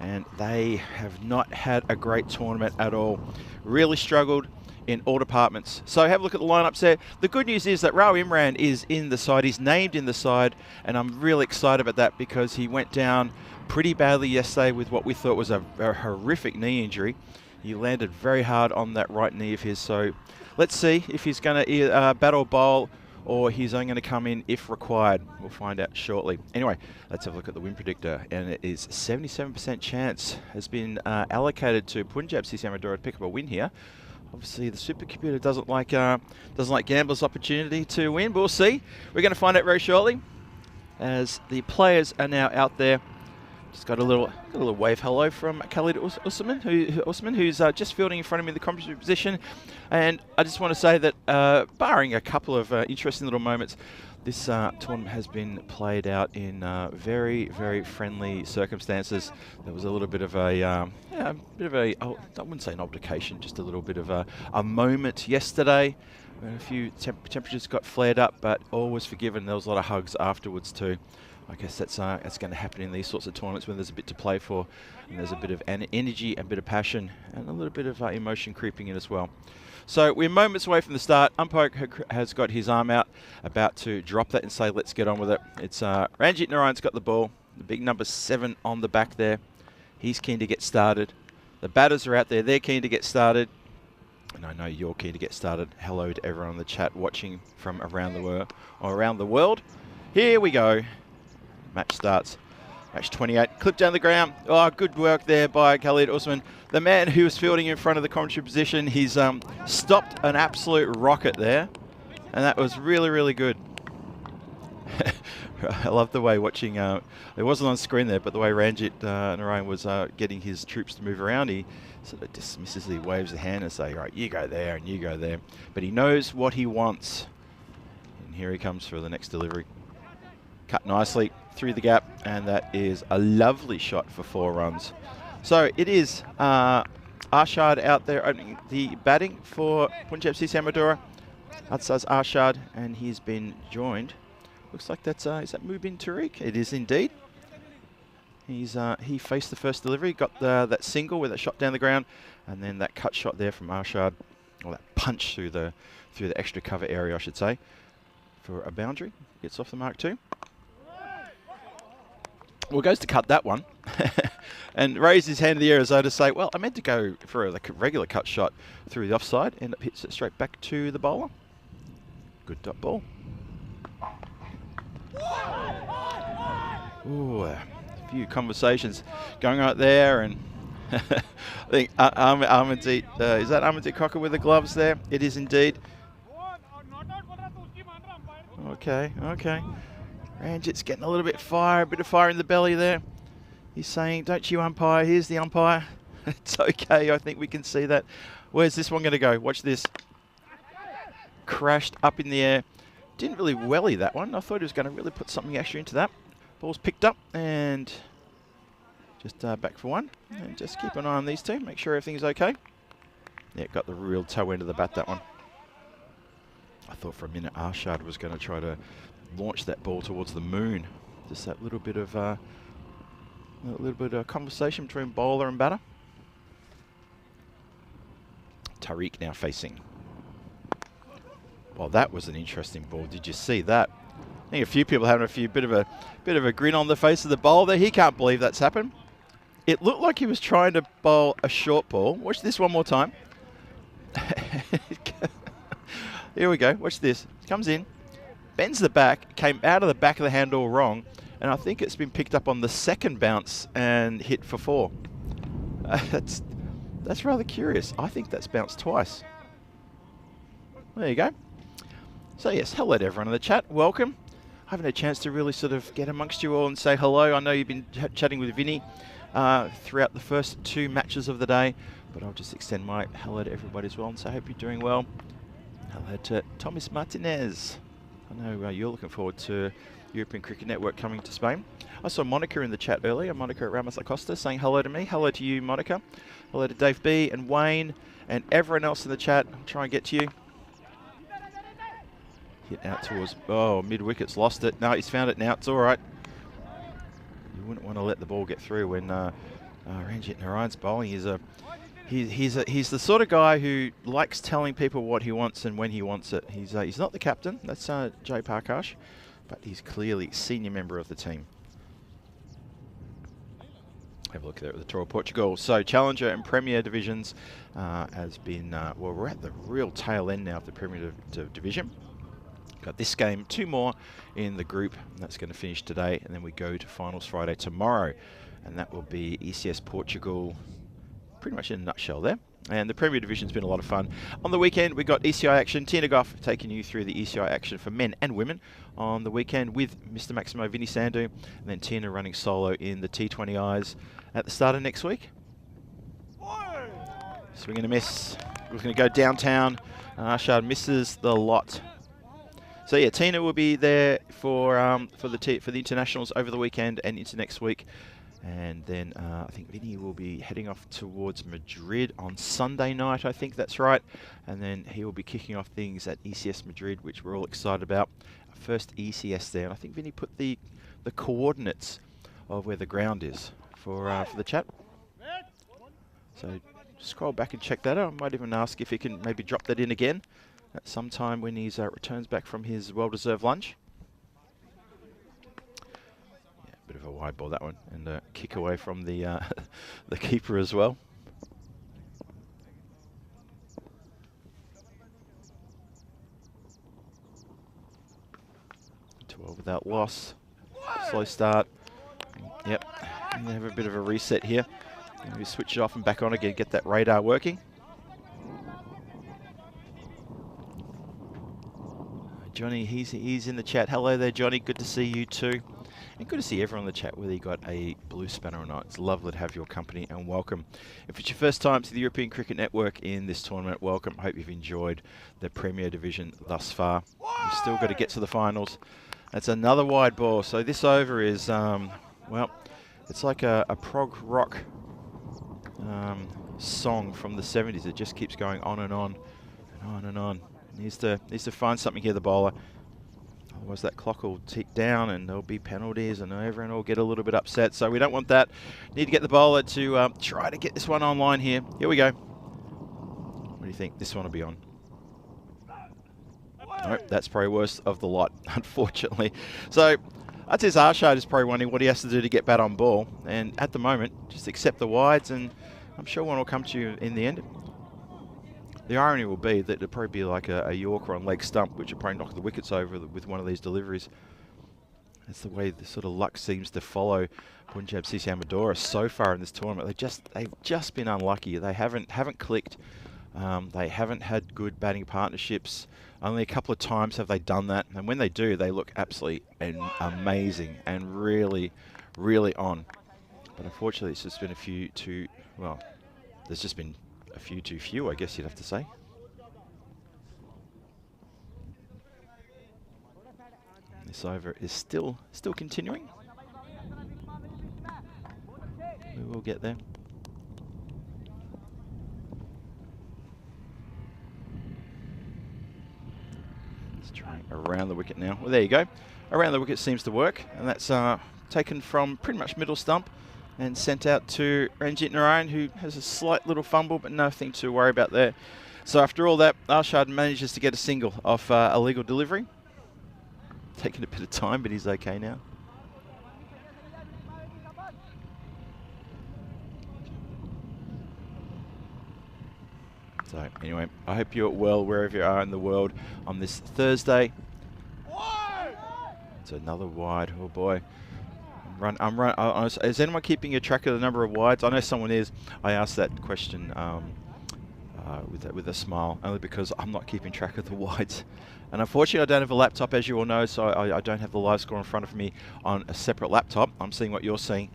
And they have not had a great tournament at all. Really struggled in all departments. So have a look at the lineups there. The good news is that Rao Imran is in the side. He's named in the side, and I'm really excited about that because he went down pretty badly yesterday with what we thought was a horrific knee injury. He landed very hard on that right knee of his. So let's see if he's going to battle bowl or he's only going to come in if required. We'll find out shortly. Anyway, let's have a look at the win predictor, and it is 77% chance has been allocated to Punjab CC Amadora to pick up a win here. Obviously, the supercomputer doesn't like Gamblers' opportunity to win, but we'll see. We're going to find out very shortly, as the players are now out there. Just got a little wave hello from Khalid Usman, who's just fielding in front of me in the commentary position. And I just want to say that, barring a couple of interesting little moments, This tournament has been played out in very, very friendly circumstances. There was a little bit of I wouldn't say an altercation, just a little bit of a moment yesterday when a few temperatures got flared up, but all was forgiven. There was a lot of hugs afterwards too. I guess that's going to happen in these sorts of tournaments when there's a bit to play for, and there's a bit of energy, a bit of passion, and a little bit of emotion creeping in as well. So we're moments away from the start. Umpire has got his arm out, about to drop that and say, let's get on with it. It's Ranjit Narayan's got the ball, the big number 7 on the back there. He's keen to get started. The batters are out there. They're keen to get started. And I know you're keen to get started. Hello to everyone in the chat watching from around the world. Here we go. Match starts. Match 28. Clip down the ground. Oh, good work there by Khalid Usman. The man who was fielding in front of the commentary position. He's stopped an absolute rocket there. And that was really, really good. I love the way watching, it wasn't on screen there, but the way Ranjit Narayan was getting his troops to move around, he sort of dismissively waves the hand and say, right, you go there and you go there. But he knows what he wants. And here he comes for the next delivery. Cut nicely through the gap, and that is a lovely shot for 4 runs. So it is Arshad out there opening the batting for Punjab CC Amadora. Outside's Arshad, and he's been joined. Looks like that's is that Mubin Tariq? It is indeed. He faced the first delivery, got that single with that shot down the ground, and then that cut shot there from Arshad, or that punch through the extra cover area, I should say, for a boundary. Gets off the mark too. Well, goes to cut that one, and raised his hand in the air as though to say, well, I meant to go for a regular cut shot through the offside, and it hits it straight back to the bowler. Good dot ball. Ooh, a few conversations going on there, and I think Amandeep, is that Amandeep Cocker with the gloves there? It is indeed. Okay. Ranjit's getting a little bit a bit of fire in the belly there. He's saying, don't you umpire, here's the umpire. It's okay, I think we can see that. Where's this one going to go? Watch this. Crashed up in the air. Didn't really welly that one. I thought he was going to really put something extra into that. Ball's picked up and just back for one. And just keep an eye on these two, make sure everything's okay. Yeah, got the real toe end of the bat, that one. I thought for a minute Arshad was going to try to launch that ball towards the moon. Just that little bit of conversation between bowler and batter. Tariq now facing. Well, that was an interesting ball. Did you see that? I think a few people having a bit of a grin on the face of the bowler there. He can't believe that's happened. It looked like he was trying to bowl a short ball. Watch this one more time. Here we go. Watch this. Comes in, bends the back, came out of the back of the handle wrong, and I think it's been picked up on the second bounce and hit for 4. That's rather curious. I think that's bounced twice. There you go. So yes, hello to everyone in the chat. Welcome. I haven't had a chance to really sort of get amongst you all and say hello. I know you've been chatting with Vinny throughout the first 2 matches of the day, but I'll just extend my hello to everybody as well, and so I hope you're doing well. Hello to Thomas Martinez. I know you're looking forward to European Cricket Network coming to Spain. I saw Monica in the chat earlier, Monica Ramos Acosta, saying hello to me. Hello to you, Monica. Hello to Dave B and Wayne and everyone else in the chat. I'll try and get to you. Hit out towards, mid-wickets, lost it. No, he's found it now, it's all right. You wouldn't want to let the ball get through when Ranjit Narayan's bowling. He's the sort of guy who likes telling people what he wants and when he wants it. He's not the captain, that's Jay Parkash, but he's clearly senior member of the team. Have a look there at the Tour of Portugal. So Challenger and Premier divisions has been, well, we're at the real tail end now of the Premier division. Got this game, 2 more in the group, and that's going to finish today, and then we go to finals Friday tomorrow, and that will be ECS Portugal, pretty much in a nutshell there. And the Premier Division's been a lot of fun. On the weekend, we got ECI action. Tina Goff taking you through the ECI action for men and women on the weekend with Mr. Maximo Vinny Sandu, and then Tina running solo in the T20Is at the start of next week. Swing and a miss. We're going to go downtown. Arshad misses the lot. So yeah, Tina will be there for the internationals over the weekend and into next week, and then I think Vinny will be heading off towards Madrid on Sunday night. I think that's right, and then he will be kicking off things at ECS Madrid, which we're all excited about. First ECS there, and I think Vinny put the coordinates of where the ground is for the chat. So scroll back and check that out. I might even ask if he can maybe drop that in again at some time when he returns back from his well-deserved lunch. Yeah, bit of a wide ball that one, and a kick away from the the keeper as well. 12 without loss. Slow start. Yep, and have a bit of a reset here. Maybe switch it off and back on again, get that radar working. Johnny, he's in the chat. Hello there, Johnny. Good to see you too. And good to see everyone in the chat, whether you got a blue spanner or not. It's lovely to have your company, and welcome. If it's your first time to the European Cricket Network in this tournament, welcome. Hope you've enjoyed the Premier Division thus far. We've still got to get to the finals. That's another wide ball. So this over is, well, it's like a prog rock song from the 70s. It just keeps going on and on and on and on. Needs to find something here, the bowler. Otherwise that clock will tick down and there'll be penalties and everyone will get a little bit upset. So we don't want that. Need to get the bowler to try to get this one online here. Here we go. What do you think? This one will be on. Nope, that's probably worst of the lot, unfortunately. So I'd say Arshad is probably wondering what he has to do to get bat on ball. And at the moment, just accept the wides and I'm sure one will come to you in the end. The irony will be that it'll probably be like a Yorker on leg stump, which will probably knock the wickets over with one of these deliveries. That's the way the sort of luck seems to follow Punjab CC Amadora so far in this tournament. They've just been unlucky. They haven't clicked. They haven't had good batting partnerships. Only a couple of times have they done that, and when they do, they look absolutely amazing and really, really on. But unfortunately, it's just been a few too. Well, there's just been a few too few, I guess you'd have to say. This over is still continuing. We will get there. Let's try around the wicket now. Well, there you go. Around the wicket seems to work, and that's taken from pretty much middle stump and sent out to Ranjit Narayan, who has a slight little fumble, but nothing to worry about there. So after all that, Arshad manages to get a single off a legal delivery. Taking a bit of time, but he's okay now. So anyway, I hope you're well wherever you are in the world on this Thursday. It's another wide, oh boy. Is anyone keeping a track of the number of wides? I know someone is. I asked that question with a smile, only because I'm not keeping track of the wides. And unfortunately, I don't have a laptop, as you all know, so I don't have the live score in front of me on a separate laptop. I'm seeing what you're seeing.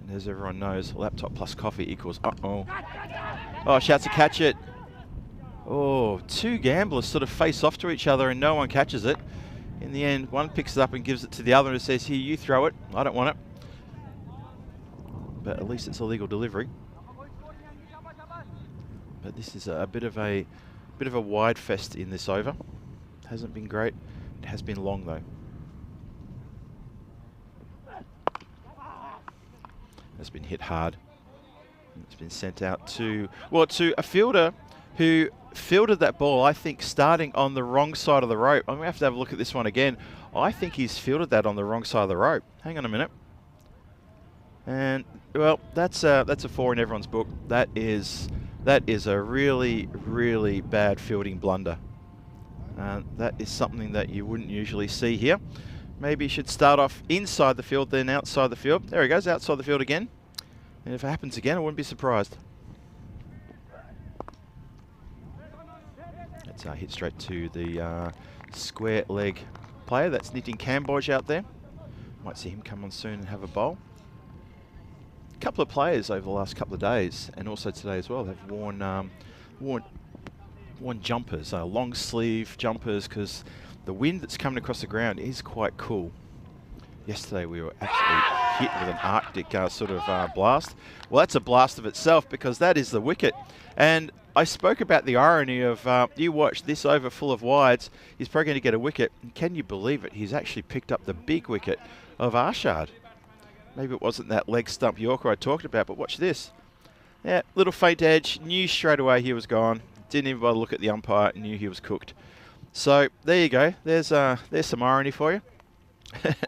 And as everyone knows, laptop plus coffee equals uh-oh. Oh, shouts to catch it. Oh, two gamblers sort of face off to each other and no one catches it. In the end, one picks it up and gives it to the other and says, here, you throw it. I don't want it. But at least it's a legal delivery. But this is a bit of a wide fest in this over. Hasn't been great. It has been long though. It's been hit hard. It's been sent out to a fielder who fielded that ball, I think, starting on the wrong side of the rope. I'm going to have a look at this one again. I think he's fielded that on the wrong side of the rope. Hang on a minute. And, well, that's a 4 in everyone's book. That is a really, really bad fielding blunder. That is something that you wouldn't usually see here. Maybe you should start off inside the field, then outside the field. There he goes, outside the field again. And if it happens again, I wouldn't be surprised. It's hit straight to the square leg player. That's Nitin Kamboj out there. Might see him come on soon and have a bowl. A couple of players over the last couple of days, and also today as well, have worn jumpers, long sleeve jumpers, because the wind that's coming across the ground is quite cool. Yesterday we were absolutely hit with an Arctic sort of blast. Well, that's a blast of itself because that is the wicket. And I spoke about the irony of you watch this over full of wides, he's probably going to get a wicket. And can you believe it? He's actually picked up the big wicket of Arshad. Maybe it wasn't that leg stump Yorker I talked about, but watch this. Yeah, little faint edge, knew straight away he was gone. Didn't even bother to look at the umpire, knew he was cooked. So there you go. There's some irony for you.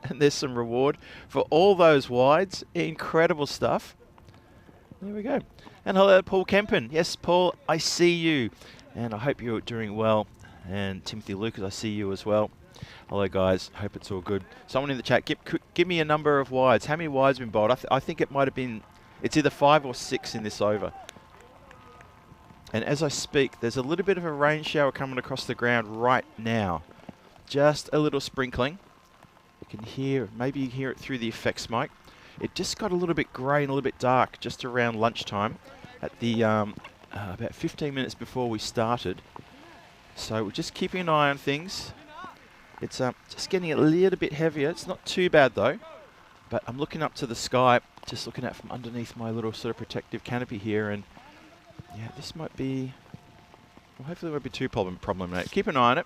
And there's some reward for all those wides. Incredible stuff. There we go. And hello, Paul Kempen. Yes, Paul, I see you. And I hope you're doing well. And Timothy Lucas, I see you as well. Hello, guys. Hope it's all good. Someone in the chat, give me a number of wides. How many wides have been bowled? I think it might have been, it's either 5 or 6 in this over. And as I speak, there's a little bit of a rain shower coming across the ground right now. Just a little sprinkling. You can hear, maybe you hear it through the effects mic. It just got a little bit grey and a little bit dark just around lunchtime at the about 15 minutes before we started. So we're just keeping an eye on things. It's just getting a little bit heavier. It's not too bad though, but I'm looking up to the sky, just looking at from underneath my little sort of protective canopy here, and yeah, this might be, well, hopefully it won't be too problematic. Keep an eye on it.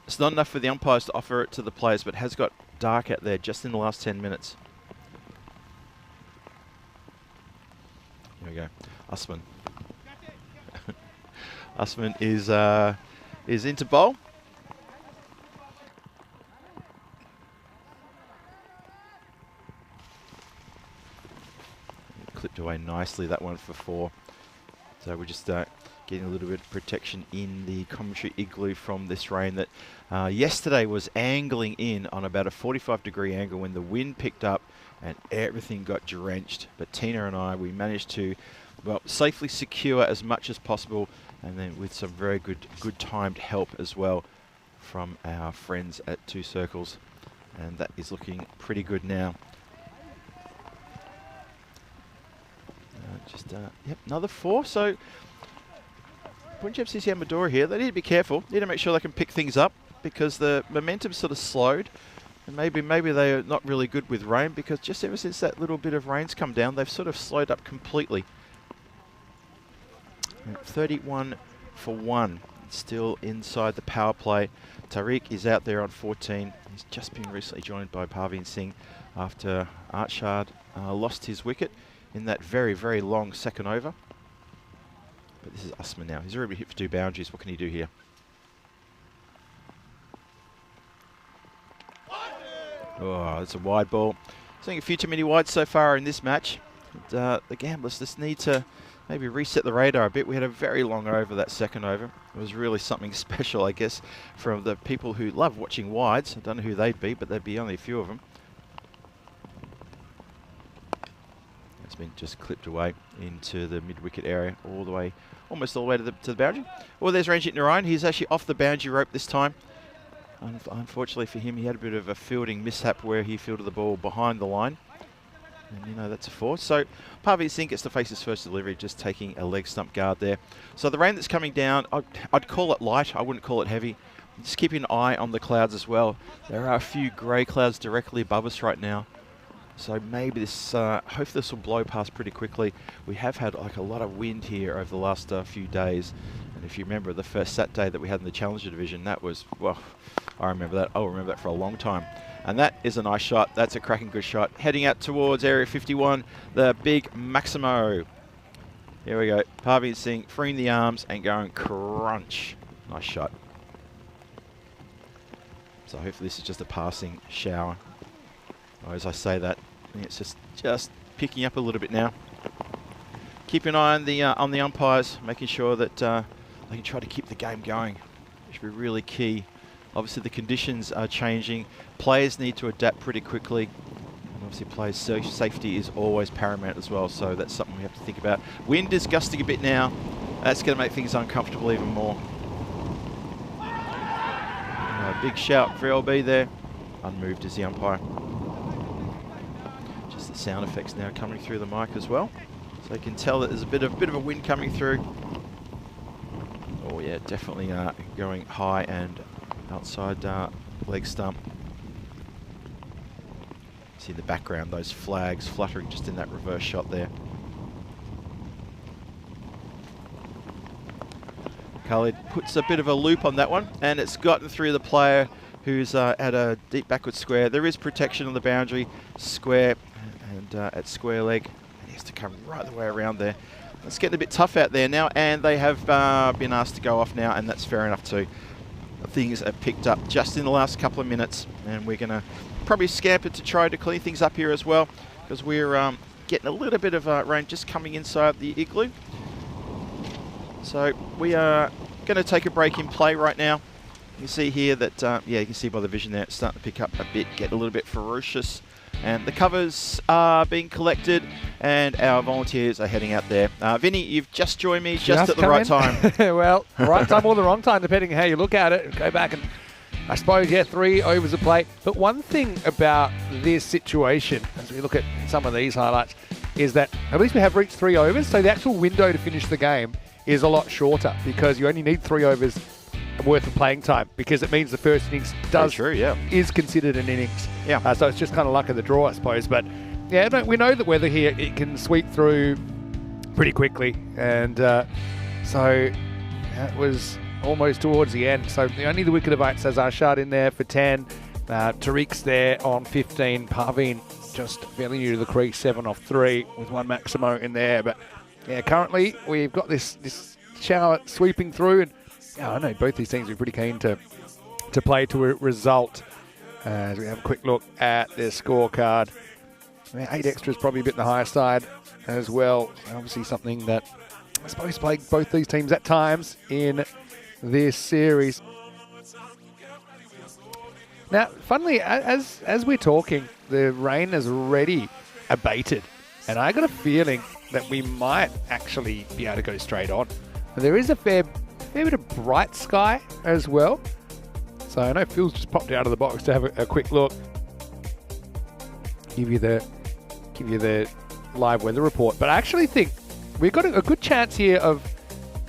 It's not enough for the umpires to offer it to the players, but it has got dark out there just in the last 10 minutes. Here we go. Usman. Usman is into bowl. Clipped away nicely, that one for 4. So we're just getting a little bit of protection in the commentary igloo from this rain that yesterday was angling in on about a 45-degree angle when the wind picked up and everything got drenched. But Tina and I, we managed to, well, safely secure as much as possible, and then with some very good timed help as well from our friends at 2 Circles, and that is looking pretty good now. Yep, another 4. So Punjab CCM Madura here, they need to be careful. Need to make sure they can pick things up because the momentum sort of slowed. And maybe they are not really good with rain because just ever since that little bit of rain's come down, they've sort of slowed up completely. 31 for 1. Still inside the power play. Tariq is out there on 14. He's just been recently joined by Parveen Singh after Arshad lost his wicket in that very, very long second over. But this is Usman now. He's already hit for 2 boundaries. What can he do here? Oh, it's a wide ball. Seeing a few too many wides so far in this match. And, the gamblers just need to maybe reset the radar a bit. We had a very long over that second over. It was really something special, I guess, from the people who love watching wides. I don't know who they'd be, but there'd be only a few of them. It's been just clipped away into the mid-wicket area, all the way, almost all the way to the boundary. Well, there's Ranjit Narayan. He's actually off the boundary rope this time. Unfortunately for him, he had a bit of a fielding mishap where he fielded the ball behind the line. And, you know, that's a 4. So Parveen Singh gets to face his first delivery, just taking a leg stump guard there. So the rain that's coming down, I'd call it light. I wouldn't call it heavy. Just keeping an eye on the clouds as well. There are a few grey clouds directly above us right now. So maybe this, hopefully this will blow past pretty quickly. We have had like a lot of wind here over the last few days. And if you remember the first Saturday that we had in the Challenger division, that was, well, I remember that. I'll remember that for a long time. And that is a nice shot. That's a cracking good shot. Heading out towards area 51, the big Maximo. Here we go. Parveen Singh freeing the arms and going crunch. Nice shot. So hopefully this is just a passing shower. Oh, as I say that, I think it's just picking up a little bit now. Keep an eye on the umpires, making sure that they can try to keep the game going. It should be really key. Obviously the conditions are changing. Players need to adapt pretty quickly. And obviously players' safety is always paramount as well, so that's something we have to think about. Wind is gusting a bit now. That's going to make things uncomfortable even more. Big shout for LB there. Unmoved is the umpire. Just the sound effects now coming through the mic as well. So you can tell that there's a bit of a wind coming through. Oh yeah, definitely going high and outside leg stump. See in the background those flags fluttering just in that reverse shot there. Khalid puts a bit of a loop on that one, and it's gotten through the player who's at a deep backward square. There is protection on the boundary square and at square leg. And he has to come right the way around there. It's getting a bit tough out there now, and they have been asked to go off now, and that's fair enough too. Things have picked up just in the last couple of minutes, and we're going to probably scamper to try to clean things up here as well, because we're getting a little bit of rain just coming inside the igloo. So we are going to take a break in play right now. You see here that, yeah, you can see by the vision there, it's starting to pick up a bit, get a little bit ferocious. And the covers are being collected, and our volunteers are heading out there. Vinny, you've just joined me just at the right time. Well, right time or the wrong time, depending on how you look at it. Go back and, I suppose, yeah, 3 overs of play. But one thing about this situation, as we look at some of these highlights, is that at least we have reached 3 overs, so the actual window to finish the game is a lot shorter, because you only need 3 overs worth of playing time, because it means the first innings is considered an innings. Yeah. So it's just kind of luck of the draw, I suppose. But yeah, we know the weather here, it can sweep through pretty quickly, and so that was almost towards the end. So only the wicket of 8, says Arshad in there for 10. Tariq's there on 15. Parveen just fairly new to the crease, 7 off 3 with 1 Maximo in there. But yeah, currently we've got this shower sweeping through, and yeah, I know both these teams are pretty keen to play to a result. As we have a quick look at their scorecard, I mean, 8 extras probably a bit on the higher side as well. Obviously something that I suppose plagued both these teams at times in this series. Now, funnily, as we're talking, the rain has already abated, and I got a feeling that we might actually be able to go straight on. There is a fair bit of bright sky as well. So I know Phil's just popped out of the box to have a quick look. Give you the live weather report. But I actually think we've got a good chance here of,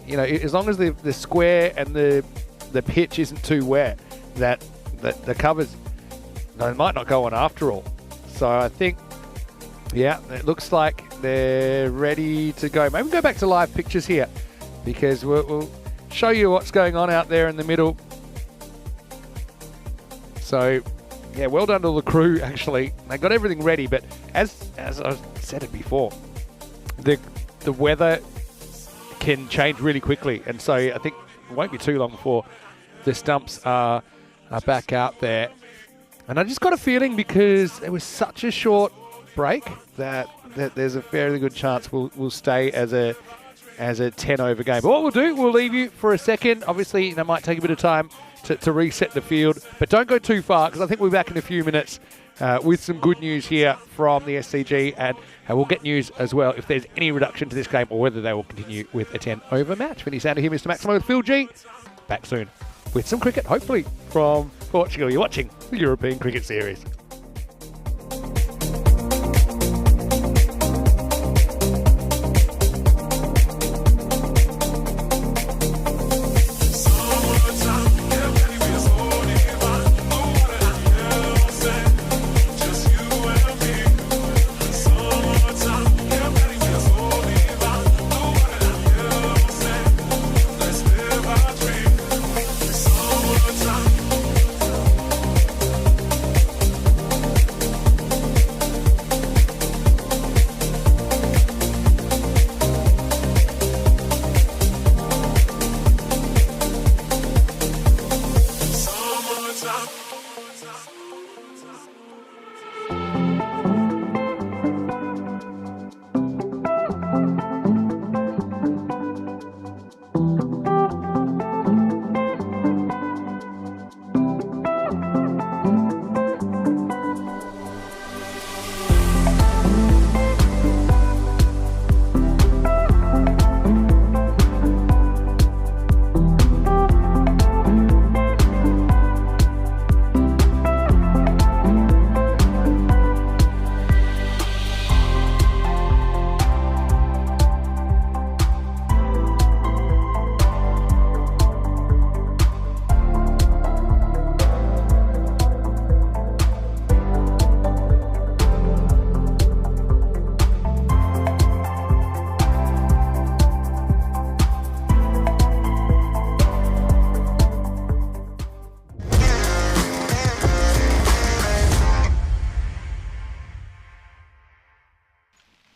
you know, as long as the square and the pitch isn't too wet, that the covers, they might not go on after all. So I think, yeah, it looks like they're ready to go. Maybe go back to live pictures here, because we'll show you what's going on out there in the middle. So, yeah, well done to the crew, actually. They got everything ready, but as I said it before, the weather can change really quickly, and so I think it won't be too long before the stumps are back out there. And I just got a feeling, because it was such a short break, that there's a fairly good chance we'll stay as a 10-over game. But what we'll do, we'll leave you for a second. Obviously, it might take a bit of time to reset the field, but don't go too far, because I think we'll be back in a few minutes with some good news here from the SCG, and we'll get news as well if there's any reduction to this game, or whether they will continue with a 10-over match. Vinny Sander here, Mr. Maximo with Phil G. Back soon with some cricket, hopefully from Portugal. You're watching the European Cricket Series.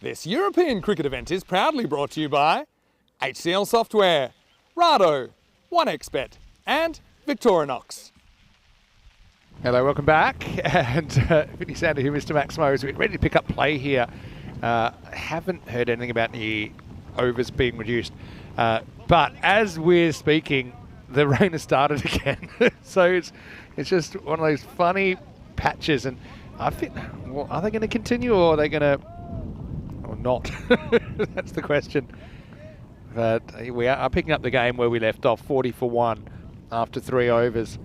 This European cricket event is proudly brought to you by HCL Software, Rado, 1xBet and Victorinox. Hello, welcome back. And Vinny Sander here, Mr. Maximo, is ready to pick up play here. Haven't heard anything about the overs being reduced. But as we're speaking, the rain has started again. So it's just one of those funny patches. And I think, well, are they going to continue or are they going to, or not? That's the question. But we are picking up the game where we left off, 40 for 1 after 3 overs.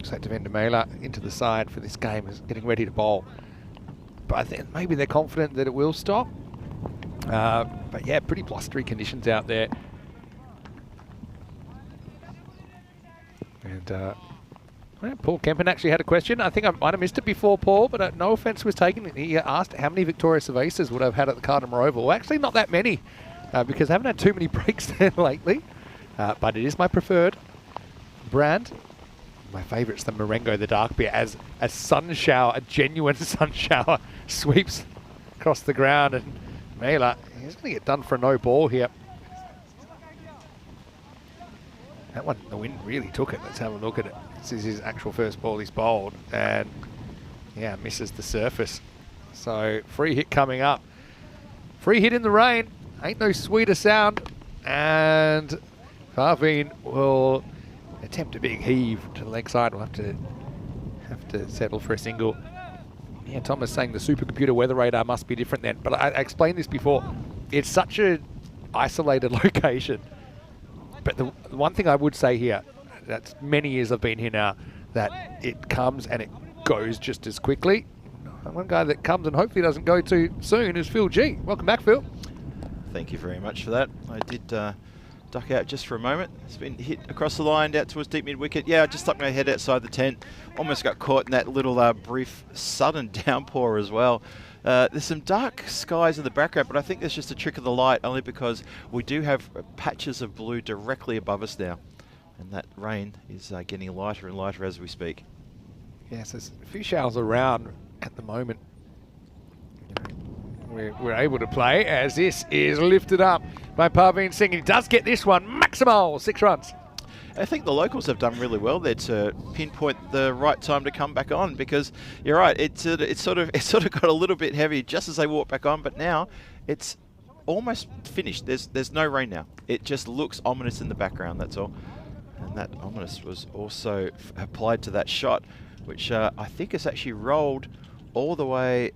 So Devendra Mela into the side for this game is getting ready to bowl. But I think maybe they're confident that it will stop. But yeah, pretty blustery conditions out there. And well, Paul Kempen actually had a question. I think I might have missed it before, Paul, but no offence was taken. He asked how many Victoria Services would I have had at the Cardamom Oval. Well, actually not that many, because I haven't had too many breaks there lately. But it is my preferred brand. My favourite's the Marengo, the dark beer, as a sun shower, a genuine sun shower, sweeps across the ground. And Mela, he's going to get done for a no ball here. That one, the wind really took it. Let's have a look at it. This is his actual first ball he's bowled. And yeah, misses the surface. So free hit coming up. Free hit in the rain. Ain't no sweeter sound. And Parveen will attempt a big heave to the leg side. We'll have to settle for a single. Yeah, Thomas saying the supercomputer weather radar must be different then. But I explained this before. It's such an isolated location. But the one thing I would say here, that's many years I've been here now, that it comes and it goes just as quickly. One guy that comes and hopefully doesn't go too soon is Phil G. Welcome back, Phil. Thank you very much for that. I did duck out just for a moment. It's been hit across the line out towards deep mid wicket. Yeah, I just stuck my head outside the tent. Almost got caught in that little brief sudden downpour as well. There's some dark skies in the background, but I think that's just a trick of the light, only because we do have patches of blue directly above us now. And that rain is getting lighter and lighter as we speak. Yes, there's a few showers around at the moment. We're able to play as this is lifted up by Parveen Singh. He does get this one, maximal, 6 runs. I think the locals have done really well there to pinpoint the right time to come back on, because you're right, it sort of got a little bit heavy just as they walked back on, but now it's almost finished. There's no rain now. It just looks ominous in the background, that's all. And that ominous was also applied to that shot, which I think has actually rolled all the way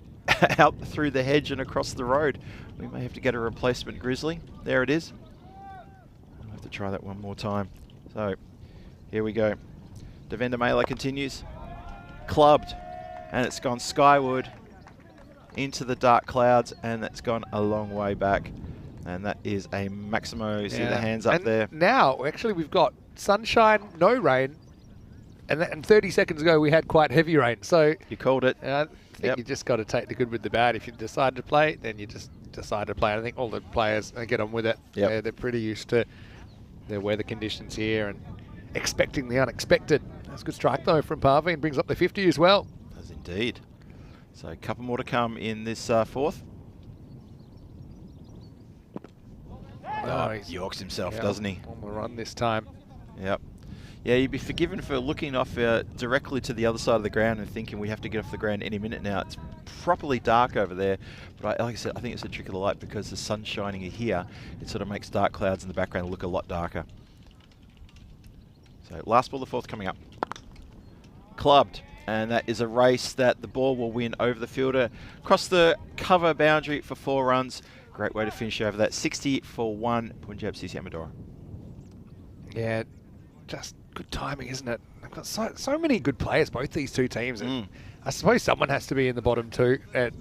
out through the hedge and across the road. We may have to get a replacement Grizzly. There it is. I'll have to try that one more time. So here we go. Devendra Mela continues. Clubbed, and it's gone skyward into the dark clouds, and that's gone a long way back. And that is a Maximo. See the hands up there. Now, actually, we've got sunshine, no rain, and 30 seconds ago we had quite heavy rain. So you called it. I think you just got to take the good with the bad. If you decide to play, then you just decide to play. I think all the players get on with it. Yep. They're pretty used to the weather conditions here and expecting the unexpected. That's a good strike though from Parveen. Brings up the 50 as well. Does indeed. So a couple more to come in this fourth. He yorks himself, doesn't he? On the run this time. Yep. Yeah, you'd be forgiven for looking off directly to the other side of the ground and thinking we have to get off the ground any minute now. It's properly dark over there, but like I said, I think it's a trick of the light because the sun's shining here. It sort of makes dark clouds in the background look a lot darker. So last ball, the fourth coming up. Clubbed, and that is a race that the ball will win over the fielder. Across the cover boundary for 4 runs. Great way to finish over that. 60 for 1, Punjab CC Amadora. Yeah, just good timing, isn't it? They've got so many good players, both these two teams. And I suppose someone has to be in the bottom 2. And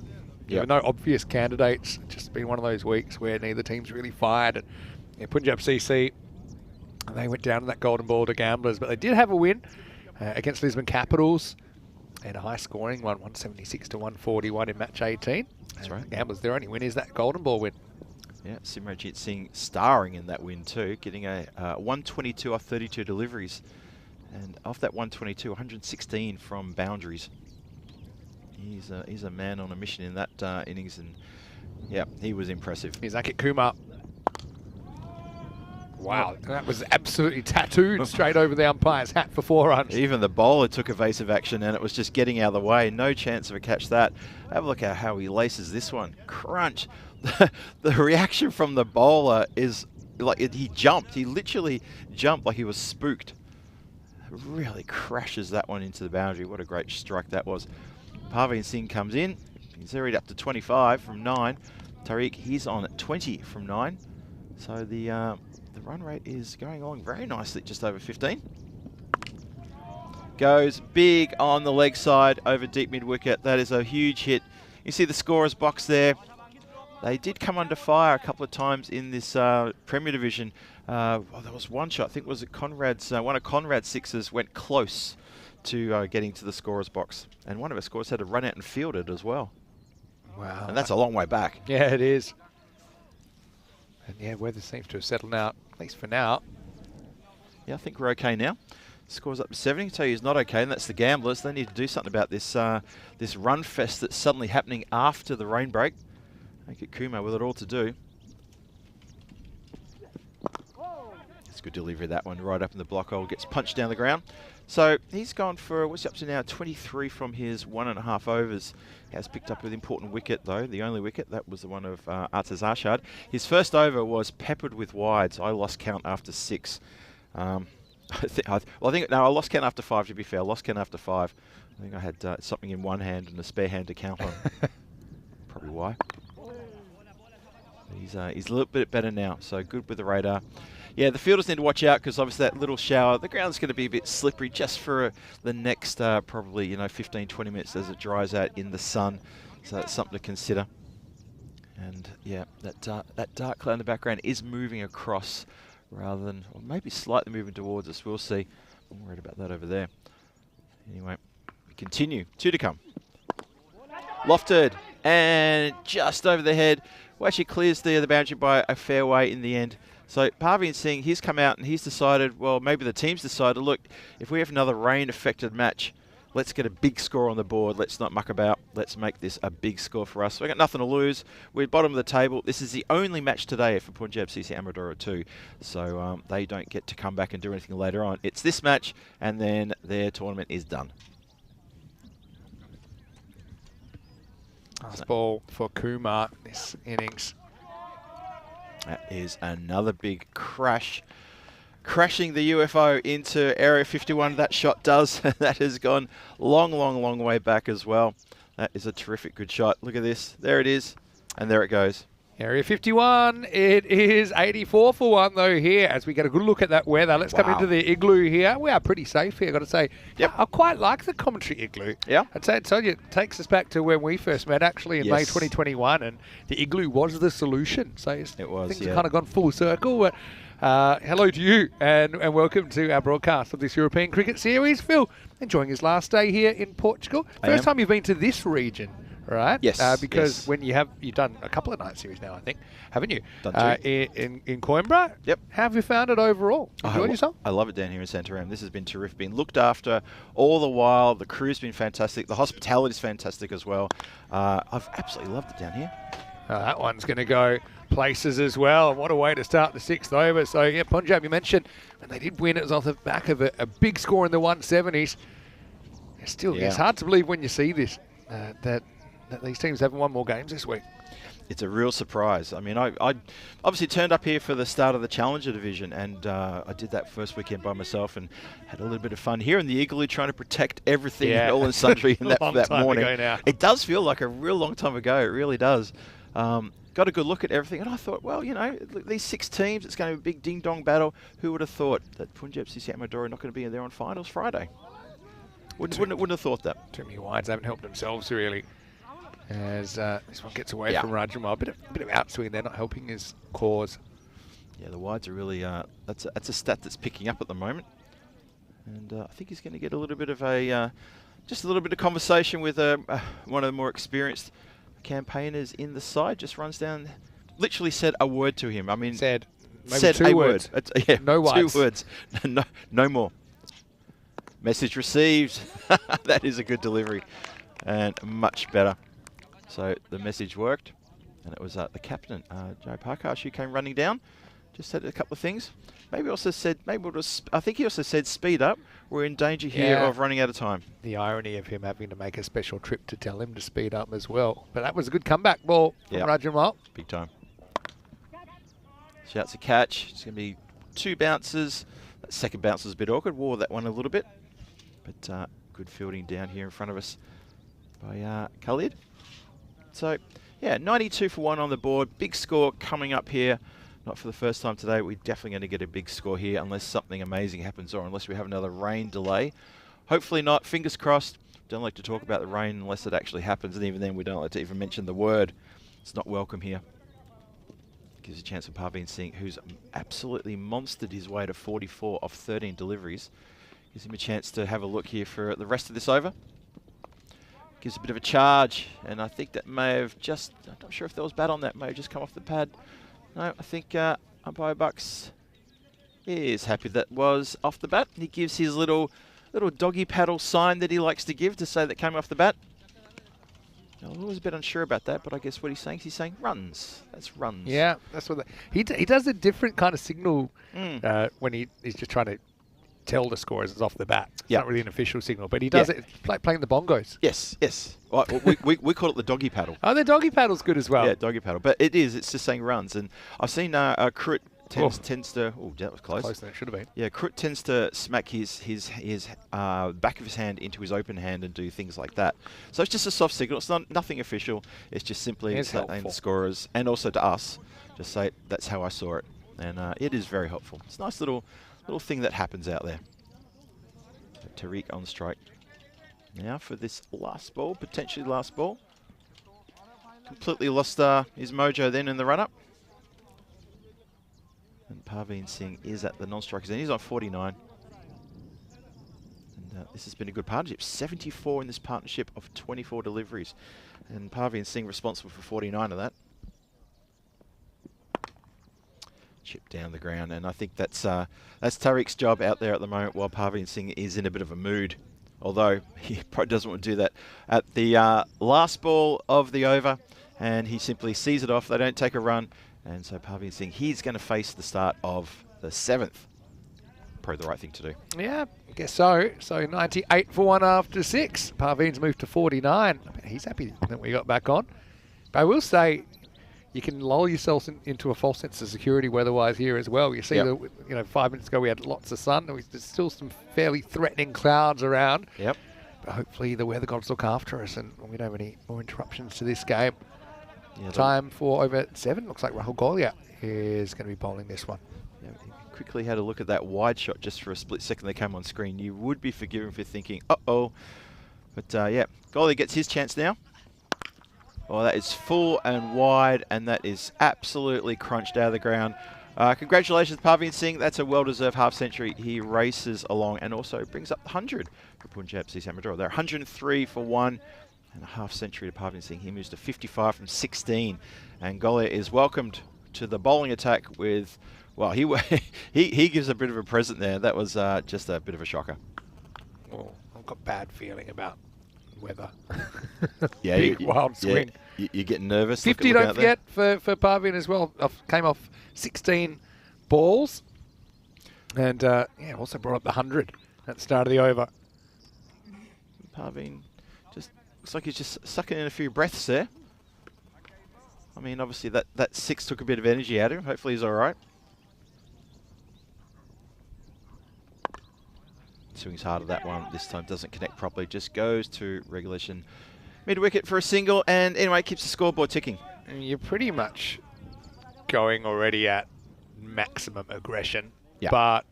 no obvious candidates. It's just been one of those weeks where neither team's really fired. And Punjab CC, they went down in that golden ball to Gamblers, but they did have a win against Lisbon Capitals. And a high scoring one, 176 to 141 in match 18. That's right. Gamblers, their only win is that golden ball win. Yeah, Simranjit Singh starring in that win too, getting a 122 off 32 deliveries. And off that 122, 116 from boundaries. He's a man on a mission in that innings, and Yeah, he was impressive. Here's Ankit Kumar. Wow, that was absolutely tattooed straight over the umpire's hat for 4 runs. Even the bowler took evasive action, and it was just getting out of the way. No chance of a catch that. Have a look at how he laces this one. Crunch. The reaction from the bowler is like he jumped. He literally jumped like he was spooked. Really crashes that one into the boundary. What a great strike that was. Parveen Singh comes in. He's already up to 25 from 9. Tariq, he's on 20 from 9. So the run rate is going along very nicely, just over 15. Goes big on the leg side over deep mid wicket. That is a huge hit. You see the scorer's box there. They did come under fire a couple of times in this Premier Division. Well, there was one shot, I think it was Conrad's, one of Conrad's sixes went close to getting to the scorer's box. And one of our scorers had to run out and field it as well. Wow. And that's a long way back. Yeah, it is. And yeah, weather seems to have settled out, at least for now. Yeah, I think we're okay now. Scores up to 70. Tell you he's not okay, and that's the Gamblers. They need to do something about this this run fest that's suddenly happening after the rain break. Make it Kumar with it all to do. It's a good delivery, that one, right up in the block hole. Gets punched down the ground. So he's gone for, what's he up to now? 23 from his 1.5 overs. He has picked up an important wicket, though. The only wicket, that was the one of Artaz Arshad. His first over was peppered with wides. I lost count after 6. I lost count after 5, to be fair. I lost count after 5. I think I had something in one hand and a spare hand to count on. Probably why. He's a little bit better now, so good with the radar. Yeah, the fielders need to watch out because obviously that little shower, the ground's going to be a bit slippery just for the next probably 15, 20 minutes as it dries out in the sun. So that's something to consider. And yeah, that dark cloud in the background is moving across rather than, or maybe slightly moving towards us. We'll see. I'm worried about that over there. Anyway, we continue. 2 to come. Lofted and just over the head. Well, actually clears the boundary by a fair way in the end. So Parveen Singh, he's come out and he's decided, well, maybe the team's decided, look, if we have another rain-affected match, let's get a big score on the board. Let's not muck about. Let's make this a big score for us. We've got nothing to lose. We're bottom of the table. This is the only match today for Punjab CC Amadora 2. So they don't get to come back and do anything later on. It's this match, and then their tournament is done. Last ball for Kumar this innings. That is another big crash. Crashing the UFO into Area 51. That shot does. That has gone long, long, long way back as well. That is a terrific good shot. Look at this. There it is. And there it goes. Area 51, it is 84 for 1 though here as we get a good look at that weather. Let's come into the igloo here. We are pretty safe here, I've got to say. Yep. I quite like the commentary igloo. Yeah. I'd say it takes us back to when we first met actually in May 2021 and the igloo was the solution. So things have kind of gone full circle. But hello to you and welcome to our broadcast of this European Cricket Series. Phil, enjoying his last day here in Portugal. First time you've been to this region. Right? Yes. Because when you've done a couple of night series now, I think, haven't you? Done 2. In Coimbra? Yep. How have you found it overall? Enjoyed yourself? I love it down here in Santarém. This has been terrific. Been looked after all the while. The crew's been fantastic. The hospitality's fantastic as well. I've absolutely loved it down here. That one's going to go places as well. What a way to start the 6th over. So, yeah, Punjab, you mentioned when they did win, it was off the back of a big score in the 170s. It's hard to believe when you see this, that these teams haven't won more games this week. It's a real surprise. I mean, I obviously turned up here for the start of the Challenger Division, and I did that first weekend by myself and had a little bit of fun here in the igloo trying to protect everything all and sundry in that morning. It does feel like a real long time ago. It really does. Got a good look at everything, and I thought, well, these 6 teams, it's going to be a big ding-dong battle. Who would have thought that Punjab CC Amadora are not going to be there on finals Friday? Wouldn't have thought that. Too many wides haven't helped themselves, really. As this one gets away from Rajamal. A bit of outswing there, not helping his cause. Yeah, the wides are really, that's a stat that's picking up at the moment. And I think he's going to get a little bit of just a little bit of conversation with one of the more experienced campaigners in the side. Just runs down, literally said a word to him. I mean, said a word. No wides. 2 words. No more. Message received. That is a good delivery and much better. So the message worked. And it was the captain, Joe Parkash, who came running down. Just said a couple of things. Maybe also said, I think he also said, speed up. We're in danger here of running out of time. The irony of him having to make a special trip to tell him to speed up as well. But that was a good comeback ball from Rajamal. Big time. Shouts a catch. It's going to be 2 bounces. That second bounce was a bit awkward. Wore that one a little bit. But good fielding down here in front of us by Khalid. So, yeah, 92 for 1 on the board. Big score coming up here. Not for the first time today. We're definitely going to get a big score here unless something amazing happens or unless we have another rain delay. Hopefully not. Fingers crossed. Don't like to talk about the rain unless it actually happens. And even then, we don't like to even mention the word. It's not welcome here. Gives a chance for Parveen Singh, who's absolutely monstered his way to 44 off 13 deliveries. Gives him a chance to have a look here for the rest of this over. Gives a bit of a charge. And I think that may have just, I'm not sure if there was bat on that, may have just come off the pad. No, I think umpire Bucks is happy that was off the bat. He gives his little doggy paddle sign that he likes to give to say that came off the bat. I was a bit unsure about that, but I guess what he's saying runs. That's runs. Yeah, that's what he does a different kind of signal when he's just trying to tell the scorers it's off the bat. It's not really an official signal, but he does it playing the bongos. Yes. Well, we call it the doggy paddle. Oh, the doggy paddle's good as well. Yeah, doggy paddle. But it's just saying runs. And I've seen Krut tends to... Oh, that was close. Closer than it should have been. Yeah, Krut tends to smack his back of his hand into his open hand and do things like that. So it's just a soft signal. It's nothing official. It's just simply saying the scorers and also to us, just say, that's how I saw it. And it is very helpful. It's a nice little thing that happens out there. So Tariq on strike. Now for this last ball, potentially last ball. Completely lost his mojo then in the run-up. And Parveen Singh is at the non-strikers, and he's on 49. And this has been a good partnership. 74 in this partnership of 24 deliveries. And Parveen Singh responsible for 49 of that. Chip down the ground, and I think that's Tariq's job out there at the moment while Parveen Singh is in a bit of a mood. Although he probably doesn't want to do that at the last ball of the over, and he simply sees it off. They don't take a run, and so Parveen Singh, he's going to face the start of the 7th. Probably the right thing to do. Yeah, I guess so. So 98 for 1 after 6. Parveen's moved to 49. I mean, he's happy that we got back on. But I will say, you can lull yourself into a false sense of security weather-wise here as well. You see, 5 minutes ago we had lots of sun. There's still some fairly threatening clouds around. Yep. But hopefully the weather gods look after us and we don't have any more interruptions to this game. Yeah, Time for over 7. Looks like Rahul Golia is going to be bowling this one. Yeah, quickly had a look at that wide shot just for a split second they came on screen. You would be forgiven for thinking, uh-oh. But yeah, Golia gets his chance now. Oh, that is full and wide, and that is absolutely crunched out of the ground. Congratulations, Parveen Singh. That's a well-deserved half-century. He races along and also brings up the 100 for Punjab CSM Madura. They're 103 for 1 and a half-century to Parveen Singh. He moves to 55 from 16. And Golia is welcomed to the bowling attack with, well, he gives a bit of a present there. That was just a bit of a shocker. Oh, I've got bad feeling about weather. Yeah, Big wild swing. Yeah, you're getting nervous. 50, don't forget, for Parveen as well. Came off 16 balls. And also brought up the 100 at the start of the over. Parveen just looks like he's just sucking in a few breaths there. I mean, obviously that 6 took a bit of energy out of him. Hopefully he's all right. Swings hard at that one. This time doesn't connect properly. Just goes to regulation mid-wicket for a single. And anyway, keeps the scoreboard ticking. And you're pretty much going already at maximum aggression. Yeah. But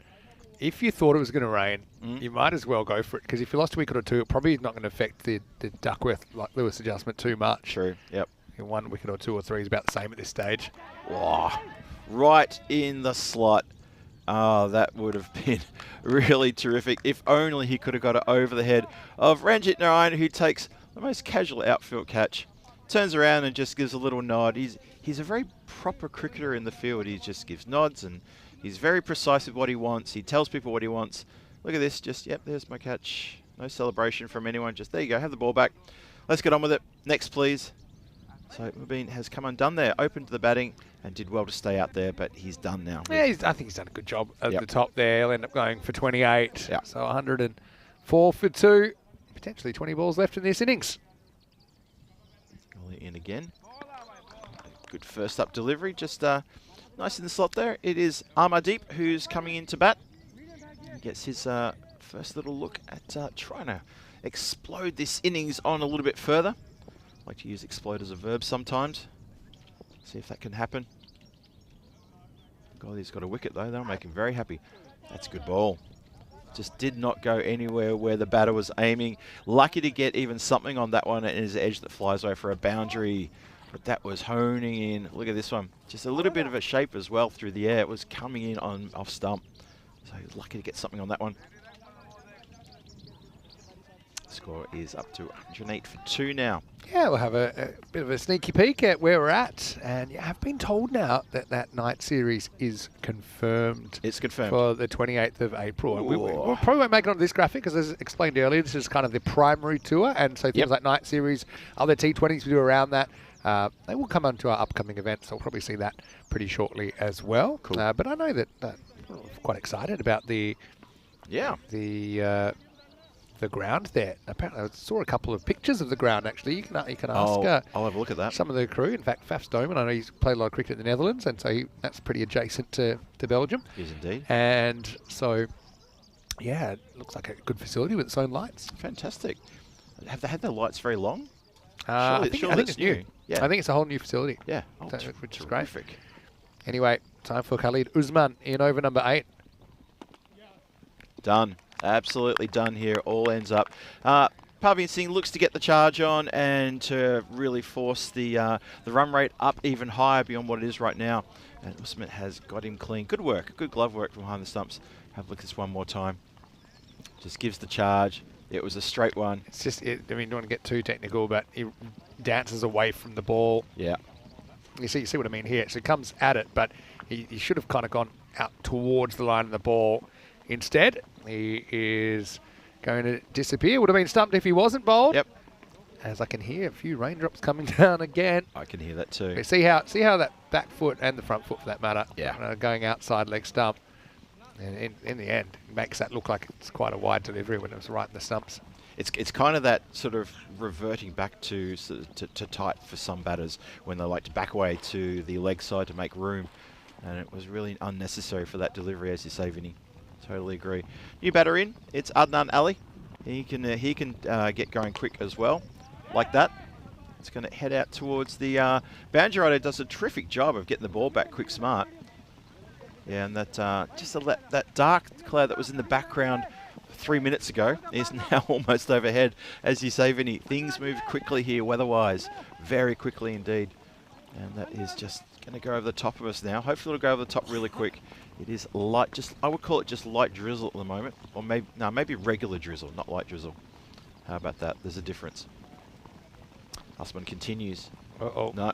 if you thought it was going to rain, you might as well go for it. Because if you lost a wicket or two, it probably is not going to affect the Duckworth, like Lewis adjustment too much. True, yep. 1 wicket or 2 or 3 is about the same at this stage. Wow. Right in the slot. Oh, that would have been really terrific. If only he could have got it over the head of Ranjit Narayan, who takes the most casual outfield catch, turns around and just gives a little nod. He's a very proper cricketer in the field. He just gives nods and he's very precise with what he wants. He tells people what he wants. Look at this. Just, yep, there's my catch. No celebration from anyone. Just, there you go. Have the ball back. Let's get on with it. Next, please. So Mubin has come undone there, opened the batting and did well to stay out there, but he's done now. Yeah, I think he's done a good job at the top there. He'll end up going for 28. Yep. So 104 for 2. Potentially 20 balls left in this innings. Ollie in again. Good first up delivery, just nice in the slot there. It is Amardeep who's coming in to bat. He gets his first little look at trying to explode this innings on a little bit further. I like to use explode as a verb sometimes. See if that can happen. God, he's got a wicket though. That'll make him very happy. That's a good ball. Just did not go anywhere where the batter was aiming. Lucky to get even something on that one and his edge that flies away for a boundary. But that was honing in. Look at this one. Just a little bit of a shape as well through the air. It was coming in on off stump. So he was lucky to get something on that one. Score is up to 108 for 2 now. Yeah, we'll have a bit of a sneaky peek at where we're at. And yeah, I've been told now that that night series is confirmed. It's confirmed. For the 28th of April. And we'll probably won't make it on this graphic because, as explained earlier, this is kind of the primary tour. And so things like night series, other T20s we do around that, they will come onto our upcoming events. So we'll probably see that pretty shortly as well. Cool. But I know that I'm quite excited about the ground there. Apparently, I saw a couple of pictures of the ground. Actually, you can ask. I'll have a look at that. Some of the crew. In fact, Faf Stoneman, I know he's played a lot of cricket in the Netherlands, and so that's pretty adjacent to Belgium. Yes, indeed. And so, yeah, it looks like a good facility with its own lights. Fantastic. Have they had their lights very long? I think it's new. Yeah. I think it's a whole new facility. Yeah. Which is great. Anyway, time for Khalid Usman in over number 8. Done. Absolutely done here. All ends up. Parveen Singh looks to get the charge on and to really force the run rate up even higher beyond what it is right now. And Usman has got him clean. Good work. Good glove work from behind the stumps. Have a look at this one more time. Just gives the charge. It was a straight one. It's just, I mean, don't want to get too technical, but he dances away from the ball. Yeah. You see what I mean here. So he comes at it, but he should have kind of gone out towards the line of the ball. Instead, he is going to disappear. Would have been stumped if he wasn't bowled. Yep. As I can hear a few raindrops coming down again. I can hear that too. Okay, see how that back foot and the front foot, for that matter, yeah, going outside leg stump. And in the end, it makes that look like it's quite a wide delivery when it was right in the stumps. It's kind of that sort of reverting back to tight for some batters when they like to back away to the leg side to make room. And it was really unnecessary for that delivery, as you say, Vinny. Totally agree. New batter in. It's Adnan Ali. He can get going quick as well, like that. It's going to head out towards the boundary rider. Does a terrific job of getting the ball back quick, smart. Yeah, and that that dark cloud that was in the background 3 minutes ago is now almost overhead. As you say, Vinny, things move quickly here weather-wise, very quickly indeed. And that is just going to go over the top of us now. Hopefully it'll go over the top really quick. It is light, I would call it just light drizzle at the moment. Or maybe regular drizzle, not light drizzle. How about that? There's a difference. Usman continues. Uh-oh. No,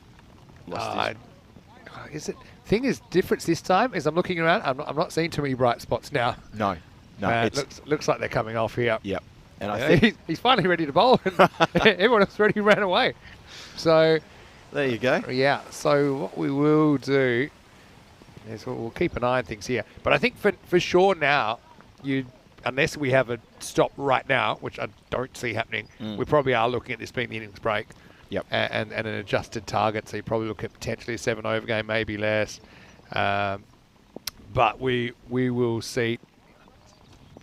lost his. Is it? Thing is, difference this time is I'm looking around. I'm not seeing too many bright spots now. No. It looks like they're coming off here. Yep. And I think he's finally ready to bowl, and everyone else already ran away. So there you go. Yeah. So what we will do is we'll keep an eye on things here. But I think for sure now, unless we have a stop right now, which I don't see happening, we probably are looking at this being the innings break. Yep. And an adjusted target, so you probably look at potentially a 7-over game, maybe less. But we will see.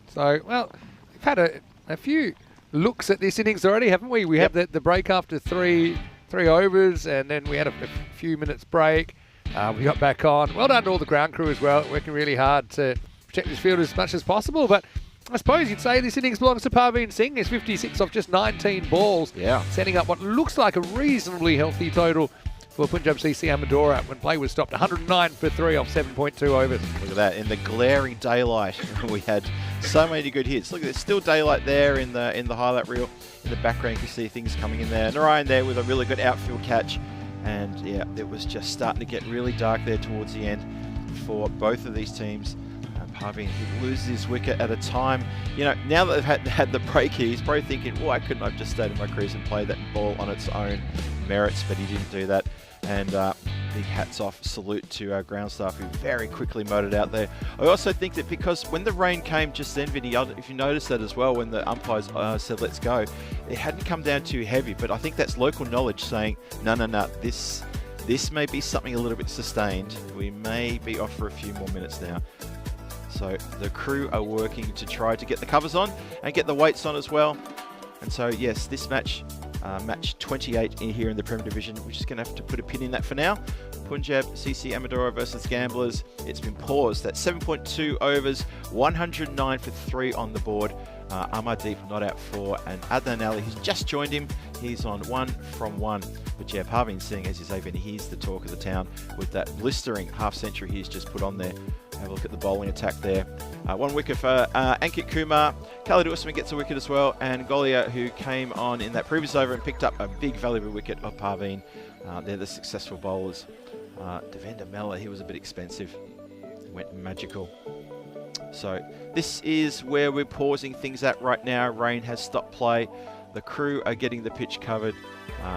So, well, we've had a few looks at this innings already, haven't we? We had the break after three overs, and then we had a few minutes break. We got back on. Well done to all the ground crew as well, working really hard to protect this field as much as possible. But I suppose you'd say this innings belongs to Parveen Singh. He's 56 off just 19 balls. Yeah. Setting up what looks like a reasonably healthy total for Punjab CC Amadora when play was stopped. 109 for 3 off 7.2 overs. Look at that. In the glaring daylight, we had so many good hits. Look, there's still daylight there in the highlight reel. In the background, you can see things coming in there. Narayan there with a really good outfield catch. And, yeah, it was just starting to get really dark there towards the end for both of these teams. Parveen loses his wicket at a time. You know, now that they've had the break here, he's probably thinking, why couldn't I have just stayed in my crease and played that ball on its own merits, but he didn't do that. And big hats off, salute to our ground staff who very quickly motored out there. I also think that because when the rain came just then, Vinny, if you noticed that as well, when the umpires said let's go, it hadn't come down too heavy, but I think that's local knowledge saying, no, this may be something a little bit sustained. We may be off for a few more minutes now. So the crew are working to try to get the covers on and get the weights on as well. And so, yes, this match, match 28 in here in the Premier Division, we're just going to have to put a pin in that for now. Punjab CC Amadora versus Gamblers. It's been paused at 7.2 overs, 109 for 3 on the board. Amardeep not out 4, and Adnan Ali, who's just joined him, he's on 1 from 1. But yeah, Parveen Singh, as you say, Vinny, he's the talk of the town with that blistering half century he's just put on there. Have a look at the bowling attack there. 1 wicket for Ankit Kumar. Khalid Usman gets a wicket as well, and Golia, who came on in that previous over and picked up a big valuable wicket of Parveen. They're the successful bowlers. Devendra Mella, he was a bit expensive. Went magical. So this is where we're pausing things at right now. Rain has stopped play. The crew are getting the pitch covered.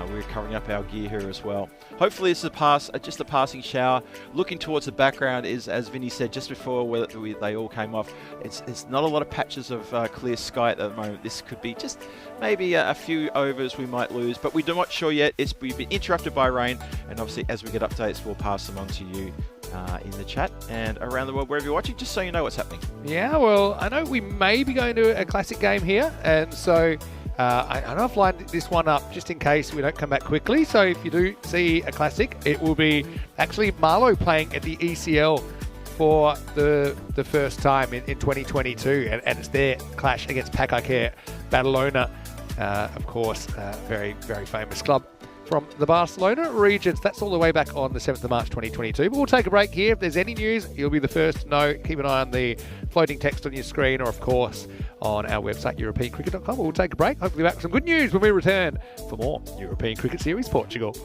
We're covering up our gear here as well. Hopefully this is just a passing shower. Looking towards the background is, as Vinny said just before where they all came off, it's not a lot of patches of clear sky at the moment. This could be just maybe a few overs we might lose, but we're not sure yet. We've been interrupted by rain, and obviously as we get updates, we'll pass them on to you in the chat and around the world wherever you're watching, just so you know what's happening. Yeah, well, I know we may be going to a classic game here, and so I know I've lined this one up just in case we don't come back quickly. So if you do see a classic, it will be actually Marlow playing at the ECL for the first time in 2022, and it's their clash against Pakakare Badalona, of course, very, very famous club from the Barcelona regions. That's all the way back on the 7th of March 2022. But we'll take a break here. If there's any news, you'll be the first to know. Keep an eye on the floating text on your screen, or of course on our website, europeancricket.com. We'll take a break. Hopefully back with some good news when we return for more European Cricket Series Portugal.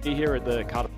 Here at the Carter.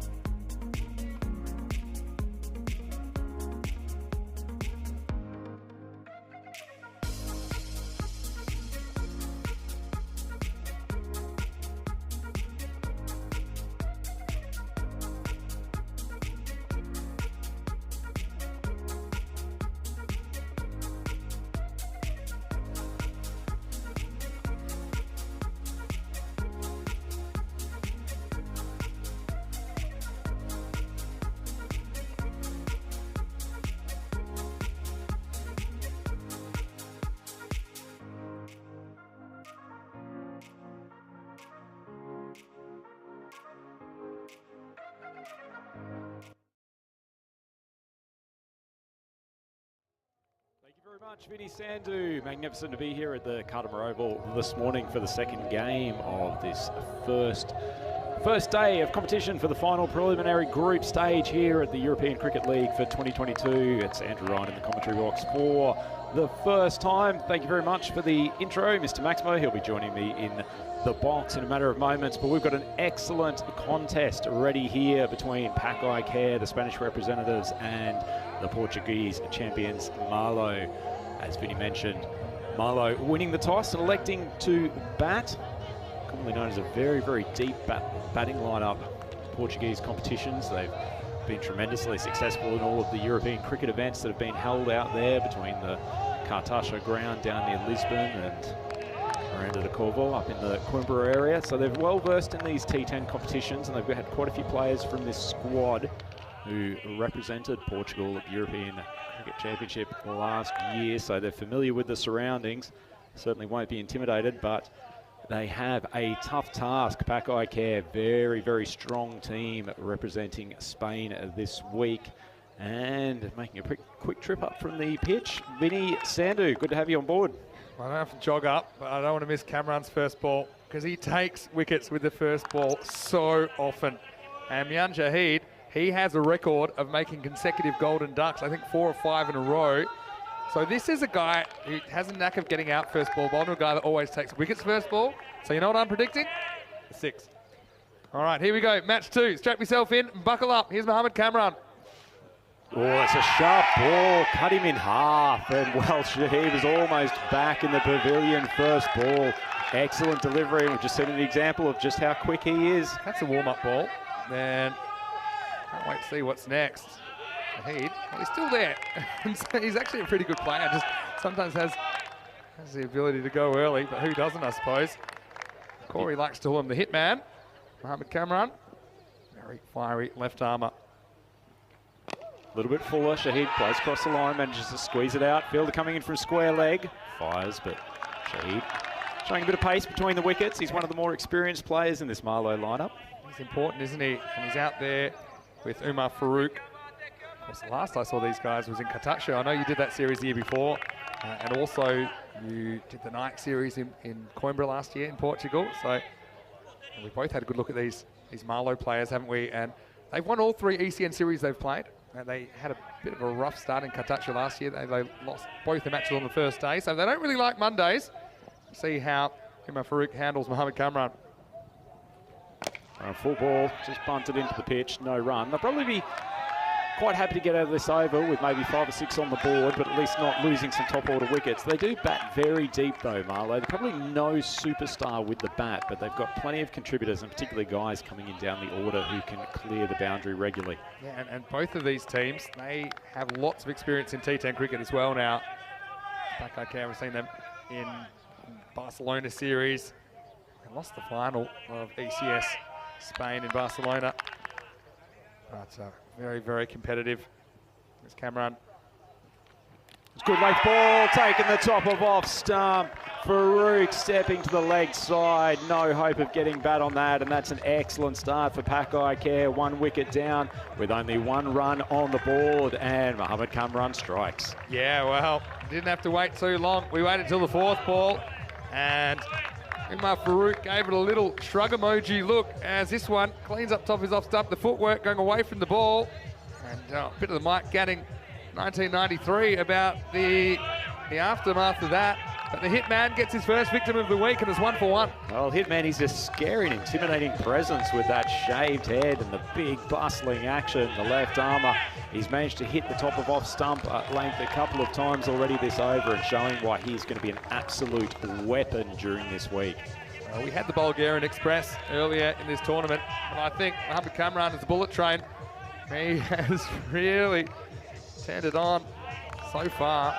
Thank you very much, Vinny Sandhu. Magnificent to be here at the Carter Oval this morning for the second game of this first day of competition for the final preliminary group stage here at the European Cricket League for 2022. It's Andrew Ryan in the commentary box for the first time. Thank you very much for the intro, Mr. Maximo. He'll be joining me in the box in a matter of moments, but we've got an excellent contest ready here between Pakakare, the Spanish representatives, and the Portuguese champions Marlow. As Vinny mentioned, Marlow winning the toss and electing to bat, commonly known as a very, very deep batting lineup. Portuguese competitions, they've been tremendously successful in all of the European cricket events that have been held out there between the Cartaxa ground down near Lisbon and Miranda de Corvo up in the Coimbra area. So they're well versed in these T10 competitions, and they've had quite a few players from this squad who represented Portugal at the European Cricket Championship last year, so they're familiar with the surroundings. Certainly won't be intimidated, but they have a tough task. Pack-Eye Care, very, very strong team representing Spain this week. And making a quick trip up from the pitch, Vinny Sandhu, good to have you on board. I don't have to jog up, but I don't want to miss Cameron's first ball because he takes wickets with the first ball so often. And Mian Jahid, he has a record of making consecutive golden ducks, I think 4 or 5 in a row. So this is a guy who has a knack of getting out first ball, bowling to a guy that always takes wickets first ball. So you know what I'm predicting? 6. All right, here we go, match 2. Strap yourself in, buckle up. Here's Mohamed Kamran. Oh, it's a sharp ball, cut him in half, and well, Shahid was almost back in the pavilion. First ball, excellent delivery. We've just seen an example of just how quick he is. That's a warm-up ball. And can't wait to see what's next. Shahid, well, he's still there. So he's actually a pretty good player, just sometimes has the ability to go early, but who doesn't, I suppose. Corey likes to call him the hitman. Mohamed Kamran, very fiery left armour. A little bit fuller, Shahid plays across the line, manages to squeeze it out. Fielder coming in from square leg, fires, but Shahid showing a bit of pace between the wickets. He's one of the more experienced players in this Marlow lineup. He's important, isn't he? And he's out there with Umar Farouk. Of course, the last I saw these guys was in Qatar. I know you did that series the year before, and also you did the night series in Coimbra last year in Portugal. So we both had a good look at these Marlow players, haven't we? And they've won all 3 ECN series they've played. They had a bit of a rough start in Qatar last year. They lost both the matches on the first day, so they don't really like Mondays. See how Umar Farouk handles Mohamed Kamran. Full ball, just bunted into the pitch, no run. They'll probably be quite happy to get out of this over with maybe 5 or 6 on the board, but at least not losing some top order wickets. They do bat very deep though, Marlow. They're probably no superstar with the bat, but they've got plenty of contributors, and particularly guys coming in down the order who can clear the boundary regularly. Yeah, and both of these teams, they have lots of experience in T10 cricket as well now. Pack-Eye Care, we've seen them in Barcelona series. They lost the final of ECS Spain in Barcelona. But very, very competitive. There's Kamran. It's good late ball, taking the top of off stump. Farouk stepping to the leg side. No hope of getting bat on that, and that's an excellent start for Pack-Eye Care. 1 wicket down with only 1 run on the board, and Mohamed Kamran strikes. Yeah, well, didn't have to wait too long. We waited until the 4th ball, and Umar Farouk gave it a little shrug emoji look as this one cleans up top of his off stump. The footwork going away from the ball. And a bit of the Mike Ganning 1993 about the aftermath of that. But the hitman gets his first victim of the week and is 1 for 1. Well, hitman, he's a scary and intimidating presence with that shaved head and the big bustling action. The left armour, he's managed to hit the top of off stump length a couple of times already this over, and showing why he's going to be an absolute weapon during this week. Well, we had the Bulgarian Express earlier in this tournament, and I think Mohamed Kamran is the bullet train. He has really turned it on so far.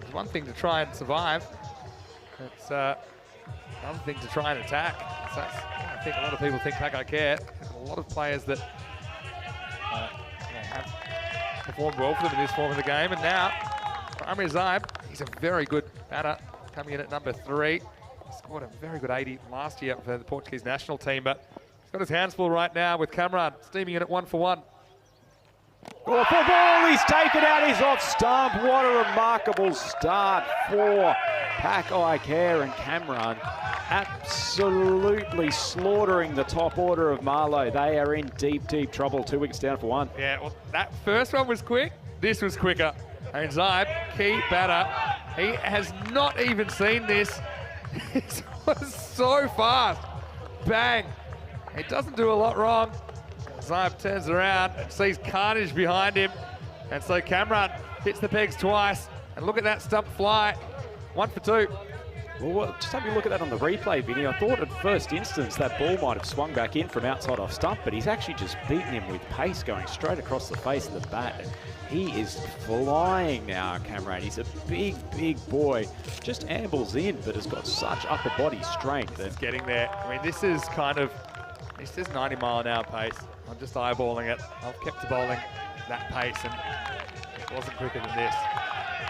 It's one thing to try and survive. It's another thing to try and attack. So I think a lot of people think Pack-Eye Care. There's a lot of players that have performed well for them in this form of the game. And now, Amir Zaib, he's a very good batter, coming in at number 3. Scored a very good 80 last year for the Portuguese national team, but he's got his hands full right now with Kamran steaming in at 1 for 1. Oh, full ball, he's taken out his off stump. What a remarkable start for Pack-Eye Care, and Kamran absolutely slaughtering the top order of Marlow. They are in deep, deep trouble. 2 wickets down for 1. Yeah, well, that first one was quick. This was quicker. And Zaib, key batter, he has not even seen this. It was so fast. Bang. He doesn't do a lot wrong. Zaib turns around and sees carnage behind him. And so Kamran hits the pegs twice. And look at that stump fly. 1 for 2. Well, just have a look at that on the replay, Vinny. I thought at first instance that ball might have swung back in from outside off stump, but he's actually just beaten him with pace going straight across the face of the bat. And he is flying now, Kamran. He's a big, big boy. Just ambles in, but has got such upper body strength. It's getting there. I mean, this is 90 mile an hour pace. I'm just eyeballing it. I've kept the bowling that pace, and it wasn't quicker than this.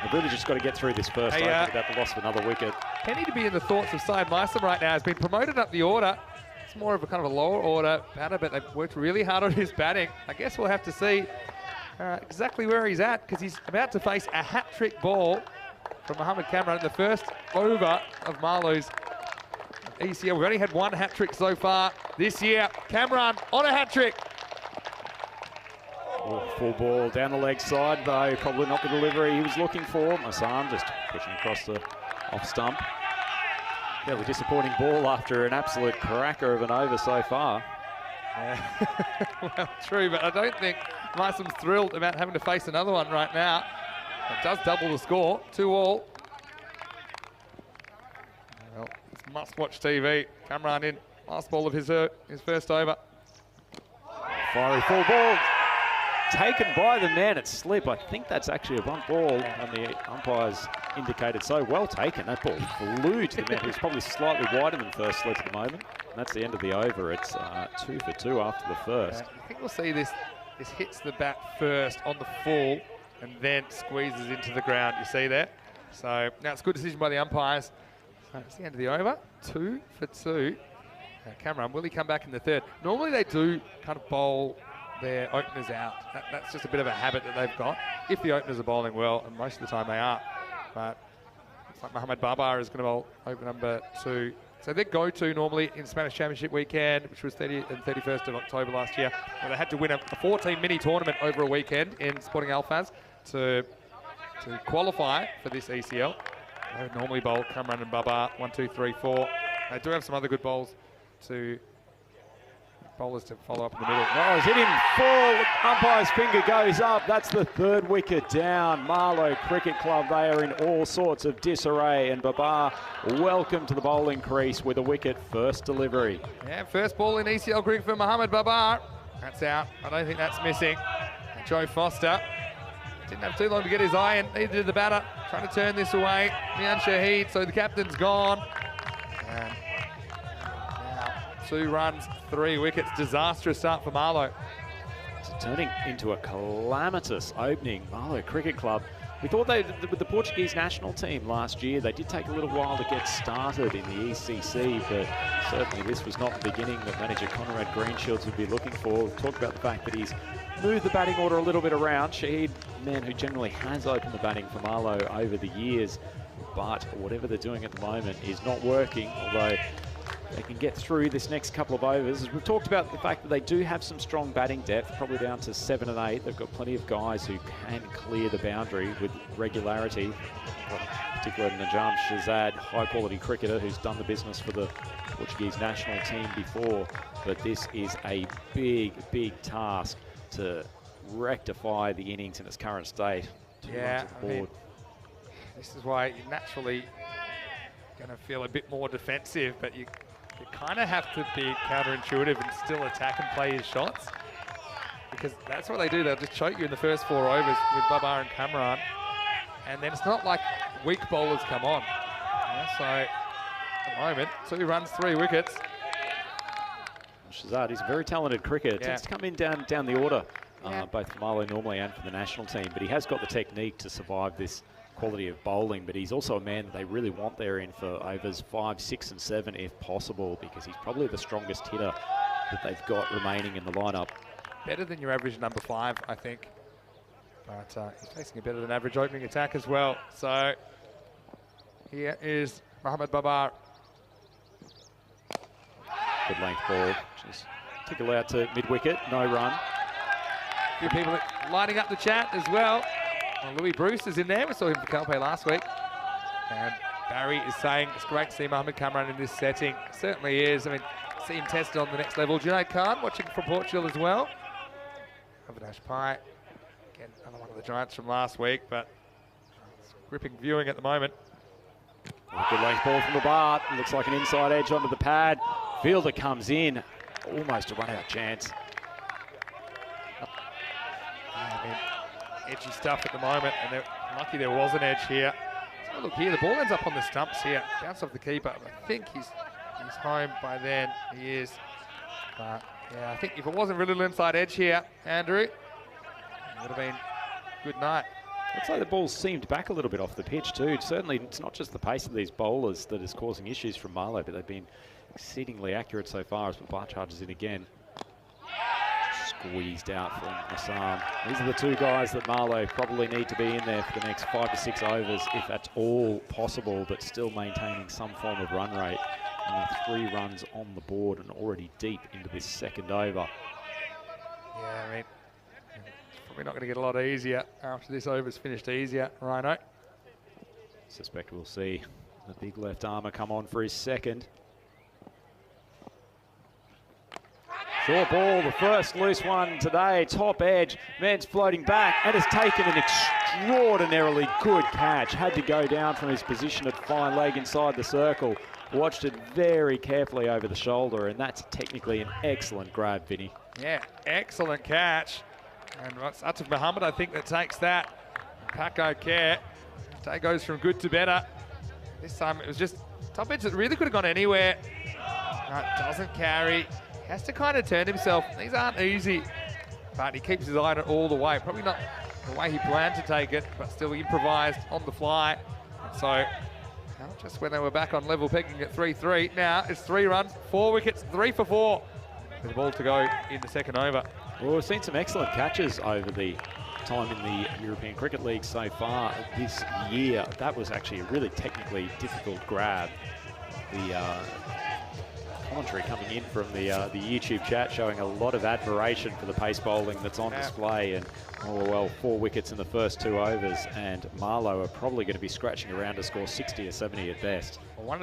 They've really just got to get through this first over without the loss of another wicket. Penny to be in the thoughts of Syed Meister right now. Has been promoted up the order. It's more of a kind of a lower order batter, but they've worked really hard on his batting. I guess we'll have to see exactly where he's at, because he's about to face a hat-trick ball from Mohamed Kamran in the first over of Marlowe's ECL. We've only had one hat-trick so far this year. Kamran on a hat-trick. Full ball down the leg side, though probably not the delivery he was looking for. Masan just pushing across the off stump. Fairly disappointing ball after an absolute cracker of an over so far. Well, true, but I don't think Mysom's thrilled about having to face another one right now. It does double the score, 2-all. Well, it's must-watch TV. Kamran in, last ball of his first over. Fiery full ball, taken by the man at slip. I think that's actually a bunt ball, and the umpires indicated so. Well taken, that ball flew to the man, who's probably slightly wider than first slip at the moment. And that's the end of the over. It's 2 for 2 after the first. I think we'll see this hits the bat first on the full and then squeezes into the ground. You see there? So now it's a good decision by the umpires. So it's the end of the over. 2 for 2. Kamran, will he come back in the third? Normally they do kind of bowl their openers out. That's just a bit of a habit that they've got. If the openers are bowling well, and most of the time they are. But looks like Mohamed Babar is going to bowl over number 2. So their go-to normally in Spanish Championship weekend, which was 30th and 31st of October last year, where they had to win a 14 mini tournament over a weekend in Sporting Alfaz to qualify for this ECL. They would normally bowl Kamran and Babar 1, 2, 3, 4. They do have some other good bowlers to follow up in the middle. Oh, he's hit him full. Umpire's finger goes up. That's the third wicket down. Marlow Cricket Club, they are in all sorts of disarray. And Babar, welcome to the bowling crease with a wicket, first delivery. Yeah, first ball in ECL cricket for Mohamed Babar. That's out. I don't think that's missing. Joe Foster didn't have too long to get his eye in. Neither did the batter. Trying to turn this away. Mian Shahid, so the captain's gone. And now 2 runs, 3 wickets. Disastrous start for Marlow. It's turning into a calamitous opening. Marlow Cricket Club. We thought with the Portuguese national team last year, they did take a little while to get started in the ECC, but certainly this was not the beginning that manager Conrad Greenshields would be looking for. We've talked about the fact that he's moved the batting order a little bit around. Shahid, man who generally has opened the batting for Marlow over the years, but whatever they're doing at the moment is not working, although they can get through this next couple of overs. As we've talked about the fact that they do have some strong batting depth, probably down to 7 and 8. They've got plenty of guys who can clear the boundary with regularity. Particularly Najam Shahzad, high-quality cricketer who's done the business for the Portuguese national team before. But this is a big, big task to rectify the innings in its current state. Yeah, I mean, this is why you're naturally going to feel a bit more defensive, but you kind of have to be counterintuitive and still attack and play his shots, because that's what they do. They'll just choke you in the first 4 overs with Babar and Kamran, and then it's not like weak bowlers come on. Yeah, so at the moment, 2 runs, 3 wickets. Shahzad, he's a very talented cricketer. Yeah. Tends to come in down the order, both for Marlow normally and for the national team, but he has got the technique to survive this quality of bowling, but he's also a man that they really want there in for overs 5, 6 and 7 if possible, because he's probably the strongest hitter that they've got remaining in the lineup. Better than your average number 5, I think, but he's facing a better than average opening attack as well. So here is Mohamed Babar. Good length ball, just tickle out to mid-wicket, no run. A few people lighting up the chat as well. Well, Louis Bruce is in there. We saw him for Calpe last week. And Barry is saying it's great to see Mohamed Kamran in this setting. It certainly is. I mean, see him tested on the next level. Junaid Khan watching from Portugal as well. Avinash Pai, again, another one of the Giants from last week, but it's gripping viewing at the moment. A good length ball from the bar. Looks like an inside edge onto the pad. Fielder comes in, almost a run-out chance. I mean, edgy stuff at the moment, and they're lucky there was an edge here. So look here, the ball ends up on the stumps here. Bounce off the keeper. I think he's home by then. He is. But Yeah, I think if it wasn't really inside edge here, Andrew, it would have been good night. Looks like the ball seemed back a little bit off the pitch too. Certainly it's not just the pace of these bowlers that is causing issues from Marlow, but they've been exceedingly accurate so far as Babar charges in again. Squeezed out from Assam. These are the two guys that Marlow probably need to be in there for the next 5 to 6 overs, if that's all possible, but still maintaining some form of run rate. And 3 runs on the board and already deep into this second over. Yeah, I mean, probably not going to get a lot easier after this over's finished easier, Rhino. Suspect we'll see the big left armour come on for his second. Short ball, the first loose one today, top edge. Man's floating back and has taken an extraordinarily good catch. Had to go down from his position at fine leg inside the circle. Watched it very carefully over the shoulder, and that's technically an excellent grab, Vinny. Yeah, excellent catch. And what's Atif Muhammad, I think, that takes that. Paco Care. Day goes from good to better. This time it was just top edge that really could have gone anywhere. Doesn't carry. Has to kind of turn himself. These aren't easy, but he keeps his eye on it all the way. Probably not the way he planned to take it, but still improvised on the fly. So just when they were back on level pegging at 3-3, now it's 3 runs, 4 wickets, 3 for 4. With the ball to go in the second over. Well, we've seen some excellent catches over the time in the European Cricket League so far this year. That was actually a really technically difficult grab. The commentary coming in from the YouTube chat showing a lot of admiration for the pace bowling that's on display, and oh well, 4 wickets in the first 2 overs, and Marlow are probably going to be scratching around to score 60 or 70 at best. Well, one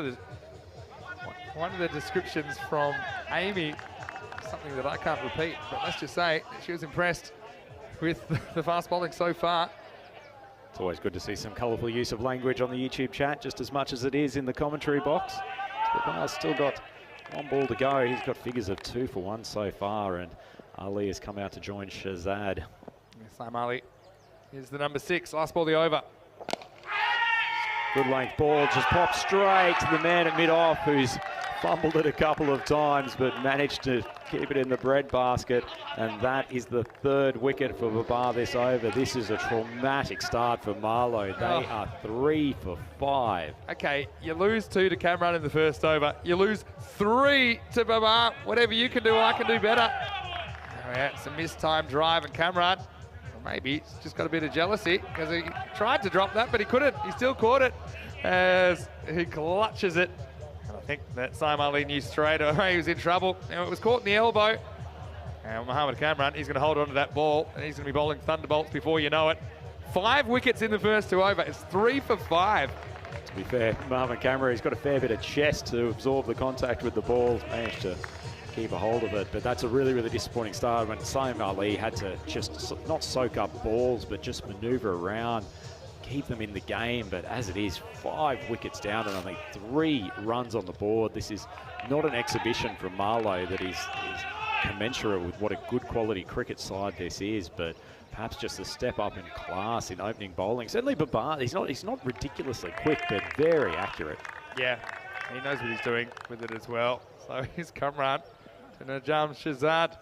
of the descriptions from Amy, something that I can't repeat, but let's just say that she was impressed with the fast bowling so far. It's always good to see some colourful use of language on the YouTube chat, just as much as it is in the commentary box. Babar's still got 1 ball to go. He's got figures of 2 for 1 so far, and Ali has come out to join Shahzad. Sam Ali is the number 6. Last ball of the over. Good length ball, just popped straight to the man at mid-off, who's fumbled it a couple of times but managed to keep it in the breadbasket, and that is the 3rd wicket for Babar this over. This is a traumatic start for Marlow. They are 3 for 5. Okay, you lose 2 to Cameron in the first over. You lose 3 to Babar. Whatever you can do, I can do better. Oh, yeah, it's a mistimed drive, and Cameron, well, maybe he's just got a bit of jealousy because he tried to drop that, but he couldn't. He still caught it as he clutches it. I think that Saim Ali knew straight away he was in trouble. Now it was caught in the elbow. And Mohamed Kamran, he's going to hold on to that ball, and he's going to be bowling thunderbolts before you know it. 5 wickets in the first 2 over. It's 3 for 5. To be fair, Mohamed Kamran, he's got a fair bit of chest to absorb the contact with the ball. Managed to keep a hold of it, but that's a really, really disappointing start when Saim Ali had to just not soak up balls, but just manoeuvre around, keep them in the game. But as it is, 5 wickets down and only 3 runs on the board. This is not an exhibition from Marlow that is commensurate with what a good quality cricket side this is, but perhaps just a step up in class in opening bowling. Certainly Babar, he's not ridiculously quick, but very accurate. Yeah, he knows what he's doing with it as well. So here's Kamran to Najam Shahzad.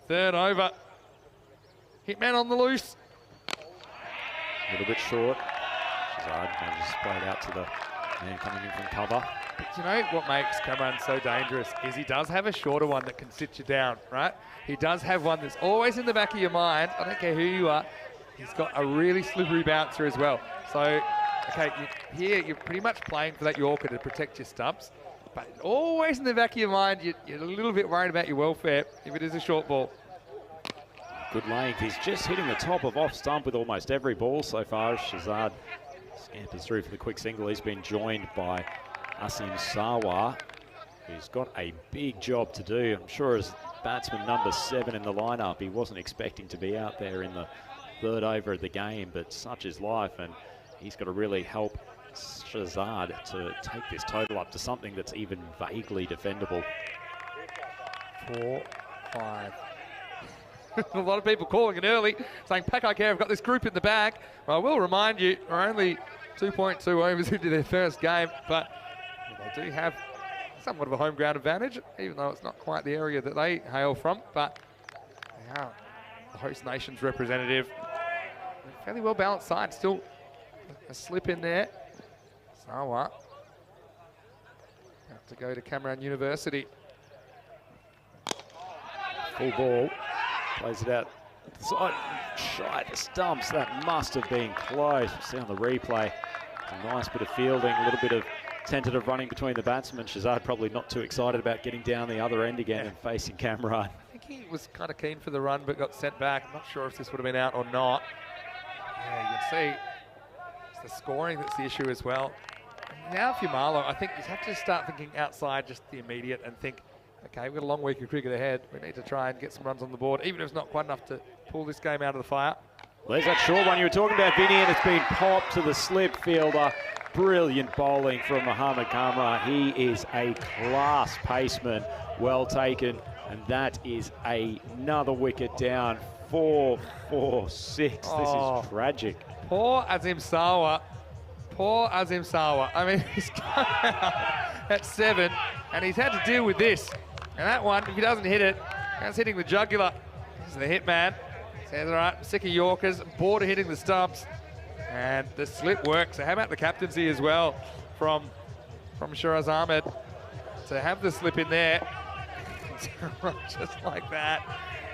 3rd over. Hitman on the loose. A little bit short. Shahzad manages to play it out to the man coming in from cover. But you know what makes Kamran so dangerous is he does have a shorter one that can sit you down, right? He does have one that's always in the back of your mind. I don't care who you are. He's got a really slippery bouncer as well. So, okay, here you're pretty much playing for that Yorker to protect your stumps. But always in the back of your mind, you're a little bit worried about your welfare if it is a short ball. Good length. He's just hitting the top of off stump with almost every ball so far. Shahzad scampers through for the quick single. He's been joined by Asim Sarwar, who's got a big job to do. I'm sure as batsman number 7 in the lineup, he wasn't expecting to be out there in the 3rd over of the game, but such is life, and he's got to really help Shahzad to take this total up to something that's even vaguely defendable. 4, 5. A lot of people calling it early, saying, Pack, I care, I've got this group in the bag. Well, I will remind you, we're only 2.2 overs into their first game, but they do have somewhat of a home ground advantage, even though it's not quite the area that they hail from, but they are the host nation's representative. A fairly well balanced side, still a slip in there. Sawa have to go to Cameron University. Full ball, plays it out. Side, shy the stumps. That must have been close. See on the replay. A nice bit of fielding, a little bit of tentative running between the batsmen. Shazad probably not too excited about getting down the other end again and facing Cameron. I think he was kind of keen for the run but got sent back. I'm not sure if this would have been out or not. Yeah, you can see it's the scoring that's the issue as well. Now if you're Marlow, I think you have to start thinking outside just the immediate and think, okay, we've got a long week of cricket ahead. We need to try and get some runs on the board, even if it's not quite enough to pull this game out of the fire. Well, there's that short one you were talking about, Vinny, and it's been popped to the slip fielder. Brilliant bowling from Mohammad Kamran. He is a class paceman. Well taken, and that is another wicket down. 4, 4, 6. Oh, this is tragic. Poor Azim Sawa. Poor Azim Sawa. I mean, he's come out at 7, and he's had to deal with this. And that one, if he doesn't hit it, that's hitting the jugular. This is the hit man. Says, all right, sick of Yorkers, bored of hitting the stumps. And the slip works. So how about the captaincy as well from Shiraz Ahmed to have the slip in there. Just like that.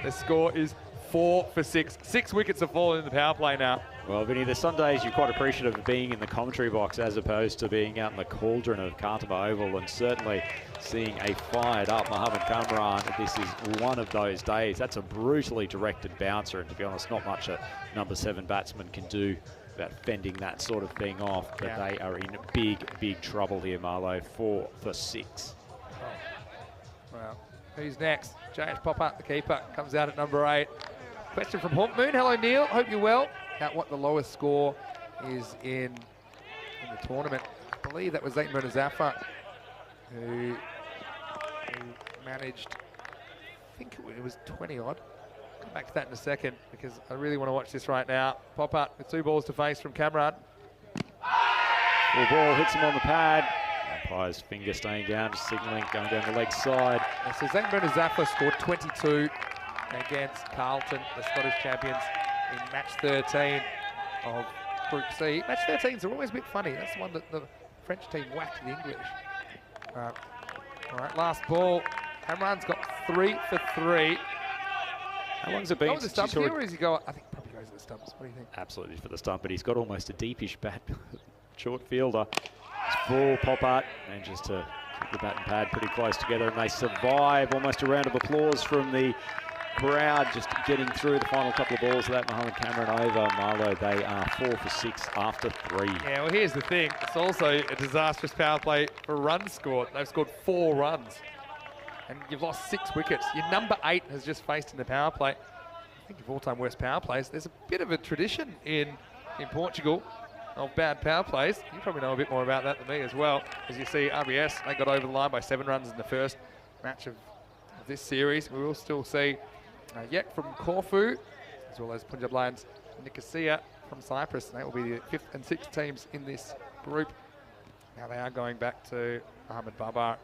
The score is 4 for 6. 6 wickets have fallen in the power play now. Well, Vinny, there's some days you're quite appreciative of being in the commentary box as opposed to being out in the cauldron of Khartoum Oval, and certainly seeing a fired up Mohammad Kamran. This is one of those days. That's a brutally directed bouncer, and to be honest, not much a number 7 batsman can do about fending that sort of thing off, but they are in big trouble here, Marlow. 4 for 6. Oh. Well, who's next? James Popper, the keeper, comes out at number 8. Question from Hawk Moon. Hello, Neil. Hope you're well. At what the lowest score is in the tournament. I believe that was Zayn Murtazafa who managed, I think it was 20 odd. Come back to that in a second because I really want to watch this right now. Popper with 2 balls to face from Cameron. Full ball hits him on the pad. Umpire's finger staying down, just signalling, going down the leg side. And so Zayn Murtazafa scored 22 against Carlton, the Scottish champions, in match 13 of Group C. Match 13s are always a bit funny. That's the one that the French team whacked the English. All right, last ball. Cameron's got 3 for 3. How long's it been? Go with the stumps here, or does he go? I think probably goes to the stumps. What do you think? Absolutely for the stump, but he's got almost a deepish bat. Short fielder. It's full pop art, manages to keep the bat and pad pretty close together, and they survive. Almost a round of applause from the crowd, just getting through the final couple of balls of that. Mohammad Kamran over Marlow. They are 4 for 6 after 3. Yeah, well, here's the thing. It's also a disastrous power play for runs scored. They've scored 4 runs, and you've lost 6 wickets. Your number 8 has just faced in the power play. I think of all-time worst power plays. There's a bit of a tradition in Portugal of bad power plays. You probably know a bit more about that than me as well. As you see, RBS, they got over the line by 7 runs in the first match of this series. We will still see Yek from Corfu, as well as Punjab Lions, Nicosia from Cyprus. They will be the 5th and 6th teams in this group. Now they are going back to Ahmed Babar.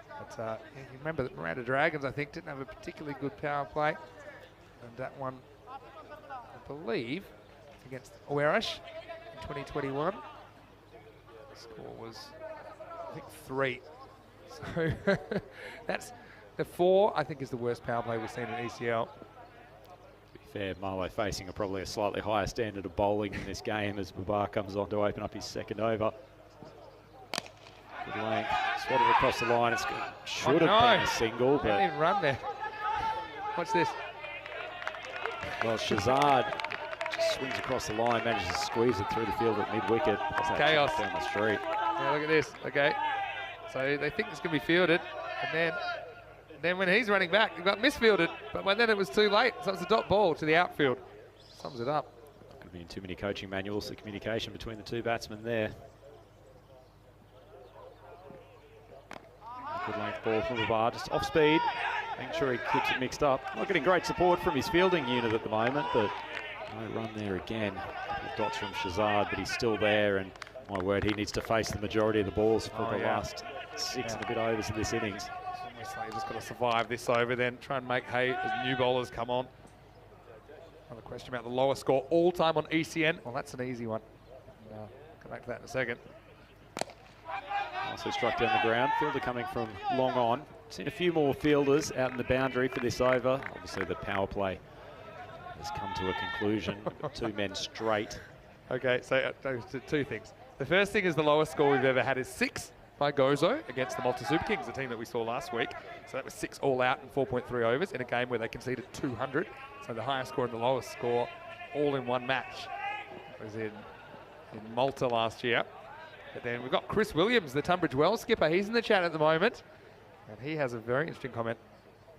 But yeah, you remember that Miranda Dragons, I think, didn't have a particularly good power play. And that one, I believe, against Oerish in 2021. The score was, I think, 3. So that's the 4, I think, is the worst power play we've seen in ECL. To be fair, Marlow facing probably a slightly higher standard of bowling in this game as Babar comes on to open up his second over. Good length, swatted across the line. It's good. Should have been a single, They didn't even run there. Watch this. Well, Shazad just swings across the line, manages to squeeze it through the field at mid-wicket. Chaos down the street. Yeah, look at this. Okay, so they think it's going to be fielded, and then when he's running back, it got misfielded, but by then it was too late. So it's a dot ball to the outfield. Sums it up. Not going to be in too many coaching manuals. The communication between the 2 batsmen there. Good length ball from Babar, just off speed, making sure he keeps it mixed up. Not getting great support from his fielding unit at the moment, but no run there again. Dots from Shazad, but he's still there, and My word, he needs to face the majority of the balls for the last 6 and a bit overs in this innings. So you just got to survive this over, then try and make hay as new bowlers come on. Another question about the lowest score all time on ECN. Well, that's an easy one. Come back to that in a second. Also struck down the ground. Fielder coming from long on. Seen a few more fielders out in the boundary for this over. Obviously, the power play has come to a conclusion. 2 men straight. Okay, so two things. The first thing is the lowest score we've ever had is 6 by Gozo against the Malta Super Kings, the team that we saw last week. So that was 6 all out in 4.3 overs in a game where they conceded 200. So the highest score and the lowest score all in one match was in Malta last year. But then we've got Chris Williams, the Tunbridge Wells skipper. He's in the chat at the moment. And he has a very interesting comment,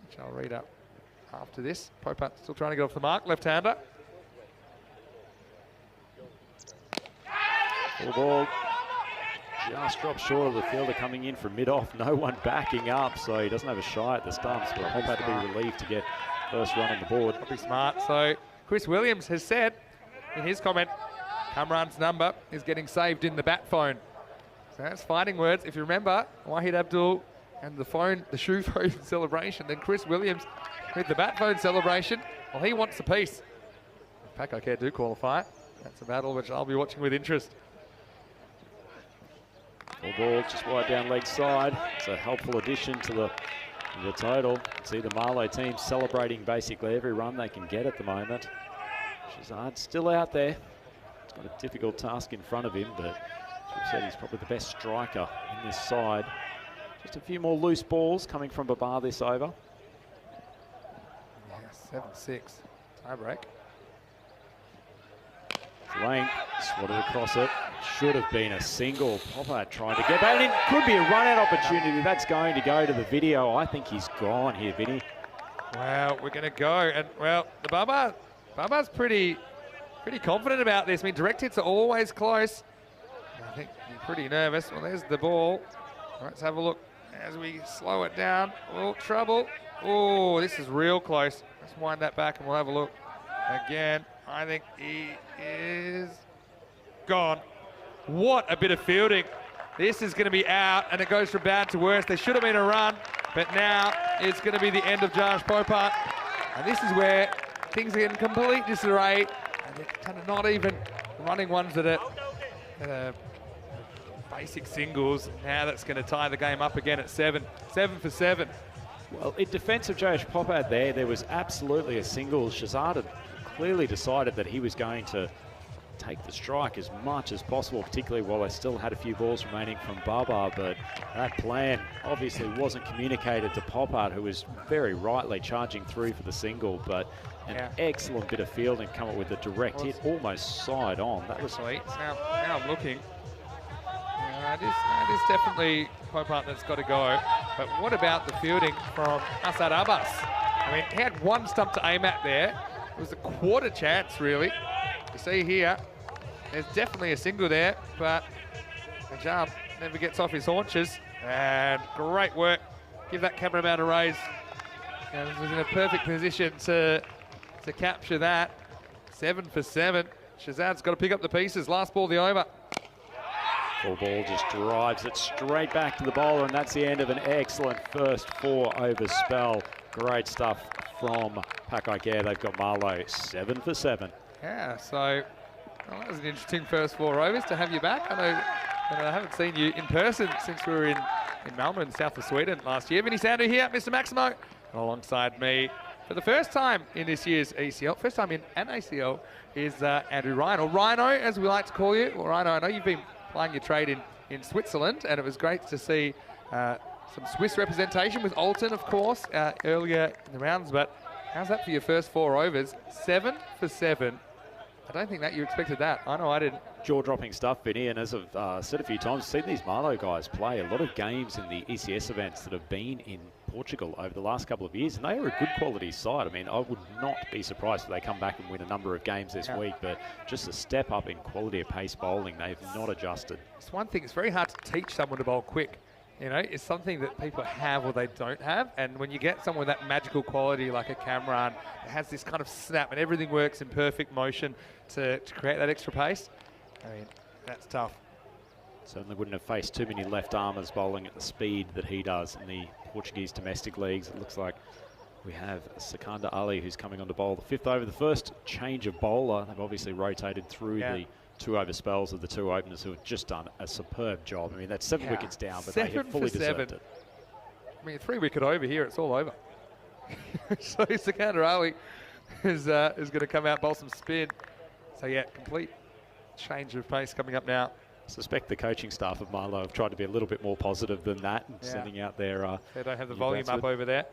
which I'll read up after this. Popat still trying to get off the mark, left-hander. Full ball. Just dropped short of the fielder coming in from mid-off. No one backing up, so he doesn't have a shy at the stumps. But Hop had to be relieved to get first run on the board. Probably smart. So Chris Williams has said in his comment, Kamran's number is getting saved in the bat phone. So that's fighting words. If you remember, Wahid Abdul and the shoe phone celebration, then Chris Williams with the bat phone celebration, well, he wants a piece. If Paco Care do qualify, that's a battle which I'll be watching with interest. Full ball just wide down leg side. It's a helpful addition to the total. See the Marlow team celebrating basically every run they can get at the moment. Shazad's still out there. He's got a difficult task in front of him, but as we've said, he's probably the best striker in this side. Just a few more loose balls coming from Babar this over. Yeah, 7-6, tie break. Lane swatted across it. Should have been a single. Poppard trying to get that in. Could be a run-out opportunity. That's going to go to the video. I think he's gone here, Vinny. Well, we're going to go. And, well, the Babar's pretty confident about this. I mean, direct hits are always close. I think he's pretty nervous. Well, there's the ball. Let's have a look as we slow it down. Oh, trouble. Oh, this is real close. Let's wind that back and we'll have a look again. I think he is gone. What a bit of fielding. This is going to be out, and it goes from bad to worse. There should have been a run, but now it's going to be the end of Josh Popat. And this is where things are in complete disarray, and they're kind of not even running ones that are basic singles. Now that's going to tie the game up again at 7. 7 for 7. Well, in defence of Josh Popat there was absolutely a single. Shazad had clearly decided that he was going to take the strike as much as possible, particularly while they still had a few balls remaining from Baba, but that plan obviously wasn't communicated to Popat, who was very rightly charging through for the single, but an excellent bit of fielding, come up with a direct hit, almost side on. That was sweet. Now I'm looking. It is definitely Popat that's got to go, but what about the fielding from Asad Abbas? I mean, he had one stump to aim at there. It was a quarter chance, really. You see here, there's definitely a single there, but the jump never gets off his haunches. And great work. Give that cameraman a raise. And he was in a perfect position to capture that. 7 for 7. Shazad's got to pick up the pieces. Last ball, the over. Full ball just drives it straight back to the bowler, and that's the end of an excellent first 4 over spell. Great stuff from Pakai Care. They've got Marlow 7 for 7. Yeah, so well, that was an interesting first 4 overs to have you back. I know I haven't seen you in person since we were in Malmö in south of Sweden last year. Vinny Sandu here, Mr. Maximo, and alongside me for the first time in this year's ACL, first time in an ACL, is Andrew Ryan, or Rhino as we like to call you. Well, Rhino, I know you've been playing your trade in Switzerland, and it was great to see some Swiss representation with Alton, of course, earlier in the rounds, but how's that for your first 4 overs? 7 for 7. I don't think that you expected that. I know I didn't. Jaw-dropping stuff, Vinny, and as I've said a few times, seen these Marlow guys play a lot of games in the ECS events that have been in Portugal over the last couple of years, and they are a good quality side. I mean, I would not be surprised if they come back and win a number of games this week, but just a step up in quality of pace bowling. They've not adjusted. It's one thing, it's very hard to teach someone to bowl quick. You know, it's something that people have or they don't have. And when you get someone with that magical quality like a Cameron, it has this kind of snap and everything works in perfect motion to create that extra pace. I mean, that's tough. Certainly wouldn't have faced too many left armers bowling at the speed that he does in the Portuguese domestic leagues. It looks like we have Sikandar Ali who's coming on to bowl the 5th over. The first change of bowler. They've obviously rotated through the 2-over spells of the 2 openers who have just done a superb job. I mean, that's 7 wickets down, but they have fully deserved it. I mean, 3 wicket over here, it's all over. So Sikandar Ali is going to come out, bowl some spin. So yeah, complete change of pace coming up now. I suspect the coaching staff of Milo have tried to be a little bit more positive than that, and sending out their they don't have the volume up over there.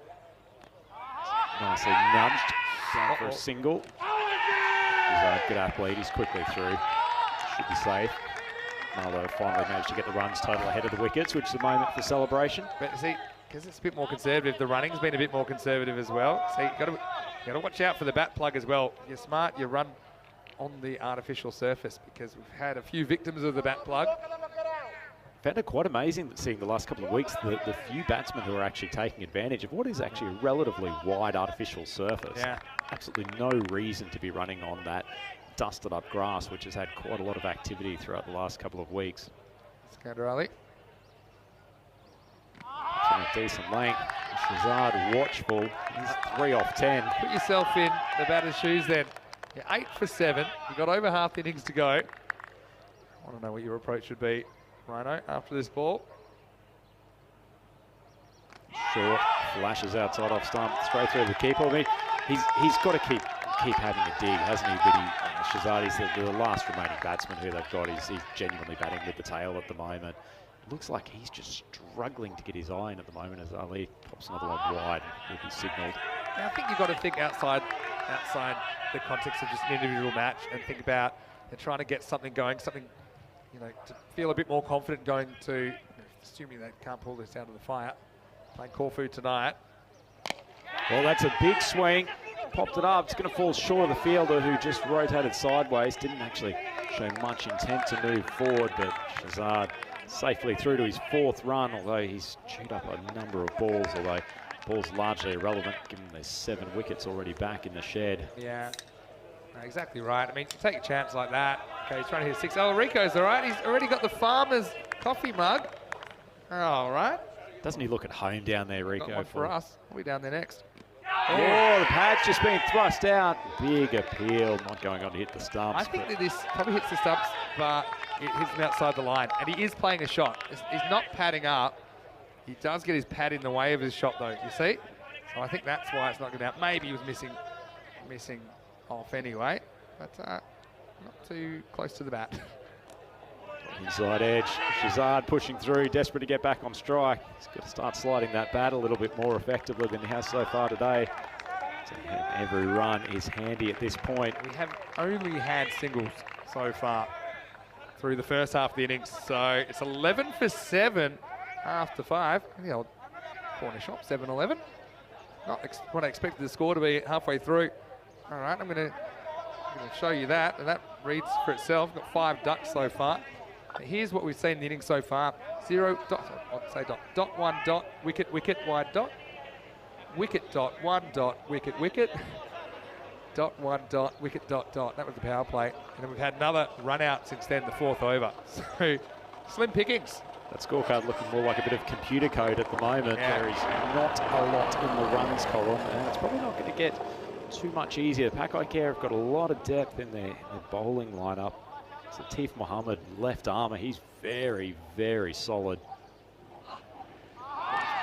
Nicely nudged down for a single. He's a good athlete, he's quickly through. Should be safe. Milo finally managed to get the runs total ahead of the wickets, which is a moment for celebration. But see, because it's a bit more conservative, the running's been a bit more conservative as well. So you've got to watch out for the bat plug as well. You're smart, you run on the artificial surface, because we've had a few victims of the bat plug. Found it quite amazing seeing the last couple of weeks the few batsmen who are actually taking advantage of what is actually a relatively wide artificial surface. Yeah. Absolutely no reason to be running on that dusted up grass, which has had quite a lot of activity throughout the last couple of weeks. Sikandar Ali. From a decent length. Shazad watchful. He's 3 off 10. Put yourself in the batter's shoes then. You're 8 for 7. You've got over half the innings to go. I want to know what your approach should be, Rhino, after this ball. Short, flashes outside off stump, straight through the keeper. I mean, he's got to keep having a dig, hasn't he? But Shazad is the last remaining batsman who they've got. He's genuinely batting with the tail at the moment. It looks like he's just struggling to get his eye in at the moment as Ali pops another one wide. Will be signalled. Now, I think you've got to think outside the context of just an individual match and think about trying to get something going, something, to feel a bit more confident going to, assuming they can't pull this out of the fire, playing Corfu tonight. Well, that's a big swing. Popped it up. It's going to fall short of the fielder who just rotated sideways. Didn't actually show much intent to move forward, but Shazad safely through to his 4th run, although he's chewed up a number of balls, although ball's largely irrelevant given there's 7 wickets already back in the shed. Yeah, exactly right. I mean, you take a chance like that. Okay, he's trying to hit 6. Oh, Rico's all right. He's already got the farmer's coffee mug. All right. Doesn't he look at home down there, Rico? Got one for us. We'll be down there next. Oh, the pad's just been thrust out. Big appeal, not going on to hit the stumps. I think that this probably hits the stumps, but it hits him outside the line. And he is playing a shot. He's not padding up. He does get his pad in the way of his shot, though, you see? So I think that's why it's not going out. Maybe he was missing off anyway, but not too close to the bat. Inside edge, Shazad pushing through, desperate to get back on strike. He's got to start sliding that bat a little bit more effectively than he has so far today. So every run is handy at this point. We have only had singles so far through the first half of the innings, so it's 11 for 7 after 5. The old corner shop, 7-11. Not what I expected the score to be halfway through. All right, I'm going to show you that, and that reads for itself. Got 5 ducks so far. Here's what we've seen in the innings so far. 0 dot, I'll say dot 1 dot, wicket, wide dot, wicket dot 1 dot, wicket, dot 1 dot, wicket dot. That was the power play. And then we've had another run out since then, the 4th over. So slim pickings. That scorecard looking more like a bit of computer code at the moment. Yeah. There is not a lot in the runs column, and it's probably not going to get too much easier. Pakai Care have got a lot of depth in their bowling lineup. So Latif Mohammed, left armour, he's very, very solid.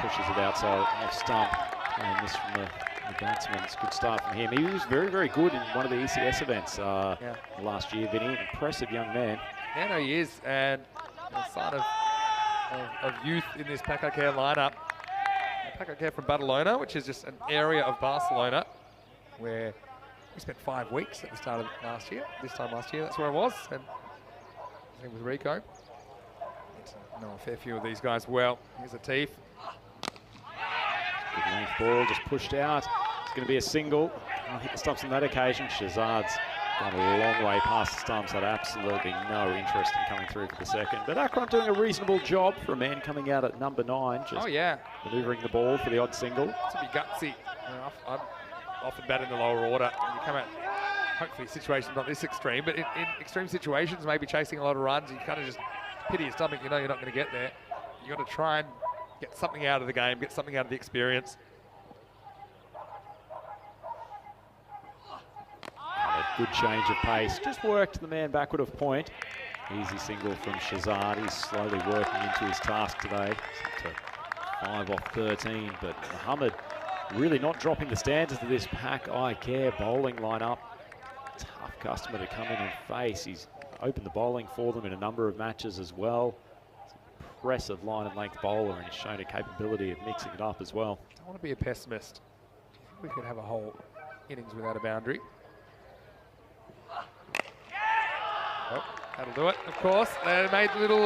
Pushes it outside off stump. And this from the batsman. It's a good start from him. He was very, very good in one of the ECS events last year, Vinny. Impressive young man. Yeah, no, he is. And a sign of youth in this Pakai Care lineup. Pakai Care from Badalona, which is just an area of Barcelona where we spent 5 weeks at the start of last year. This time last year, that's where I was. And same with Rico. Know a fair few of these guys well. Here's Latif. Good length ball, just pushed out. It's going to be a single. I'll hit the stumps on that occasion. Shazad's gone a long way past the stumps. Had absolutely no interest in coming through for the second. But Akron doing a reasonable job for a man coming out at number 9. Just manoeuvring the ball for the odd single. To be gutsy. I'm often bat in the lower order. And you come out, hopefully situations not this extreme, but in extreme situations, maybe chasing a lot of runs, you kind of just pity your stomach, you know you're not going to get there. You got to try and get something out of the game, get something out of the experience. A good change of pace. Just worked the man backward of point. Easy single from Shazad. He's slowly working into his task today. To 5 off 13, but Muhammad really not dropping the standards of this Pack I Care bowling lineup. Tough customer to come in and face. He's opened the bowling for them in a number of matches as well. Impressive line and length bowler, and he's shown a capability of mixing it up as well. Don't want to be a pessimist. Do you think we could have a whole innings without a boundary? Oh, that'll do it, of course. They made a little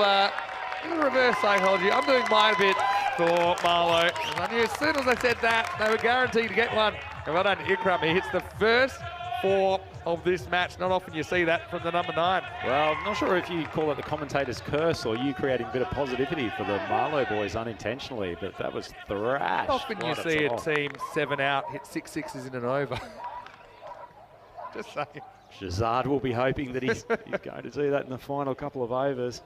reverse psychology. I'm doing my bit for Marlow. And I knew as soon as I said that, they were guaranteed to get one. And well done, Ikram. He hits the first 4 of this match. Not often you see that from the number 9. Well, I'm not sure if you call it the commentator's curse or you creating a bit of positivity for the Marlow boys unintentionally, but that was thrash. Often you see a team 7 out, hit 6 sixes in an over. Just saying. Shazad will be hoping that he's going to do that in the final couple of overs.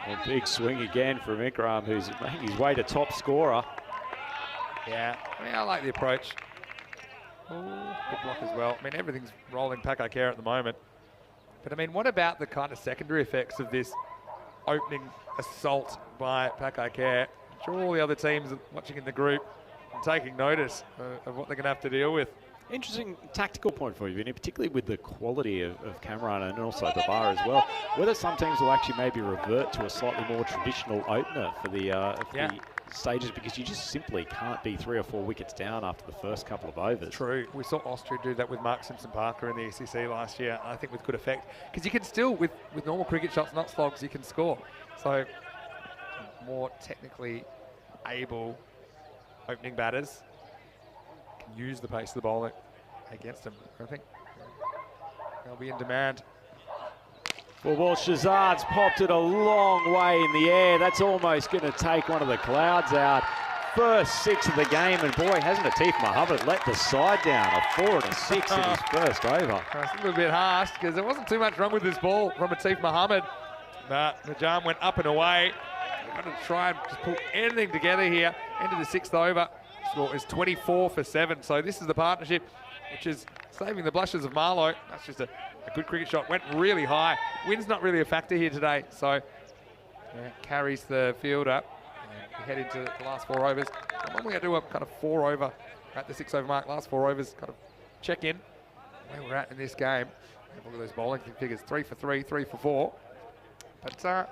A big swing again from Ikram, who's making his way to top scorer. Yeah, I mean, I like the approach. Ooh, good block as well. I mean, everything's rolling Pack I Care at the moment. But I mean, what about the kind of secondary effects of this opening assault by Pack I Care? I'm sure all the other teams watching in the group and taking notice of what they're going to have to deal with. Interesting tactical point for you, Vinny, particularly with the quality of Cameron and also the bar as well. Whether some teams will actually maybe revert to a slightly more traditional opener for the stages, because you just simply can't be 3 or 4 wickets down after the first couple of overs. True. We saw Austria do that with Mark Simpson-Parker in the ECC last year, I think with good effect. Because you can still, with normal cricket shots, not slogs, you can score. So more technically able opening batters can use the pace of the bowling against them. I think they'll be in demand. Well, Shazad's popped it a long way in the air. That's almost going to take one of the clouds out. First 6 of the game, and boy, hasn't Atif Muhammad let the side down. A 4 and a 6 in his first over. It's a little bit harsh because there wasn't too much wrong with this ball from Atif Muhammad. But Najam went up and away. We've got to try and just pull anything together here into the 6th over. Score is 24 for 7. So this is the partnership which is saving the blushes of Marlow. That's just a good cricket shot. Went really high. Wind's not really a factor here today. So carries the field up. And we head into the last 4 overs. And when we're going to do a kind of 4 over at the 6 over mark, last 4 overs, kind of check in where we're at in this game. Look at those bowling figures. 3 for 3, 3 for 4. But I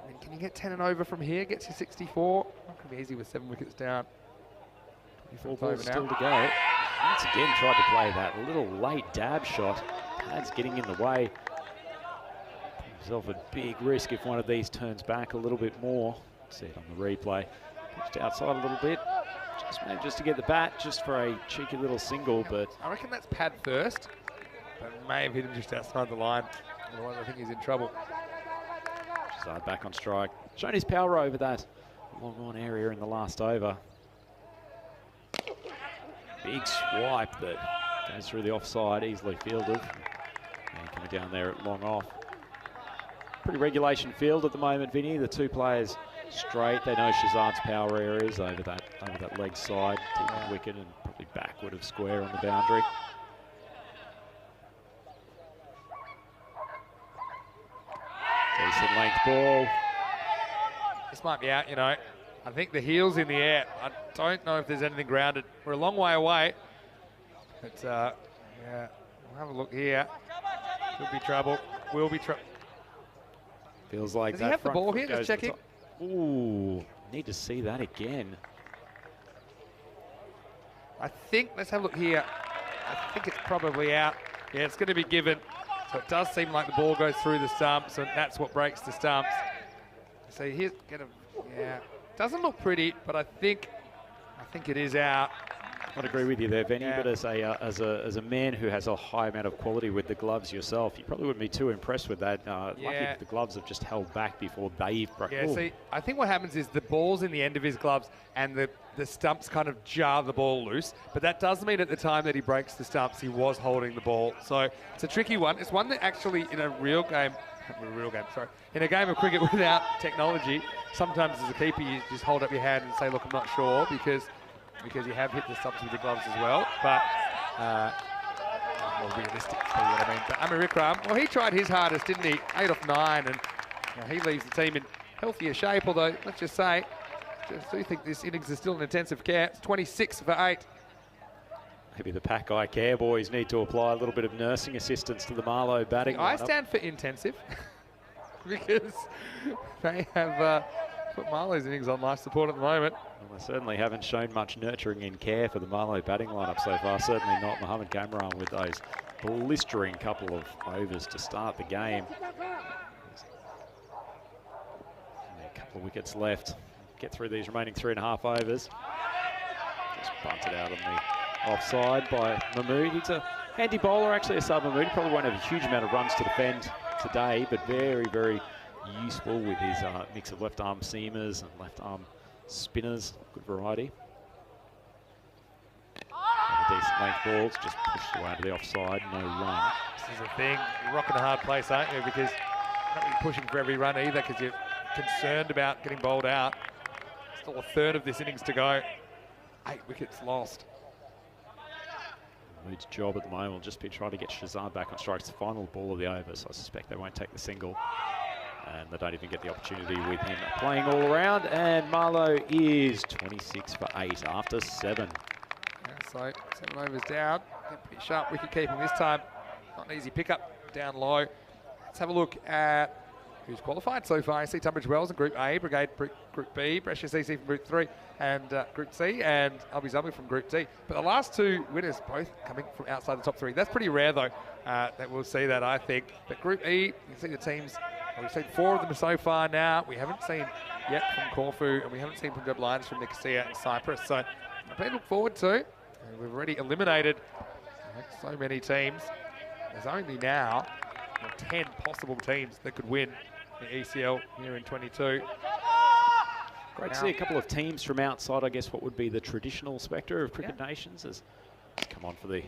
mean, can you get 10 and over from here? Gets you 64. Not going to be easy with 7 wickets down. 4 balls still to go. Once again tried to play that little late dab shot. Pad's getting in the way. Himself a big risk if one of these turns back a little bit more. See it on the replay. Pitched outside a little bit. Just managed to get the bat just for a cheeky little single, but I reckon that's Pad first. But may have hit him just outside the line. Otherwise I think he's in trouble. Shazad back on strike. Shown his power over that long on area in the last over. Big swipe that goes through the offside, easily fielded. And coming down there at long off. Pretty regulation field at the moment, Vinny. The 2 players straight. They know Shazad's power areas over that leg side, to wicket and probably backward of square on the boundary. Decent length ball. This might be out, you know. I think the heel's in the air. I don't know if there's anything grounded. We're a long way away. But, yeah, we'll have a look here. Could be trouble. Will be trouble. Feels like Does that he have the ball here? goes Just checking. Ooh, need to see that again. I think, let's have a look here. I think it's probably out. Yeah, it's going to be given. So it does seem like the ball goes through the stumps, and that's what breaks the stumps. So here's going to, yeah. Doesn't look pretty, but I think it is out. I'd agree with you there, Benny, but as a man who has a high amount of quality with the gloves yourself, you probably wouldn't be too impressed with that. Lucky that the gloves have just held back before they've broken. Yeah, see, I think what happens is the ball's in the end of his gloves and the stumps kind of jar the ball loose, but that does mean at the time that he breaks the stumps, he was holding the ball. So it's a tricky one. It's one that actually in a in a game of cricket without technology, sometimes as a keeper you just hold up your hand and say, look, I'm not sure, because you have hit the stumps with the gloves as well. But more realistic, is what I mean. But Amir Ikram, well, he tried his hardest, didn't he? 8 off 9, and he leaves the team in healthier shape, although, let's just say, I do think this innings is still in intensive care. It's 26 for 8. Maybe the Pack-Eye care boys need to apply a little bit of nursing assistance to the Marlow batting lineup. I stand for intensive because they have put Marlow's innings on life support at the moment. Well, they certainly haven't shown much nurturing and care for the Marlow batting lineup so far. Certainly not Mohammad Kamran with those blistering couple of overs to start the game. A couple of wickets left. Get through these remaining 3.5 overs. Just bunted out on the offside by Mahmood. He's a handy bowler, actually, a sub Mahmood. He probably won't have a huge amount of runs to defend today, but very, very useful with his mix of left arm seamers and left arm spinners. Good variety. Decent length balls, just pushed away to the offside, no run. This is a thing, you're rocking a hard place, aren't you? Because you're not really pushing for every run either, because you're concerned about getting bowled out. Still a third of this innings to go. 8 wickets lost. Mood's job at the moment will just be trying to get Shazad back on strike. It's the final ball of the over, so I suspect they won't take the single. And they don't even get the opportunity with him playing all around. And Marlow is 26 for 8 after 7. Yeah, so 7 overs down. Pretty sharp wicket keeping this time. Not an easy pickup down low. Let's have a look at who's qualified so far. I see Tunbridge Wells in Group A, Brigade Group B, Precious EC from Group 3 and Group C, and Albi Zumbi from Group D. But the last 2 winners both coming from outside the top 3. That's pretty rare though, that we'll see that, I think. But Group E, you can see the teams, we've seen 4 of them so far now. We haven't seen yet from Corfu, and we haven't seen Punjab Lions from Nicosia and Cyprus. So plenty to look forward to. And we've already eliminated so many teams. There's only now 10 possible teams that could win the ECL here in 22. Great to see a couple of teams from outside, I guess, what would be the traditional spectre of cricket nations. Has come on for the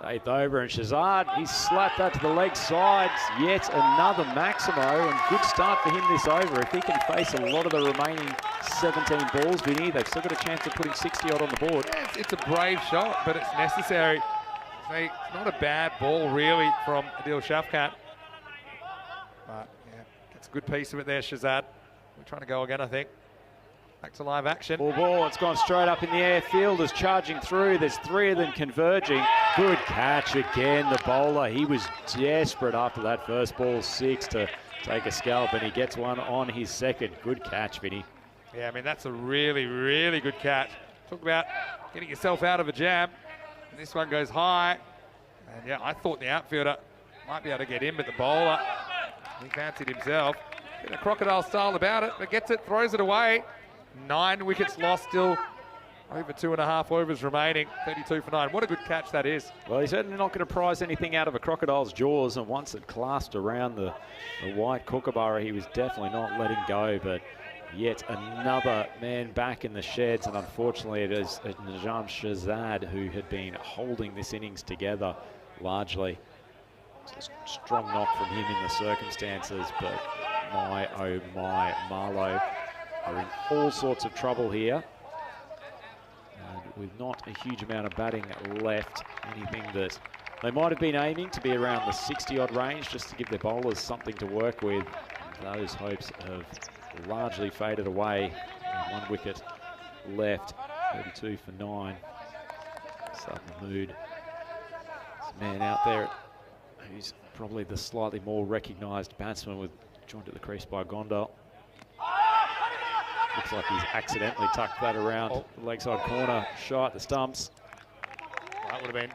8th over, and Shazad, he's slapped that to the leg side. Yet another Maximo, and good start for him this over. If he can face a lot of the remaining 17 balls, Vinny, they've still got a chance of putting 60 odd on the board. Yeah, it's a brave shot, but it's necessary. See, it's not a bad ball, really, from Adil Shafkat. But, yeah, gets a good piece of it there, Shazad. We're trying to go again, I think. Back to live action. Ball, it's gone straight up in the air. Fielders charging through. There's 3 of them converging. Good catch again, the bowler. He was desperate after that first ball 6 to take a scalp, and he gets one on his second. Good catch, Vinny. Yeah, I mean, that's a really, really good catch. Talk about getting yourself out of a jam. And this one goes high. And yeah, I thought the outfielder might be able to get in, but the bowler, he fancied himself. Bit of crocodile style about it, but gets it, throws it away. 9 wickets lost, still over 2.5 overs remaining. 32 for 9. What a good catch that is. Well, he's certainly not going to prize anything out of a crocodile's jaws, and once it clasped around the white kookaburra, he was definitely not letting go. But yet another man back in the sheds, and unfortunately it is Najam Shazad who had been holding this innings together largely. It's a strong knock from him in the circumstances, but my oh my, Marlow are in all sorts of trouble here. And with not a huge amount of batting left, anything that they might have been aiming to be around the 60-odd range just to give their bowlers something to work with. And those hopes have largely faded away. And 1 wicket left, 32 for 9. Sub Mahmood. This man out there who's probably the slightly more recognised batsman, with joined at the crease by Gondal. Looks like he's accidentally tucked that around the leg side corner, shy at the stumps. That would have been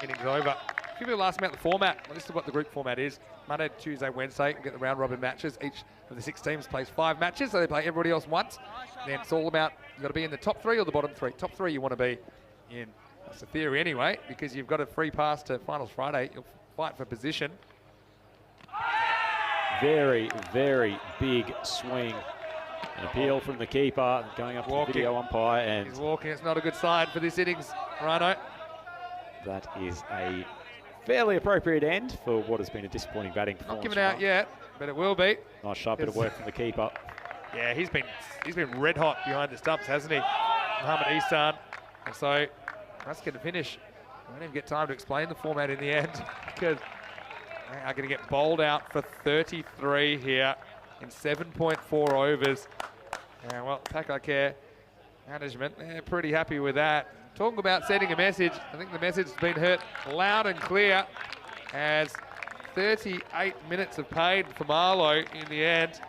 innings over. A few people asked me about the format. Well, this is what the group format is. Monday, Tuesday, Wednesday, we get the round robin matches. Each of the 6 teams plays 5 matches, so they play everybody else once. Then it's all about, you've got to be in the top 3 or the bottom 3. Top 3 you want to be in. That's the theory anyway, because you've got a free pass to Finals Friday. You'll fight for position. Very, very big swing. An appeal from the keeper, going up to the video umpire. And he's walking. It's not a good sign for this innings, Rhino. That is a fairly appropriate end for what has been a disappointing batting performance. Not given out yet, but it will be. Nice sharp bit of work from the keeper. Yeah, he's been red hot behind the stumps, hasn't he, Mohamed Isan? And so that's going to finish. I won't even get time to explain the format in the end because they are going to get bowled out for 33 here in 7.4 overs. And well, Pakakare management, they're pretty happy with that. Talking about sending a message, I think the message has been heard loud and clear as 38 minutes of pain for Marlow in the end.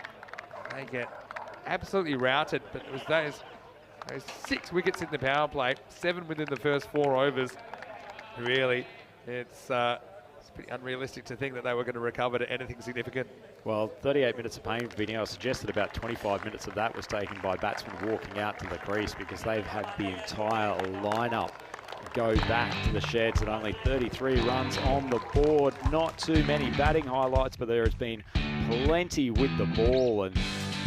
They get absolutely routed, but it was those 6 wickets in the power play, 7 within the first 4 overs. Really, it's pretty unrealistic to think that they were going to recover to anything significant. Well, 38 minutes of pain for Vinny. I suggested about 25 minutes of that was taken by batsmen walking out to the crease because they've had the entire lineup go back to the sheds at only 33 runs on the board. Not too many batting highlights, but there has been plenty with the ball, and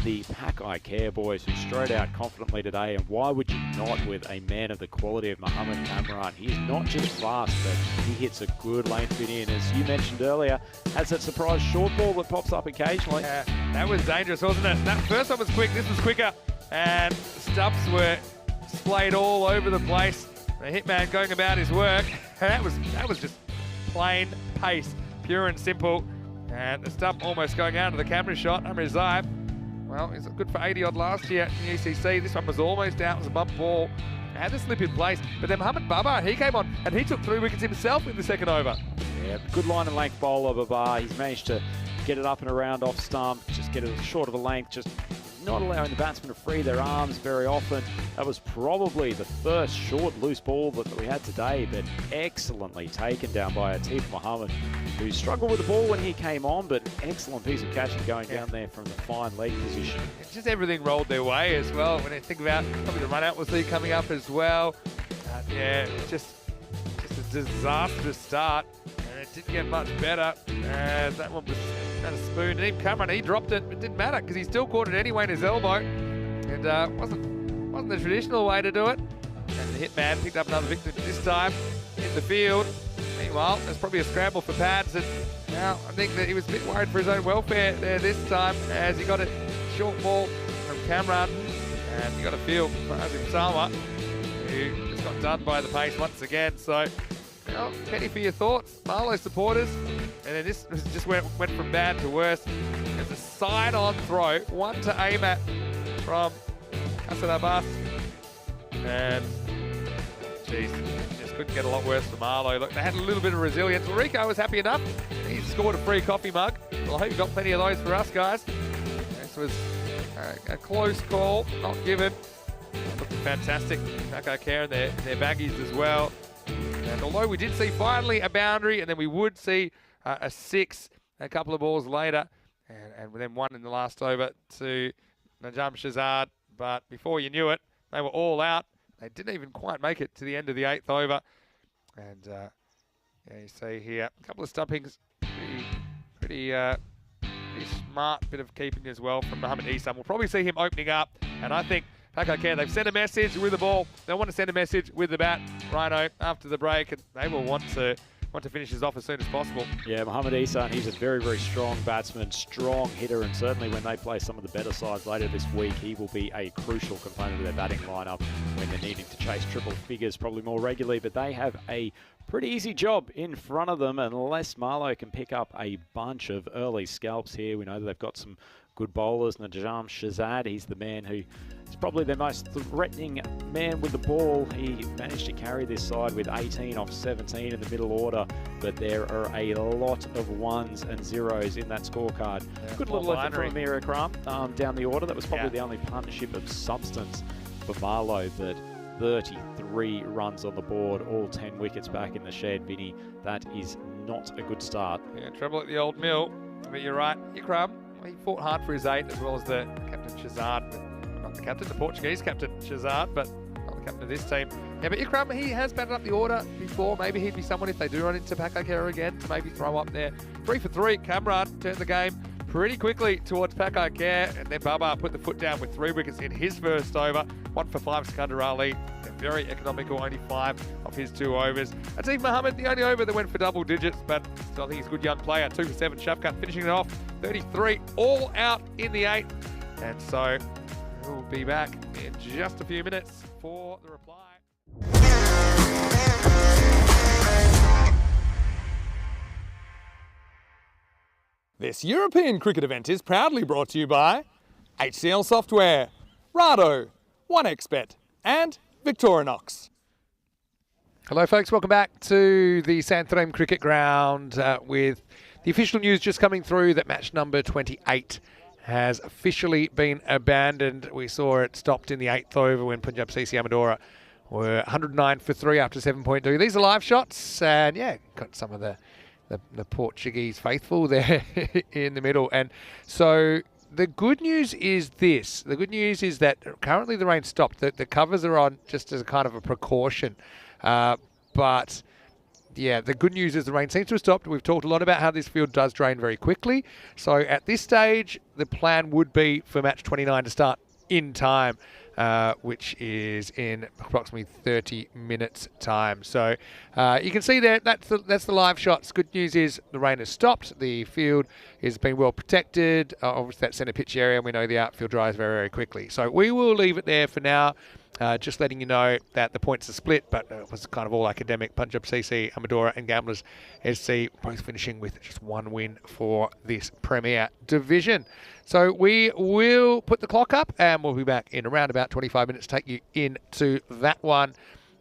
the Pakakare boys who strode out confidently today. And why would you not with a man of the quality of Mohamed Kamran? He's not just fast, but he hits a good lane fit in. As you mentioned earlier, has that surprise short ball that pops up occasionally. That was dangerous, wasn't it? That first one was quick, this was quicker. And stumps were splayed all over the place. The hitman going about his work. That was just plain pace, pure and simple. And the stump almost going out of the camera shot. Amir Zaib, well, he's good for 80 odd last year in the ECC. This one was almost out, it was a bump ball. Had to slip in place, but then Mohamed Babar, he came on and he took 3 wickets himself in the second over. Yeah, good line and length bowler, Babar. He's managed to get it up and around off stump, just get it short of a length, just not allowing the batsmen to free their arms very often. That was probably the first short loose ball that we had today, but excellently taken down by Atif Mohammed, who struggled with the ball when he came on, but excellent piece of catching going down there from the fine leg position. It's just everything rolled their way as well. When I think about probably the run out was coming up as well. Yeah, just a disastrous start, and it didn't get much better. That one was a spoon. And even Cameron, he dropped it. It didn't matter because he still caught it anyway in his elbow, and wasn't the traditional way to do it. And the hitman picked up another victory this time in the field. Meanwhile, there's probably a scramble for pads, and now I think that he was a bit worried for his own welfare there this time as he got a short ball from Cameron, and he got a field for Azim Salwa, who just got done by the pace once again. So, well, Kenny, for your thoughts, Marlow supporters, and then this just went from bad to worse. It's a side-on throw, one to aim at from Hassan Abbas, and geez, just couldn't get a lot worse for Marlow. Look, they had a little bit of resilience. Rico was happy enough. He scored a free coffee mug. Well, I hope you got plenty of those for us, guys. This was a close call, not given. Looking fantastic. Pakakare and their baggies as well. And although we did see finally a boundary, and then we would see a 6 a couple of balls later, and then one in the last over to Najam Shazad. But before you knew it, they were all out. They didn't even quite make it to the end of the 8th over. And yeah, you see here a couple of stumpings, pretty smart bit of keeping as well from Mohamed Isan. We'll probably see him opening up, and I think Pakakare, they've sent a message with the ball. They want to send a message with the bat, Rhino, after the break, and they will want to finish this off as soon as possible. Yeah, Mohamed Isan, he's a very, very strong batsman, strong hitter, and certainly when they play some of the better sides later this week, he will be a crucial component of their batting lineup when they're needing to chase triple figures probably more regularly. But they have a pretty easy job in front of them unless Marlow can pick up a bunch of early scalps here. We know that they've got some good bowlers. Najam Shazad, he's the man who is probably their most threatening man with the ball. He managed to carry this side with 18 off 17 in the middle order, but there are a lot of 1s and 0s in that scorecard. Yeah, good little effort from Amir Akram down the order. That was probably the only partnership of substance for Marlow, but 33 runs on the board, all 10 wickets back in the shed, Vinny. That is not a good start. Yeah, trouble at the old mill, but you're right, Akram. He fought hard for his 8 as well as the captain Shazad, but not the captain, the Portuguese captain Shazad, but not the captain of this team. Yeah, but Ikram, he has batted up the order before. Maybe he'd be someone if they do run into Pakakera again to maybe throw up there. 3 for 3. Kamran turned the game pretty quickly towards Pakakera, and then Baba put the foot down with 3 wickets in his first over. 1 for 5 Sikandar Ali. Very economical, only 5 of his 2 overs. Atif Mohammed, the only over that went for double digits, but still I think he's a good young player. 2 for 7 Shafkat, finishing it off. 33 all out in the 8. And so we'll be back in just a few minutes for the reply. This European cricket event is proudly brought to you by HCL Software, Rado, 1xBet, and Victorinox. Hello folks, welcome back to the Santarém Cricket Ground with the official news just coming through that match number 28 has officially been abandoned. We saw it stopped in the 8th over when Punjab CC Amadora were 109 for 3 after 7.2. These are live shots, and yeah, got some of the Portuguese faithful there in the middle. And so the good news is this. The good news is that currently the rain stopped. The covers are on just as a kind of a precaution. But yeah, the good news is the rain seems to have stopped. We've talked a lot about how this field does drain very quickly. So at this stage, the plan would be for match 29 to start in time, which is in approximately 30 minutes time. So you can see there, that's the live shots. Good news is the rain has stopped. The field is being well protected. Obviously that centre pitch area, we know the outfield dries very, very quickly. So we will leave it there for now. Just letting you know that the points are split, but it was kind of all academic. Punjab CC, Amadora and Gamblers SC both finishing with just 1 win for this Premier Division. So we will put the clock up and we'll be back in around about 25 minutes to take you into that one.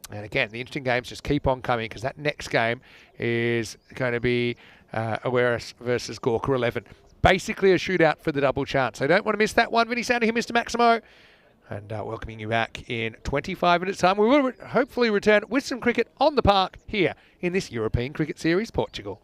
And again, the interesting games just keep on coming because that next game is going to be Awaris versus Gorka 11. Basically a shootout for the double chance. So don't want to miss that one. Vinny Sandy here, Mr. Maximo. And welcoming you back in 25 minutes time. We will hopefully return with some cricket on the park here in this European Cricket Series, Portugal.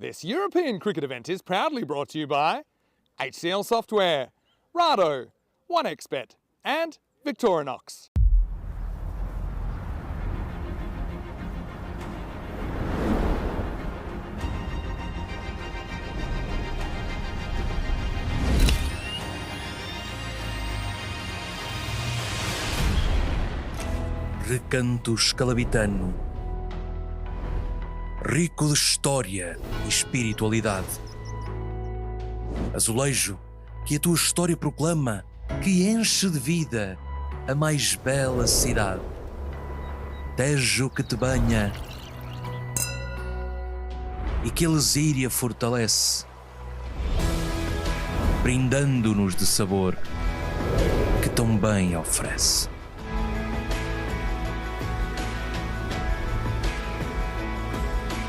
This European cricket event is proudly brought to you by HCL Software, Rado, 1xBet and Victorinox. Recanto escalabitano, rico de história e espiritualidade. Azulejo que a tua história proclama, que enche de vida a mais bela cidade. Tejo que te banha e que a lesíria fortalece, brindando-nos de sabor que tão bem oferece.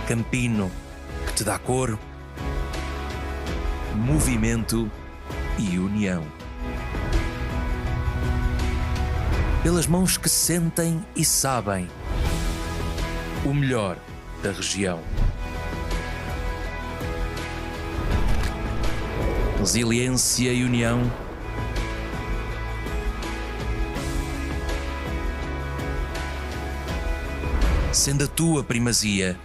Campino, que te dá cor, movimento e união. Pelas mãos que sentem e sabem o melhor da região. Resiliência e união. Sendo a tua primazia,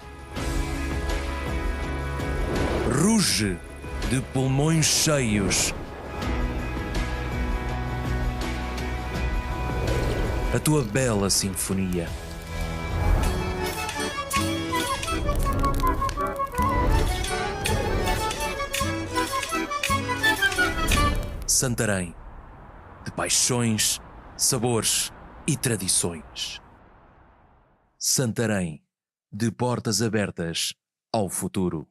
ruge de pulmões cheios a tua bela sinfonia. Santarém, de paixões, sabores e tradições. Santarém, de portas abertas ao futuro.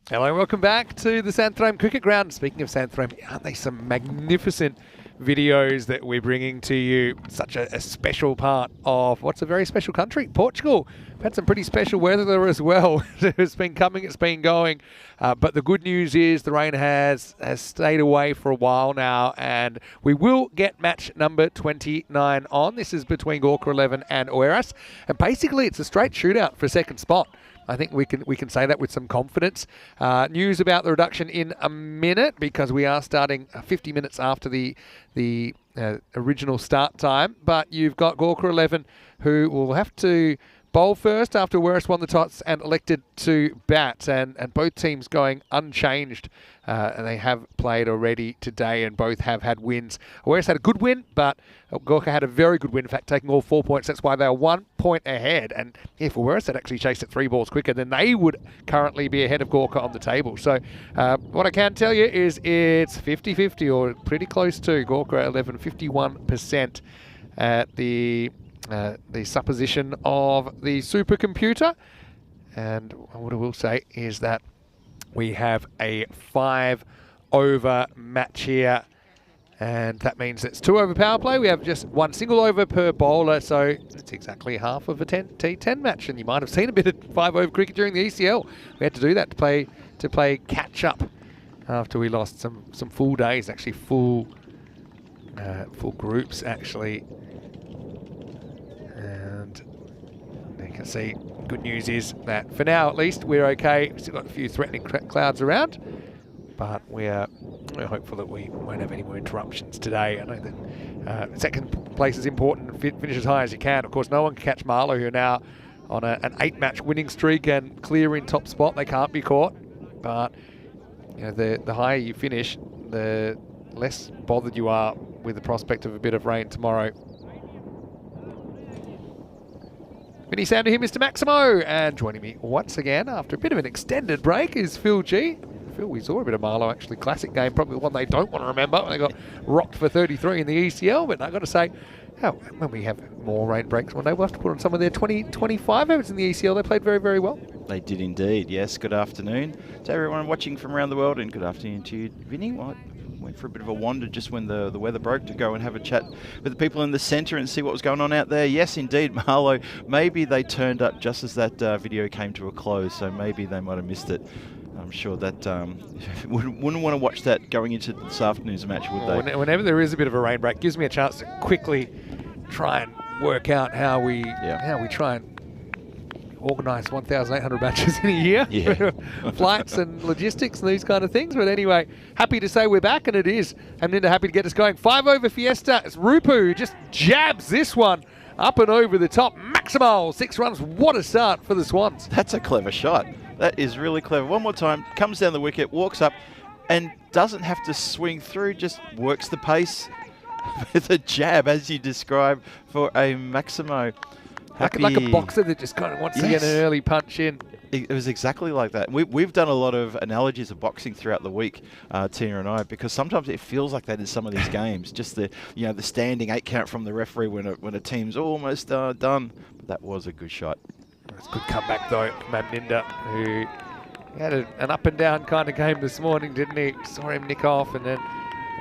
Hello and welcome back to the Santarém Cricket Ground. Speaking of Santarém, aren't they some magnificent videos that we're bringing to you? Such a special part of what's a very special country, Portugal. We've had some pretty special weather there as well. It's been coming, it's been going. But the good news is the rain has stayed away for a while now, and we will get match number 29 on. This is between Gorka 11 and Oeiras. And basically it's a straight shootout for second spot. I think we can say that with some confidence. News about the reduction in a minute, because we are starting 50 minutes after the original start time. But you've got Gorka 11 who will have to bowl first after Werris won the toss and elected to bat, and both teams going unchanged. And they have played already today, and both have had wins. Werris had a good win, but Gorka had a very good win, in fact, taking all 4 points. That's why they are 1 point ahead. And if Werris had actually chased it 3 balls quicker, then they would currently be ahead of Gorka on the table. So what I can tell you is it's 50-50, or pretty close to. Gorka at 11, 51% at the supposition of the supercomputer. And what I will say is that we have a 5-over match here, and that means it's 2 over power play. We have just 1 single over per bowler, so it's exactly half of a T10 match. And you might have seen a bit of 5-over cricket during the ECL. We had to do that to play catch up after we lost some full days, actually full groups actually. And you can see, good news is that for now at least we're okay. We've still got a few threatening clouds around, but we're hopeful that we won't have any more interruptions today. I know that second place is important. Finish as high as you can. Of course, no one can catch Marlow, who are now on an 8-match winning streak and clear in top spot. They can't be caught. But you know, the higher you finish, the less bothered you are with the prospect of a bit of rain tomorrow. Vinny Sander here, Mr. Maximo, and joining me once again after a bit of an extended break is Phil G. Phil, we saw a bit of Marlow, actually. Classic game, probably the one they don't want to remember when they got rocked for 33 in the ECL, but I've got to say, when we have more rain breaks one day, we'll have to put on some of their 25 overs in the ECL. They played very, very well. They did indeed, yes. Good afternoon to everyone watching from around the world, and good afternoon to you, Vinny. Went for a bit of a wander just when the weather broke to go and have a chat with the people in the centre and see what was going on out there. Yes, indeed, Marlow. Maybe they turned up just as that video came to a close, so maybe they might have missed it. I'm sure that wouldn't want to watch that going into this afternoon's match, would they? Whenever there is a bit of a rain break, it gives me a chance to quickly try and work out how we try and organise 1,800 matches in a year. Yeah. Flights and logistics and these kind of things. But anyway, happy to say we're back, and it is. And Linda, happy to get us going. 5-over Fiesta. It's Rupu who just jabs this one up and over the top. Maximal, 6 runs. What a start for the Swans. That's a clever shot. That is really clever. One more time, comes down the wicket, walks up, and doesn't have to swing through, just works the pace with a jab, as you describe, for a Maximo. Like a boxer that just kind of wants to get an early punch in. It was exactly like that. We've done a lot of analogies of boxing throughout the week, Tina and I, because sometimes it feels like that in some of these games. Just the standing 8 count from the referee when a team's almost done. But that was a good shot. That's a good comeback though, Mamninda, who had an up and down kind of game this morning, didn't he? Saw him nick off, and then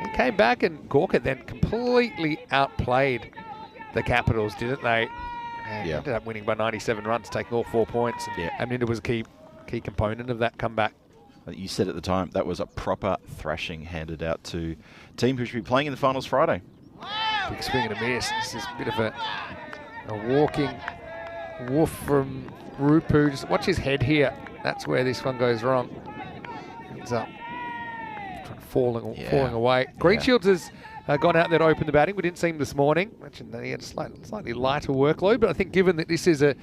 he came back, and Gorka then completely outplayed the Capitals, didn't they? And ended up winning by 97 runs, taking all 4 points. And Mamninda was a key component of that comeback. You said at the time that was a proper thrashing handed out to a team who should be playing in the finals Friday. Big swing and a miss. This is a bit of a walking woof from Rupu. Just watch his head here. That's where this one goes wrong. Ends up falling away. Greenshields has gone out there to open the batting. We didn't see him this morning. Mentioned that he had a slightly lighter workload, but I think given that this is a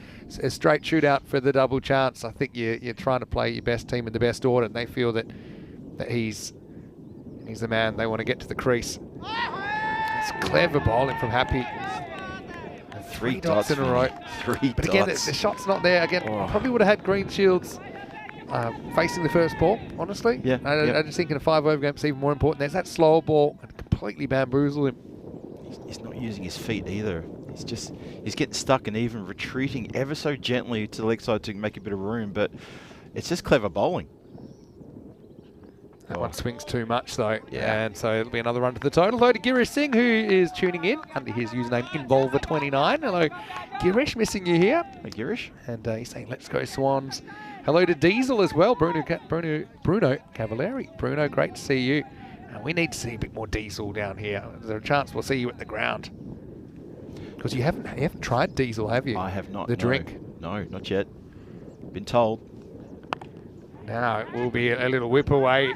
straight shootout for the double chance, I think you're trying to play your best team in the best order, and they feel that he's the man. They want to get to the crease. It's clever bowling from Happy. 3 dots in a row. 3 But again, dots. the shot's not there. Again, probably would have had Greenshields facing the first ball, honestly. I just think in a 5-over game it's even more important. There's that slower ball and completely bamboozle him. He's not using his feet either. He's getting stuck and even retreating ever so gently to the leg side to make a bit of room, but it's just clever bowling. That one swings too much though, and so it'll be another run to the total. Hello to Girish Singh, who is tuning in under his username Involver29. Hello, Girish, missing you here. Hey, Girish. And he's saying, let's go Swans. Hello to Diesel as well, Bruno Cavalieri. Bruno, great to see you. And we need to see a bit more Diesel down here. There's a chance we'll see you at the ground. Because you haven't tried Diesel, have you? I have not. The drink? No, not yet. Been told. Now it will be a little whip away.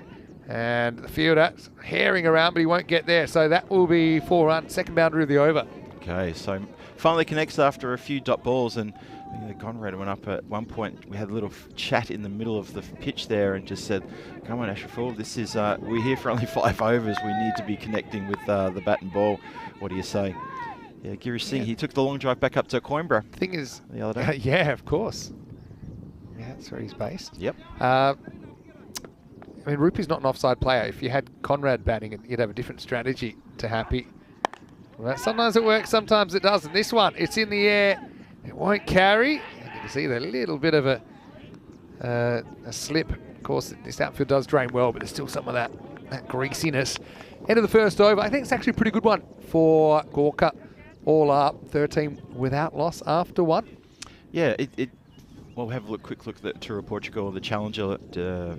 And the fielder's herring around, but he won't get there. So that will be 4 runs, second boundary of the over. Okay, so finally connects after a few dot balls, and Yeah, Conrad went up at one point. We had a little chat in the middle of the pitch there and just said, come on, Ashraful, this is, we're here for only 5 overs. We need to be connecting with the bat and ball. What do you say? Yeah, Girish Singh, he took the long drive back up to Coimbra. Thing is, the other day. yeah, of course. Yeah, that's where he's based. Yep. I mean, Rupi's not an offside player. If you had Conrad batting, you'd have a different strategy to Happy. Well, sometimes it works, sometimes it doesn't. This one, it's in the air. It won't carry. And you can see the little bit of a slip. Of course, this outfield does drain well, but there's still some of that greasiness. End of the first over. I think it's actually a pretty good one for Gorka. All up, 13 without loss after one. Yeah, we'll have a quick look at the Tour of Portugal, the Challenger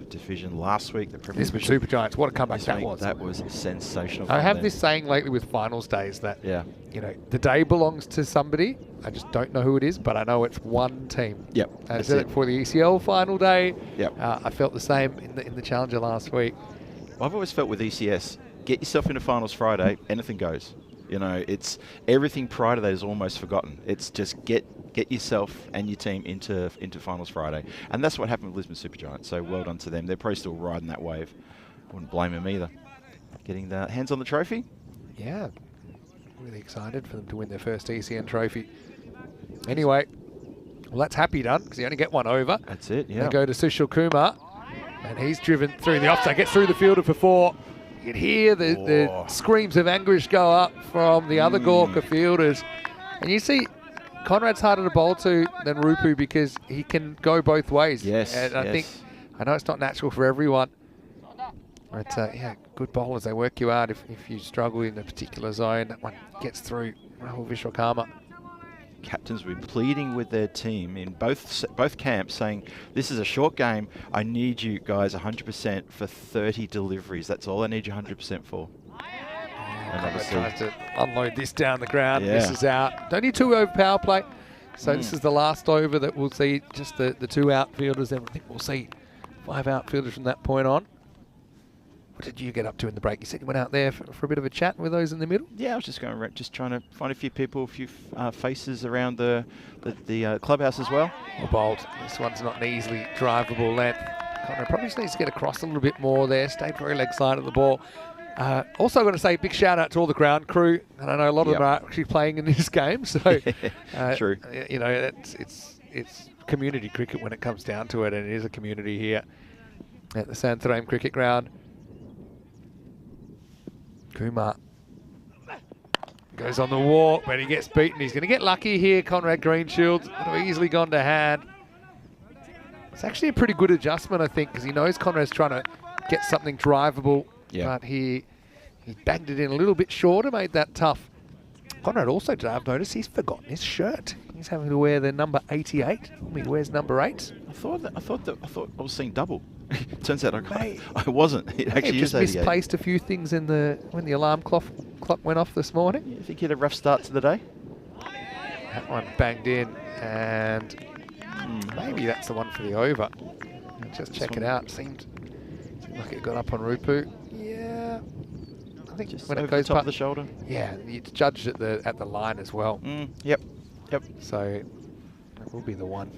division last week. The Lisbon Super Giants, what a comeback that was. That was sensational. I have this saying lately with finals days that, you know, the day belongs to somebody. I just don't know who it is, but I know it's one team. Yep. I said it for the ECL final day. Yep. I felt the same in the Challenger last week. Well, I've always felt with ECS, get yourself into finals Friday, anything goes. You know, it's everything prior to that is almost forgotten. It's just get yourself and your team into finals Friday, and that's what happened with Lisbon Supergiants. So well done to them. They're probably still riding that wave. Wouldn't blame them either. Getting the hands on the trophy. Yeah, really excited for them to win their first ECN trophy. Anyway, well, that's Happy done because you only get one over. That's it. Yeah. They go to Sushil Kumar, and he's driven through the offside, gets through the fielder for 4. You can hear the screams of anguish go up from the other Gorka fielders. And you see Conrad's harder to bowl to than Rupu because he can go both ways. Yes. And I know it's not natural for everyone. But yeah, good bowlers, they work you out if you struggle in a particular zone. That one gets through Rahul Vishwakarma. Captains will be pleading with their team in both camps, saying, this is a short game. I need you guys 100% for 30 deliveries. That's all I need you 100% for. And obviously Tries to unload this down the ground. Misses out. Only 2 over power play. So this is the last over that we'll see just the 2 outfielders. Then I think we'll see 5 outfielders from that point on. What did you get up to in the break? You said you went out there for a bit of a chat with those in the middle? Yeah, I was just going around, just trying to find a few people, a few faces around the clubhouse as well. Well, bold. This one's not an easily drivable length. Conrad probably just needs to get across a little bit more there. Stayed very leg side of the ball. Also going to say big shout out to all the ground crew. And I know a lot of them are actually playing in this game. So, True. You know, it's community cricket when it comes down to it. And it is a community here at the Santarém Cricket Ground. Kumar goes on the walk, but he gets beaten. He's going to get lucky here. Conrad Greenshields would have easily gone to hand. It's actually a pretty good adjustment, I think, because he knows Conrad's trying to get something drivable, but he bagged it in a little bit shorter, made that tough. Conrad also, I've noticed, he's forgotten his shirt. He's having to wear the number 88. He wears number 8. I thought I was seeing double. Turns out I wasn't. It actually just misplaced a few things in when the alarm clock went off this morning. You think he had a rough start to the day? That one banged in, and maybe that's the one for the over. Just check it out. Seemed like it got up on Rupu. Yeah, I think just when over it goes the top of the shoulder. Yeah, you judged at the line as well. Yep. So that will be the one.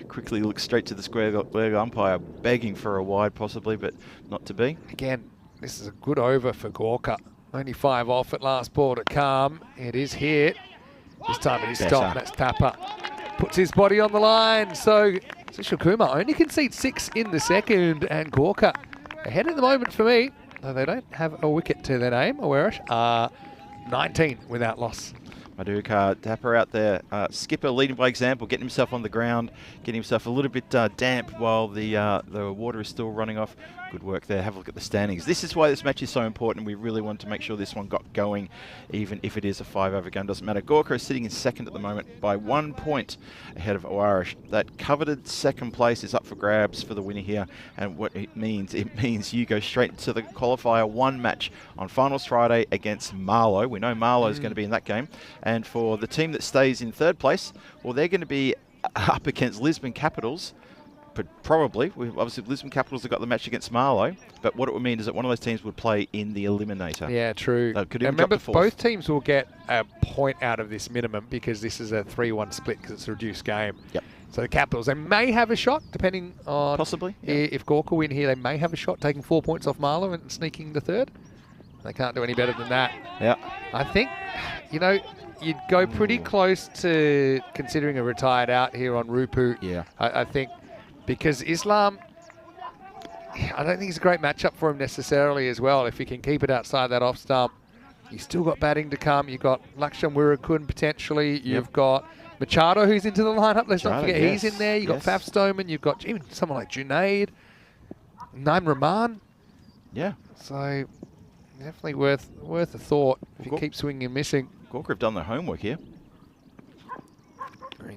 Quickly look straight to the square leg umpire, begging for a wide possibly, but not to be. Again, this is a good over for Gorka. Only 5 off at last ball to come. It is hit. This time it is stopped. That's Tapper. Puts his body on the line. So Sushil Kumar only concedes 6 in the second, and Gorka ahead at the moment for me. Though they don't have a wicket to their name, Awarish, 19 without loss. Madhuka, Tapper out there, skipper leading by example, getting himself on the ground, getting himself a little bit damp while the water is still running off. Good work there. Have a look at the standings. This is why this match is so important. We really want to make sure this one got going, even if it is a 5-over game. Doesn't matter. Gorka is sitting in second at the moment by 1 point ahead of Awarish. That coveted second place is up for grabs for the winner here. And what it means you go straight to the qualifier 1 match on Finals Friday against Marlow. We know Marlow is going to be in that game. And for the team that stays in third place, well, they're going to be up against Lisbon Capitals, but probably, obviously Lisbon Capitals have got the match against Marlow, but what it would mean is that one of those teams would play in the eliminator. Yeah, true. Could And even drop remember, to fourth. both teams will get a point out of this minimum because this is a 3-1 split because it's a reduced game. Yep. So the Capitals, they may have a shot, depending on... Possibly, yeah. If Gorka win here, they may have a shot taking 4 points off Marlow and sneaking the third. They can't do any better than that. Yeah. I think, you'd go pretty close to considering a retired out here on Rupu. Yeah. I think because Islam, I don't think it's a great matchup for him necessarily as well. If he can keep it outside that off stump, you've still got batting to come. You've got Lakshman Wirakun potentially. You've got Machado who's into the lineup. Let's not forget he's in there. You've got Faf Stoneman. You've got even someone like Junaid, Naim Rahman. Yeah. So definitely worth a thought if he keeps swinging and missing. Gorka have done their homework here.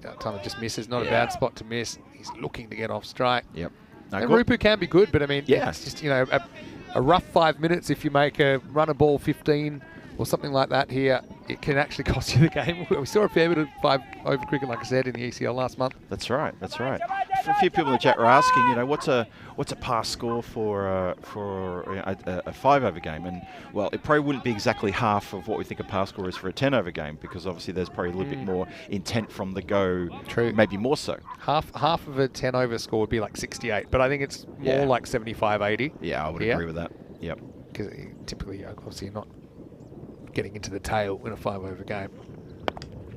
That time it just misses. Not a bad spot to miss. He's looking to get off strike. Yep. And Rupu can be good, but I mean, Yeah. it's just, a rough 5 minutes if you make a run a ball 15 or something like that here, it can actually cost you the game. We saw a fair bit of 5-over cricket, like I said, in the ECL last month. That's right. That's right. A few people in the chat were asking, what's a pass score for a 5-over game? And well, it probably wouldn't be exactly half of what we think a pass score is for a 10-over game, because obviously there's probably a little bit more intent from the go. True. Maybe more so. Half of a 10-over score would be like 68, but I think it's more like 75-80. Yeah, I would agree with that. Yep. Because typically, obviously, you're not getting into the tail in a 5-over game.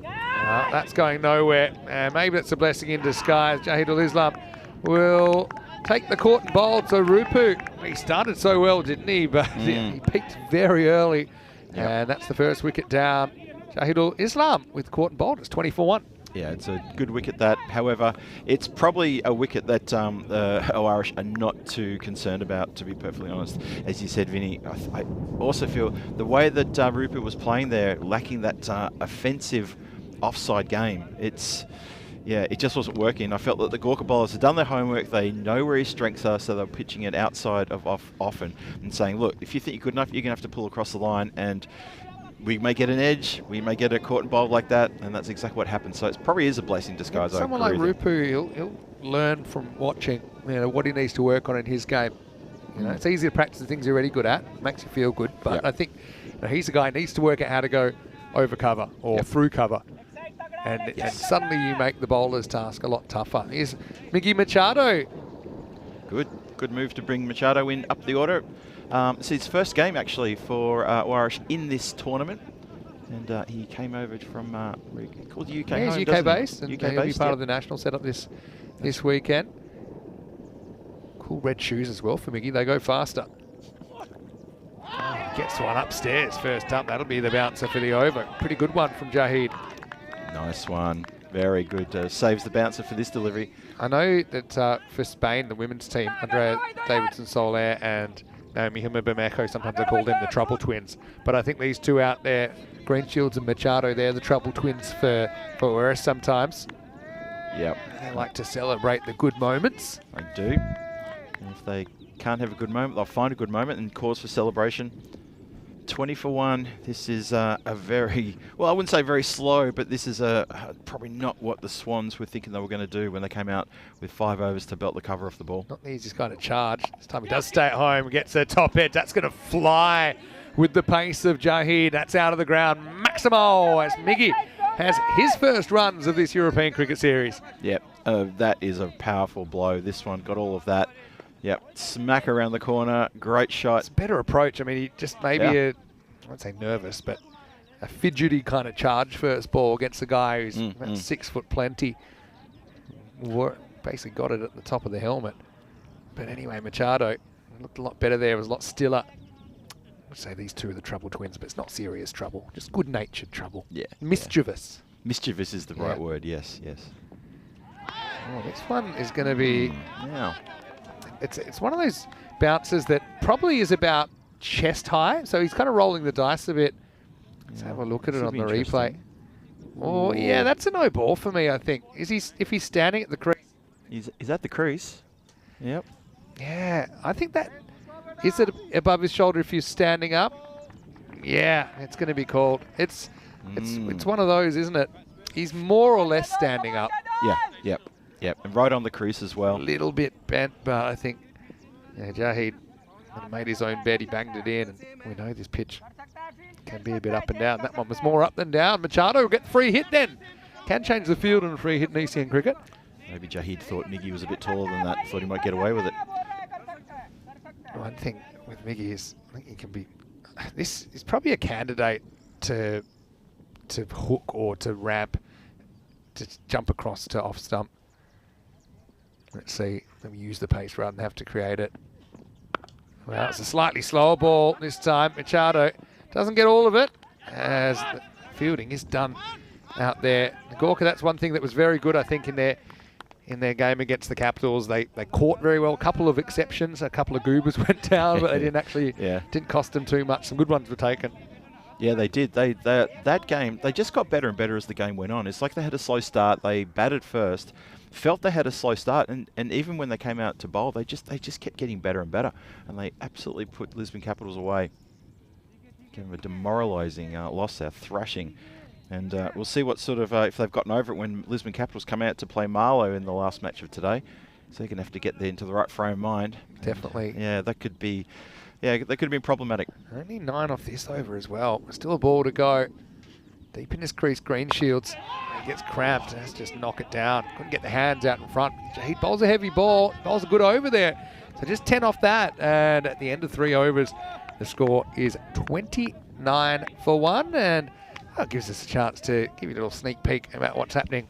That's going nowhere. Maybe that's a blessing in disguise. Jahidul Islam will take the court and bowled. So Rupu, he started so well, didn't he? But he peaked very early. Yep. And that's the first wicket down. Jahidul Islam with court and bowled. It's 24-1. Yeah, it's a good wicket that. However, it's probably a wicket that Irish are not too concerned about, to be perfectly honest. As you said, Vinny, I also feel the way that Rupu was playing there, lacking that offensive offside game, it just wasn't working. I felt that the Gorka bowlers had done their homework. They know where his strengths are, so they're pitching it outside of off often and saying, look, if you think you're good enough, you're going to have to pull across the line, and we may get an edge, we may get a caught and bowled like that, and that's exactly what happened. So it probably is a blessing in disguise. Someone like Rupu, he'll learn from watching what he needs to work on in his game. It's easy to practice the things you're already good at. Makes you feel good. But I think he's the guy who needs to work out how to go over cover or through cover. And suddenly you make the bowler's task a lot tougher. Here's Miggy Machado. Good move to bring Machado in up the order. It's his first game actually for Irish in this tournament, and he came over from called UK. Yeah, he's UK based, and he'll be part of the national setup this weekend. Cool red shoes as well for Miggy. They go faster. Gets one upstairs first up. That'll be the bouncer for the over. Pretty good one from Jahid. Nice one. Very good. Saves the bouncer for this delivery. I know that for Spain, the women's team, Andrea Davidson-Soler and Naomi Hima-Bermejo, sometimes I call them the trouble twins. But I think these two out there, Greenshields and Machado, they're the trouble twins for us sometimes. Yep. They like to celebrate the good moments. They do. And if they can't have a good moment, they'll find a good moment and cause for celebration. 20-for-1. This is a very, well, I wouldn't say very slow, but this is probably not what the Swans were thinking they were going to do when they came out with 5 overs to belt the cover off the ball. Not the easiest kind of charge. This time he does stay at home, gets a top edge. That's going to fly with the pace of Jahid. That's out of the ground. Maximo as Miggy has his first runs of this European Cricket Series. Yep, that is a powerful blow. This one got all of that. Yep, smack around the corner, great shot. It's a better approach. I mean, he just maybe I won't say nervous, but a fidgety kind of charge first ball against a guy who's about 6 foot plenty. Basically got it at the top of the helmet. But anyway, Machado looked a lot better there. It was a lot stiller. I'd say these two are the trouble twins, but it's not serious trouble. Just good-natured trouble. Yeah. Mischievous. Mischievous is the right word, yes. Oh, this one is going to be... Now. It's one of those bounces that probably is about chest high, so he's kind of rolling the dice a bit. Let's have a look at it on the replay. Oh, yeah, that's a no ball for me, I think. If he's standing at the crease? Is that the crease? Yep. Yeah, I think that... Is it above his shoulder if he's standing up? Yeah, it's going to be called. It's one of those, isn't it? He's more or less standing up. Yeah, yep. Yep, and right on the crease as well. A little bit bent, but I think Jahid made his own bet. He banged it in, and we know this pitch can be a bit up and down. That one was more up than down. Machado will get the free hit then. Can change the field on a free hit in ECN cricket. Maybe Jahid thought Miggy was a bit taller than that, thought he might get away with it. One thing with Miggy is, I think he can be. This is probably a candidate to hook or to ramp, to jump across to off stump. Let's see. Let me use the pace rather than have to create it. Well, it's a slightly slower ball this time. Machado doesn't get all of it, as the fielding is done out there. Gorka, that's one thing that was very good, I think, in their game against the Capitals. They caught very well. A couple of exceptions. A couple of goobers went down, but they didn't actually didn't cost them too much. Some good ones were taken. Yeah, they did. That game, they just got better and better as the game went on. It's like they had a slow start. They batted first, felt they had a slow start, and even when they came out to bowl, they just kept getting better and better, and they absolutely put Lisbon Capitals away. Gave them a demoralising loss there, thrashing. And we'll see what sort of, if they've gotten over it when Lisbon Capitals come out to play Marlow in the last match of today. So they're going to have to get there into the right frame of mind. Definitely. And, yeah, that could be, that could have been problematic. Only 9 off this over as well. Still a ball to go. Deep in his crease, Green Shields. He gets cramped, has to just knock it down. Couldn't get the hands out in front. He bowls a heavy ball, bowls a good over there. So just 10 off that. And at the end of 3 overs, the score is 29 for 1. And that gives us a chance to give you a little sneak peek about what's happening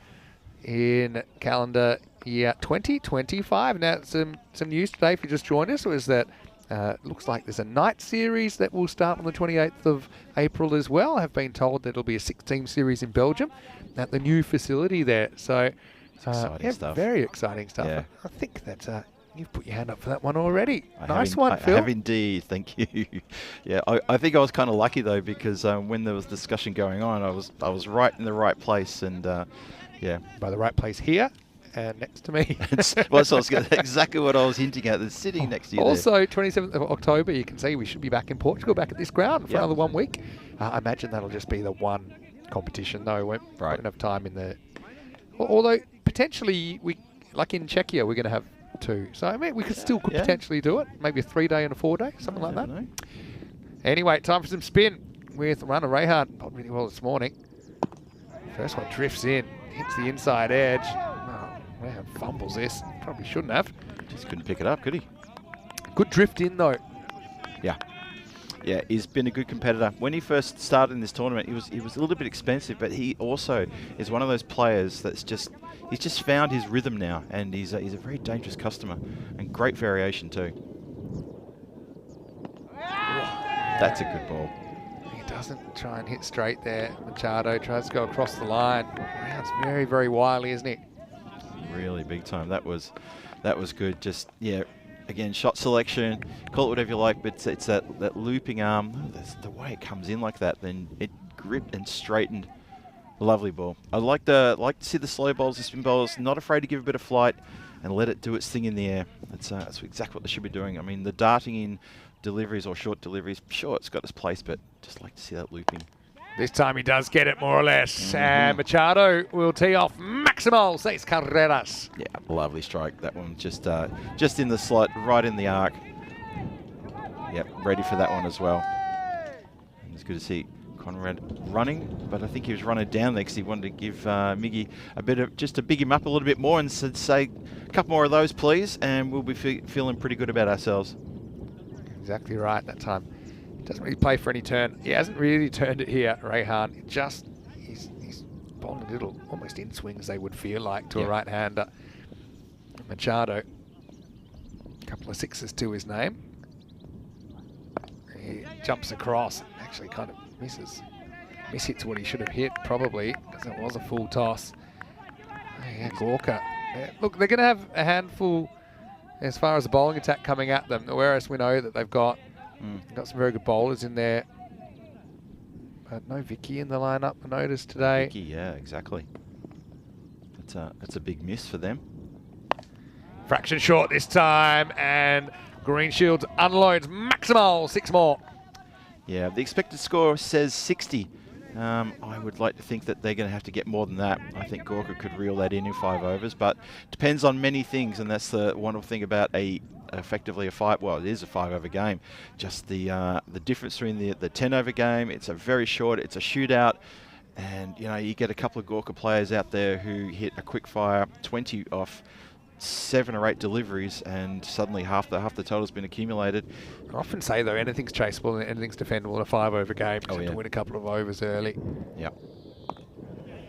in calendar year 2025. Now, some news today, if you just joined us, was that looks like there's a night series that will start on the 28th of April as well. I have been told that it'll be a 6-team series in Belgium at the new facility there. So, exciting stuff. Very exciting stuff. Yeah. I think that you've put your hand up for that one already. I Phil. have indeed, thank you. Yeah, I think I was kind of lucky though, because when there was discussion going on, I was right in the right place, and by the right place here and next to me. Well, so exactly what I was hinting at. They're sitting next to you. Also, 27th of October, you can see we should be back in Portugal, back at this ground for another 1 week. I imagine that'll just be the one competition though. We won't have time in the. Although potentially like in Czechia, we're going to have 2. So I mean, we could still potentially do it. Maybe a 3-day and a 4-day, something like that. Know. Anyway, time for some spin with runner Rehan. Not really well this morning. First one drifts in, hits the inside edge. Oh, Rehan fumbles this. Probably shouldn't have. Just couldn't pick it up, could he? Good drift in though. Yeah, he's been a good competitor. When he first started in this tournament, he was a little bit expensive, but he also is one of those players that's he's just found his rhythm now, and he's a very dangerous customer, and great variation too. That's a good ball. He doesn't try and hit straight there. Machado tries to go across the line. Brown's very, very wily, isn't he? Really big time. That was good. Just again, shot selection, call it whatever you like, but it's that looping arm. The way it comes in like that, then it gripped and straightened. Lovely ball. I like to see the slow bowls, the spin bowls, not afraid to give a bit of flight and let it do its thing in the air. That's exactly what they should be doing. I mean, the darting in deliveries or short deliveries, sure, it's got its place, but just like to see that looping. This time he does get it more or less. And Machado will tee off Maximal 6 carreras. Yeah, lovely strike. That one just in the slot, right in the arc. Yep, ready for that one as well. And it's good to see Conrad running, but I think he was running down there because he wanted to give Miggy a bit of, just to big him up a little bit more and say a couple more of those, please, and we'll be feeling pretty good about ourselves. Exactly right that time. Doesn't really play for any turn. He hasn't really turned it here, Rehan. He's bowling little, almost in swings they would feel like to a right-hander. Machado, a couple of 6s to his name. He jumps across, actually kind of mishits what he should have hit probably, because it was a full toss. Oh, yeah, Gorka. Look, they're going to have a handful as far as the bowling attack coming at them, whereas we know that they've got some very good bowlers in there. But no Vicky in the lineup, I noticed today. Vicky, yeah, exactly. That's a big miss for them. Fraction short this time, and Green Shields unloads Maximal 6 more. Yeah, the expected score says 60. I would like to think that they're going to have to get more than that. I think Gorka could reel that in 5 overs, but depends on many things, and that's the wonderful thing about effectively a 5. Well, it is a 5 over game. Just the difference between the 10 over game. It's a very short. It's a shootout, and you get a couple of Gorka players out there who hit a quick fire 20 off 7 or 8 deliveries, and suddenly half the total's been accumulated. I often say though, anything's chaseable and anything's defendable in a 5 over game. You have to win a couple of overs early. Yep.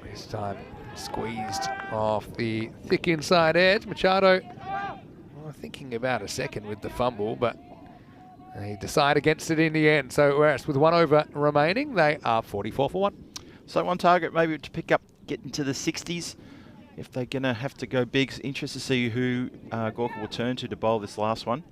This time squeezed off the thick inside edge. Machado thinking about a second with the fumble, but they decide against it in the end. So whereas with 1 over remaining, they are 44 for 1. So one target maybe to pick up, get into the 60s. If they're going to have to go big, interested to see who Gorka will turn to bowl this last one.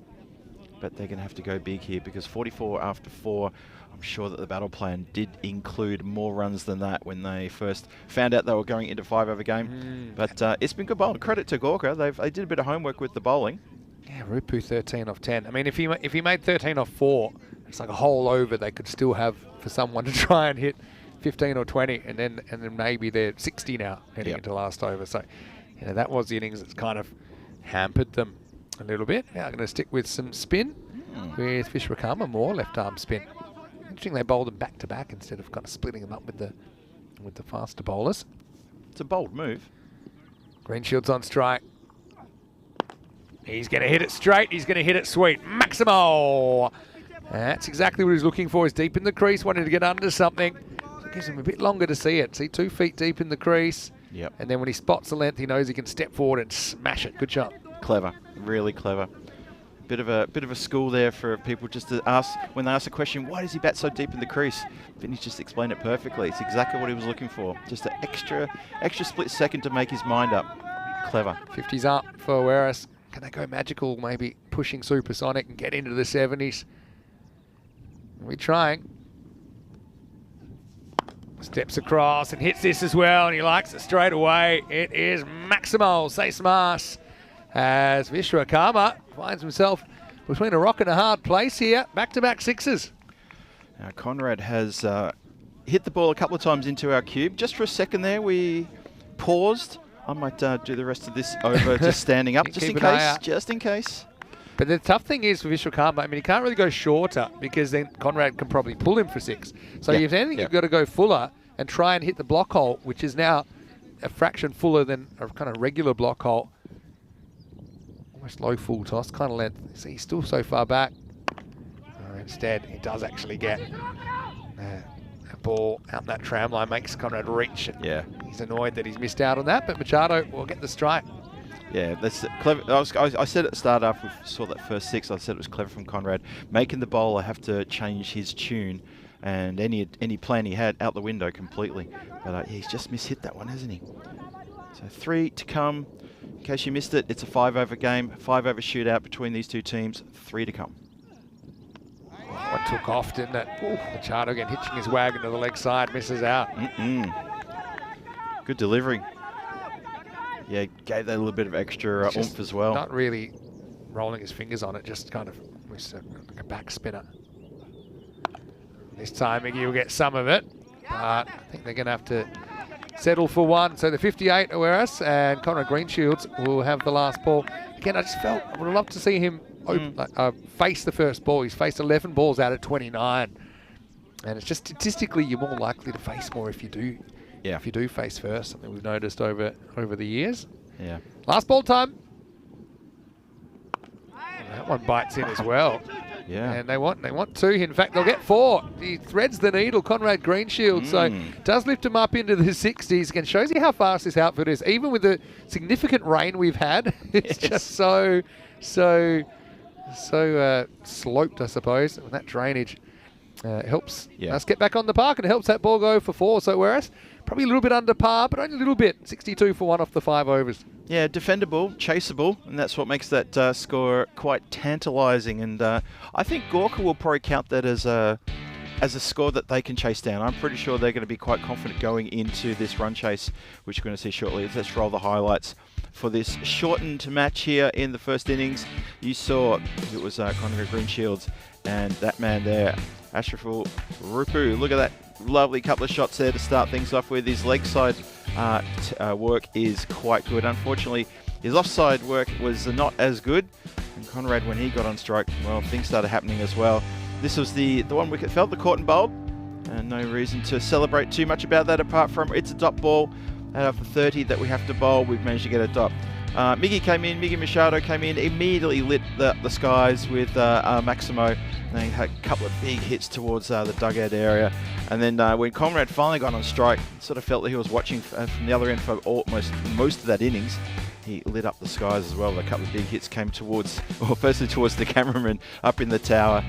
But they're going to have to go big here because 44 after 4, I'm sure that the battle plan did include more runs than that when they first found out they were going into 5 over game. But it's been good bowling. Credit to Gorka. They did a bit of homework with the bowling. Yeah, Rupu 13 off 10. I mean, if he made 13 off 4, it's like a whole over they could still have for someone to try and hit 15 or 20, and then maybe they're 60 now heading into last over. So, that was the innings that's kind of hampered them a little bit. Now I'm going to stick with some spin with Vishwakarma, more left arm spin. Interesting, they bowled them back to back instead of kind of splitting them up with the faster bowlers. It's a bold move. Greenshield's on strike. He's going to hit it straight. He's going to hit it sweet. Maximo. That's exactly what he's looking for. He's deep in the crease, wanting to get under something. Gives him a bit longer to see it. See, 2 feet deep in the crease. Yep. And then when he spots the length, he knows he can step forward and smash it. Good shot. Clever, really clever. Bit of a school there for people just to ask, when they ask a question, why does he bat so deep in the crease? Vinny's just explained it perfectly. It's exactly what he was looking for. Just an extra split second to make his mind up. Clever. 50's up for Weris. Can they go magical, maybe pushing supersonic and get into the 70s? We're trying. Steps across and hits this as well, and he likes it straight away. It is Maximo Seismas as Vishwakarma finds himself between a rock and a hard place here. Back-to-back 6s. Now Conrad has hit the ball a couple of times into our cube. Just for a second there, we paused. I might do the rest of this over just standing up, just in case. But the tough thing is for Vishwakarma, I mean, he can't really go shorter because then Conrad can probably pull him for 6. So if anything, you've got to go fuller and try and hit the block hole, which is now a fraction fuller than a kind of regular block hole. Almost low full toss kind of length. See, he's still so far back. Instead, he does actually get a ball out that tram line, makes Conrad reach. He's annoyed that he's missed out on that, but Machado will get the strike. Yeah, that's clever. I said at the start after we saw that first 6, I said it was clever from Conrad. Making the bowler have to change his tune and any plan he had out the window completely. But he's just mishit that one, hasn't he? So 3 to come. In case you missed it, it's a 5 over game, 5 over shootout between these two teams, 3 to come. One took off, didn't it? Machado again hitching his wagon to the leg side, misses out. Good delivery. Yeah, gave that a little bit of extra oomph as well. Not really rolling his fingers on it, just kind of like a back spinner. This time Iggy will get some of it, but I think they're going to have to settle for 1. So the 58 Awaris and Conrad Greenshields will have the last ball. Again, I just felt I would love to see him face the first ball. He's faced 11 balls out at 29. And it's just statistically you're more likely to face more if you do. Yeah. If you do face first, something we've noticed over the years. Yeah. Last ball time. And that one bites in as well. Yeah. And they want 2. In fact, they'll get 4. He threads the needle, Conrad Greenshield. So does lift him up into the 60s. Again, shows you how fast this outfit is. Even with the significant rain we've had, it's just so sloped, I suppose. And that drainage helps us get back on the park, and it helps that ball go for 4. So whereas probably a little bit under par, but only a little bit. 62 for 1 off the 5 overs. Yeah, defendable, chaseable, and that's what makes that score quite tantalising. And I think Gorka will probably count that as a score that they can chase down. I'm pretty sure they're going to be quite confident going into this run chase, which we're going to see shortly. Let's roll the highlights for this shortened match here in the first innings. You saw it was Conrad Greenshields and that man there, Ashraful Rupu. Look at that lovely couple of shots there to start things off with. His leg side work is quite good. Unfortunately, his offside work was not as good. And Conrad, when he got on strike, well, things started happening as well. This was the one wicket fell, the caught and bowled. And no reason to celebrate too much about that apart from it's a dot ball. Out of the 30 that we have to bowl, we've managed to get a dot. Miggy Machado came in, immediately lit the skies with Maximo. And he had a couple of big hits towards the dugout area. And then when Conrad finally got on strike, sort of felt that he was watching from the other end for most of that innings. He lit up the skies as well. A couple of big hits came firstly towards the cameraman up in the tower.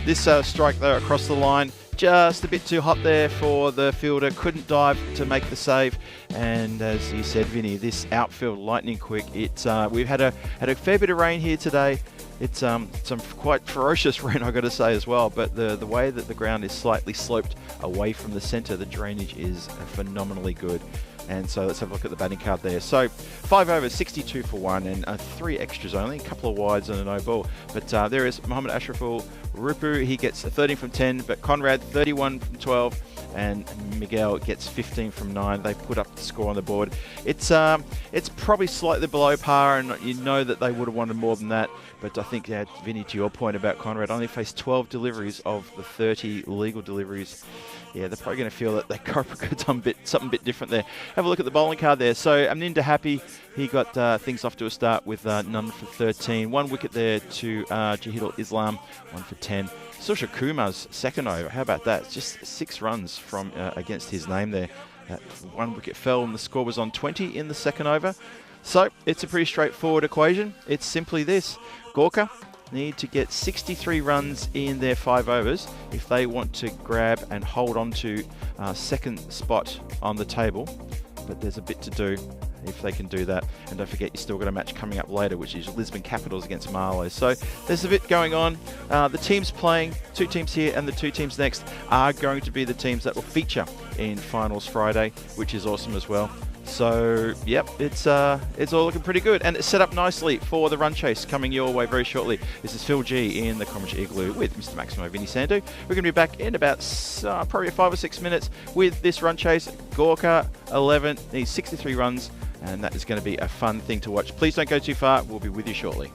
This strike there across the line, just a bit too hot there for the fielder. Couldn't dive to make the save. And as you said, Vinny, this outfield lightning quick. We've had a fair bit of rain here today. It's some quite ferocious rain, I've got to say as well. But the way that the ground is slightly sloped away from the centre, the drainage is phenomenally good. And so let's have a look at the batting card there. So 5 overs, 62 for 1, and 3 extras only, a couple of wides and a no ball. But there is Mohammad Ashraful Rupu. He gets 13 from 10, but Conrad 31 from 12, and Miguel gets 15 from 9. They put up the score on the board. It's probably slightly below par, and you know that they would have wanted more than that. But I think, Vinny, to your point about Conrad, only faced 12 deliveries of the 30 legal deliveries. Yeah, they're probably going to feel that they could have done something a bit different there. Have a look at the bowling card there. So Aminda Happy, he got things off to a start with none for 13. 1 wicket there to Jahidul Islam, 1 for 10. Susha Kumar's second over, how about that? Just 6 runs from against his name there. 1 wicket fell and the score was on 20 in the second over. So it's a pretty straightforward equation. It's simply this. Gorka need to get 63 runs in their 5 overs if they want to grab and hold on to second spot on the table. But there's a bit to do if they can do that. And don't forget, you still got a match coming up later, which is Lisbon Capitals against Marlow. So there's a bit going on. The teams playing, 2 teams here and the 2 teams next, are going to be the teams that will feature in Finals Friday, which is awesome as well. So, yep, it's all looking pretty good. And it's set up nicely for the run chase coming your way very shortly. This is Phil G in the Commerce Igloo with Mr. Maximo Vinny Sandu. We're going to be back in about probably 5 or 6 minutes with this run chase. Gorka, 11, needs 63 runs, and that is going to be a fun thing to watch. Please don't go too far. We'll be with you shortly.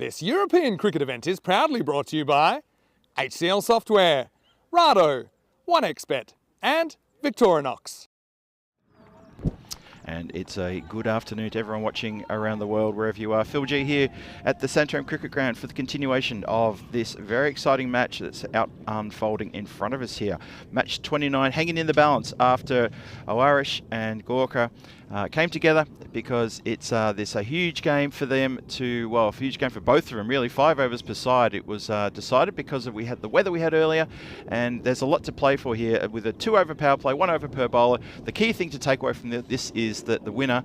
This European cricket event is proudly brought to you by HCL Software, Rado, 1xBet and Victorinox. And it's a good afternoon to everyone watching around the world, wherever you are. Phil G here at the Santorum Cricket Ground for the continuation of this very exciting match that's out unfolding in front of us here. Match 29, hanging in the balance after Irish and Gorka came together because it's this a huge game for them to, well, a huge game for both of them, really. 5 overs per side. It was decided because we had the weather we had earlier, and there's a lot to play for here with a 2-over power play, 1 over per bowler. The key thing to take away from this is that the winner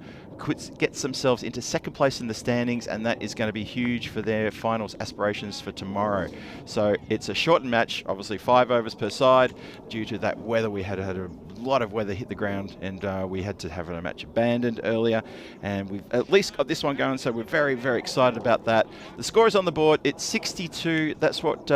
gets themselves into second place in the standings, and that is going to be huge for their finals aspirations for tomorrow. So it's a shortened match, obviously 5 overs per side due to that weather. We had a lot of weather hit the ground, and we had to have a match abandoned earlier, and we've at least got this one going, so we're very, very excited about that. The score is on the board. It's 62. That's what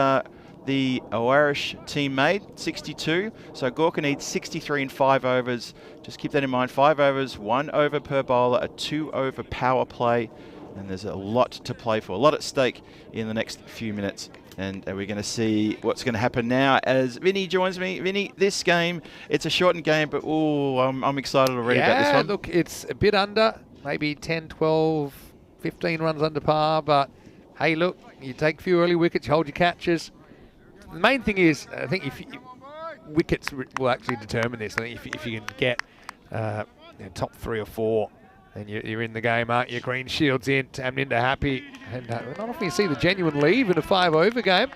the Irish team made, 62. So Gorka needs 63 in 5 overs. Just keep that in mind. 5 overs, 1 over per bowler, a 2-over power play, and there's a lot to play for, a lot at stake in the next few minutes. And we're going to see what's going to happen now as Vinny joins me. Vinny, this game, it's a shortened game, but I'm excited already about this one. Look, it's a bit under, maybe 10, 12, 15 runs under par, but hey, look, you take a few early wickets, you hold your catches. The main thing is, I think wickets will actually determine this. I think if you can get top 3 or 4, then you're in the game, aren't you? Green Shields in, Amninda happy. And not often you see the genuine leave in a 5-over game.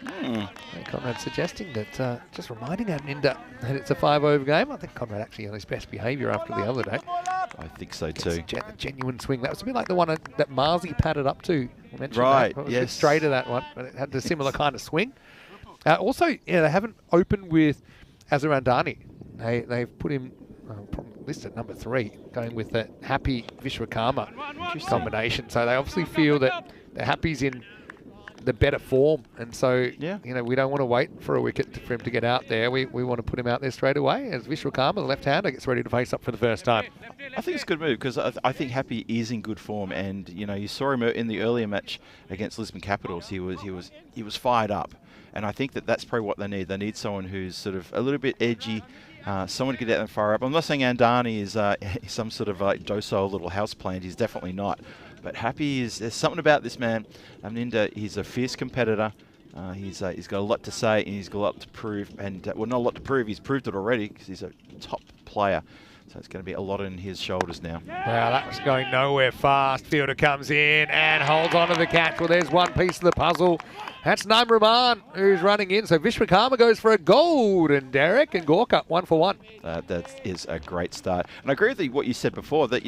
Conrad suggesting that, just reminding Amninda that it's a 5-over game. I think Conrad actually on his best behaviour after the other day. I think so too. The genuine swing. That was a bit like the one that Marzi padded up to. Right, that. yes. Straight to that one, but it had a similar kind of swing. Also, they haven't opened with Azarandani. They've put him listed number 3, going with the Happy Vishwakarma combination. So they obviously feel that the Happy's in the better form, and so we don't want to wait for a wicket for him to get out there. We want to put him out there straight away as Vishwakarma, the left-hander, gets ready to face up for the first time. I think it's a good move because I think Happy is in good form, and you saw him in the earlier match against Lisbon Capitals. He was fired up. And I think that's probably what they need. They need someone who's sort of a little bit edgy, someone to get out and fire up. I'm not saying Andani is some sort of docile little houseplant. He's definitely not. But Happy there's something about this man. Amninda, he's a fierce competitor. He's got a lot to say, and he's got a lot to prove. And well, not a lot to prove. He's proved it already because he's a top player. So it's going to be a lot on his shoulders now. Well, that was going nowhere fast. Fielder comes in and holds on to the catch. Well, there's one piece of the puzzle. That's Naim Rahman who's running in. So Vishwakarma goes for a gold, and Derek and Gorka 1 for 1. That is a great start. And I agree with what you said before, that,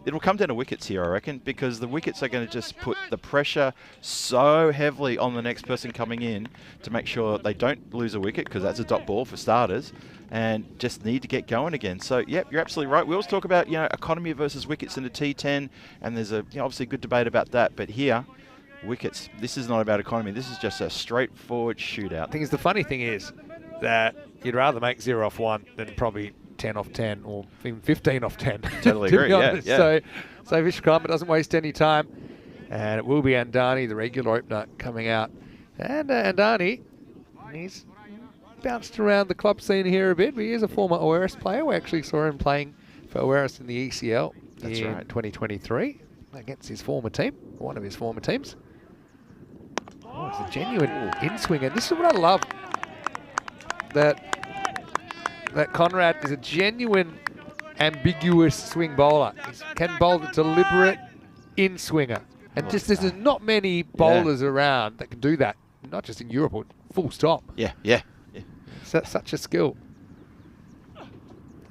it'll come down to wickets here, I reckon, because the wickets are going to just put the pressure so heavily on the next person coming in to make sure they don't lose a wicket, because that's a dot ball for starters, and just need to get going again. So, yep, you're absolutely right. We always talk about, economy versus wickets in the T10, and there's obviously a good debate about that. But here, wickets, this is not about economy. This is just a straightforward shootout. I think the funny thing is that you'd rather make 0 off 1 than probably 10 off 10 or even 15 off 10. Totally agree, yeah. So Vishwakarma doesn't waste any time, and it will be Andani, the regular opener, coming out. And Andani, he's bounced around the club scene here a bit, but he is a former Oeris player. We actually saw him playing for Oeris in the ECL in 2023 against his former team, one of his former teams. Oh, it's a genuine in-swing, and this is what I love, that Conrad is a genuine ambiguous swing bowler. He can bowl the deliberate in-swinger, and just there's not many bowlers around that can do that, not just in Europe, but full stop. Yeah. Such a skill.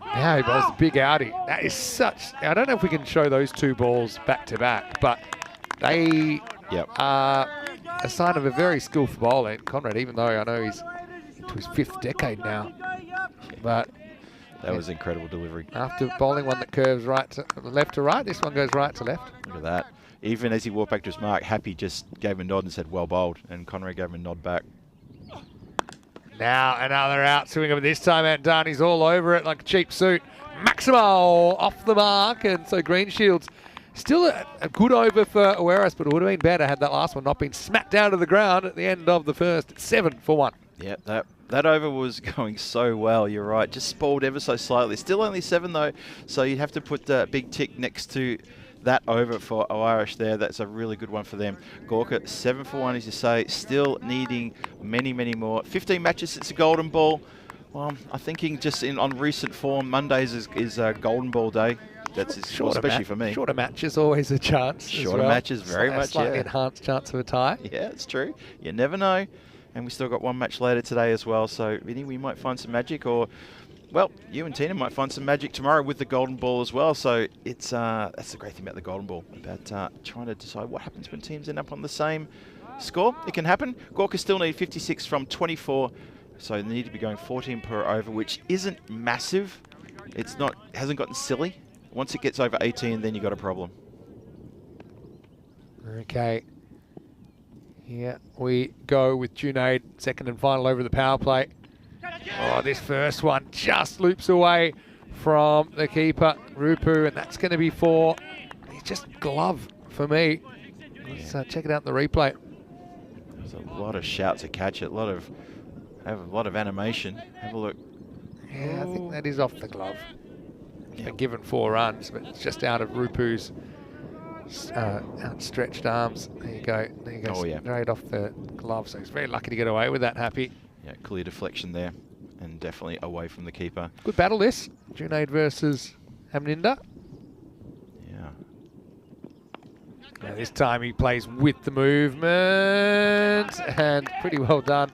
Now he bowls the big outie. That is I don't know if we can show those 2 balls back to back, but they are a sign of a very skillful bowler. And Conrad, even though I know he's into his 5th decade now, but that was incredible delivery. After bowling one that curves left to right, this one goes right to left. Look at that. Even as he walked back to his mark, Happy just gave him a nod and said, well bowled, and Conrad gave him a nod back. Now another outswinger, but this time Andani's all over it like a cheap suit. Maximo off the mark, and so Green Shields Still a good over for Awaris, but it would have been better had that last one not been smacked down to the ground at the end of the first. It's 7 for 1. Yeah, that over was going so well. You're right. Just spoiled ever so slightly. Still only 7 though, so you'd have to put the big tick next to that over for Irish there. That's a really good one for them. Gorka 7 for 1, as you say. Still needing many, many more. 15 matches since the Golden Ball. Well, I'm thinking just on recent form, Mondays is Golden Ball day. That's especially for me. Shorter matches always a chance. Shorter matches, very much, slightly enhanced chance of a tie. Yeah, it's true. You never know. And we still got one match later today as well. So, Vinny, we might find some magic, or, well, you and Tina might find some magic tomorrow with the Golden Ball as well. So it's that's the great thing about the Golden Ball, about trying to decide what happens when teams end up on the same score. It can happen. Gorka still need 56 from 24, so they need to be going 14 per over, which isn't massive. It's not, hasn't gotten silly. Once it gets over 18, then you got a problem. Okay. Here we go with Junaid, second and final over the power play. Oh, this first one just loops away from the keeper, Rupu, and that's going to be 4. It's just glove for me. Let's check it out in the replay. There's a lot of shouts to catch it, a lot of animation. Have a look. Yeah, I think that is off the glove. It's been given 4 runs, but it's just out of Rupu's outstretched arms. There you go. There you go. Oh, yeah. Straight off the glove. So he's very lucky to get away with that, Happy. Yeah, clear deflection there, and definitely away from the keeper. Good battle this. Junaid versus Amninda. Yeah. Now this time he plays with the movement, and pretty well done.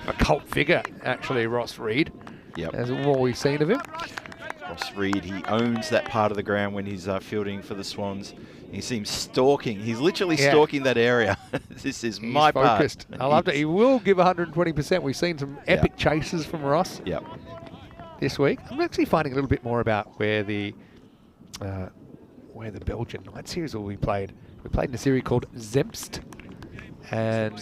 A cult figure, actually, Ross Reed. Yep. As what we've seen of him. Ross Reed, he owns that part of the ground when he's fielding for the Swans. You see him stalking. He's literally stalking that area. This is my focused. part. I loved it. He will give 120%. We've seen some epic chases from Ross this week. I'm actually finding a little bit more about where the Belgian night series will be played. We played in a series called Zemst. And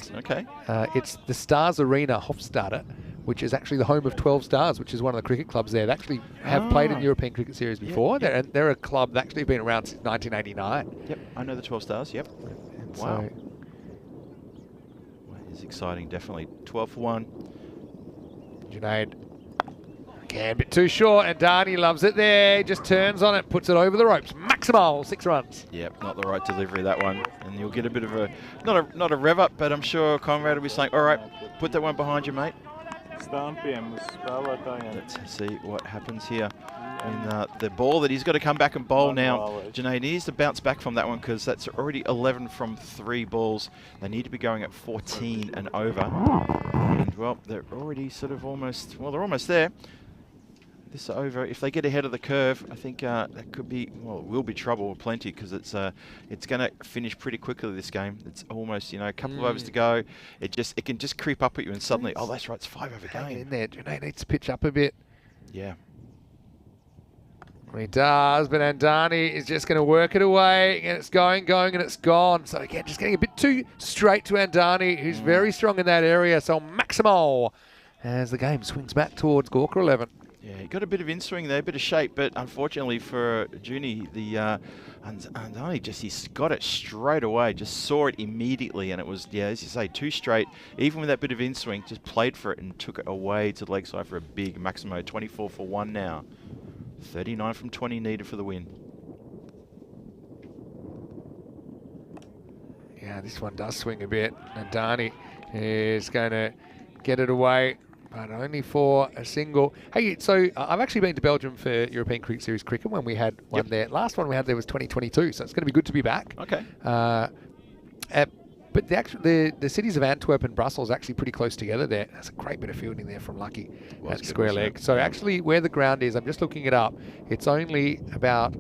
it's the Stars Arena Hofstadter, which is actually the home of 12 Stars, which is one of the cricket clubs there. They actually have played in the European Cricket Series before. They're a club that actually been around since 1989. Yep, I know the 12 Stars, yep. And Wow. So It's exciting, definitely. 12 for 1. Junaid, again, a bit too short, and Dani loves it there. He just turns on it, puts it over the ropes. Maximal, 6 runs. Yep, not the right delivery, that one. And you'll get a bit of a, not a rev up, but I'm sure Conrad will be saying, all right, put that one behind you, mate. Let's see what happens here. And the ball that he's got to come back and bowl now. Junaid needs to bounce back from that one, because that's already 11 from 3 balls. They need to be going at 14 and over. And, well, they're already sort of almost, well, they're almost there. This over, if they get ahead of the curve, I think that could be, well, it will be trouble plenty, because it's going to finish pretty quickly, this game. It's almost, a couple of overs to go. It can just creep up at you, and suddenly, oh, that's right, it's 5 over game. In there, Junaid needs to pitch up a bit. Yeah. He does, but Andani is just going to work it away, and it's going, and it's gone. So again, just getting a bit too straight to Andani, who's very strong in that area. So Maximal, as the game swings back towards Gorka 11. Yeah, he got a bit of in-swing there, a bit of shape, but unfortunately for Junie, Andani he's got it straight away, just saw it immediately, and it was, as you say, too straight. Even with that bit of in-swing, just played for it and took it away to the leg side for a big Maximo. 24 for 1 now. 39 from 20 needed for the win. Yeah, this one does swing a bit. Andani is going to get it away, but only for a single. Hey, so I've actually been to Belgium for European Cricket Series cricket when we had one there. Last one we had there was 2022, so it's going to be good to be back. Okay. But the cities of Antwerp and Brussels are actually pretty close together there. That's a great bit of fielding there from Lucky at square leg. So actually where the ground is, I'm just looking it up, it's only about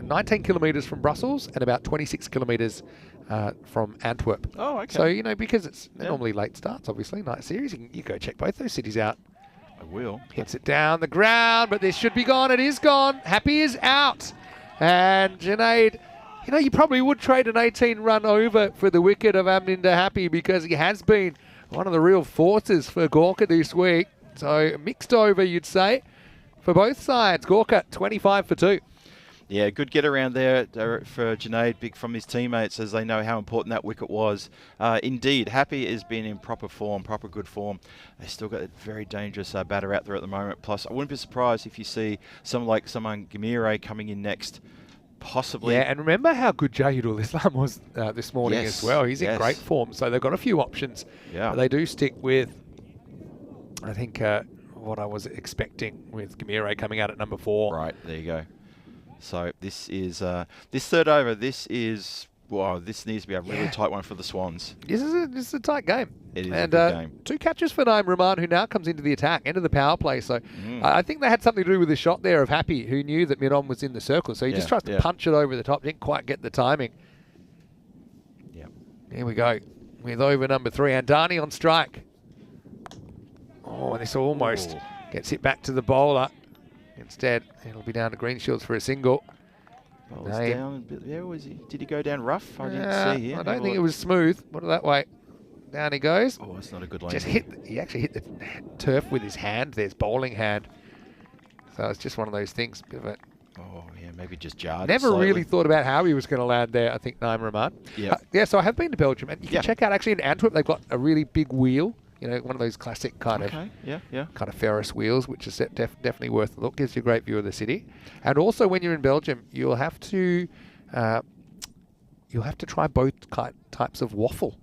19 kilometres from Brussels and about 26 kilometres from Antwerp. Oh, okay. So, because it's normally late starts, obviously, night series, you go check both those cities out. I will. Hits it down the ground, but this should be gone. It is gone. Happy is out. And Junaid, you probably would trade an 18-run over for the wicket of Amninda Happy, because he has been one of the real forces for Gorka this week. So mixed over, you'd say, for both sides. Gorka, 25 for 2. Yeah, good get around there for Junaid, big from his teammates, as they know how important that wicket was. Indeed, Happy has been in proper form, proper good form. They still got a very dangerous batter out there at the moment. Plus, I wouldn't be surprised if you see someone Gamire coming in next, possibly. Yeah, and remember how good Jahidul Islam was this morning as well. He's in great form, so they've got a few options. Yeah. But they do stick with, I think, what I was expecting with Gamire coming out at number 4. Right, there you go. So this is this third over. This is this needs to be a really tight one for the Swans. This is a tight game. It is a good game. 2 catches for Naeem Rahman, who now comes into the attack, into the power play. So I think they had something to do with the shot there of Happy, who knew that Miron was in the circle. So he just tries to punch it over the top. Didn't quite get the timing. Yeah. Here we go with over number 3, Andani on strike. Oh, and this almost gets hit back to the bowler. Instead, it'll be down to Greenshields for a single. Down, yeah, was he? Did he go down rough? I didn't see here. I don't think it was smooth. Put it that way. Down he goes. Oh, that's not a good line. He actually hit the turf with his hand. There's bowling hand. So it's just one of those things. Bit of it. Oh, yeah, maybe just jarred. Never slightly. really thought about how he was going to land there, I think, Naeem Rahman. Yeah. So I have been to Belgium, and you can check out, actually, in Antwerp, they've got a really big wheel. You know, one of those classic kind of Ferris wheels, which is definitely worth a look. Gives you a great view of the city. And also, when you're in Belgium, you'll have to try both types of waffle.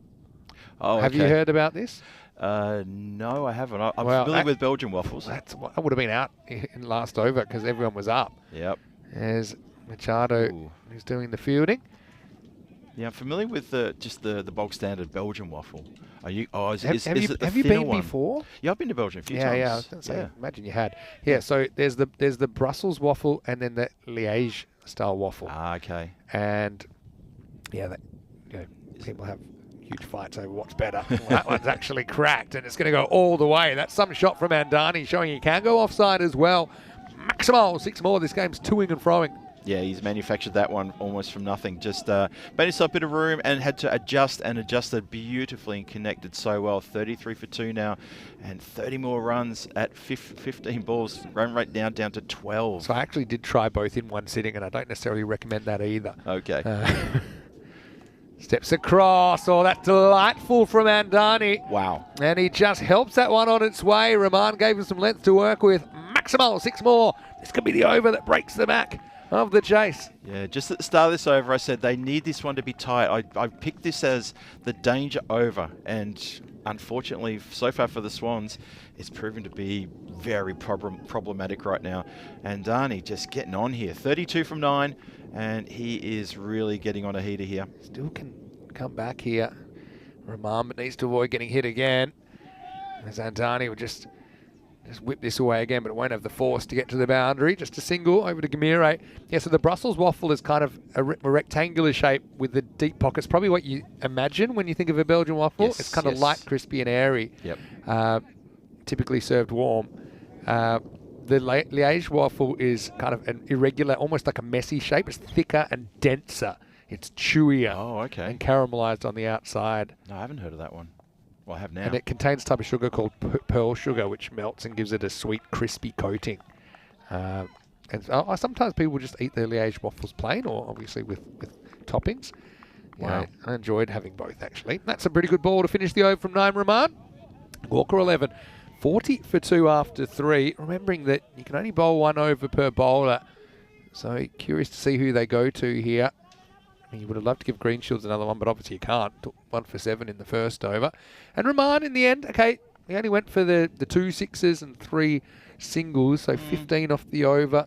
Oh, have you heard about this? No, I haven't. I'm familiar with Belgian waffles. I would have been out in last over because everyone was up. Yep. There's Machado who's doing the fielding. Yeah, I'm familiar with just the bog standard Belgian waffle. Are you? Oh, is it the have you thinner been one? before? Yeah, I've been to Belgium a few times. Yeah, I was going to say, imagine you had. Yeah, so there's the Brussels waffle and then the Liège style waffle. Ah, okay. And people have huge fights over what's better. Well, that one's actually cracked, and it's going to go all the way. That's some shot from Andani showing he can go offside as well. Maximal 6 more. This game's toing and froing. Yeah, he's manufactured that one almost from nothing. Just made himself a bit of room and had to adjust and adjusted beautifully and connected so well. 33 for 2 now and 30 more runs at 15 balls. Run rate down to 12. So I actually did try both in one sitting, and I don't necessarily recommend that either. Okay. Steps across. Oh, that's delightful from Andani. Wow. And he just helps that one on its way. Rahman gave him some length to work with. Maximal 6 more. This could be the over that breaks the back of the chase. Yeah, just at the start of this over, I said they need this one to be tight. I picked this as the danger over, and unfortunately, so far for the Swans, it's proven to be very problematic right now. And Andani just getting on here. 32 from 9, and he is really getting on a heater here. Still can come back here. Rahman needs to avoid getting hit again. As Andani will just whip this away again, but it won't have the force to get to the boundary. Just a single over to Gamire. Yeah, so the Brussels waffle is kind of a rectangular shape with the deep pockets. Probably what you imagine when you think of a Belgian waffle. Yes, it's kind of light, crispy, and airy. Yep. Typically served warm. The Liège waffle is kind of an irregular, almost like a messy shape. It's thicker and denser. It's chewier. Oh, okay. And caramelized on the outside. No, I haven't heard of that one. Well, I have now. And it contains a type of sugar called pearl sugar, which melts and gives it a sweet, crispy coating. And sometimes people just eat the Liège waffles plain, or obviously with toppings. Wow. I enjoyed having both, actually. That's a pretty good ball to finish the over from Naeem Rahman. Walker 11, 40 for 2 after 3. Remembering that you can only bowl 1 over per bowler. So curious to see who they go to here. I mean, you would have loved to give Greenshields another one, but obviously you can't. Took 1 for 7 in the first over. And Rahman, in the end, okay, he only went for the 2 sixes and 3 singles, so 15 off the over.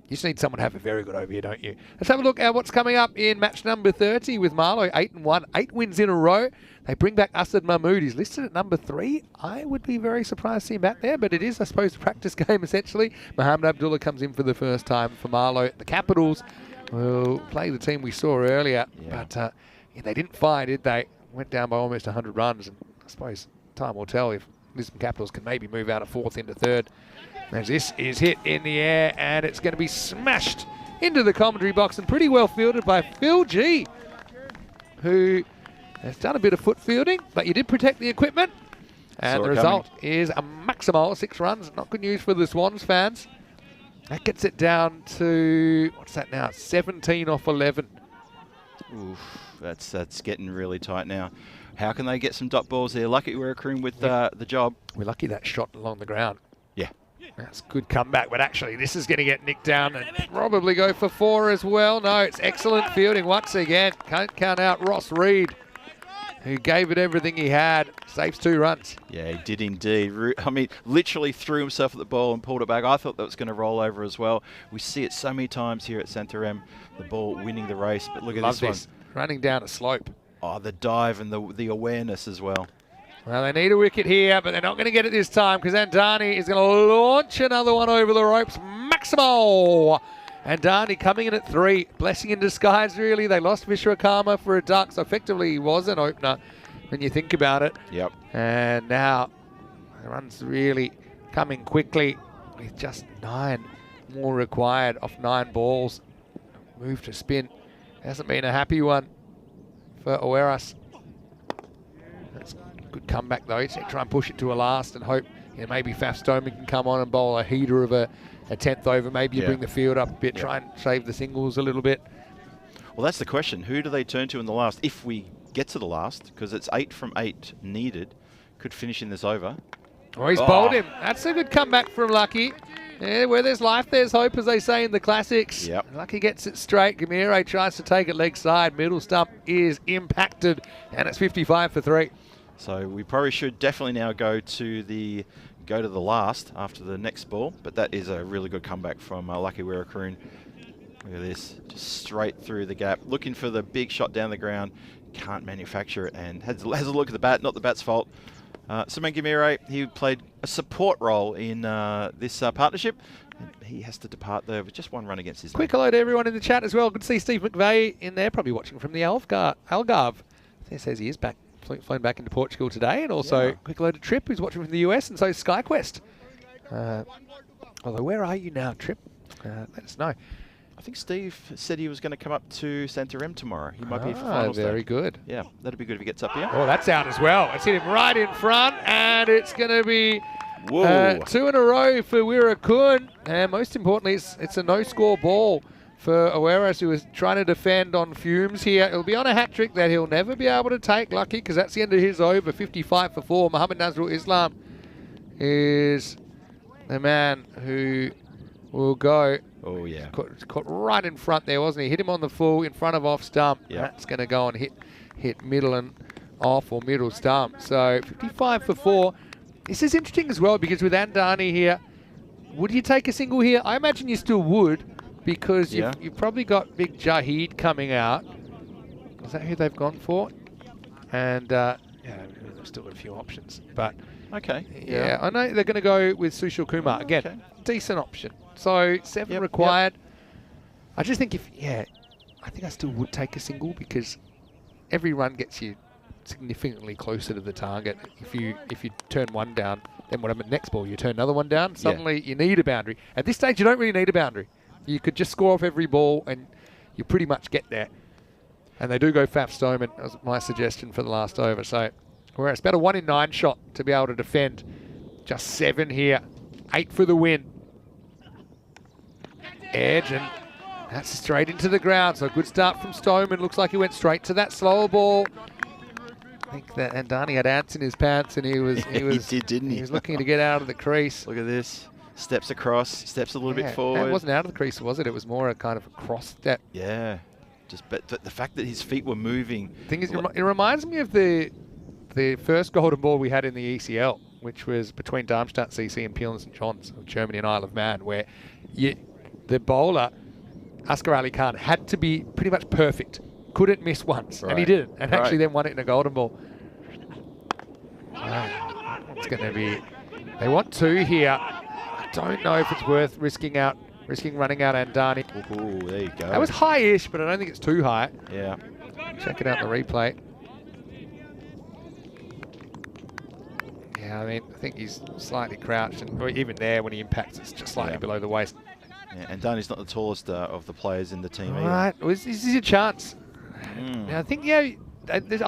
You just need someone to have a very good over here, don't you? Let's have a look at what's coming up in match number 30 with Marlow, 8-1, 8 wins in a row. They bring back Asad Mahmood. He's listed at number 3. I would be very surprised to see him back there, but it is, I suppose, a practice game, essentially. Mohamed Abdullah comes in for the first time for Marlow. The Capitals will play the team we saw earlier, but they didn't fire, did they? Went down by almost 100 runs, and I suppose time will tell if Lisbon Capitals can maybe move out of 4th into 3rd. As this is hit in the air, and it's going to be smashed into the commentary box, and pretty well fielded by Phil G, who has done a bit of foot fielding, but you did protect the equipment. And the result is a maximal 6 runs. Not good news for the Swans fans. That gets it down to, what's that now? 17 off 11. Oof, that's getting really tight now. How can they get some dot balls there? Lucky we're accruing with the job. We're lucky that shot along the ground. Yeah. That's a good comeback, but actually this is going to get nicked down and probably go for 4 as well. No, it's excellent fielding once again. Can't count out Ross Reed, who gave it everything he had. Saves 2 runs. Yeah, he did indeed. I mean, literally threw himself at the ball and pulled it back. I thought that was going to roll over as well. We see it so many times here at Santarem, the ball winning the race. But look at this one. Running down a slope. Oh, the dive and the awareness as well. Well, they need a wicket here, but they're not going to get it this time because Andani is going to launch another one over the ropes. Maximo! Andani coming in at 3. Blessing in disguise, really. They lost Vishwakarma for a duck, so effectively he was an opener when you think about it. Yep. And now the run's really coming quickly with just 9 more required off 9 balls. Move to spin. Hasn't been a happy one for Oweras. That's a good comeback though. He's try and push it to a last and hope maybe Faf Stoneman can come on and bowl a heater of a 10th over. Maybe you bring the field up a bit, try and save the singles a little bit. Well, that's the question. Who do they turn to in the last? If we get to the last, because it's 8 from 8 needed, could finish in this over. Oh, he's bowled him. That's a good comeback from Lucky. Yeah, where there's life, there's hope, as they say in the classics. Yep. Lucky gets it straight. Gamire tries to take it leg side. Middle stump is impacted, and it's 55 for 3. So we probably should definitely now go to the last after the next ball. But that is a really good comeback from Lucky Weerakoon. Look at this, just straight through the gap, looking for the big shot down the ground. Can't manufacture it, and has a look at the bat. Not the bat's fault. Saman Gamire, he played a support role in this partnership. And he has to depart there with just 1 run against his Quick hello to everyone in the chat as well. Good to see Steve McVeigh in there, probably watching from the Algarve. It says he is back, flown back into Portugal today. And also quick hello to Trip, who's watching from the US, and so is SkyQuest. Although, where are you now, Trip? Let us know. I think Steve said he was going to come up to Santarem tomorrow. He might be for finals day. Very good. Yeah, that'd be good if he gets up here. Oh, that's out as well. It's hit him right in front, and it's going to be 2 in a row for Weerakoon. And most importantly, it's a no-score ball for Oweras, who is trying to defend on fumes here. It'll be on a hat-trick that he'll never be able to take, Lucky, because that's the end of his over, 55 for 4. Muhammad Nazrul Islam is the man who will go. Oh, yeah. Caught right in front there, wasn't he? Hit him on the full in front of off stump. Yep. That's going to go and hit middle and off or middle stump. So 55 for 4. This is interesting as well because with Andani here, would you take a single here? I imagine you still would because you've probably got big Jahid coming out. Is that who they've gone for? And they've still got a few options. But okay. Yeah, I know they're going to go with Sushil Kumar. Again, decent option. So 7 required. I just think I think I still would take a single because every run gets you significantly closer to the target. If you turn 1 down, then whatever next ball you turn another 1 down, suddenly you need a boundary. At this stage, you don't really need a boundary. You could just score off every ball and you pretty much get there. And they do go Faf Stoneman. That was my suggestion for the last over. So whereas it's about a 1 in 9 shot to be able to defend. Just 7 here. 8 for the win. Edge, and that's straight into the ground. So a good start from Stoneman. Looks like he went straight to that slower ball. I think that Andani had ants in his pants, and he did, didn't he? He was looking to get out of the crease. Look at this. Steps across, steps a little bit forward. It wasn't out of the crease, was it? It was more a kind of a cross step. Yeah. But the fact that his feet were moving. Thing is, it reminds me of the first golden ball we had in the ECL, which was between Darmstadt CC and Peel and St. John's of Germany and Isle of Man, where the bowler, Askar Ali Khan, had to be pretty much perfect. Couldn't miss once, and he didn't. And actually then won it in a golden ball. It's going to be... They want 2 here. I don't know if it's worth risking running out Andani. Ooh, there you go. That was high-ish, but I don't think it's too high. Yeah. Check it out in the replay. Yeah, I mean, I think he's slightly crouched, and even there, when he impacts, it's just slightly below the waist. Yeah, and Andani's not the tallest of the players in the team either. Right, well, this is your chance. Now, I think, I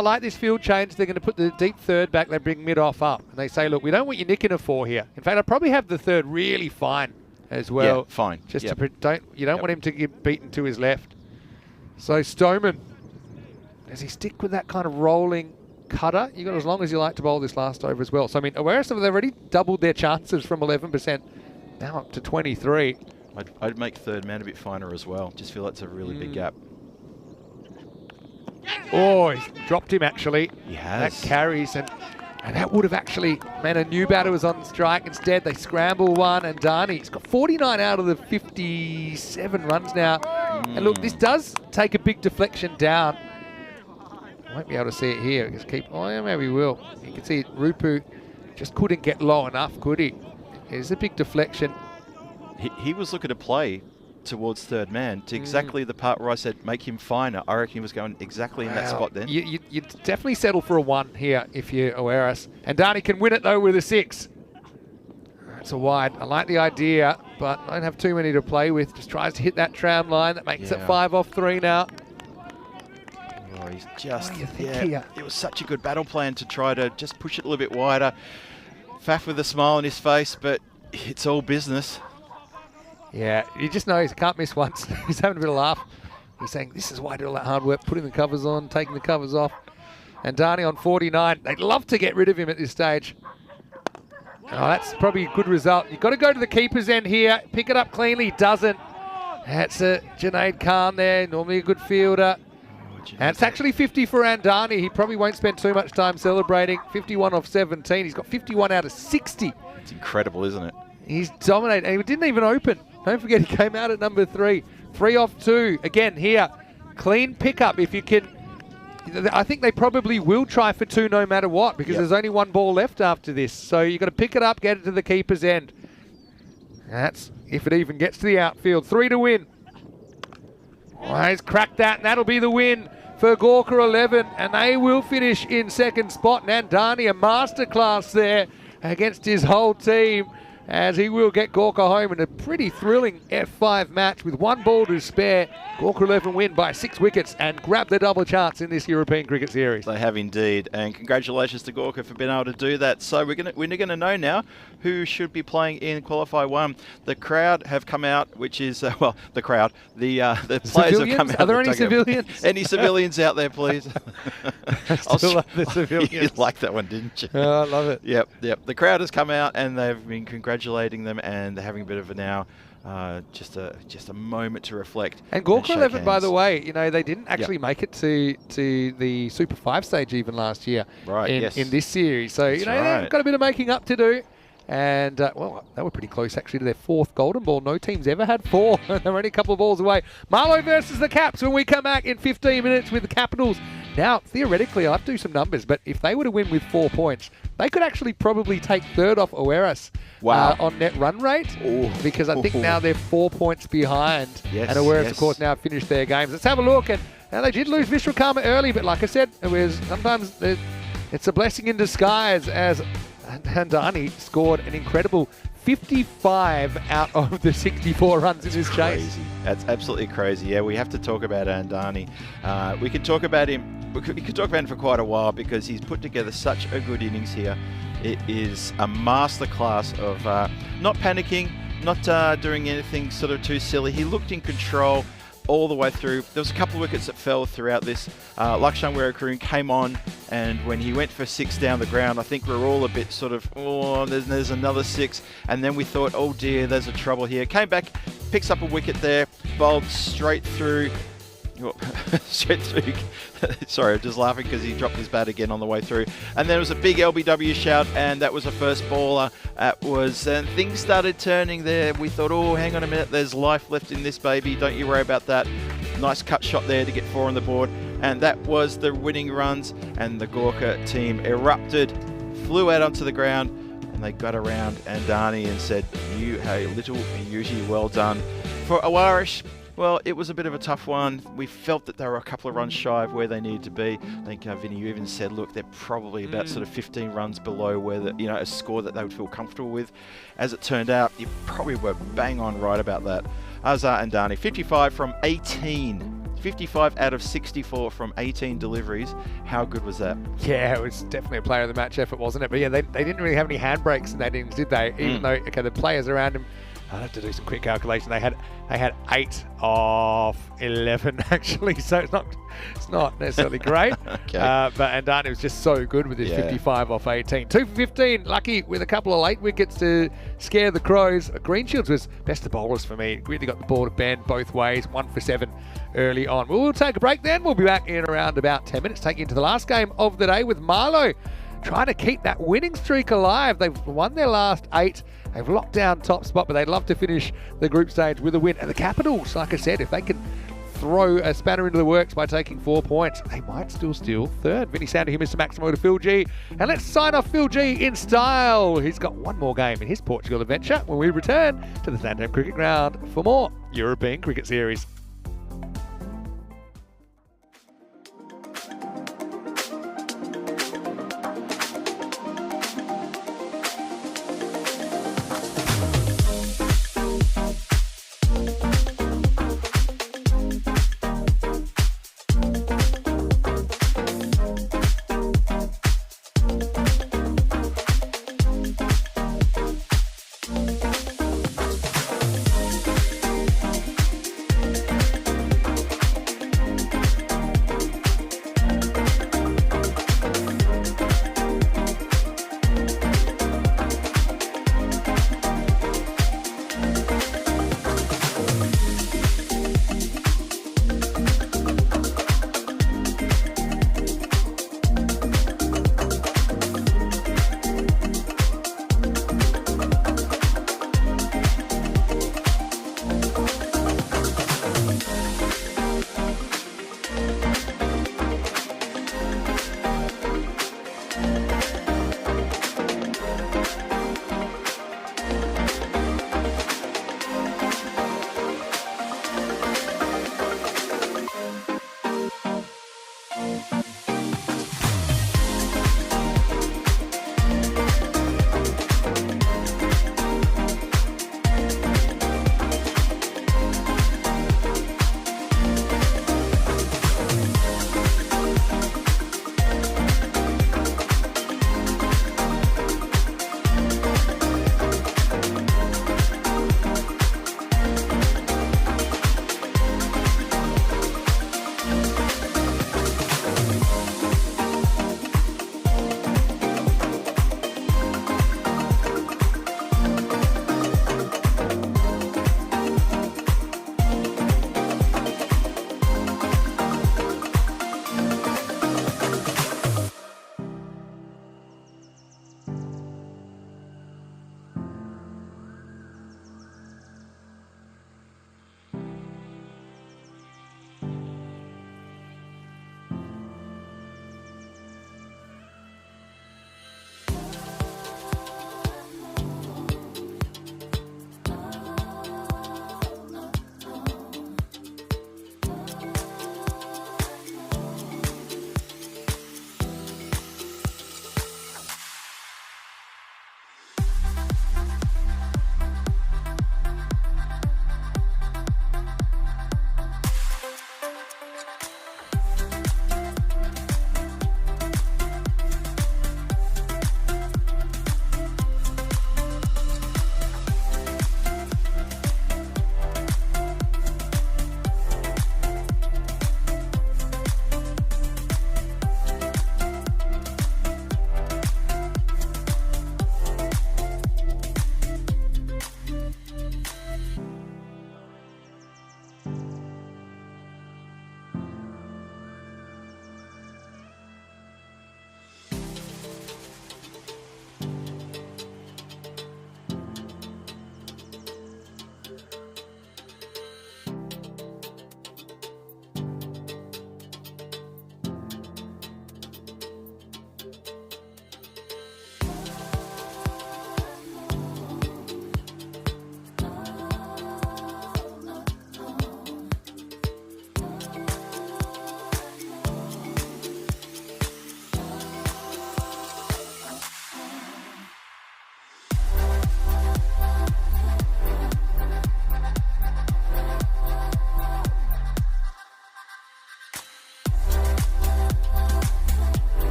like this field change. They're going to put the deep third back. They bring mid-off up. And they say, look, we don't want you nicking a 4 here. In fact, I'd probably have the third really fine as well. Yeah, fine. Just Yep. you don't want him to get beaten to his left. So Stoneman, does he stick with that kind of rolling cutter? You got as long as you like to bowl this last over as well. So I mean, Awareness they've already doubled their chances from 11% now up to 23. I'd make third man a bit finer as well. Just feel that's a really big gap. Oh, he's dropped him actually. He has. That carries, and that would have actually meant a new batter was on strike. Instead, they scramble one, and Darney's got 49 out of the 57 runs now. And look, this does take a big deflection down. Won't be able to see it here. Just keep. Oh, yeah, maybe we will. You can see it, Rupu just couldn't get low enough, could he? It's a big deflection. He was looking to play towards third man to exactly the part where I said make him finer. I reckon he was going exactly in that spot then. You'd definitely settle for a 1 here if you're Awareness. And Darney can win it though with a 6. That's a wide. I like the idea, but I don't have too many to play with. Just tries to hit that tram line. That makes it 5 off 3 now. Oh, he's just, What do you think here? It was such a good battle plan to try to just push it a little bit wider. Faf with a smile on his face, but it's all business. Yeah, you just know he can't miss once. He's having a bit of laugh. He's saying, this is why I did all that hard work, putting the covers on, taking the covers off. And Darney on 49. They'd love to get rid of him at this stage. Oh, that's probably a good result. You've got to go to the keeper's end here. Pick it up cleanly. Doesn't. That's a Junaid Khan there. Normally a good fielder. And it's actually 50 for Andani. He probably won't spend too much time celebrating. 51 off 17. He's got 51 out of 60. It's incredible, isn't it? He's dominated. And he didn't even open. Don't forget he came out at number 3. 3 off 2. Again, here. Clean pickup if you can. I think they probably will try for 2 no matter what because there's only 1 ball left after this. So you've got to pick it up, get it to the keeper's end. That's if it even gets to the outfield. 3 to win. Well, he's cracked that, and that'll be the win for Gorka 11, and they will finish in second spot. And Andani, a masterclass there against his whole team, as he will get Gorka home in a pretty thrilling F5 match with 1 ball to spare. Gorka 11 win by 6 wickets and grab the double chance in this European Cricket Series. They have indeed, and congratulations to Gorka for being able to do that. So we're going to know now who should be playing in Qualify 1. The crowd have come out, which is, well, the crowd, the players have come out. Are there any civilians? Any civilians out there, please? I still love the civilians. You liked that one, didn't you? Oh, I love it. Yep. The crowd has come out and they've been congratulating them and they're having a bit of a now. Just a moment to reflect. And Gorka 11, by the way, you know, they didn't actually make it to the Super 5 stage even last year in this series. So, you know, they've got a bit of making up to do. And, well, they were pretty close, actually, to their 4th golden ball. No team's ever had 4. They're only a couple of balls away. Marlow versus the Caps when we come back in 15 minutes with the Capitals. Now, theoretically, I'll have to do some numbers, but if they were to win with 4 points, they could actually probably take 3rd off Awareness on net run rate because I think now they're 4 points behind. And Awareness, of course, now finished their games. Let's have a look. And now they did lose Vishwakarma early, but like I said, it was sometimes it's a blessing in disguise as Andani scored an incredible 55 out of the 64 runs in this chase. That's absolutely crazy. Yeah, we have to talk about Andani. We could talk about him. We could talk about him for quite a while because he's put together such a good innings here. It is a masterclass of not panicking, not doing anything sort of too silly. He looked in control all the way through. There was a couple of wickets that fell throughout this. Lakshan Weerakarun came on, and when he went for 6 down the ground, I think we were all a bit sort of, oh, there's another 6. And then we thought, oh dear, there's a trouble here. Came back, picks up a wicket there, bowled straight through. Sorry, I'm just laughing because he dropped his bat again on the way through. And then it was a big LBW shout, and that was a first baller. And things started turning there. We thought, oh, hang on a minute, there's life left in this baby. Don't you worry about that. Nice cut shot there to get 4 on the board. And that was the winning runs, and the Gorka team erupted, flew out onto the ground, and they got around Andani and said, you a little beauty, well done. For Awarish, well, it was a bit of a tough one. We felt that they were a couple of runs shy of where they needed to be. I think, Vinny, you even said, look, they're probably about sort of 15 runs below where a score that they would feel comfortable with. As it turned out, you probably were bang on right about that. Azhar Andani, 55 from 18. 55 out of 64 from 18 deliveries. How good was that? Yeah, it was definitely a player of the match effort, wasn't it? But yeah, they didn't really have any handbrakes in that innings, did they? Even though, the players around him I'd have to do some quick calculation. They had 8 of 11 actually, so it's not necessarily great. Okay. But Andani was just so good with his 55 off 18. 2 for 15, lucky with a couple of late wickets to scare the Crows. Greenshields was best of bowlers for me. Really got the ball to bend both ways. 1 for 7 early on. We'll take a break then. We'll be back in around about 10 minutes, taking you to the last game of the day with Marlow trying to keep that winning streak alive. They've won their last 8. They've locked down top spot, but they'd love to finish the group stage with a win. And the Capitals, like I said, if they can throw a spanner into the works by taking 4 points, they might still steal third. Vinny Sander here, Mr. Maximo to Phil G. And let's sign off Phil G in style. He's got one more game in his Portugal adventure when we return to the Sandham Cricket Ground for more European Cricket Series.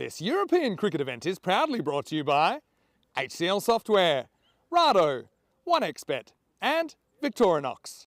This European cricket event is proudly brought to you by HCL Software, Rado, 1xBet and Victorinox.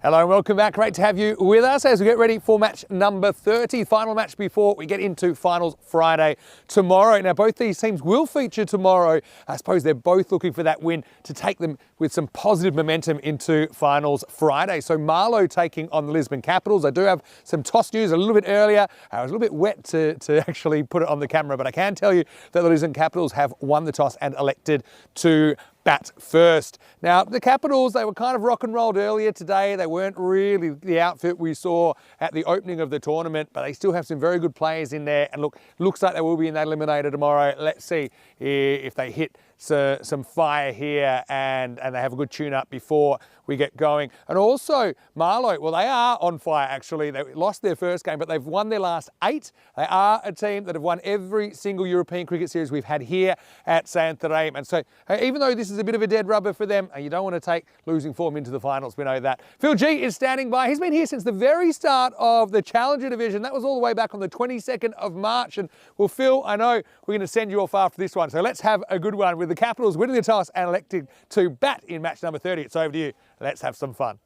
Hello and welcome back. Great to have you with us as we get ready for match number 30, final match before we get into finals Friday tomorrow. Now, both these teams will feature tomorrow. I suppose they're both looking for that win to take them with some positive momentum into finals Friday. So Marlow taking on the Lisbon Capitals. I do have some toss news a little bit earlier. I was a little bit wet to actually put it on the camera, but I can tell you that the Lisbon Capitals have won the toss and elected to bat first. Now, the Capitals, they were kind of rock and rolled earlier today. They weren't really the outfit we saw at the opening of the tournament, but they still have some very good players in there. And look, looks like they will be in that eliminator tomorrow. Let's see if they hit some fire here and they have a good tune-up before we get going. And also, Marlow, well, they are on fire, actually. They lost their first game, but they've won their last 8. They are a team that have won every single European cricket series we've had here at Santarém. And so, even though this is a bit of a dead rubber for them, you don't want to take losing form into the finals. We know that. Phil G is standing by. He's been here since the very start of the Challenger Division. That was all the way back on the 22nd of March. And, well, Phil, I know we're going to send you off after this one. So let's have a good one with the Capitals winning the toss and elected to bat in match number 30. It's over to you. Let's have some fun.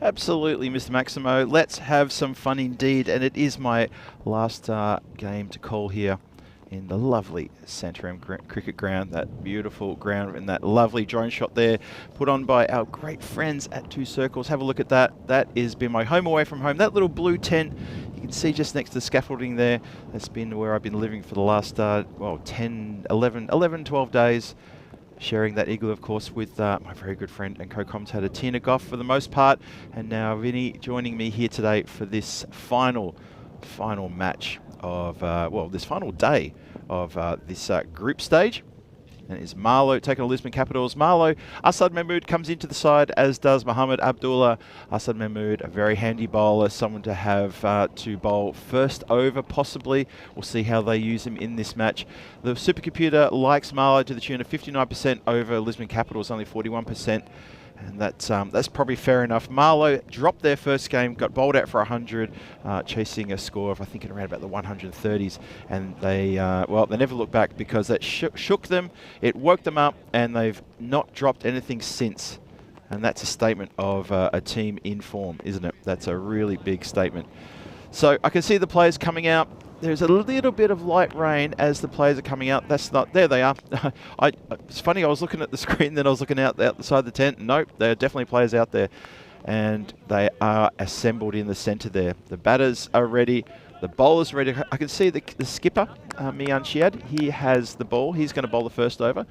Absolutely, Mr. Maximo. Let's have some fun indeed. And it is my last game to call here in the lovely Santarém cricket ground, that beautiful ground, and that lovely drone shot there put on by our great friends at Two Circles. Have a look at that. That has been my home away from home. That little blue tent you can see just next to the scaffolding there, that's been where I've been living for the last 11, 12 days. Sharing that eagle, of course, with my very good friend and co-commentator Tina Goff for the most part. And now Vinny joining me here today for this final match of, this final day of this group stage. And it's Marlow taking on Lisbon Capitals. Marlow, Asad Mahmood comes into the side, as does Mohamed Abdullah. Asad Mahmood, a very handy bowler, someone to have to bowl first over, possibly. We'll see how they use him in this match. The supercomputer likes Marlow to the tune of 59% over Lisbon Capitals, only 41%. And that's probably fair enough. Marlow dropped their first game, got bowled out for 100, chasing a score of, I think, around about the 130s. And they never looked back because that shook them, it woke them up, and they've not dropped anything since. And that's a statement of a team in form, isn't it? That's a really big statement. So I can see the players coming out. There's a little bit of light rain as the players are coming out. That's not, there they are. It's funny, I was looking at the screen, then I was looking out the side of the tent. Nope, there are definitely players out there. And they are assembled in the centre there. The batters are ready. The bowlers are ready. I can see the skipper, Mian Chiad. He has the ball. He's going to bowl the first over.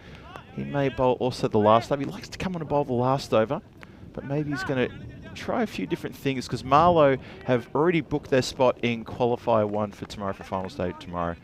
He may bowl also the last over. He likes to come on and bowl the last over, but maybe he's going to try a few different things because Marlow have already booked their spot in qualifier 1 for tomorrow, for final stage tomorrow.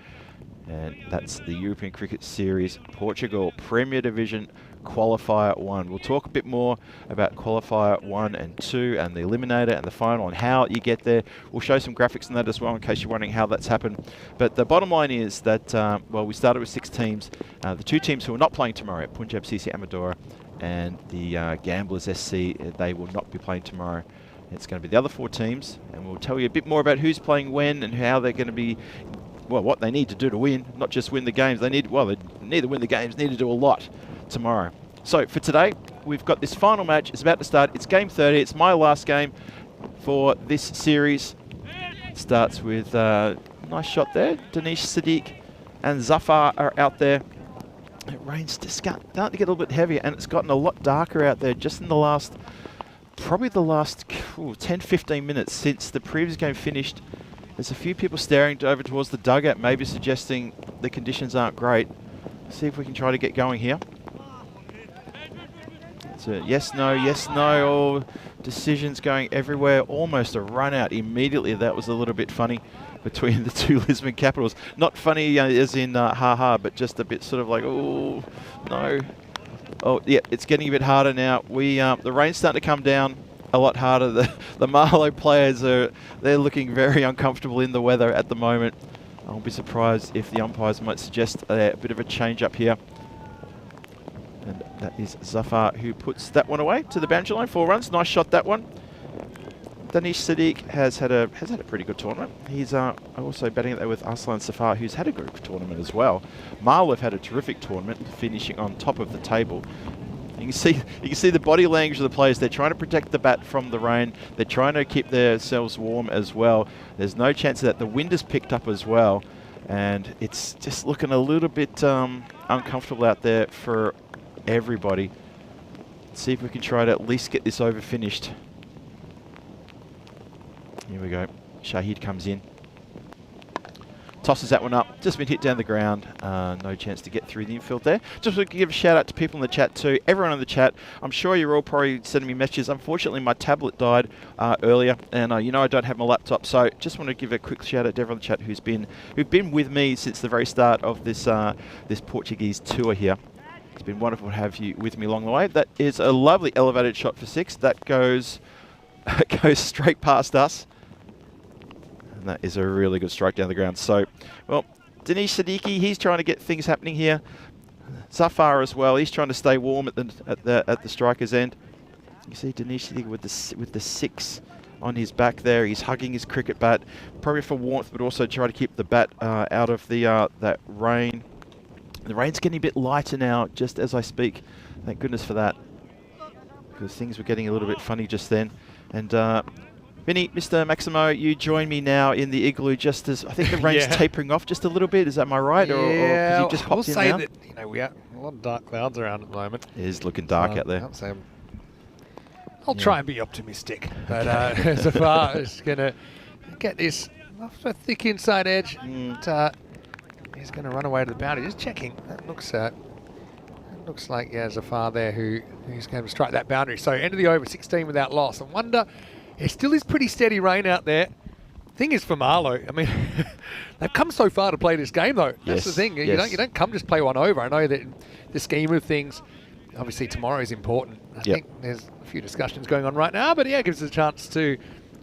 And that's the European Cricket Series Portugal Premier Division Qualifier 1. We'll talk a bit more about Qualifier 1 and 2 and the Eliminator and the final and how you get there. We'll show some graphics on that as well in case you're wondering how that's happened. But the bottom line is that, well, we started with 6 teams. The 2 teams who are not playing tomorrow, Punjab CC Amadora and the Gamblers SC, they will not be playing tomorrow. It's going to be the other 4 teams, and we'll tell you a bit more about who's playing when and how they're going to be, well, what they need to do to win, not just win the games. They need, well, they need to win the games, need to do a lot tomorrow. So for today, we've got this final match. It's about to start. It's game 30. It's my last game for this series. It starts with nice shot there. Danish Sadiq and Zafar are out there. It rain's just starting to get a little bit heavier, and it's gotten a lot darker out there just in the last, probably the last 10, 15 minutes since the previous game finished. There's a few people staring over towards the dugout, maybe suggesting the conditions aren't great. See if we can try to get going here. So yes, no, all decisions going everywhere. Almost a run out immediately. That was a little bit funny between the 2 Lisbon Capitals. Not funny as in ha-ha, but just a bit sort of like, oh, no. Oh, yeah, it's getting a bit harder now. The rain's starting to come down a lot harder. The Marlow players they're looking very uncomfortable in the weather at the moment. I'll be surprised if the umpires might suggest a bit of a change up here. And that is Zafar who puts that one away to the boundary line. 4 runs. Nice shot, that one. Danish Sadiq has had a pretty good tournament. He's also batting there with Aslan Safar, who's had a good tournament as well. Marlow have had a terrific tournament, finishing on top of the table. You can see the body language of the players. They're trying to protect the bat from the rain. They're trying to keep themselves warm as well. There's no chance that the wind has picked up as well, and it's just looking a little bit uncomfortable out there for everybody. Let's see if we can try to at least get this over finished. Here we go. Shahid comes in. Tosses that one up. Just been hit down the ground. No chance to get through the infield there. Just want to give a shout out to people in the chat too. Everyone in the chat. I'm sure you're all probably sending me messages. Unfortunately, my tablet died earlier, and I don't have my laptop. So just want to give a quick shout out to everyone in the chat who've been with me since the very start of this this Portuguese tour here. It's been wonderful to have you with me along the way. That is a lovely elevated shot for 6. That goes straight past us. And that is a really good strike down the ground. So, well, Danish Siddiqui, he's trying to get things happening here. Zafar as well. He's trying to stay warm at the striker's end. You see Danish Siddiqui with the 6 on his back there. He's hugging his cricket bat, probably for warmth, but also try to keep the bat out of that rain. The rain's getting a bit lighter now, just as I speak. Thank goodness for that, because things were getting a little bit funny just then. And Vinny, Mr. Maximo, you join me now in the igloo just as I think the rain's tapering off just a little bit. Is that my right? Yeah, or you just I'll popped in say now? that we have a lot of dark clouds around at the moment. It is looking dark out there. I'll try and be optimistic, but Zafar is going to get this off a thick inside edge. He's going to run away to the boundary. Just checking. That looks like Zafar there who's going to strike that boundary. So end of the over, 16 without loss. I wonder, it still is pretty steady rain out there. Thing is for Marlow, I mean, they've come so far to play this game though. That's the thing. You don't come just play one over. I know that in the scheme of things, obviously tomorrow is important. I think there's a few discussions going on right now, but yeah, it gives us a chance to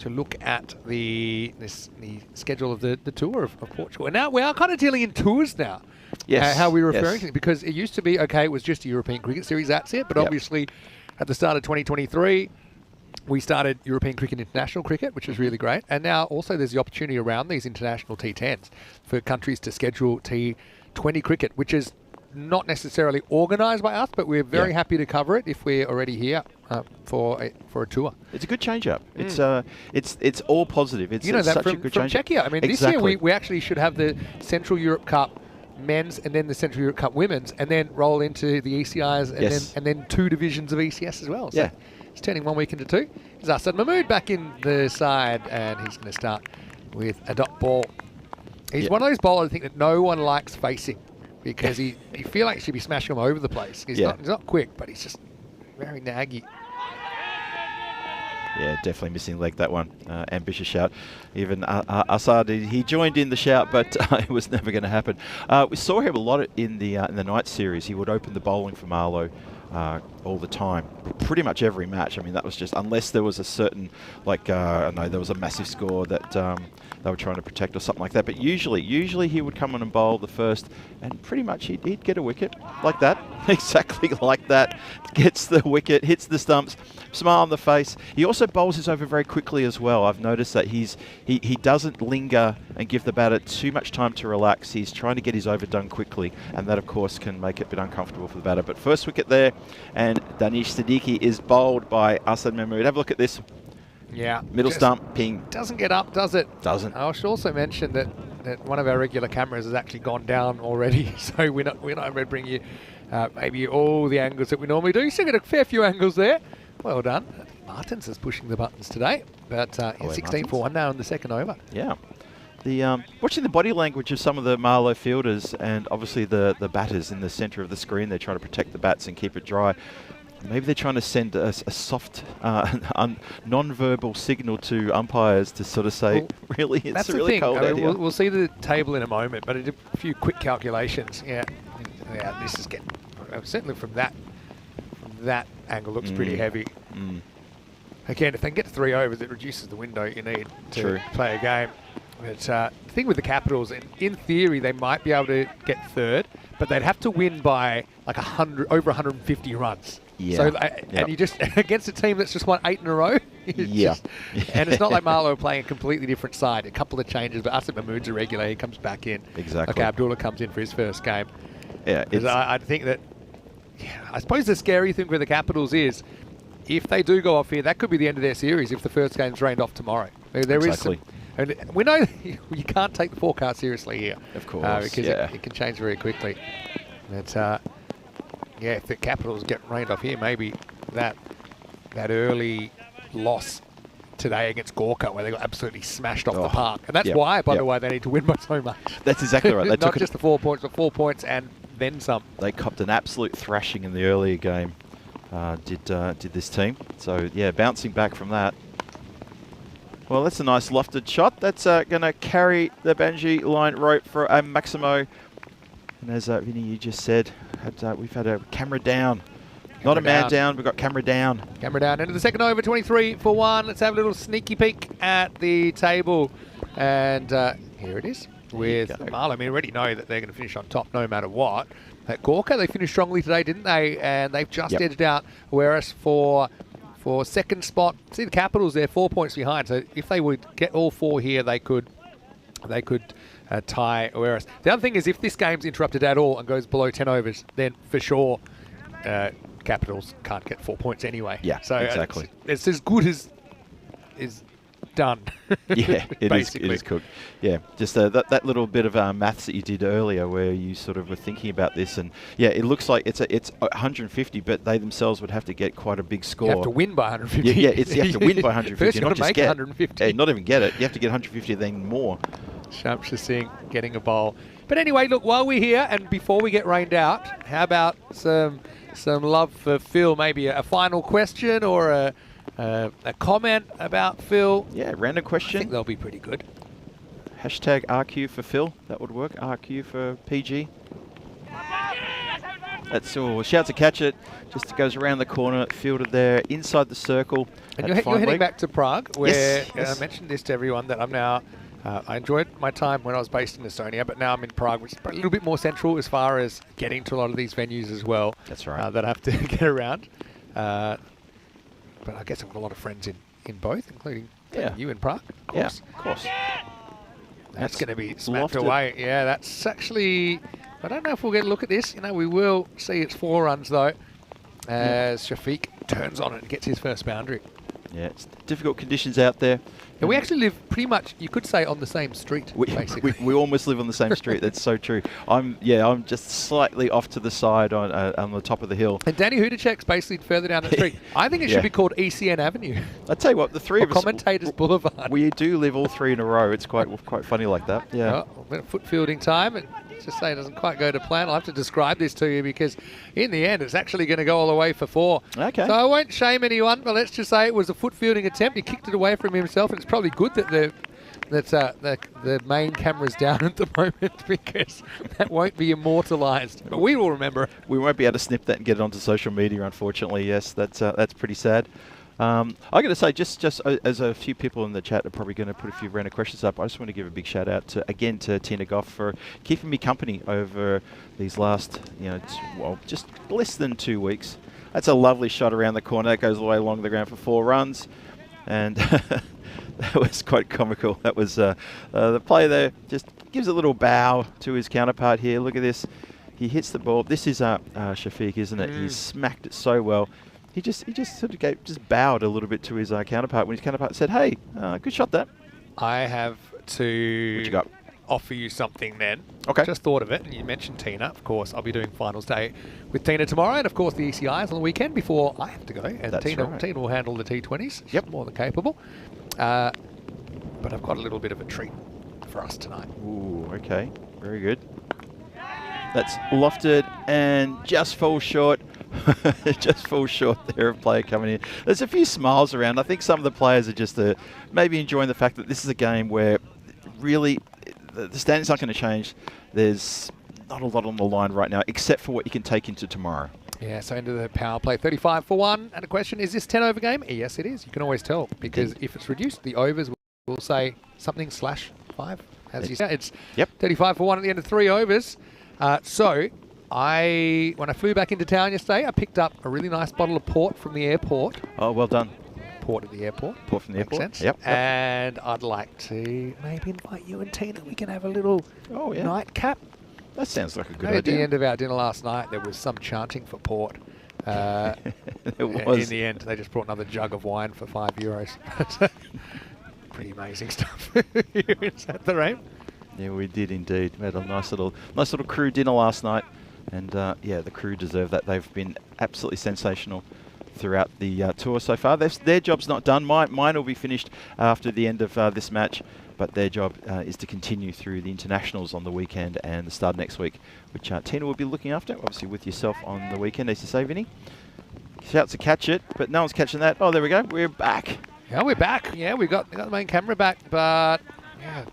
look at the schedule of the tour of Portugal. And now we are kind of dealing in tours now. Yes. How we're referring to it, because it used to be, okay, it was just a European Cricket Series, that's it. But obviously at the start of 2023, we started European Cricket International Cricket, which is really great. And now also there's the opportunity around these international T10s for countries to schedule T20 cricket, which is not necessarily organised by us, but we're very happy to cover it if we're already here for a tour. It's a good change-up. It's all positive. It's that such a good from Czechia. I mean, this year we actually should have the Central Europe Cup men's and then the Central Europe Cup women's, and then roll into the ECIs and then 2 divisions of ECS as well. So it's turning 1 week into 2. There's Asad Mahmood back in the side, and he's going to start with a dot ball. He's one of those bowlers I think that no one likes facing. because you feel like he should be smashing them over the place. He's not quick, but he's just very naggy. Yeah, definitely missing leg, that one. Ambitious shout. Even Assad, he joined in the shout, but it was never going to happen. We saw him a lot in the night series. He would open the bowling for Marlow all the time, pretty much every match. I mean, that was just, unless there was a certain, like, I know there was a massive score that they were trying to protect or something like that. But usually he would come on and bowl the first, and pretty much he'd get a wicket like that, exactly like that. Gets the wicket, hits the stumps, smile on the face. He also bowls his over very quickly as well. I've noticed that he doesn't linger and give the batter too much time to relax. He's trying to get his over done quickly, and that of course can make it a bit uncomfortable for the batter. But first wicket there, and Danish Siddiqui is bowled by Asad Mahmood. Have a look at this. Yeah. Middle stump, ping. Doesn't get up, does it? Doesn't. I should also mention that one of our regular cameras has actually gone down already, so we're not able to bring you maybe all the angles that we normally do. You still get a fair few angles there. Well done. Martins is pushing the buttons today, but 16 for 1 now in the second over. Yeah. The watching the body language of some of the Marlow fielders, and obviously the batters in the centre of the screen, they're trying to protect the bats and keep it dry. Maybe they're trying to send a soft, non-verbal signal to umpires to sort of say, well, really, it's really cold out here. We'll see the table in a moment, but I did a few quick calculations. Yeah, this is getting, certainly from that angle, looks pretty heavy. Again, if they can get to 3 overs, it reduces the window you need to play a game. But the thing with the Capitals, in theory, they might be able to get third, but they'd have to win by like over 150 runs. Yeah. So, and you just, against a team that's just won 8 in a row. And it's not like Marlow are playing a completely different side. A couple of changes, but Asad Mahmood's a regular. He comes back in. Exactly. Okay, Abdullah comes in for his first game. Yeah. I think that, I suppose the scary thing for the Capitals is, if they do go off here, that could be the end of their series if the first game's rained off tomorrow. There is some, and we know you can't take the forecast seriously here. Of course, because it can change very quickly. But, if the Capitals get rained off here, maybe that early loss today against Gorka, where they got absolutely smashed off the park. And that's why, by the way, they need to win by so much. That's exactly right. They Not just the 4 points, but 4 points and then some. They copped an absolute thrashing in the earlier game, did this team. So, yeah, bouncing back from that. Well, that's a nice lofted shot. That's going to carry the Banji line rope for a Maximo. And as Vinny, you just said, we've had a camera down. Not a man down, we've got camera down. Camera down. Into the second over, 23 for 1. Let's have a little sneaky peek at the table. And here it is with Marlow. I mean, we already know that they're going to finish on top no matter what. At Gorka, they finished strongly today, didn't they? And they've just edged out Whereas for second spot. See the Capitals, they're 4 points behind. So if they would get all 4 here, they could tie Whereas. The other thing is, if this game's interrupted at all and goes below 10 overs, then for sure Capitals can't get 4 points anyway. Yeah, so exactly. It's as good as is done. Yeah, it is cooked. Yeah, just that little bit of maths that you did earlier, where you sort of were thinking about this, and yeah, it looks like it's 150, but they themselves would have to get quite a big score. You have to win by 150. Yeah, you have to win by 150. First, you've got to make 150. Not even get it. You have to get 150, then more. Shamsha Singh getting a bowl. But anyway, look, while we're here and before we get rained out, how about some love for Phil? Maybe a final question or a comment about Phil. Yeah, random question. I think they'll be pretty good. Hashtag RQ for Phil. That would work. RQ for PG. That's all. Shout to catch it. Just goes around the corner, fielded there, inside the circle. And you're heading back to Prague, where I mentioned this to everyone that I'm now. I enjoyed my time when I was based in Estonia, but now I'm in Prague, which is a little bit more central as far as getting to a lot of these venues as well. That's right. That I have to get around. But I guess I've got a lot of friends in both, including you in Prague, of course. Yeah, of course. That's going to be smacked away. Yeah, that's actually... I don't know if we'll get a look at this. You know, we will see it's 4 runs, though, as Shafiq turns on it and gets his first boundary. Yeah, it's difficult conditions out there. And we actually live pretty much, you could say, on the same street, basically. We almost live on the same street. That's so true. I'm just slightly off to the side on the top of the hill. And Danny Hudacek's basically further down the street. I think it should be called ECN Avenue. I tell you what, the three of us, Commentators Boulevard. We do live all 3 in a row. It's quite funny like that. Yeah. Foot fielding time. And just say it doesn't quite go to plan. I'll have to describe this to you because in the end, it's actually going to go all the way for 4. Okay. So I won't shame anyone, but let's just say it was a foot fielding attempt. He kicked it away from himself, and it's probably good that the main camera's down at the moment because that won't be immortalised. But we will remember it. We won't be able to snip that and get it onto social media, unfortunately. Yes, that's pretty sad. I got to say, just as a few people in the chat are probably going to put a few random questions up, I just want to give a big shout out to Tina Goff for keeping me company over these last, just less than 2 weeks. That's a lovely shot around the corner. That goes all the way along the ground for 4 runs, and that was quite comical. That was the player there just gives a little bow to his counterpart here. Look at this. He hits the ball. This is Shafiq, isn't it? He smacked it so well. He just sort of bowed a little bit to his counterpart when his counterpart said, "Hey, good shot that." I have to What you got? offer you something then. Okay. Just thought of it, and you mentioned Tina. Of course, I'll be doing finals day with Tina tomorrow, and of course the ECIs on the weekend before I have to go. And That's Tina right. will handle the T20s. She's Yep. more than capable. But I've got a little bit of a treat for us tonight. Ooh, okay. Very good. That's lofted and just falls short. Just falls short there of player coming in. There's a few smiles around. I think some of the players are just maybe enjoying the fact that this is a game where really the standings aren't going to change. There's not a lot on the line right now except for what you can take into tomorrow. Yeah, so into the power play, 35 for 1. And a question, is this 10 over game? Yes, it is. You can always tell because if it's reduced, the overs will say something /5. As you said, it's 35 for 1 at the end of 3 overs. So when I flew back into town yesterday, I picked up a really nice bottle of port from the airport. Oh, well done. Port at the airport. Port from the Makes airport. sense. Yep. And I'd like to maybe invite you and Tina. We can have a little nightcap. That sounds like a good At the idea. end of our dinner last night, there was some chanting for port. It In was. the end, they just brought another jug of wine for €5. Pretty amazing stuff at the Reign. Yeah, we did indeed. We had a nice little crew dinner last night, and the crew deserve that. They've been absolutely sensational throughout the tour so far. Their job's not done. Mine will be finished after the end of this match, but their job is to continue through the internationals on the weekend and the start of next week, which Tina will be looking after, obviously with yourself on the weekend. As you say, Vinny, shouts to catch it, but no one's catching that. Oh, there we go. We're back. Yeah, we're back. Yeah, we got the main camera back, but yeah,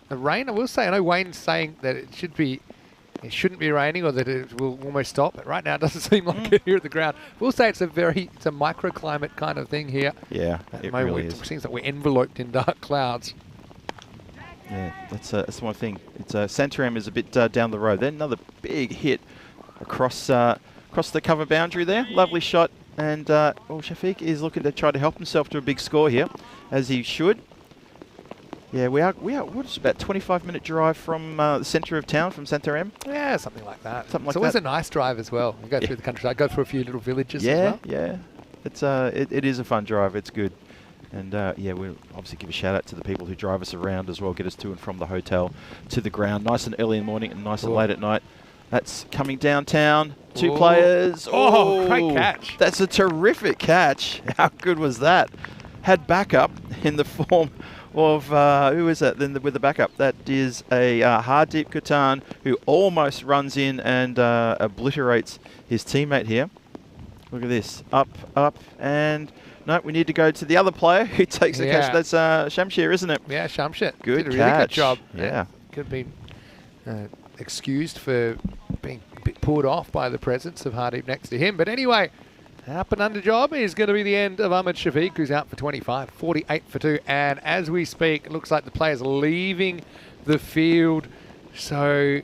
the rain. I will say, I know Wayne's saying that it shouldn't be raining or that it will almost stop. But right now, it doesn't seem like it here at the ground. We'll say it's a microclimate kind of thing here. Yeah, At it the moment, really it is. seems like we're enveloped in dark clouds. Yeah, that's one thing. It's Santarem is a bit down the road. Then another big hit across the cover boundary there. Lovely shot, and Shafiq is looking to try to help himself to a big score here, as he should. Yeah, we are. What's about 25-minute drive from the centre of town, from Santarem? Yeah, something like that. Something like it's always that. a nice drive as well. You go through the countryside, go through a few little villages as Yeah, well. yeah. It's it is a fun drive. It's good. And we'll obviously give a shout out to the people who drive us around as well, get us to and from the hotel to the ground, nice and early in the morning and nice and late at night. That's coming downtown. 2 players. Oh, great catch. That's a terrific catch. How good was that? Had backup in the form of, who is that then with the backup? That is a Hardeep Katan who almost runs in and obliterates his teammate here. Look at this. Up, and no, we need to go to the other player who takes the catch. That's Shamshir, isn't it? Yeah, Shamshir. Good Did a catch. really good job. Yeah. Could have been excused for being a bit pulled off by the presence of Hardeep next to him. But anyway, up and under job is going to be the end of Ahmed Shafiq, who's out for 25, 48 for 2. And as we speak, it looks like the players are leaving the field. So,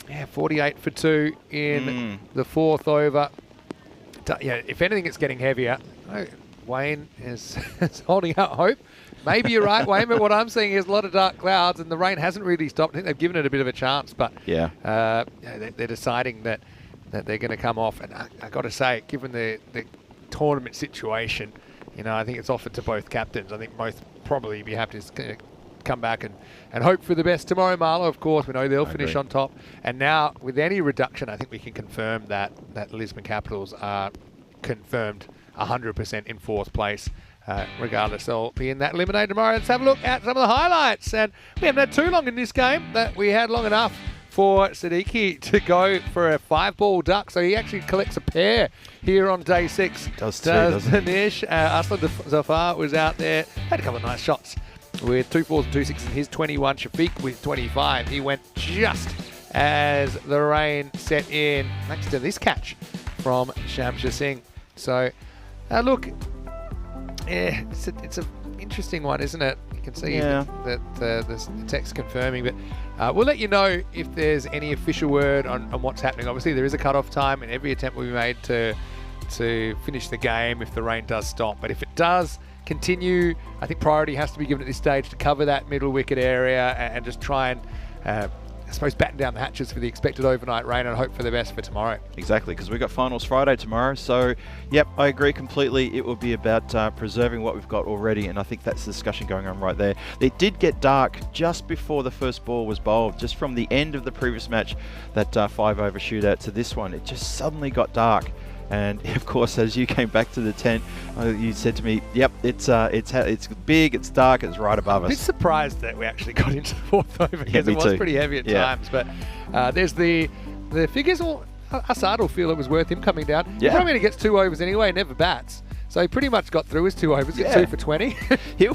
yeah, 48 for 2 in the 4th over. Yeah, if anything, it's getting heavier. Oh, Wayne is holding out hope. Maybe you're right, Wayne, but what I'm seeing is a lot of dark clouds, and the rain hasn't really stopped. I think they've given it a bit of a chance, but they're deciding that they're going to come off. And I got to say, given the tournament situation, I think it's offered to both captains. I think both probably be happy to come back and hope for the best tomorrow. Marlo, of course, we know they'll finish on top. And now, with any reduction, I think we can confirm that Lisbon Capitals are confirmed 100% in 4th place. Regardless, they'll be in that eliminator tomorrow. Let's have a look at some of the highlights. And we haven't had too long in this game, but we had long enough for Siddiqui to go for a 5-ball duck. So he actually collects a pair here on day 6. Does too, doesn't it? Danish. Aslan Zafar was out there, had a couple of nice shots with 2 4s and 2 6s in his 21. Shafiq with 25. He went just as the rain set in, thanks to this catch from Shamsha Singh. So, look, yeah, it's an interesting one, isn't it? You can see that the text confirming, but we'll let you know if there's any official word on what's happening. Obviously, there is a cut-off time, and every attempt will be made to finish the game if the rain does stop. But if it does continue, I think priority has to be given at this stage to cover that middle wicket area and just try and I suppose batten down the hatches for the expected overnight rain and hope for the best for tomorrow. Exactly, because we've got finals Friday tomorrow. So, yep, I agree completely. It will be about preserving what we've got already, and I think that's the discussion going on right there. It did get dark just before the first ball was bowled, just from the end of the previous match, that 5-over shootout to this one. It just suddenly got dark. And of course, as you came back to the tent, you said to me, "Yep, it's big, it's dark, it's right above us." I'm a bit surprised that we actually got into the 4th over because it was pretty heavy at times. But there's the figures. Assad will feel it was worth him coming down. He probably only gets 2 overs anyway, never bats. So he pretty much got through his 2 overs, 2 for 20.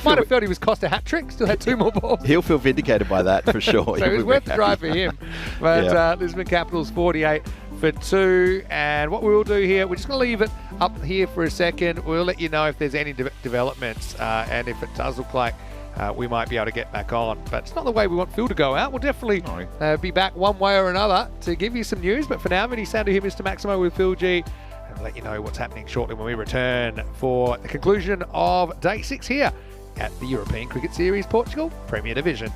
Might have felt he was cost a hat trick, still had 2 more balls. He'll feel vindicated by that for sure. So it was worth the drive for him. But Lisbon Capitals 48 for 2. And what we will do here, we're just going to leave it up here for a second. We'll let you know if there's any developments. And if it does look like we might be able to get back on. But it's not the way we want Phil to go out. We'll definitely be back one way or another to give you some news. But for now, Vinny Sandu here, Mr. Maximo with Phil G. And let you know what's happening shortly when we return for the conclusion of day 6 here at the European Cricket Series Portugal Premier Division.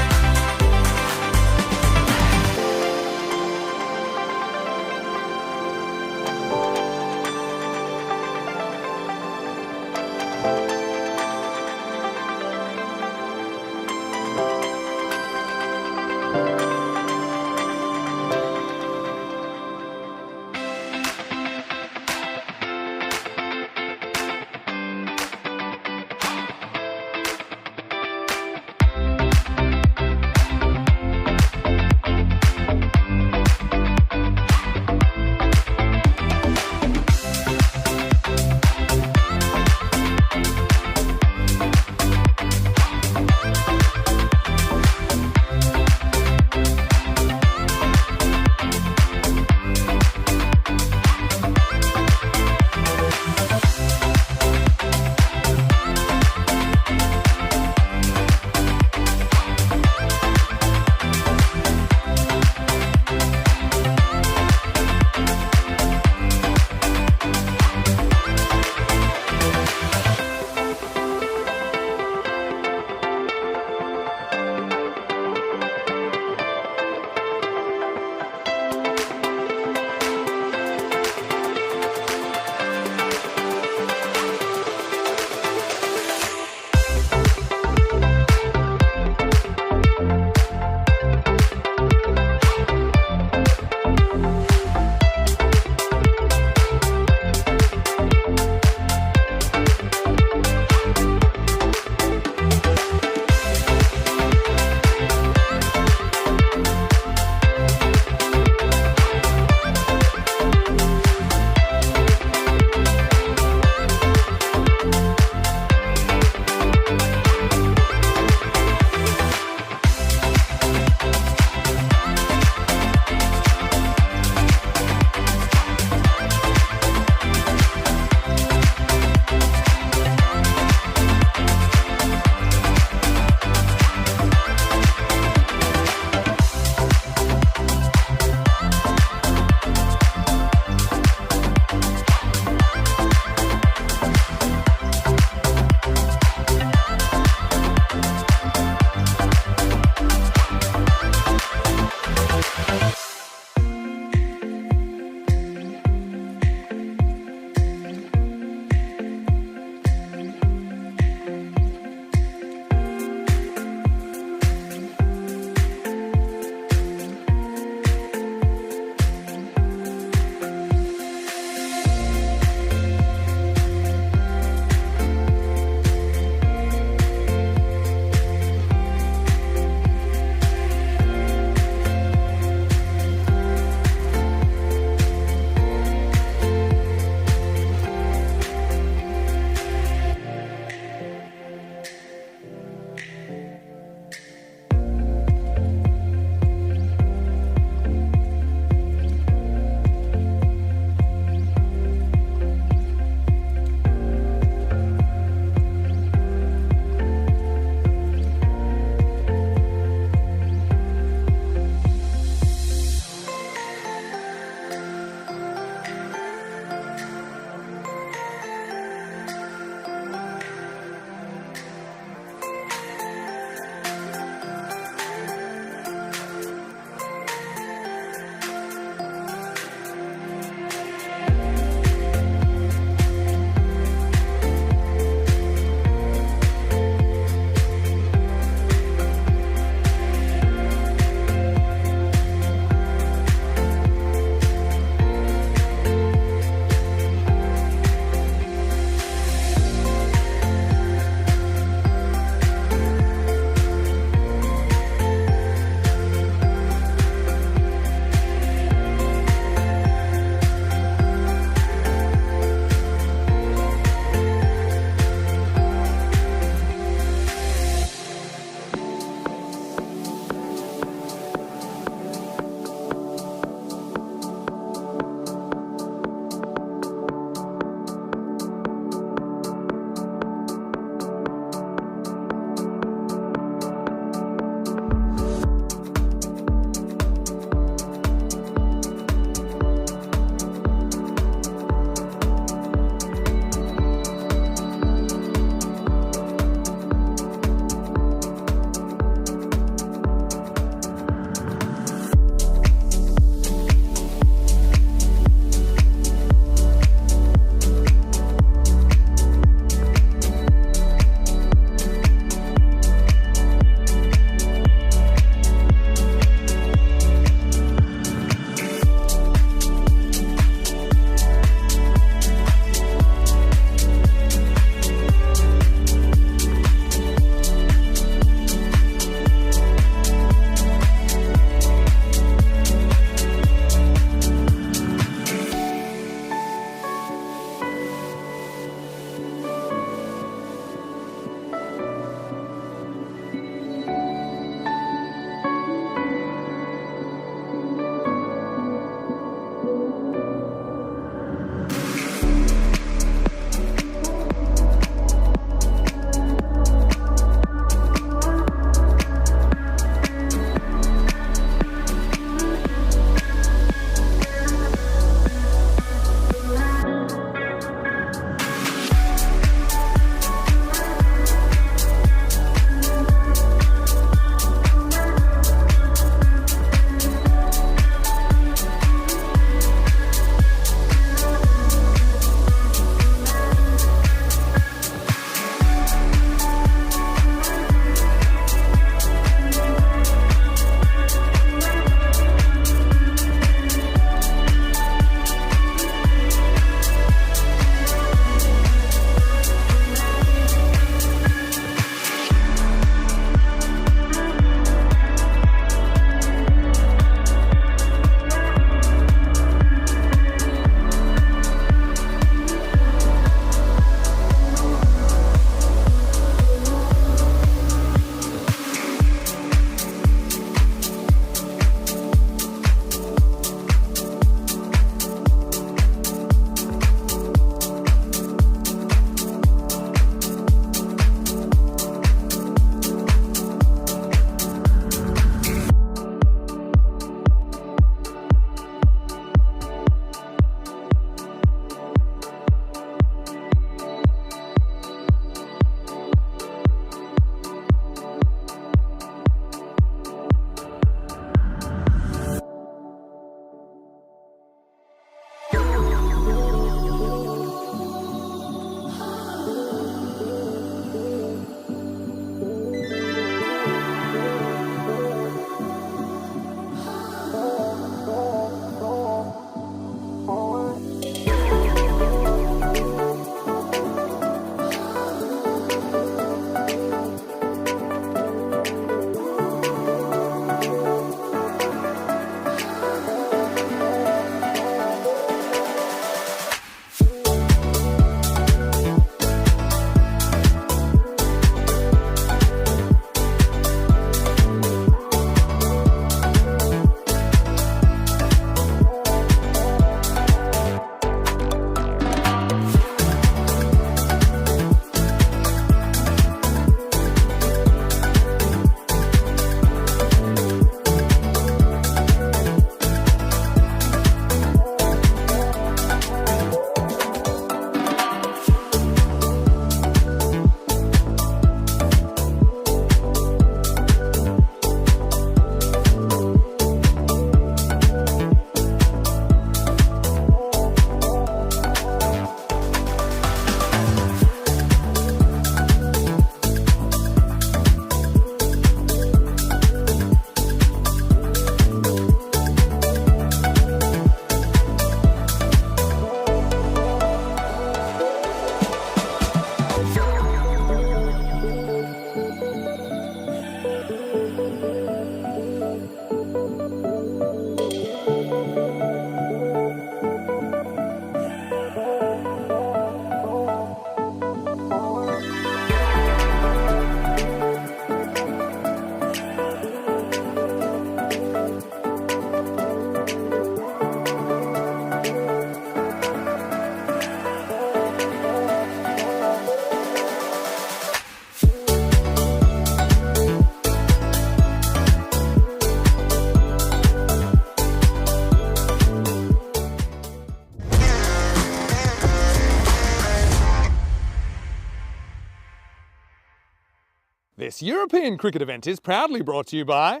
This European cricket event is proudly brought to you by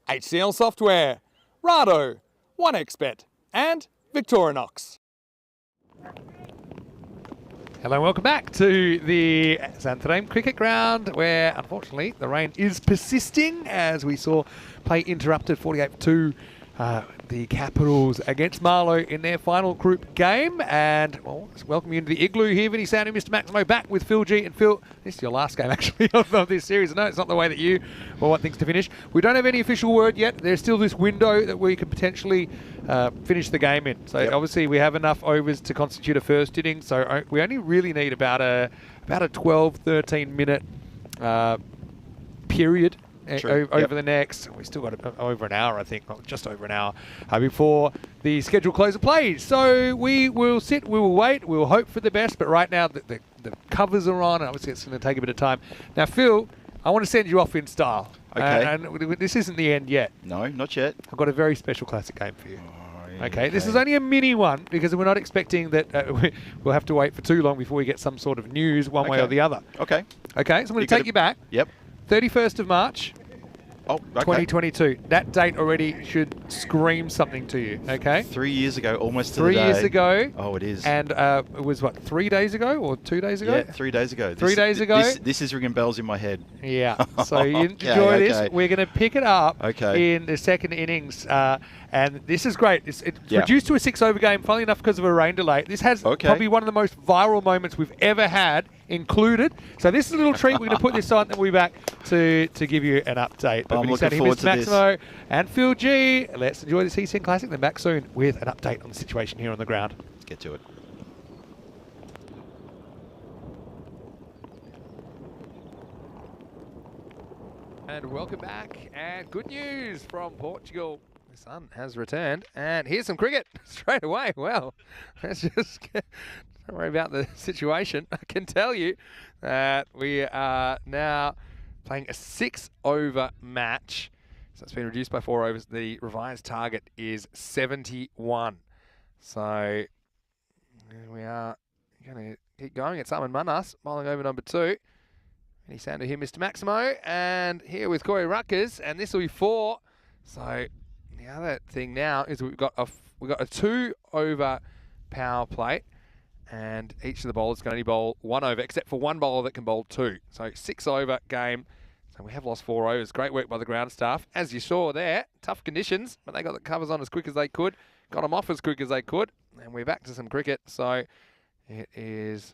HCL Software, Rado, 1xBet and Victorinox. Hello, welcome back to the Santarém cricket ground, where unfortunately the rain is persisting, as we saw play interrupted 48-2 the Capitals against Marlow in their final group game. And well, let's welcome you into the igloo here, Vinny Sandu, Mr. Maximo, back with Phil G. And Phil, this is your last game actually of this series. I know it's not the way that you want things to finish. We don't have any official word yet. There's still this window that we could potentially finish the game in. So obviously we have enough overs to constitute a first inning. So we only really need about a 12, 13 minute period over the next. We still got over an hour, I think, just over an hour before the scheduled close of play. So we will sit, we will wait, we will hope for the best. But right now the covers are on, and obviously it's going to take a bit of time. Now, Phil, I want to send you off in style. Okay. And this isn't the end yet. No, not yet. I've got a very special classic game for you. Okay, this is only a mini one because we're not expecting that we'll have to wait for too long before we get some sort of news one way or the other. Okay. Okay, so I'm going to take you back. Yep. 31st of March, Oh, okay. 2022. That date already should scream something to you, okay? 3 years ago, almost to the 3 day. years ago. Oh, it is. And it was, what, 3 days ago or 2 days ago? Yeah, 3 days ago. 3 days ago? This is ringing bells in my head. Yeah. So you enjoy this. We're going to pick it up in the second innings. And this is great. It's reduced to a 6-over game, funnily enough, because of a rain delay. This has probably one of the most viral moments we've ever had included. So this is a little treat. We're going to put this on and we'll be back to give you an update. I'm looking forward to this. Maximo and Phil G. Let's enjoy this ECN Classic. Then back soon with an update on the situation here on the ground. Let's get to it. And welcome back. And good news from Portugal. The sun has returned. And here's some cricket straight away. Well, let's just don't worry about the situation. I can tell you that we are now playing a 6-over match. So it's been reduced by 4 overs. The revised target is 71. So we are going to keep going. It's Armin Manas bowling over number 2. Any sounder here, Mr. Maximo. And here with Corey Ruckers. And this will be 4. So the other thing now is we've got a 2-over power play. And each of the bowlers can only bowl 1 over, except for one bowler that can bowl 2. So 6-over game. So we have lost 4 overs. Great work by the ground staff. As you saw there, tough conditions, but they got the covers on as quick as they could. Got them off as quick as they could. And we're back to some cricket. So it is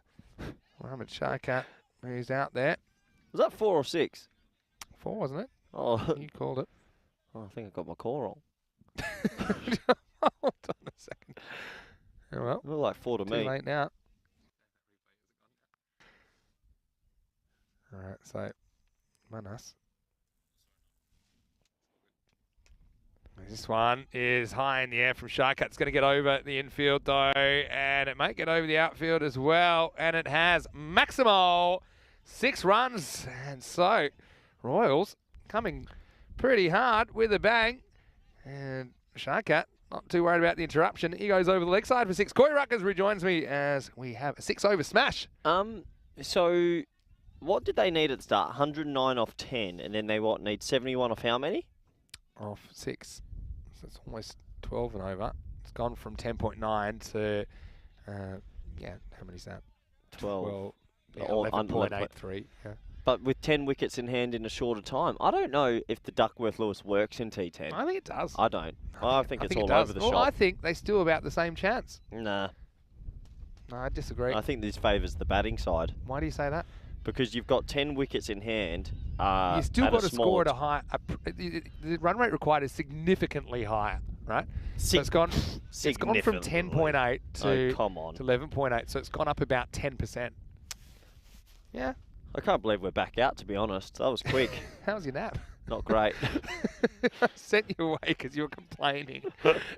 Mohammad Sharkat who's out there. Was that 4 or 6? 4, wasn't it? Oh, you called it. Oh, I think I got my call wrong. Hold on a second. Oh, well, it looked like 4 to me. Too late now. All right, so Manas. This one is high in the air from Sharkat. It's going to get over the infield though, and it might get over the outfield as well, and it has. Maximo, 6 runs, and so Royals coming pretty hard with a bang, and Sharkat not too worried about the interruption. He goes over the leg side for 6. Corey Ruckers rejoins me as we have a 6-over smash. So what did they need at the start? 109 off 10, and then they need 71 off how many? Off 6. So it's almost 12 and over. It's gone from 10.9 to, how many is that? 12. 11.83. Yeah. But with 10 wickets in hand in a shorter time, I don't know if the Duckworth-Lewis works in T10. I think it does. I don't. I think it's all over the shop. shop. I think they still about the same chance. Nah. No, I disagree. I think this favours the batting side. Why do you say that? Because you've got 10 wickets in hand. You still got to score at a high. The run rate required is significantly higher, right? So it's gone from 10.8 to 11.8. So it's gone up about 10%. Yeah. I can't believe we're back out, to be honest. That was quick. How was your nap? Not great. I sent you away because you were complaining.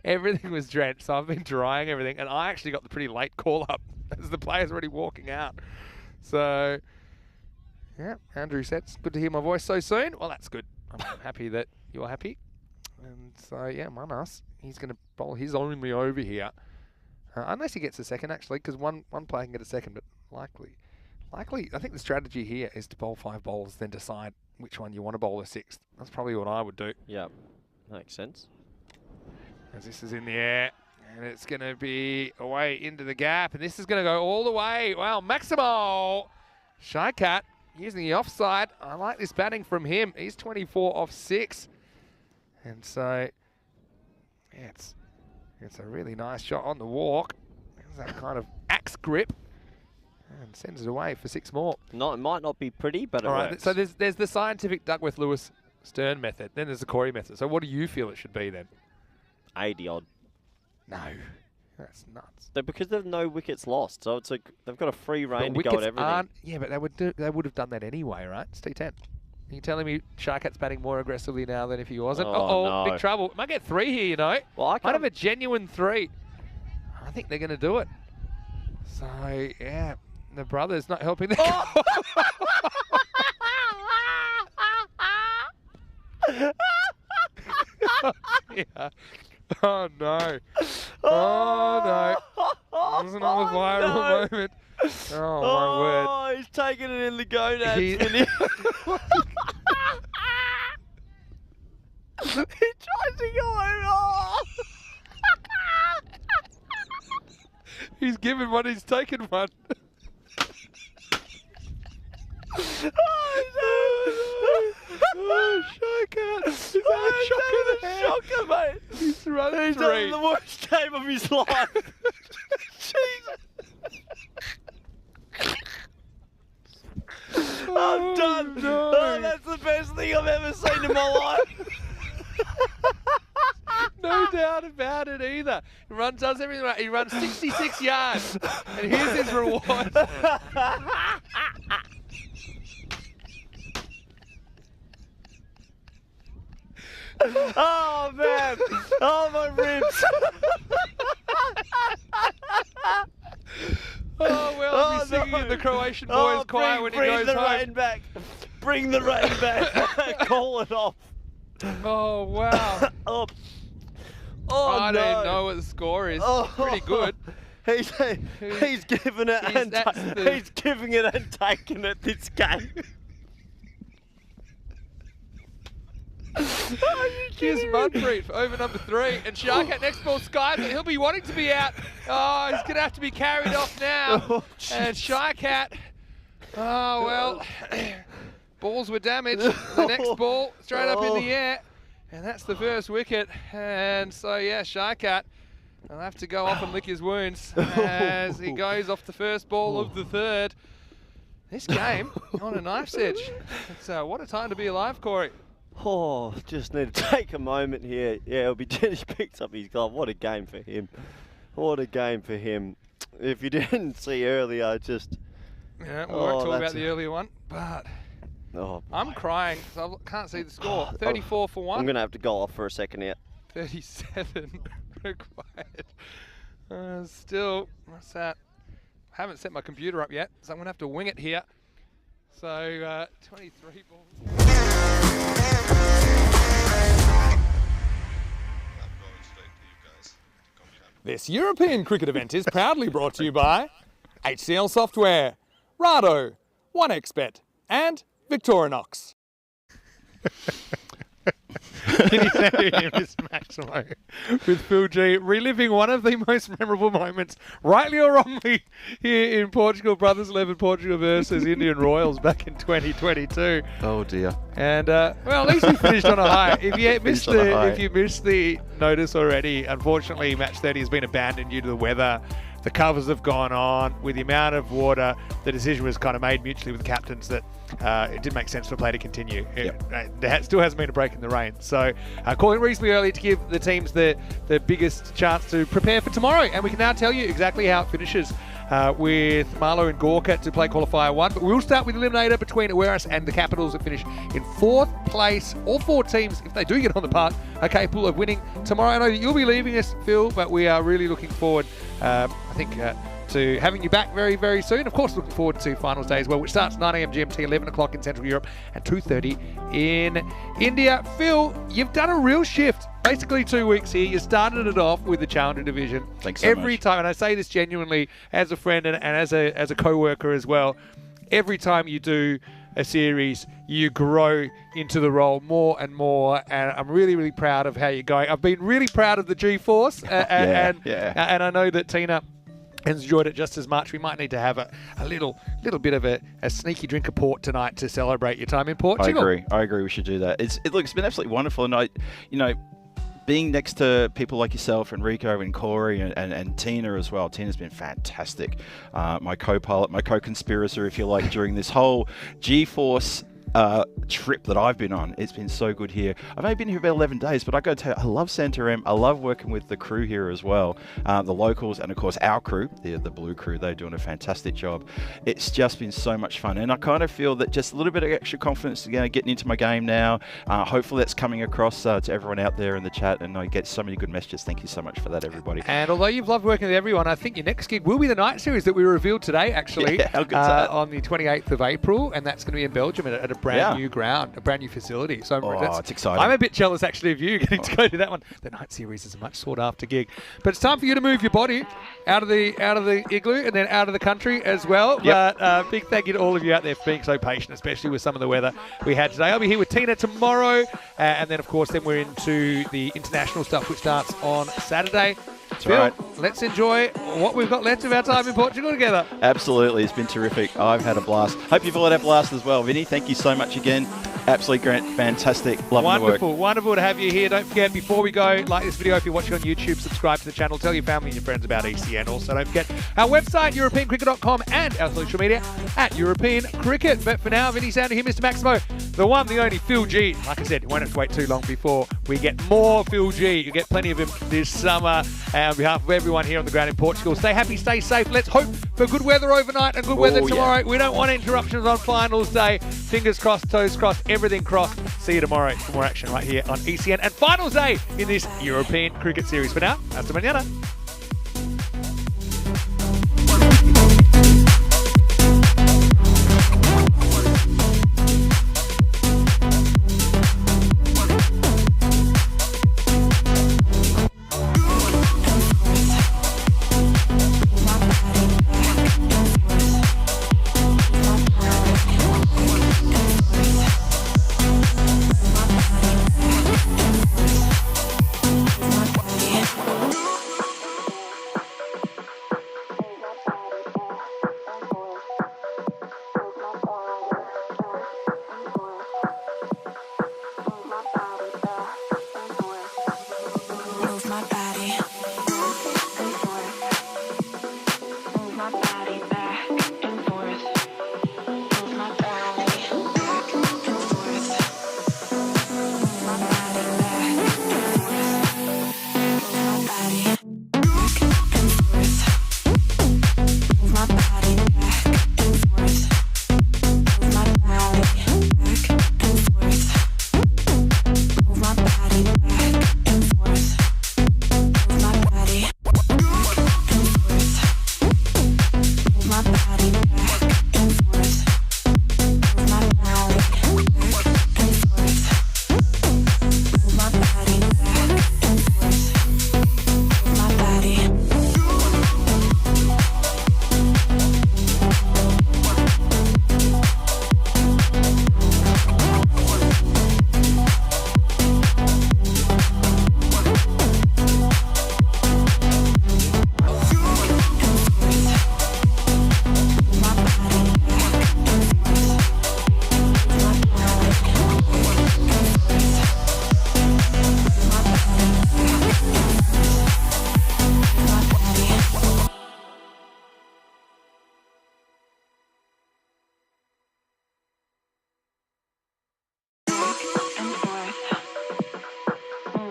Everything was drenched, so I've been drying everything. And I actually got the pretty late call-up as the players were already walking out. So, yeah, Andrew said, it's good to hear my voice so soon. Well, that's good. I'm happy that you're happy. And so, yeah, Manas, he's going to bowl his only over here. Unless he gets a second, actually, because one player can get a second, but likely, I think the strategy here is to bowl 5 bowls, then decide, which one you want to bowl the 6th. That's probably what I would do. Yeah, makes sense. As this is in the air, and it's going to be away into the gap, and this is going to go all the way. Wow, Maximo! Shy Cat using the offside. I like this batting from him. He's 24 off 6. And so, yeah, it's a really nice shot on the walk. There's that kind of axe grip. And sends it away for 6 more. It might not be pretty, but it All right, works. so there's the scientific Duckworth-Lewis Stern method. Then there's the Corey method. So what do you feel it should be then? 80 odd. No, that's nuts. Because there's no wickets lost, so it's they've got a free rein to go at everything. Yeah, but they would have done that anyway, right? It's T10. Are you telling me Shy Cat's batting more aggressively now than if he wasn't? Oh, no. Big trouble. Might get 3 here, you know. Well, I might have a genuine 3. I think they're going to do it. So, yeah, the brother's not helping the yeah. Oh, no. Oh, no. This is not a viral moment. Oh, my word. Oh, he's taking it in the gonads. He tries to go over. He's given one, he's taken one. Oh, Shy Cat. He's had a shocker, mate. He's running He's 3. having the worst game of his life. Jesus. I'm done. No. Oh, that's the best thing I've ever seen in my life. No doubt about it either. He does everything right. He runs 66 yards. And here's his reward. Oh, man. Oh, my ribs. Oh, well, I'll be singing in the Croatian boys' choir when he goes Bring the home. rain back. Bring the rain back. Call it off. Oh, wow. Oh, I no. don't know what the score is. Oh. Pretty good. He's giving it he's giving it and taking it this game. Here's Mudfreet for over number 3. And Shy Cat next ball skies it. He'll be wanting to be out. Oh, he's going to have to be carried off now. Oh, and Shy Cat, oh, well, balls were damaged. The next ball straight up in the air. And that's the first wicket. And so, yeah, Shy Cat will have to go off and lick his wounds as he goes off the first ball of the 3rd. This game on a knife's edge. It's, what a time to be alive, Corey. Oh, just need to take a moment here. Yeah, it'll be he picks up his glove. What a game for him. What a game for him. If you didn't see earlier, just... Yeah, we won't talk about the earlier one, but I'm crying because I can't see the score. 34 for 1. I'm going to have to go off for a second here. 37 required. Still, what's that? I haven't set my computer up yet, so I'm going to have to wing it here. So, 23 balls. This European cricket event is proudly brought to you by HCL Software, Rado, 1xBet, and Victorinox. Can you say Miss Maximo with Phil G reliving one of the most memorable moments, rightly or wrongly, here in Portugal, Brothers 11 Portugal versus Indian Royals back in 2022. Oh dear. And well, at least we finished on a high. If you missed the notice already, unfortunately, match 30 has been abandoned due to the weather. The covers have gone on. With the amount of water, the decision was kind of made mutually with the captains that it didn't make sense for play to continue. There still hasn't been a break in the rain. So calling reasonably early to give the teams the biggest chance to prepare for tomorrow. And we can now tell you exactly how it finishes with Marlow and Gorka to play qualifier 1. But we'll start with the eliminator between Awaris and the Capitals that finish in 4th place. All 4 teams, if they do get on the park, are capable of winning tomorrow. I know that you'll be leaving us, Phil, but we are really looking forward, I think, to having you back very, very soon. Of course, looking forward to finals day as well, which starts 9 a.m. GMT, 11 o'clock in Central Europe, and 2:30 in India. Phil, you've done a real shift. Basically 2 weeks here. You started it off with the Challenger Division. Thanks so Every much. time, and I say this genuinely as a friend and as a co-worker as well, every time you do a series, you grow into the role more and more, and I'm really, really proud of how you're going. I've been really proud of the G-Force, and I know that Tina has enjoyed it just as much. We might need to have a little bit of a sneaky drink of port tonight to celebrate your time in Portugal. I agree. We should do that. It's been absolutely wonderful, and being next to people like yourself and Rico and Corey and Tina as well. Tina's been fantastic. My co-pilot, my co-conspirator, if you like, during this whole G-Force trip that I've been on. It's been so good here. I've only been here about 11 days, but I got to tell you, I love Santarem. I love working with the crew here as well, the locals, and of course our crew, the Blue crew. They're doing a fantastic job. It's just been so much fun, and I kind of feel that just a little bit of extra confidence getting into my game now. Hopefully that's coming across to everyone out there in the chat, and I get so many good messages. Thank you so much for that, everybody. And although you've loved working with everyone, I think your next gig will be the night series that we revealed today, actually. Yeah, how good's that? On the 28th of April, and that's going to be in Belgium at a brand new ground, a brand new facility. So it's exciting. I'm a bit jealous actually of you getting to go to that one. The night series is a much sought after gig, but it's time for you to move your body out of the igloo and then out of the country as well. Yep. But big thank you to all of you out there for being so patient, especially with some of the weather we had today. I'll be here with Tina tomorrow, and then of course we're into the international stuff, which starts on Saturday. Phil, right. Let's enjoy what we've got left of our time in Portugal together. Absolutely. It's been terrific. I've had a blast. Hope you've all had a blast as well. Vinny, thank you so much again. Absolutely great. Fantastic. Loving the work. Wonderful to have you here. Don't forget, before we go, like this video if you're watching on YouTube, subscribe to the channel, tell your family and your friends about ECN. Also, don't forget our website, EuropeanCricket.com, and our social media at European Cricket. But for now, Vinny Sander here, Mr. Maximo, the one, the only Phil G. Like I said, you won't have to wait too long before we get more Phil G. You get plenty of him this summer. And on behalf of everyone here on the ground in Portugal, stay happy, stay safe. Let's hope for good weather overnight and good weather tomorrow. Yeah. We don't want interruptions on finals day. Fingers crossed, toes crossed, everything crossed. See you tomorrow for more action right here on ECN and finals day in this European Cricket Series. For now, hasta mañana.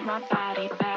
My body back.